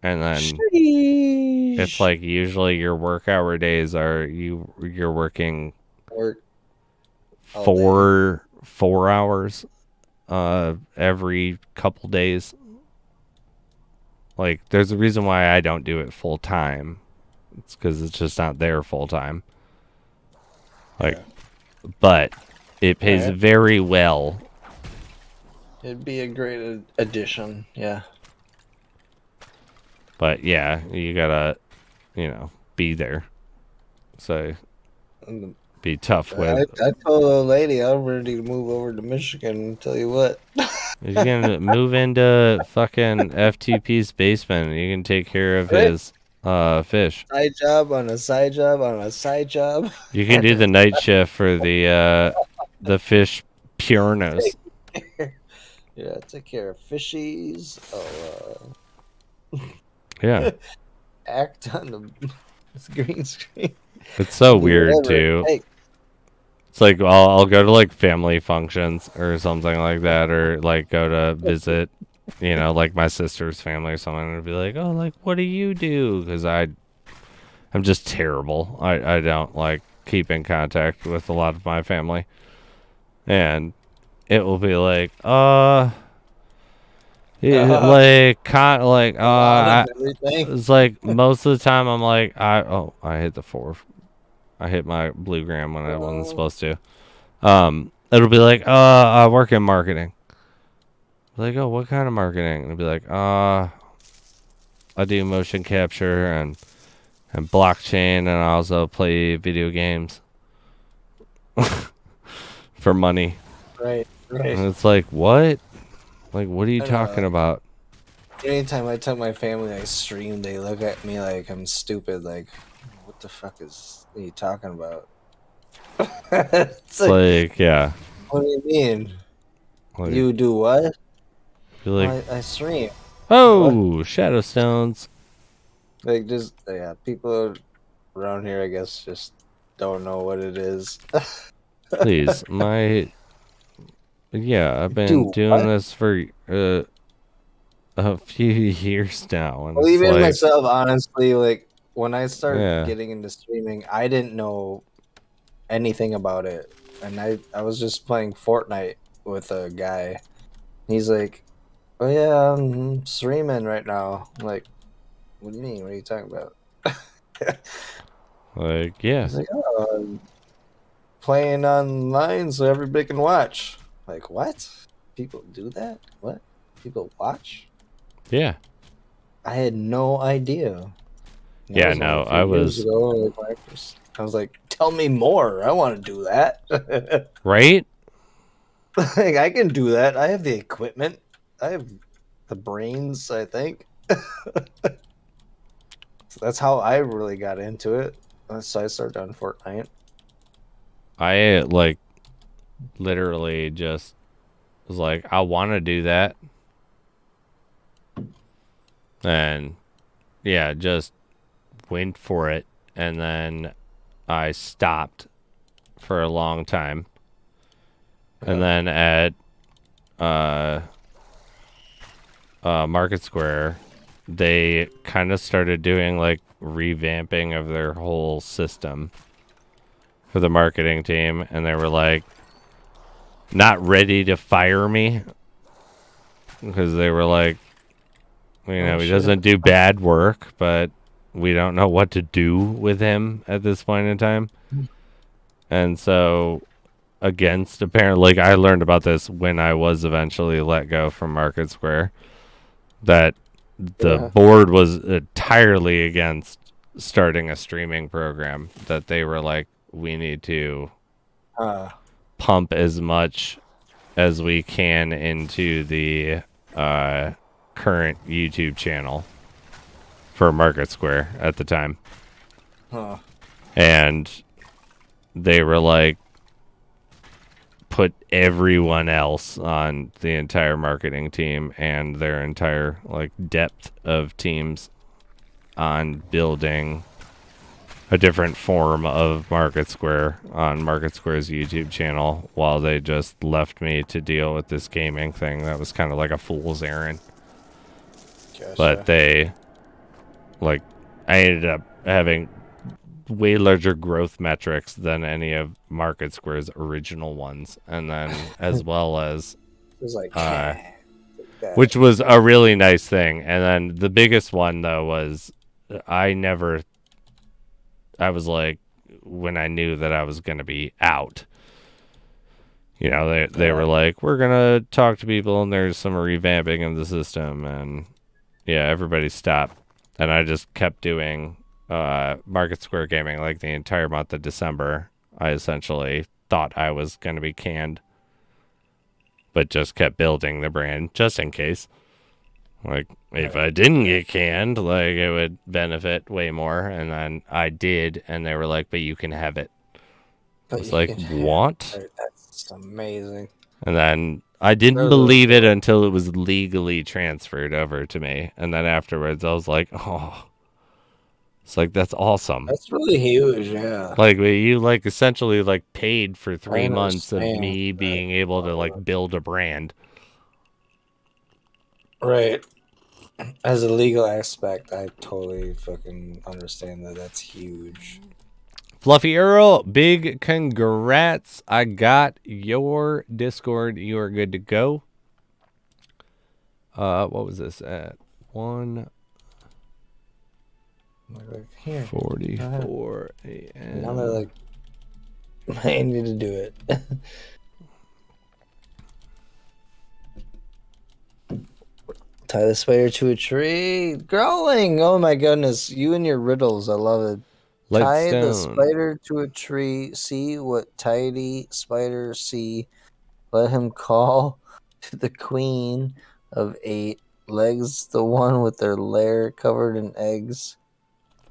And then it's like usually your work hour days are you're working 4 hours every couple days. Like there's a reason why I don't do it full time. It's because it's just not there full time. Like, but It pays Alright. very well. It'd be a great addition. Yeah. But yeah, you gotta, be there. So And be tough I with. told a lady I'm ready to move over to Michigan. Tell you what. You can move into fucking FTP's basement. You can take care of Right? his fish. Side job on a side job on a side job. You can do the night shift for the fish pureness. Yeah, take care of fishies. Yeah. Act on the green screen. It's so Do weird whatever it too. takes. It's like I'll go to like family functions or something like that, or like go to visit, like my sister's family or something, and be like, oh, like what do you do? Because I'm just terrible. I don't like keep in contact with a lot of my family, and it will be like, Everything. it's like most of the time I'm like, I hit the 4. I hit my blue gram when I wasn't supposed to. It'll be like, I work in marketing. Like, oh, what kind of marketing? It'll be like, I do motion capture and blockchain, and I also play video games for money. Right. And it's like, what? Like, what are you talking about? Anytime I tell my family I stream, they look at me like I'm stupid. Like, what the fuck are you talking about? It's like, yeah. What do you mean? Like, You do what? you're like, I stream. oh, Shadow Stones. Like, just, yeah, people around here, I guess, just don't know what it is. Please, yeah, I've been Do doing what? this for a few years now, and Well, it's even like, myself, honestly, like, when I started yeah, getting into streaming, I didn't know anything about it. And I was just playing Fortnite with a guy. He's like, oh, yeah, I'm streaming right now. I'm like, what do you mean? What are you talking about? like, yeah, He's like, oh, I'm playing online so everybody can watch. Like, what? People do that? What? People watch? yeah, I had no idea. That yeah. was only No, a I few years was ago. Like, I was like, tell me more. I want to do that. right. Like, I can do that. I have the equipment. I have the brains, I think. So that's how I really got into it. So I started on Fortnite. I like literally just was like, I want to do that, and yeah, just went for it, and then I stopped for a long time, and then at Market Square, they kind of started doing like revamping of their whole system for the marketing team, and they were like not ready to fire me because they were like, he doesn't do bad work, but we don't know what to do with him at this point in time. And so apparently, like, I learned about this when I was eventually let go from Market Square, that the board was entirely against starting a streaming program, that they were like, we need to pump as much as we can into the current YouTube channel for Market Square at the time. And they were like, put everyone else on the entire marketing team and their entire like depth of teams on building a different form of Market Square on Market Square's YouTube channel, while they just left me to deal with this gaming thing that was kind of like a fool's errand. Gotcha. But they, like, I ended up having way larger growth metrics than any of Market Square's original ones, and then as well as It was like, which was a really nice thing. And then the biggest one though was I was like, when I knew that I was going to be out, You know, they were like, we're gonna talk to people, and there's some revamping of the system, and yeah, everybody stopped, and I just kept doing Market Square Gaming like the entire month of December. I essentially thought I was gonna be canned, but just kept building the brand just in case. Like, if I didn't get canned, like, it would benefit way more. And then I did, and they were like, but you can have it. I But was you like, can what? That's amazing. And then I didn't believe it until it was legally transferred over to me. And then afterwards, I was like, oh. It's like, that's awesome. That's really huge, yeah. Like, you, like, essentially, like, paid for 3 months of understand me that. being able to, like, build a brand. Right. As a legal aspect, I totally fucking understand that. That's huge. Fluffy Earl, big congrats. I got your Discord. You are good to go. What was this at? 1:44 a.m. Now they're like, I need to do it. Tie the spider to a tree. Growling. Oh my goodness. You and your riddles. I love it. Tie the spider to a tree. See what tidy spider see. Let him call to the queen of 8 legs, the one with their lair covered in eggs.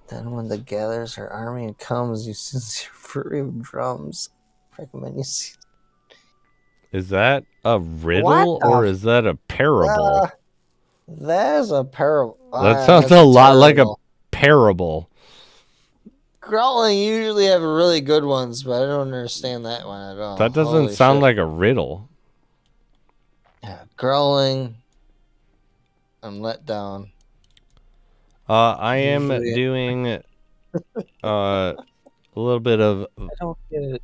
Then when the gathers her army and comes, you sincere fury of drums. Recommend you see. Is that a riddle or is that a parable? That is a parable. That sounds a lot like a parable. Growling usually have really good ones, but I don't understand that one at all. That doesn't sound like a riddle. Yeah, growling. I'm let down. I am doing a little bit of. I don't get it.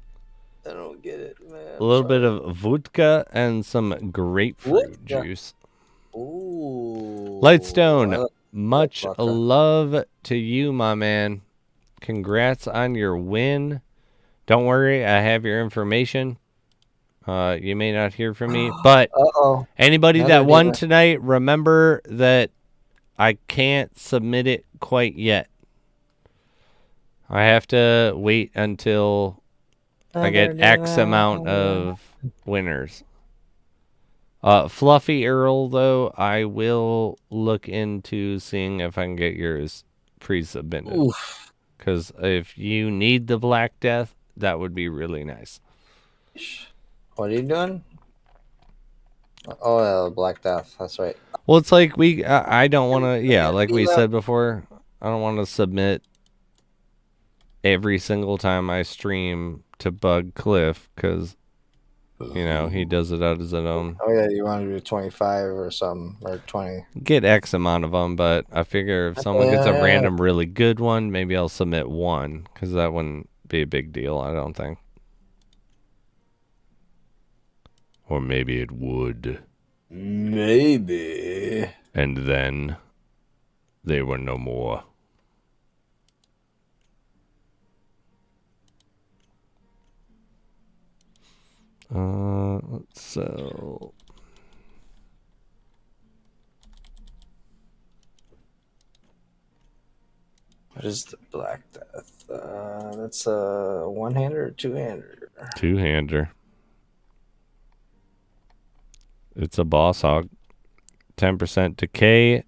I don't get it, man. A little bit of vodka and some grapefruit juice. Ooh. Lightstone, much love to you, my man. Congrats on your win. Don't worry, I have your information. You may not hear from me, but anybody that won tonight, remember that I can't submit it quite yet. I have to wait until I get X amount of winners. Fluffy Earl, though, I will look into seeing if I can get yours pre-submitted. Because if you need the Black Death, that would be really nice. What are you doing? Oh, Black Death. That's right. Well, it's like I don't want to, yeah, like we said before, I don't want to submit every single time I stream to bug Cliff because, you know, he does it out of his own. Oh, yeah, you want to do 25 or something, or 20. Get X amount of them, but I figure if someone gets a random really good one, maybe I'll submit one because that wouldn't be a big deal, I don't think. Or maybe it would. Maybe. And then they were no more. Let's sell. What is the Black Death? That's a one-hander or two-hander? Two-hander. It's a boss hog. 10% decay.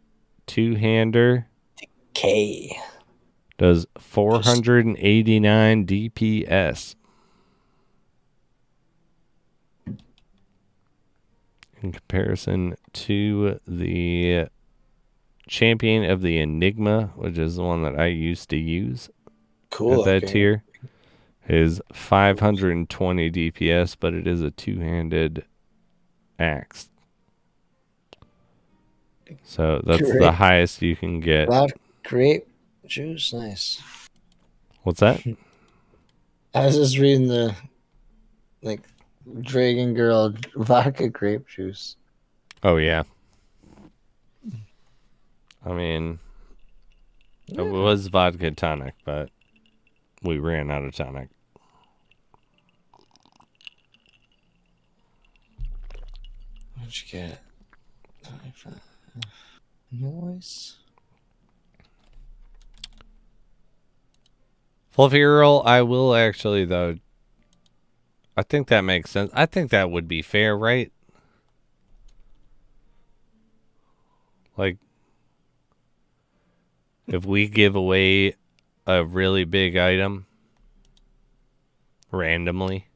Two-hander. Decay. Does 489 DPS. In comparison to the Champion of the Enigma, which is the one that I used to use at that tier, is 520 DPS, but it is a two-handed axe. So that's the highest you can get. Grape juice, nice. What's that? I was just reading the Dragon Girl vodka grape juice. Oh yeah. I mean, it was vodka tonic, but we ran out of tonic. What'd you get? Noise. Fluffy Earl, I will actually, though. I think that makes sense. I think that would be fair, right? Like, if we give away a really big item randomly,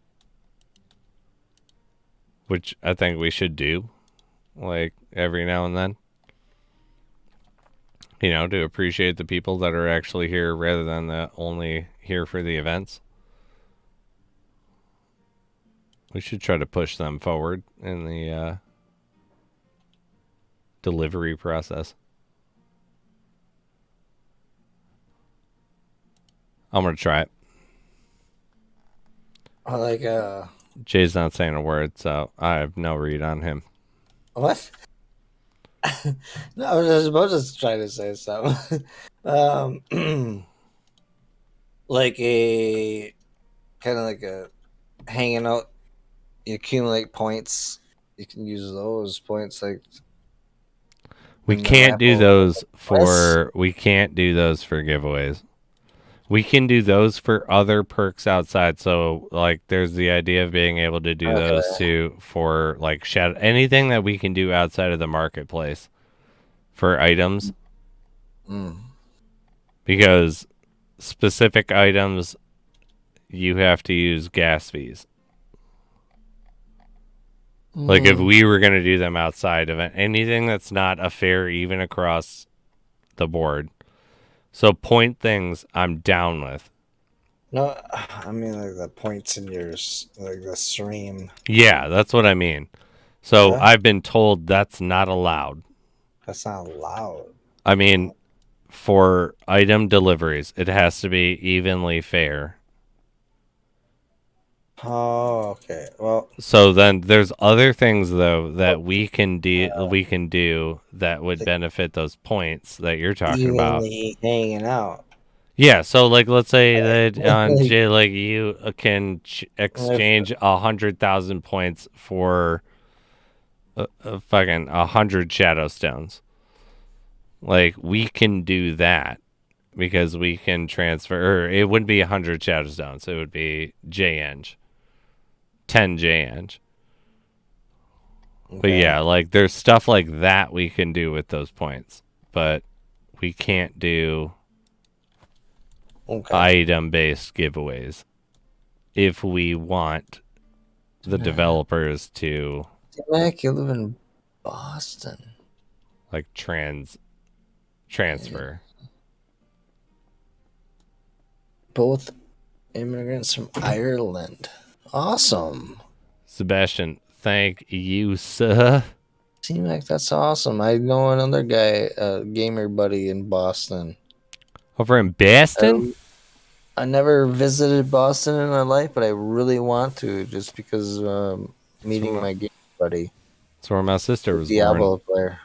which I think we should do, like, every now and then. You know, to appreciate the people that are actually here rather than the only here for the events. We should try to push them forward in the delivery process. I'm going to try it. I like, Jay's not saying a word, so I have no read on him. what? No, I was supposed to try to say something. Like a kind of like a hanging out. You accumulate points. You can use those points like. We in the can't do raffle. those for giveaways. We can do those for other perks outside. So, like, there's the idea of being able to do those for like shadow, anything that we can do outside of the marketplace for items. Because specific items, you have to use gas fees. Like, if we were going to do them outside of it, anything that's not a fair even across the board. So point things I'm down with. No, I mean like the points in yours, like the stream. Yeah, that's what I mean. So Yeah. I've been told that's not allowed. That's not allowed. I mean, for item deliveries, it has to be evenly fair. Oh, okay. Well, so then there's other things though that we can do that would benefit those points that you're talking about. Hanging out. Yeah, so like let's say that on J, like you can exchange 100,000 points for fucking 100 shadow stones. Like we can do that because we can transfer. Or it wouldn't be 100 shadow stones. It would be J-Eng. 10 J-Eng. Okay. But yeah, like there's stuff like that we can do with those points, but we can't do item-based giveaways if we want the developers to. Mac, you live in Boston. Like transfer. Both immigrants from Ireland. Awesome. Sebastian, thank you, sir. T-Mac, that's awesome. I know another guy, gamer buddy in Boston. Over in Boston? I never visited Boston in my life, but I really want to just because meeting my gamer buddy. That's where my sister was Diablo born. player.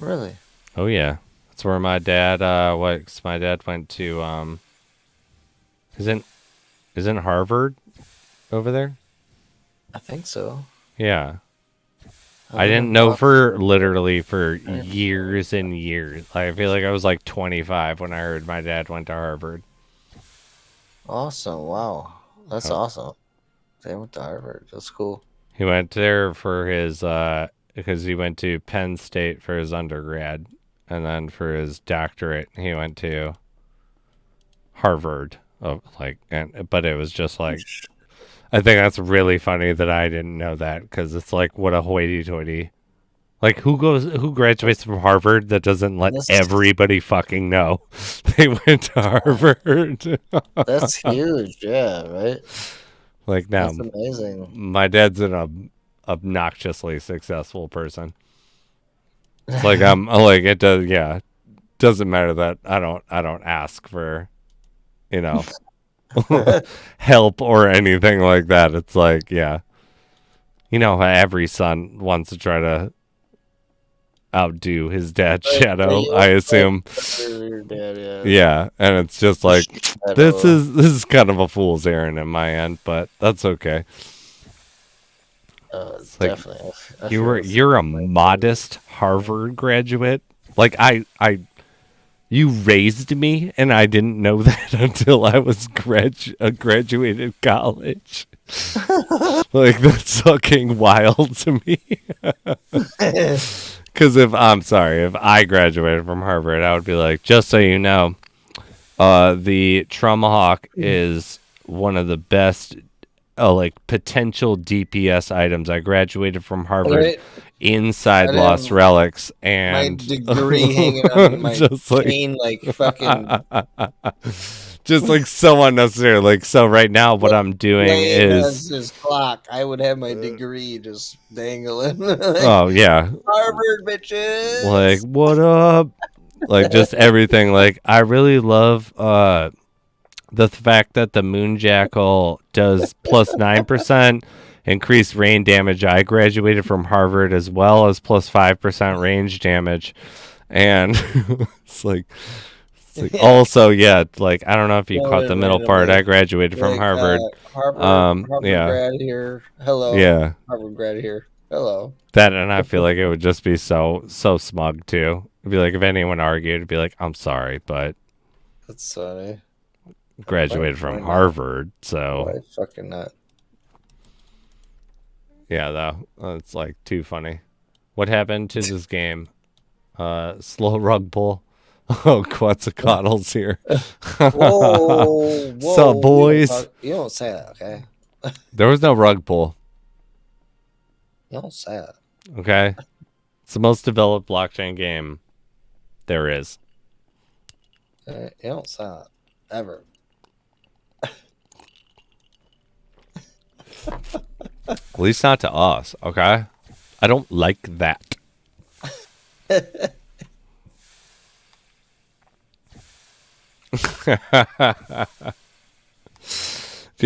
Really? Oh, yeah. That's where my dad, my dad went to, isn't Harvard over there? I think so. Yeah. I didn't know for years and years. I feel like I was like 25 when I heard my dad went to Harvard. Awesome. Wow. That's awesome. They went to Harvard. That's cool. He went there for his, because he went to Penn State for his undergrad. And then for his doctorate, he went to Harvard. But it was just like, I think that's really funny that I didn't know that because it's like, what a hoity-toity. Like, who graduates from Harvard that doesn't let everybody fucking know they went to Harvard? That's huge, yeah, right? Like, now, that's amazing. My dad's an obnoxiously successful person. It's like, I'm like, it does, yeah. Doesn't matter that I don't ask for, help or anything like that. It's like, yeah. You know how every son wants to try to outdo his dad's shadow, I assume. Yeah, and it's just like this is kind of a fool's errand in my end, but that's okay. It's like, Definitely. I you're a modest Harvard graduate. Like you raised me, and I didn't know that until I was graduated college. Like, that's fucking wild to me. Because if I graduated from Harvard, I would be like, just so you know, the Tomahawk is one of the best, like, potential DPS items. I graduated from Harvard inside I'd Lost have Relics, my and degree hanging on my just like chain, like fucking just like so unnecessary. Like, so right now what I'm doing Wayne has is his clock. I would have my degree just dangling. Like, oh yeah, Harvard bitches. like what up, like just everything. Like, I really love the fact that the Moonjackal does plus 9% increased rain damage. I graduated from Harvard, as well as plus 5% range damage, and it's like also, yeah, like, I don't know if you caught the middle part. I graduated from Harvard. Harvard Yeah, grad here. Hello. yeah, Harvard grad here. Hello. that, and I feel like it would just be so smug too. It'd be like, if anyone argued, it'd be like, I'm sorry, but That's funny. graduated from Harvard, so Why fucking not? yeah, though, it's like too funny. What happened to this game? Slow rug pull. Oh, Quetzalcoatl's here. Whoa, Sup, boys? You don't say that, okay? There was no rug pull. You don't say that. Okay, it's the most developed blockchain game there is. You don't say that ever. At least not to us, okay? I don't like that. Do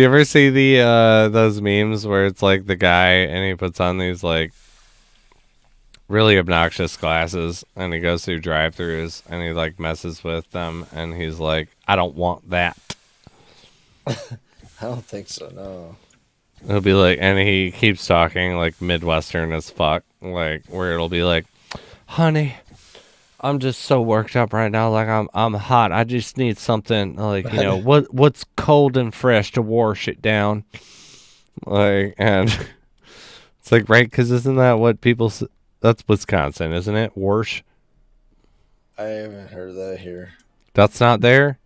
you ever see the those memes where it's like the guy and he puts on these like really obnoxious glasses and he goes through drive-throughs and he like messes with them and he's like, I don't want that. I don't think so, no. It'll be like, and he keeps talking like Midwestern as fuck, like where it'll be like, honey, I'm just so worked up right now, like I'm hot. I just need something like, you know, what's cold and fresh to wash it down. Like, and it's like, right, because isn't that what people that's Wisconsin, isn't it? Wash. I haven't heard that here. That's not there.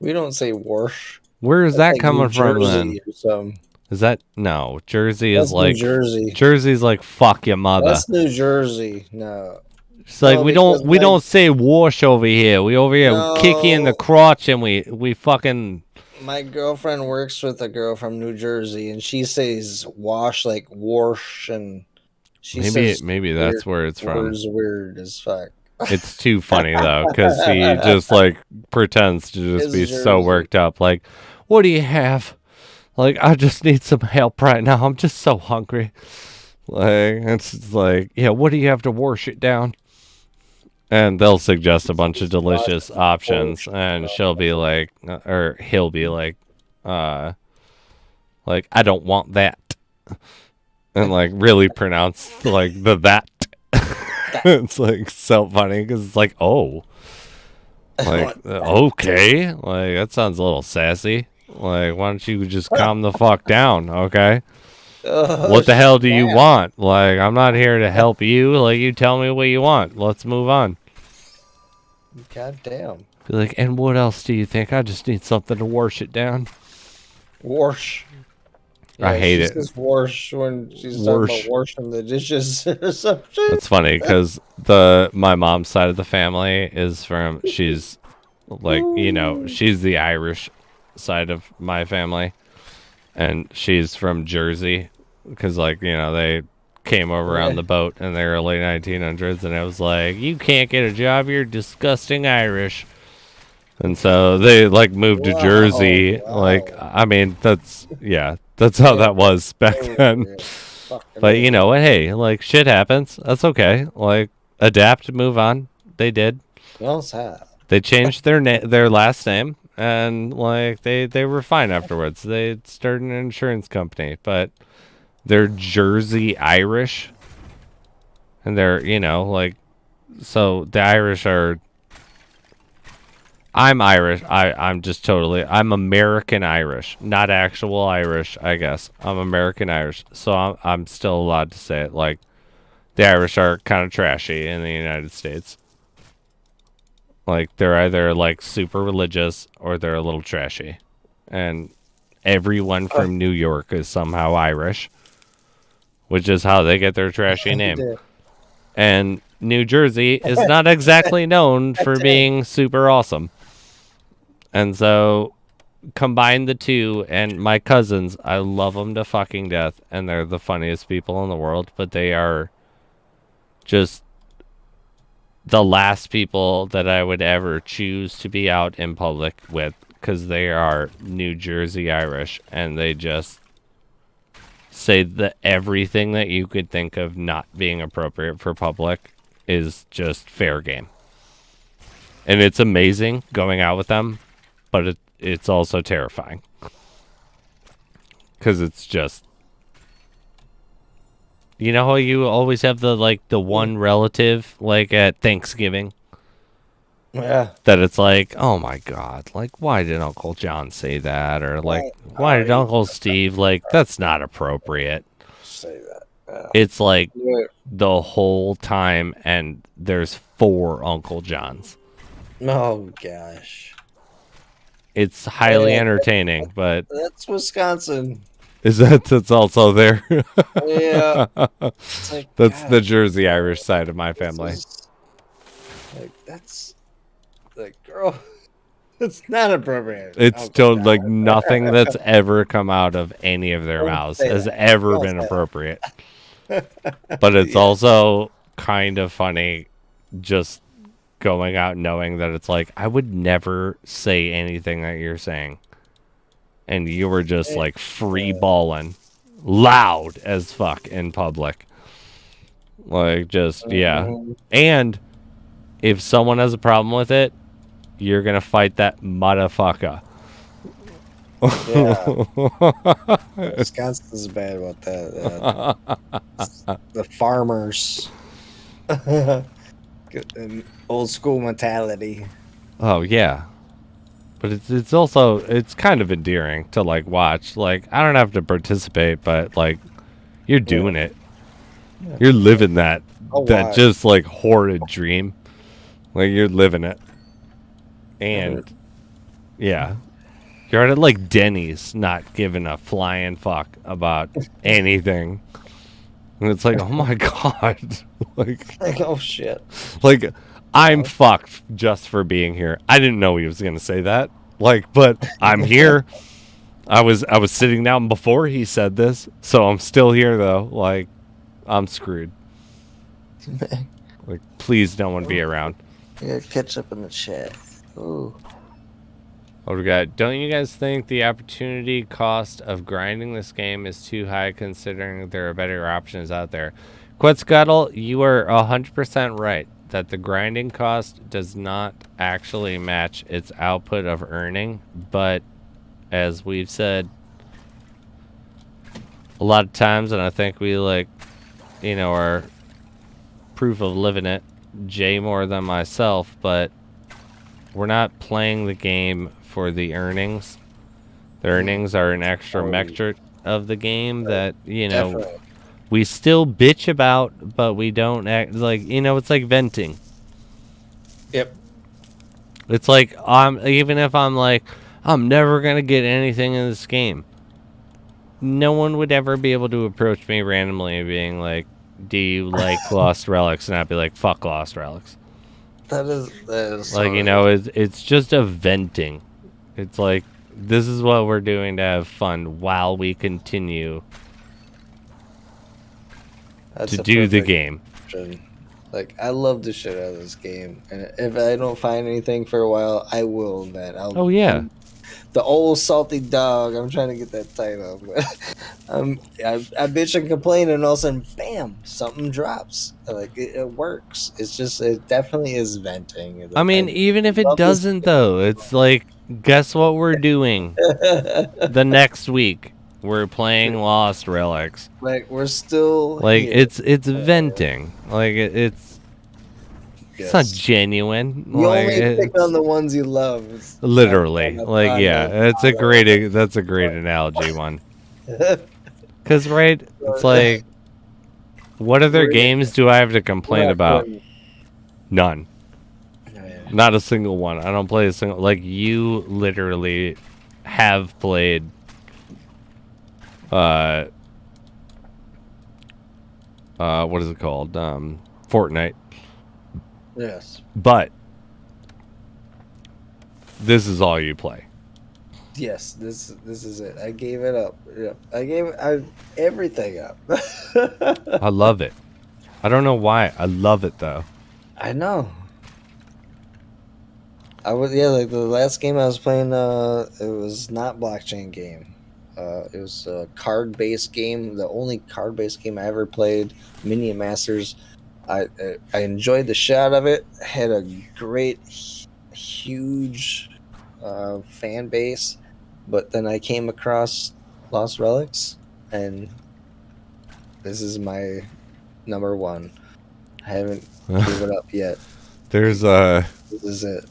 We don't say wash. Where is That's that like coming New from Jersey then? or something. Is that no? Jersey That's is like New Jersey. Jersey's like fuck your mother. That's New Jersey. No. It's like No, we because, don't say wash over here. We over here we kick you in the No. crotch and we fucking. My girlfriend works with a girl from New Jersey, and she says wash like wash, and she says Maybe that's where it's from. words weird as fuck. It's too funny though, because he just like pretends to just It's be so Jersey. worked up. Like, what do you have? Like, I just need some help right now. I'm just so hungry. Like, it's just like, yeah, what do you have to wash it down? And they'll suggest a bunch of delicious options, and she'll be like, or he'll be like, I don't want that, and like really pronounce like the that. It's like so funny because it's like, oh, like okay, like that sounds a little sassy. Like, why don't you just calm the fuck down, okay? What the hell do you want? Like, I'm not here to help you. Like, you tell me what you want. Let's move on. God damn. Be like, and what else do you think? I just need something to wash it down. Wash. I hate it. She says wash when she's talking Wash. about washing the dishes or some shit. It's funny because my mom's side of the family is from, she's like, you know, she's the Irish side of my family, and she's from Jersey because, like, you know, they came over on the boat in the early 1900s, and it was like, you can't get a job, you're disgusting Irish. And so they like moved to Jersey. Like, I mean, that's how that was back then. But you know what? Hey, like, shit happens. That's okay. Like, adapt, move on. They did. Well, sad. They changed their last name, and like they were fine afterwards. They started an insurance company, but They're Jersey Irish. And they're, like, so the Irish are, I'm Irish. I'm American Irish, not actual Irish, I guess. I'm American Irish. So I'm still allowed to say it. Like, the Irish are kind of trashy in the United States. Like, they're either, like, super religious or they're a little trashy. And everyone from New York is somehow Irish, which is how they get their trashy name. And New Jersey is not exactly known for being super awesome. And so, combine the two, and my cousins, I love them to fucking death, and they're the funniest people in the world, but they are just the last people that I would ever choose to be out in public with, because they are New Jersey Irish, and they just say that everything that you could think of not being appropriate for public is just fair game. And it's amazing going out with them, but it's also terrifying. Because it's just... You know how you always have the one relative, like, at Thanksgiving? Yeah. That it's like, oh my God, like, why did Uncle John say that? Or, like, why did Uncle Steve, like, that's not appropriate. Say that. Yeah. It's like the whole time, and there's 4 Uncle Johns. Oh, gosh. It's highly entertaining, but... That's Wisconsin. That's also there? Yeah. It's like, that's God, the Jersey Irish side of my family. That's like, girl, it's not appropriate. It's told like nothing that's ever come out of any of their mouths has ever been appropriate. But it's also kind of funny just going out knowing that it's like, I would never say anything that you're saying. And you were just like free balling loud as fuck in public. Like, just, yeah. And if someone has a problem with it, you're going to fight that motherfucker. Yeah. Wisconsin's bad about that. The farmers. Old school mentality. Oh, yeah. But it's also, it's kind of endearing to, like, watch. Like, I don't have to participate, but, like, you're doing it. Yeah. You're living that just, like, horrid dream. Like, you're living it. And, yeah. You're at, like, Denny's not giving a flying fuck about anything. And it's like, oh, my God. like, oh, shit. Like... I'm fucked just for being here. I didn't know he was gonna say that. Like, but I'm here. I was sitting down before he said this, so I'm still here though. Like, I'm screwed. Like, please no one be around. Yeah, catch up in the chat. Ooh. What we got? Don't you guys think the opportunity cost of grinding this game is too high considering there are better options out there? Quetzalcoatl, you are 100% right. That the grinding cost does not actually match its output of earning, but as we've said a lot of times, and I think we are proof of living it, Jay more than myself, but we're not playing the game for the earnings. The earnings are an extra metric of the game that, Definitely. We still bitch about, but we don't act like, it's like venting. Yep. It's like, even if I'm like, I'm never going to get anything in this game. No one would ever be able to approach me randomly being like, do you like Lost Relics? And I'd be like, fuck Lost Relics. That is like, it's just a venting. It's like, this is what we're doing to have fun while we continue to do the game. Option. Like, I love the shit out of this game, and if I don't find anything for a while, I will. Oh yeah, the old salty dog. I'm trying to get that title. I bitch and complain, and all of a sudden, bam, something drops. Like it works. It definitely is venting. I mean, even if it doesn't, though, it's like, guess what we're doing the next week. We're playing Lost Relics. Like we're still Like here. it's venting. Like it's not genuine. You Like only pick it's on the ones you love. It's literally not like on yeah. the- That's a great analogy one. Cause right, it's like, what other We're- games do I have to complain we're about? not None. Yeah. Not a single one. I don't play a single. Like you literally have played. What is it called? Fortnite. Yes. But this is all you play. Yes. This is it. I gave it up. Yeah. I gave everything up. I love it. I don't know why. I love it though. I know. Like the last game I was playing, it was not blockchain game. It was a card-based game. The only card-based game I ever played, Minion Masters. I enjoyed the shit out of it. Had a great, huge fan base, but then I came across Lost Relics, and this is my number one. I haven't given it up yet. There's This is it.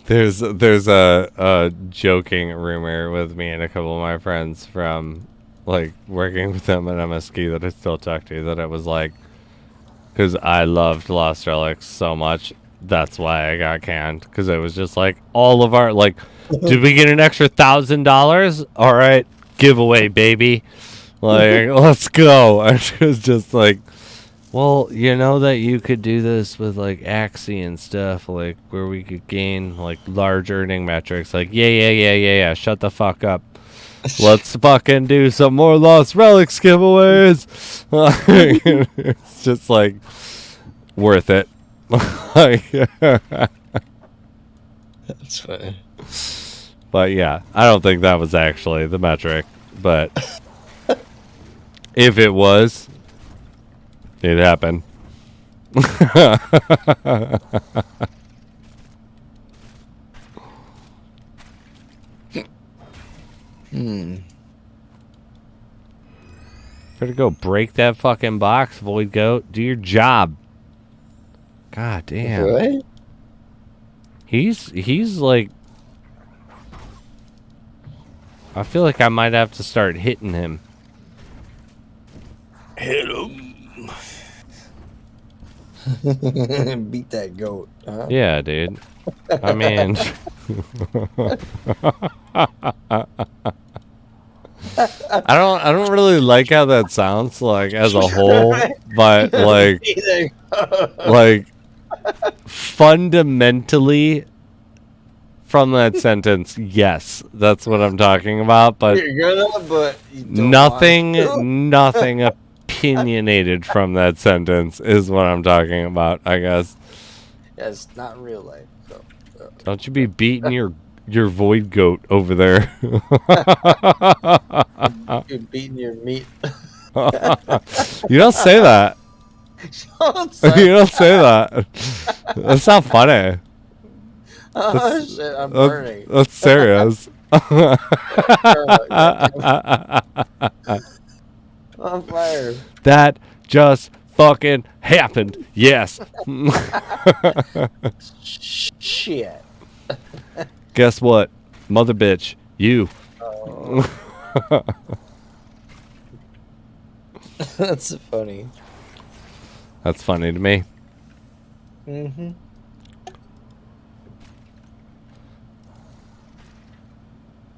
There's a joking rumor with me and a couple of my friends from like working with them at MSQ that I still talk to, that it was like, because I loved Lost Relics so much, that's why I got canned, because it was just like all of our like, did we get an extra $1,000? All right, giveaway, baby, like let's go. And it was just like, well, you know that you could do this with like Axie and stuff, like where we could gain like large earning metrics. Like, yeah. Shut the fuck up. Let's fucking do some more Lost Relics giveaways. It's just like worth it. That's funny. But yeah, I don't think that was actually the metric. But if it was, it happened. Better go break that fucking box, Void Goat. Do your job. God damn. What? He's like, I feel like I might have to start hitting him. Hit him. Beat that goat. Huh? Yeah, dude. I mean, I don't really like how that sounds like as a whole, but like fundamentally from that sentence, yes, that's what I'm talking about, but You're gonna, but you don't want to. nothing opinionated from that sentence is what I'm talking about, I guess. Yeah, it's not real life. So. Don't you be beating your Void Goat over there. You're beating your meat. You don't say that. You don't say that. That's not funny. Oh shit, I'm burning. That's serious. I'm on fire. That just fucking happened. Yes. Shit. Guess what? Mother bitch. You. Oh. That's funny. That's funny to me. Mm-hmm.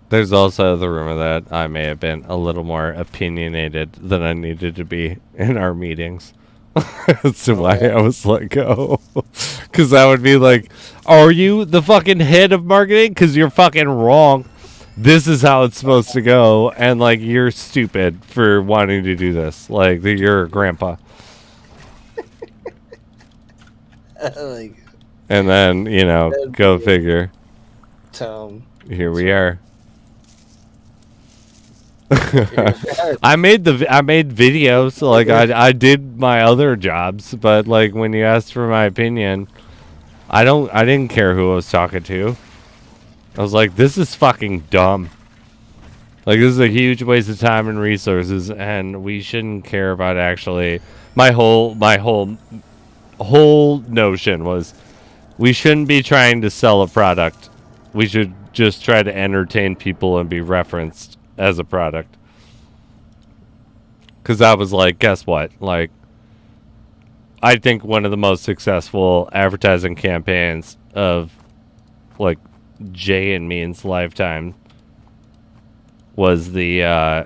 There's also the rumor that I may have been a little more opinionated than I needed to be in our meetings. That's why I was let go. Because that would be like, are you the fucking head of marketing? Because you're fucking wrong. This is how it's supposed to go. And like, you're stupid for wanting to do this. Like, you're a grandpa. Like, And then, you know, go figure. Tom. Here we are. I made videos, like I did my other jobs, but like when you asked for my opinion, I didn't care who I was talking to. I was like, this is fucking dumb. Like, this is a huge waste of time and resources, and we shouldn't care about actually. My whole notion was we shouldn't be trying to sell a product. We should just try to entertain people and be referenced as a product. Because I was like, guess what? Like, I think one of the most successful advertising campaigns of, like, Jay and me's lifetime was the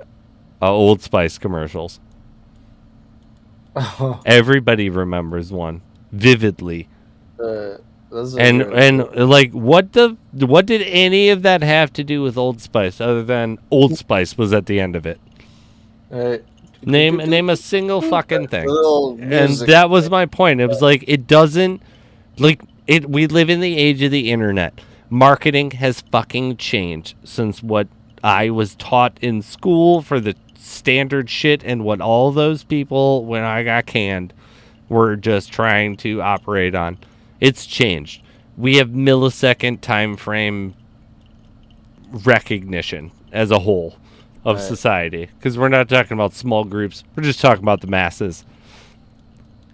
Old Spice commercials. Everybody remembers one vividly. And like, what did any of that have to do with Old Spice other than Old Spice was at the end of it? Name a single fucking thing. And that was my point. It was like, it doesn't, like, it. We live in the age of the internet. Marketing has fucking changed since what I was taught in school for the standard shit and what all those people, when I got canned, were just trying to operate on. It's changed. We have millisecond time frame recognition as a whole of society, because we're not talking about small groups. We're just talking about the masses.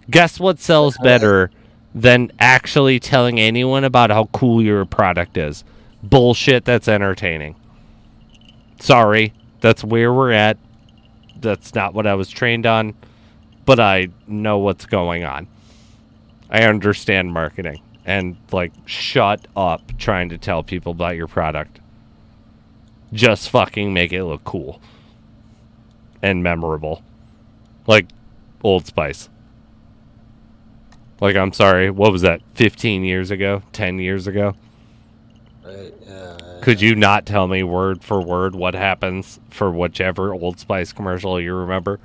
Guess what sells better than actually telling anyone about how cool your product is? Bullshit that's entertaining. Sorry, that's where we're at. That's not what I was trained on, but I know what's going on. I understand marketing. And, like, shut up trying to tell people about your product. Just fucking make it look cool and memorable. Like Old Spice. Like, I'm sorry, what was that, 15 years ago? 10 years ago? Could you not tell me word for word what happens for whichever Old Spice commercial you remember?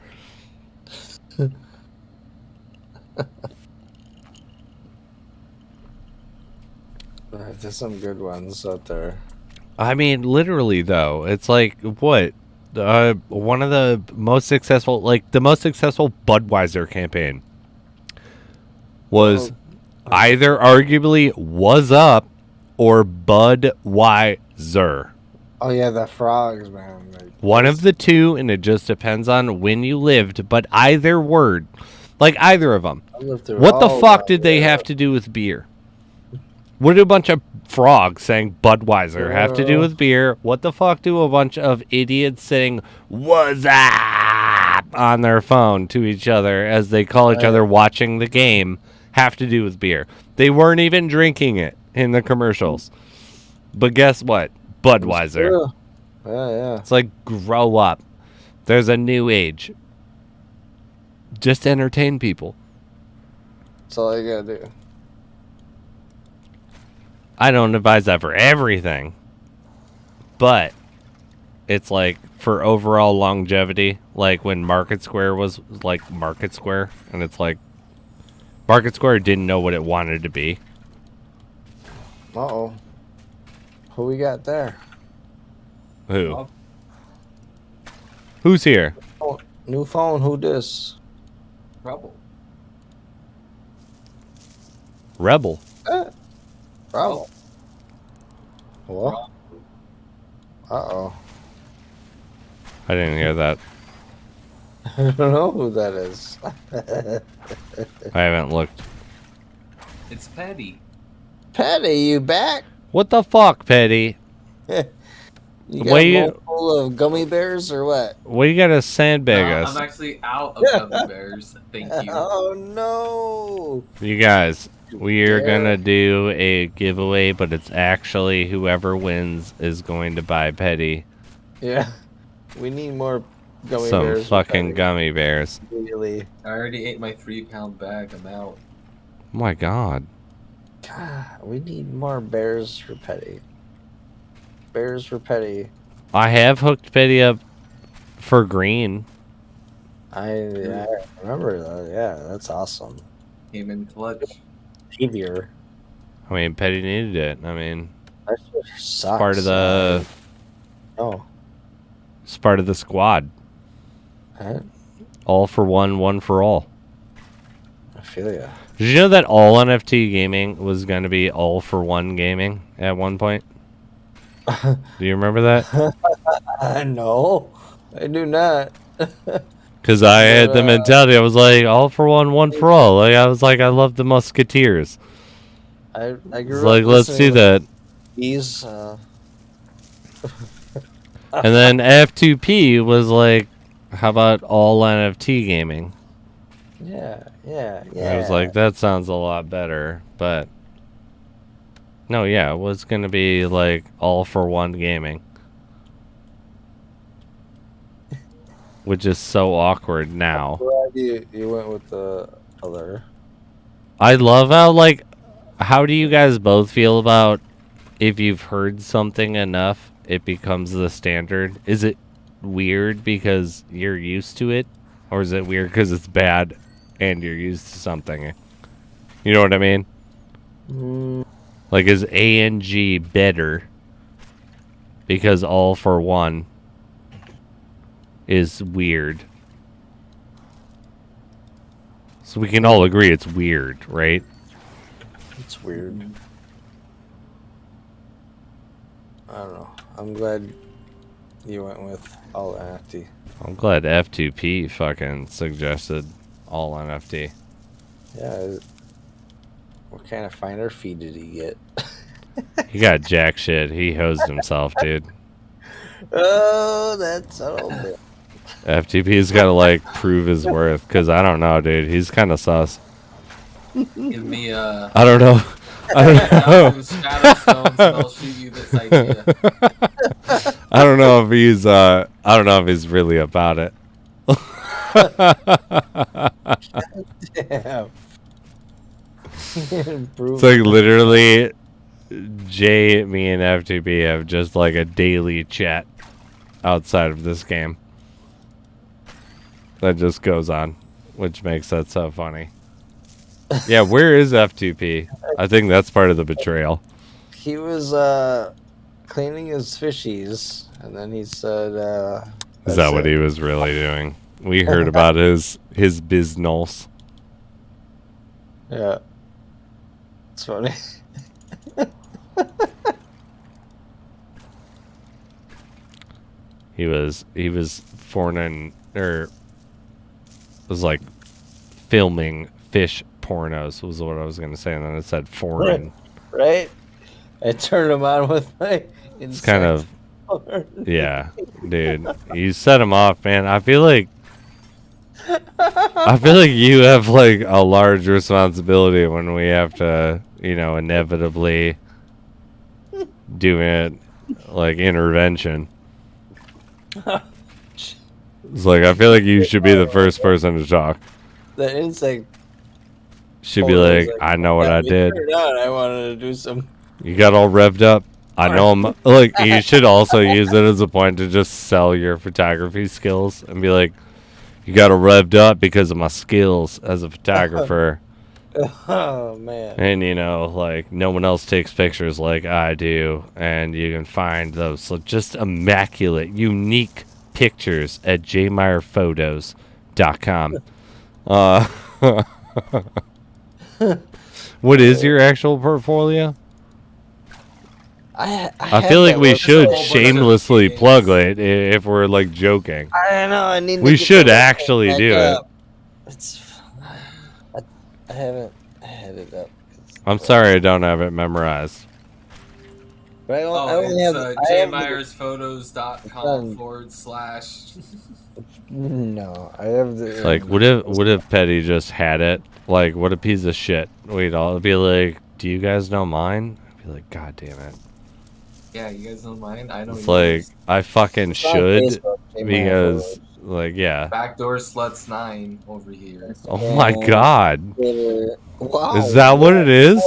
There's some good ones out there. I mean, literally, though, it's like, what? One of the most successful, like, the most successful Budweiser campaign was either arguably Was Up or Budweiser. Oh, yeah, the frogs, man. One of the two, and it just depends on when you lived, but either word, like either of them. What the fuck did they have to do with beer? What do a bunch of frogs saying Budweiser have to do with beer? What the fuck do a bunch of idiots saying "What's up" on their phone to each other as they call each other watching the game have to do with beer? They weren't even drinking it in the commercials. But guess what? Budweiser. Yeah. It's like, grow up. There's a new age. Just entertain people. That's all you gotta do. I don't advise that for everything, but it's like for overall longevity, like when Market Square was like Market Square, and it's like Market Square didn't know what it wanted to be. Uh-oh. Who we got there? Who? Who's here? Oh, new phone, who this? Rebel. Rebel. Rebel. What? Uh-oh. I didn't hear that. I don't know who that is. I haven't looked. It's Petty. Petty, you back? What the fuck, Petty? You got a bowl full of gummy bears or what? What you gotta sandbag us? I'm actually out of gummy bears. Thank you. Oh, no. You guys, we are gonna do a giveaway, but it's actually whoever wins is going to buy Petty Yeah. We need more gummy some bears. fucking gummy bears. Really? I already ate my 3-pound bag. I'm out. Oh my god. God, we need more bears for Petty. Bears for Petty. I have hooked Petty up for green. I remember that. Yeah, that's awesome. Came in clutch. Savior. I mean, Petty needed it. I mean, That shit sucks. part of the it's part of the squad. Huh? All for one for all. I feel ya. Did you know that all NFT gaming was going to be all for one gaming at one point? Do you remember that? No, I do not. Because I had the But mentality. I was like, all for one, one for all. Like I was like, I love the Musketeers. I It's grew up like, let's do listening to that. these. And then F2P was like, how about all NFT gaming? Yeah. I was like, that sounds a lot better. But no, yeah, it was going to be like all for one gaming. Which is so awkward now. Glad you went with the other. I love how do you guys both feel about if you've heard something enough, it becomes the standard? Is it weird because you're used to it? Or is it weird because it's bad and you're used to something? You know what I mean? Like, is ANG better because all for one is weird? So we can all agree it's weird, right? It's weird. I don't know. I'm glad you went with all NFT. I'm glad F2P fucking suggested all NFT. Yeah. What kind of finer fee did he get? He got jack shit. He hosed himself, dude. Oh, that's all bit. FTP's got to like prove his worth because I don't know, dude. He's kind of sus. Give me a. I don't know. I don't know. Some shadow stones, and I'll shoot you this idea. I don't know if he's. I don't know if he's really about it. Damn. It's like literally, Jay, me, and FTP have just like a daily chat outside of this game that just goes on, which makes that so funny. Yeah, where is F2P? I think that's part of the betrayal. He was cleaning his fishies, and then he said, Is that what he was really doing? We heard about his business. Yeah. It's funny. He was foreigning or was like filming fish pornos was what I was gonna say, and then it said foreign. Right? I turned him on with my It's kind of yeah, dude. You set him off, man. I feel like you have like a large responsibility when we have to, inevitably do it like intervention. It's like I feel like you should be the first person to talk. The insect Should be like, I know what I did. I wanted to do some. You got all revved up. I know I'm like. You should also use it as a point to just sell your photography skills and be like, you got all revved up because of my skills as a photographer. Oh man! And like no one else takes pictures like I do, and you can find those just immaculate, unique pictures at Jmeyerphotos.com. What is your actual portfolio? I feel like we should whole bunch of shamelessly things. plug it if we're like joking. I don't know. I need. We should actually do it. I haven't had it up. I'm sorry I don't have it memorized. But I Oh, only it's have. jmeyersphotos.com/. No, I have the. Like, what if Petty just had it? Like, what a piece of shit. We'd all be like, do you guys know mine? I'd be like, God damn it. Yeah, you guys don't mind? I don't. It's like, I fucking should, Facebook, because, like, yeah. Backdoor Sluts 9 over here. Oh my god. Wow. Is that what it is?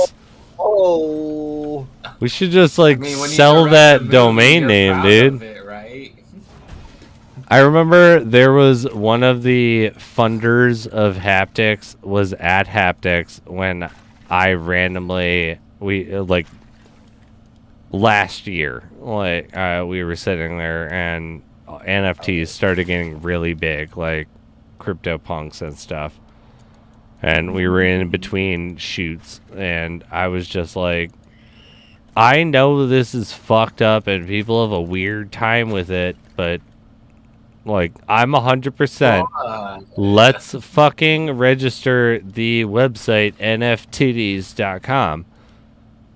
Oh. We should just, like, When you sell direct that the movie, domain you're name, proud dude. of it, right? I remember there was one of the funders of Haptics was at Haptics when I randomly last year we were sitting there and NFTs started getting really big, like CryptoPunks and stuff, and we were in between shoots, and I was just like, I know this is fucked up and people have a weird time with it, but like I'm 100%. Let's fucking register the website nftds.com.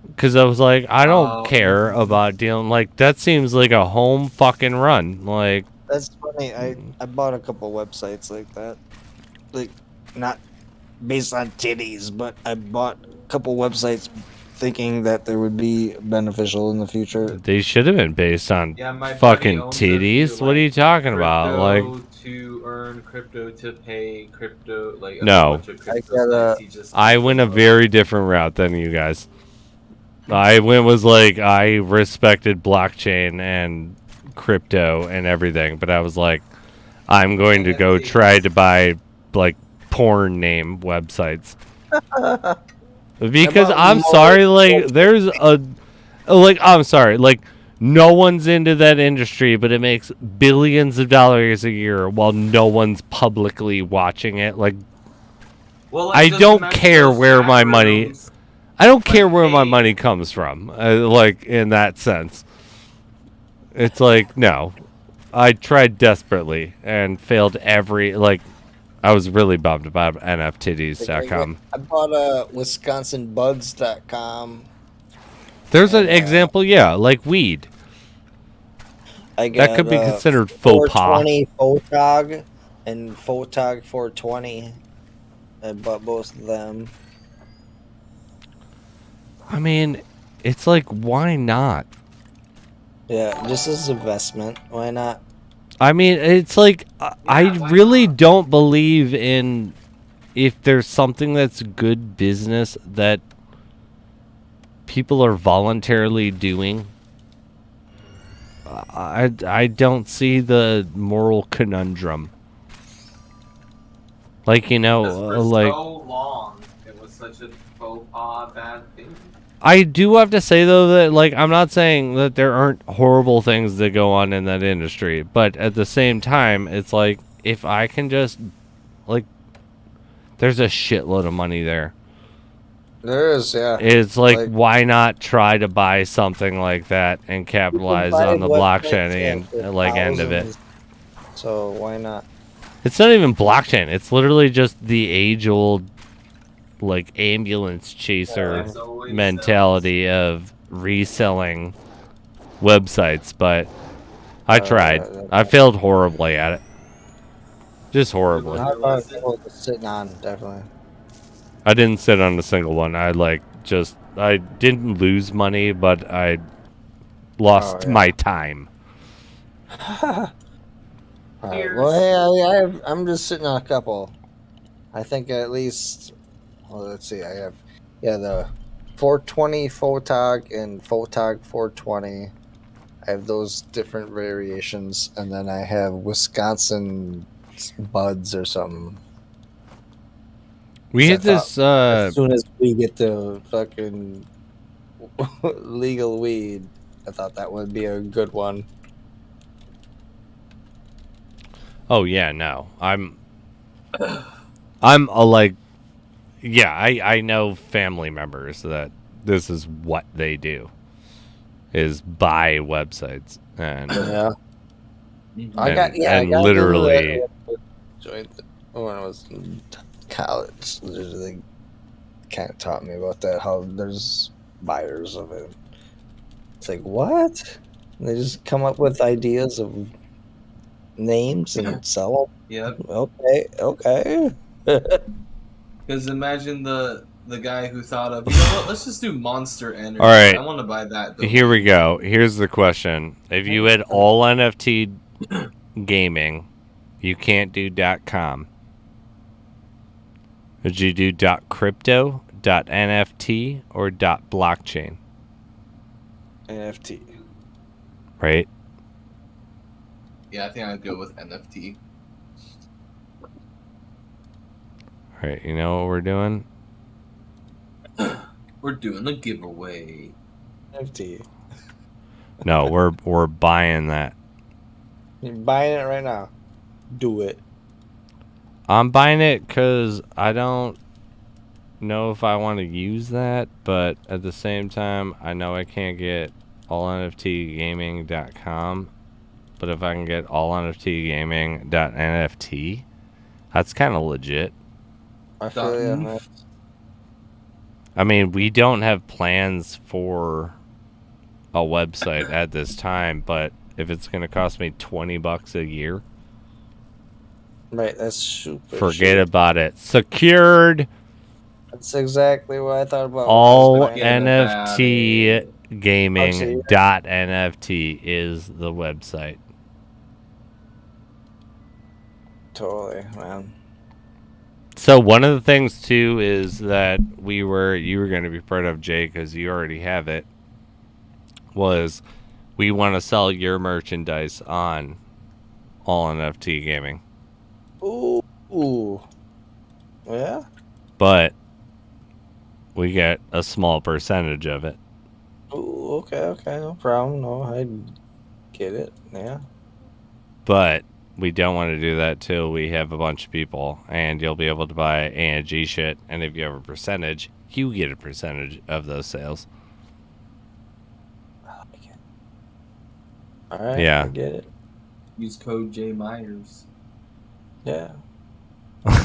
Because I was like, I don't care about dealing. Like, that seems like a home fucking run. Like, That's funny. I bought a couple websites like that. Like, not based on titties, but I bought a couple websites thinking that they would be beneficial in the future. they should have been based on Yeah, my buddy fucking owns a few, titties. What are you talking about? Like, crypto to earn, crypto to pay, crypto like No. a bunch of crypto I got sites. He just I went a very different route than you guys. I respected blockchain and crypto and everything, but I was like, I'm going to go try to buy like porn name websites. Because I'm sorry, like there's I'm sorry, like no one's into that industry, but it makes billions of dollars a year while no one's publicly watching it. Like, I don't care where my money. I don't care where my money comes from. Like in that sense, it's like no. I tried desperately and failed every like. I was really bummed about NFTDs.com. I bought WisconsinBuds.com. There's an example, yeah, like weed. I got, That could be considered faux pas. 420 Photog and Photog 420. I bought both of them. I mean, it's like, why not? Yeah, just as investment. Why not? I mean, it's like, I really don't believe in if there's something that's good business that people are voluntarily doing. I don't see the moral conundrum. Like, you know, like... so long, it was such a faux pas bad thing. I do have to say, though, that, like, I'm not saying that there aren't horrible things that go on in that industry, but at the same time, it's like, if I can just, like, there's a shitload of money there. There is, yeah. It's like why not try to buy something like that and capitalize on the blockchain and, like, end of it? So, why not? It's not even blockchain. It's literally just the age-old, like, ambulance chaser mentality of reselling websites, but I tried. I failed horribly at it. Just horribly. Sitting on, definitely. I didn't sit on a single one. I didn't lose money, but I lost my time. Well, hey, I'm just sitting on a couple. I think at least, well, let's see. I have, the 420 Photog and Photog 420. I have those different variations, and then I have Wisconsin Buds or something. We hit this as soon as we get the fucking legal weed, I thought that would be a good one. Oh yeah, no. I'm like, yeah, I know family members that this is what they do, is buy websites and I got literally joined when I was in college. They kind of taught me about that, how there's buyers of it. It's like, what? And they just come up with ideas of names and sell them. Yep. Okay. Because imagine the guy who thought of, you know what, let's just do Monster Energy. All right. I want to buy that. Here we go. Here's the question. If you had all NFT gaming, you can't do .com. Would you do .crypto, .nft, or .blockchain? NFT. Right? Yeah, I think I'd go with NFT. All right, you know what we're doing? We're doing a giveaway. NFT. No, we're buying that. You're buying it right now. Do it. I'm buying it because I don't know if I want to use that, but at the same time, I know I can't get allNFTgaming.com, but if I can get allNFTgaming.nft, that's kind of legit. I feel you. Done. Man. I mean, we don't have plans for a website at this time, but if it's going to cost me $20 a year, Right, that's super. forget about it. Secured. That's exactly what I thought about. All Forget about NFT it. gaming.nft is the website. Totally, man. So one of the things too is that you were going to be part of, Jay, because you already have it, was we want to sell your merchandise on All NFT Gaming. Ooh. Yeah? But we get a small percentage of it. Ooh, okay, no problem. No, I get it. Yeah. But we don't want to do that till we have a bunch of people, and you'll be able to buy A&G shit, and if you have a percentage, you get a percentage of those sales. I like it. Alright, Yeah. I get it. Use code JMeyers. Yeah. I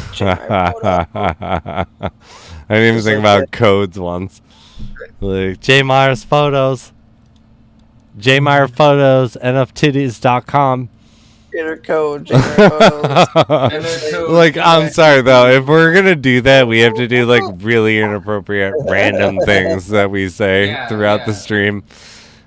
didn't even Just think like about that. codes once. Like Jmeyerphotos. Jmeyerphotos, NFTitties.com. Enter code Jmeyerphotos. Enter code Like, I'm sorry though, if we're gonna do that, we have to do like really inappropriate random things that we say Yeah, throughout the yeah. stream.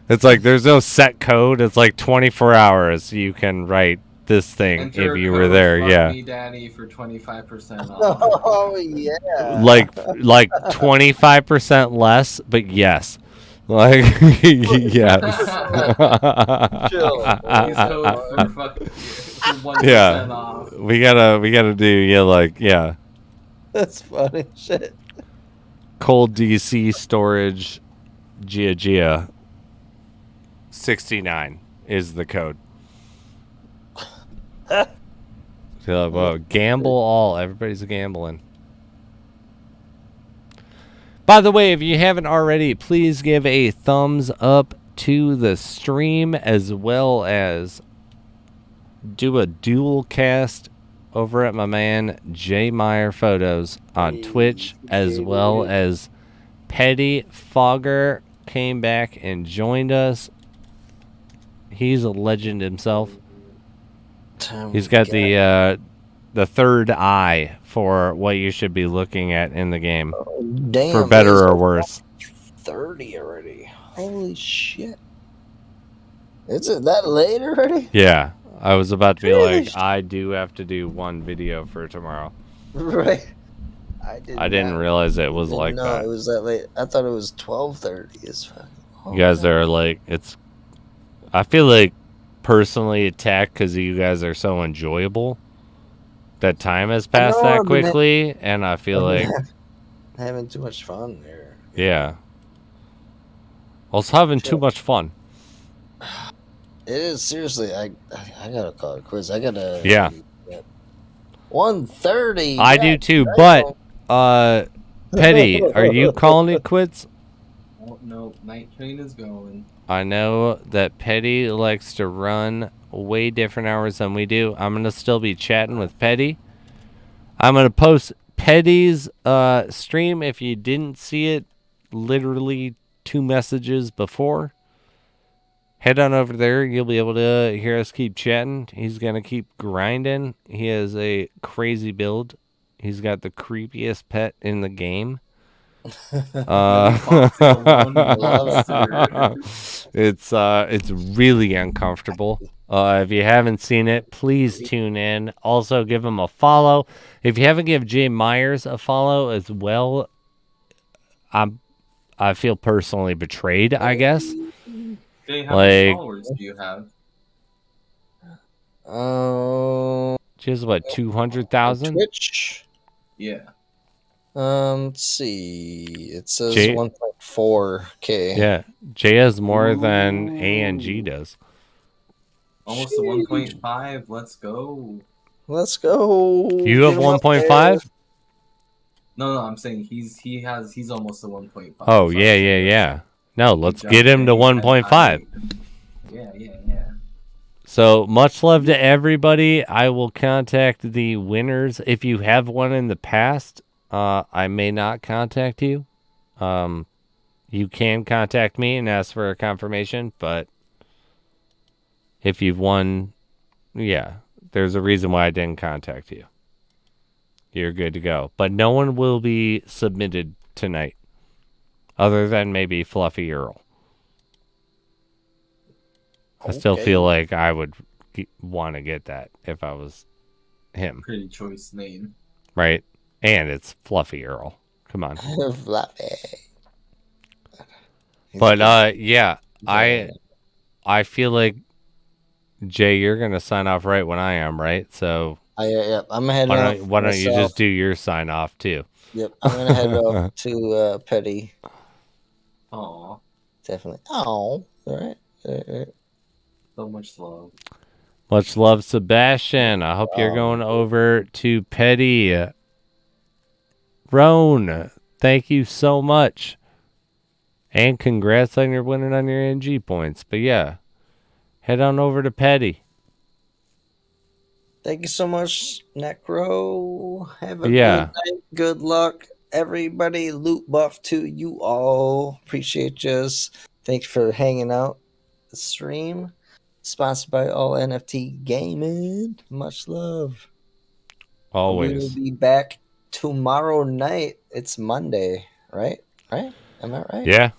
It's like there's no set code. It's like 24 hours you can write this thing Enter if you code were there. Fuck Yeah. Me Daddy for 25% off. Oh, yeah. Like 25% less, but yes. Like yes. Chill. Use code for 1% Yeah. off. We gotta do yeah. That's funny shit. Cold DC storage Gia 69 is the code. So, well, gamble all. Everybody's gambling. By the way, if you haven't already, please give a thumbs up to the stream, as well as do a dual cast over at my man Jmeyerphotos on Twitch, as well as Petty Fogger came back and joined us. He's a legend himself. He's got the third eye for what you should be looking at in the game, Damn, for better or worse. 30 already. Holy shit. Is it that late already? Yeah, I was about to be like, Jeez. I do have to do one video for tomorrow. Right. I didn't realize it was like no, that. it was that late. I thought it was 12:30. It's fine. You guys are like, I feel like personally attacked because you guys are so enjoyable. That time has passed that quickly, and I feel like having too much fun there. yeah. I was having too much fun. It is seriously. I gotta call it quits. I gotta. Yeah. 1:30. I do too, but Petty, are you calling it quits? Oh, no, night train is going. I know that Petty likes to run way different hours than we do. I'm going to still be chatting with Petty. I'm going to post Petty's stream if you didn't see it, literally 2 messages before. Head on over there. You'll be able to hear us keep chatting. He's going to keep grinding. He has a crazy build. He's got the creepiest pet in the game. It's really uncomfortable. If you haven't seen it, please tune in. Also, give him a follow. If you haven't given Jmeyers a follow as well, I feel personally betrayed, I guess. Jay, how many followers do you have? Just what, 200,000? Twitch. Yeah. Let's see. It says Jay- 1.4K. Yeah, Jay has more than A&G does. Almost a 1.5. Let's go. Let's go. You have 1.5? No, I'm saying he's almost to 1.5. Oh, So yeah, I'm yeah, saying yeah. No, he let's get jumped him to in and 1.5. yeah. So much love to everybody. I will contact the winners. If you have won in the past, I may not contact you. You can contact me and ask for a confirmation, but if you've won, yeah, there's a reason why I didn't contact you. You're good to go. But no one will be submitted tonight, other than maybe Fluffy Earl. I still feel like I would want to get that if I was him. Pretty choice name. Right? And it's Fluffy Earl. Come on. Fluffy. But yeah, I feel like Jay, you're gonna sign off right when I am, right? So yeah, I'm heading off. why don't you just do your sign off too? Yep, I'm gonna head off to Petty. Aw, Definitely. Oh, all right. so much love. Much love, Sebastian. I hope you're going over to Petty. Roan, thank you so much. And congrats on your winning on your NG points. But yeah, head on over to Petty. Thank you so much, Necro. Have a good Yeah. night. Good luck, everybody. Loot buff to you all. Appreciate yous. Thanks for hanging out. The stream sponsored by All NFT Gaming. Much love. We will Always. be back tomorrow night. It's Monday, right? Right? Am I right? Yeah.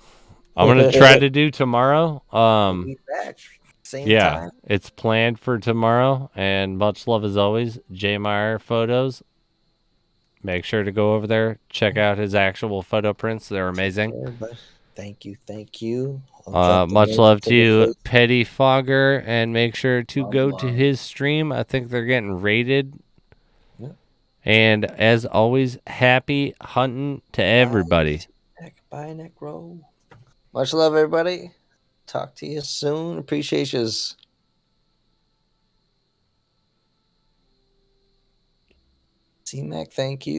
I'm gonna try to do tomorrow. We'll be back. Same time. It's planned for tomorrow. And much love as always, Jmeyerphotos. Make sure to go over there, check out his actual photo prints. They're amazing. Thank you. Much love to you, Petty Fogger, and make sure to go to his stream. I think they're getting rated. Yep. And as always, happy hunting to everybody. Bye, Necro. Much love, everybody. Talk to you soon. Appreciate yous. C-Mac, thank you.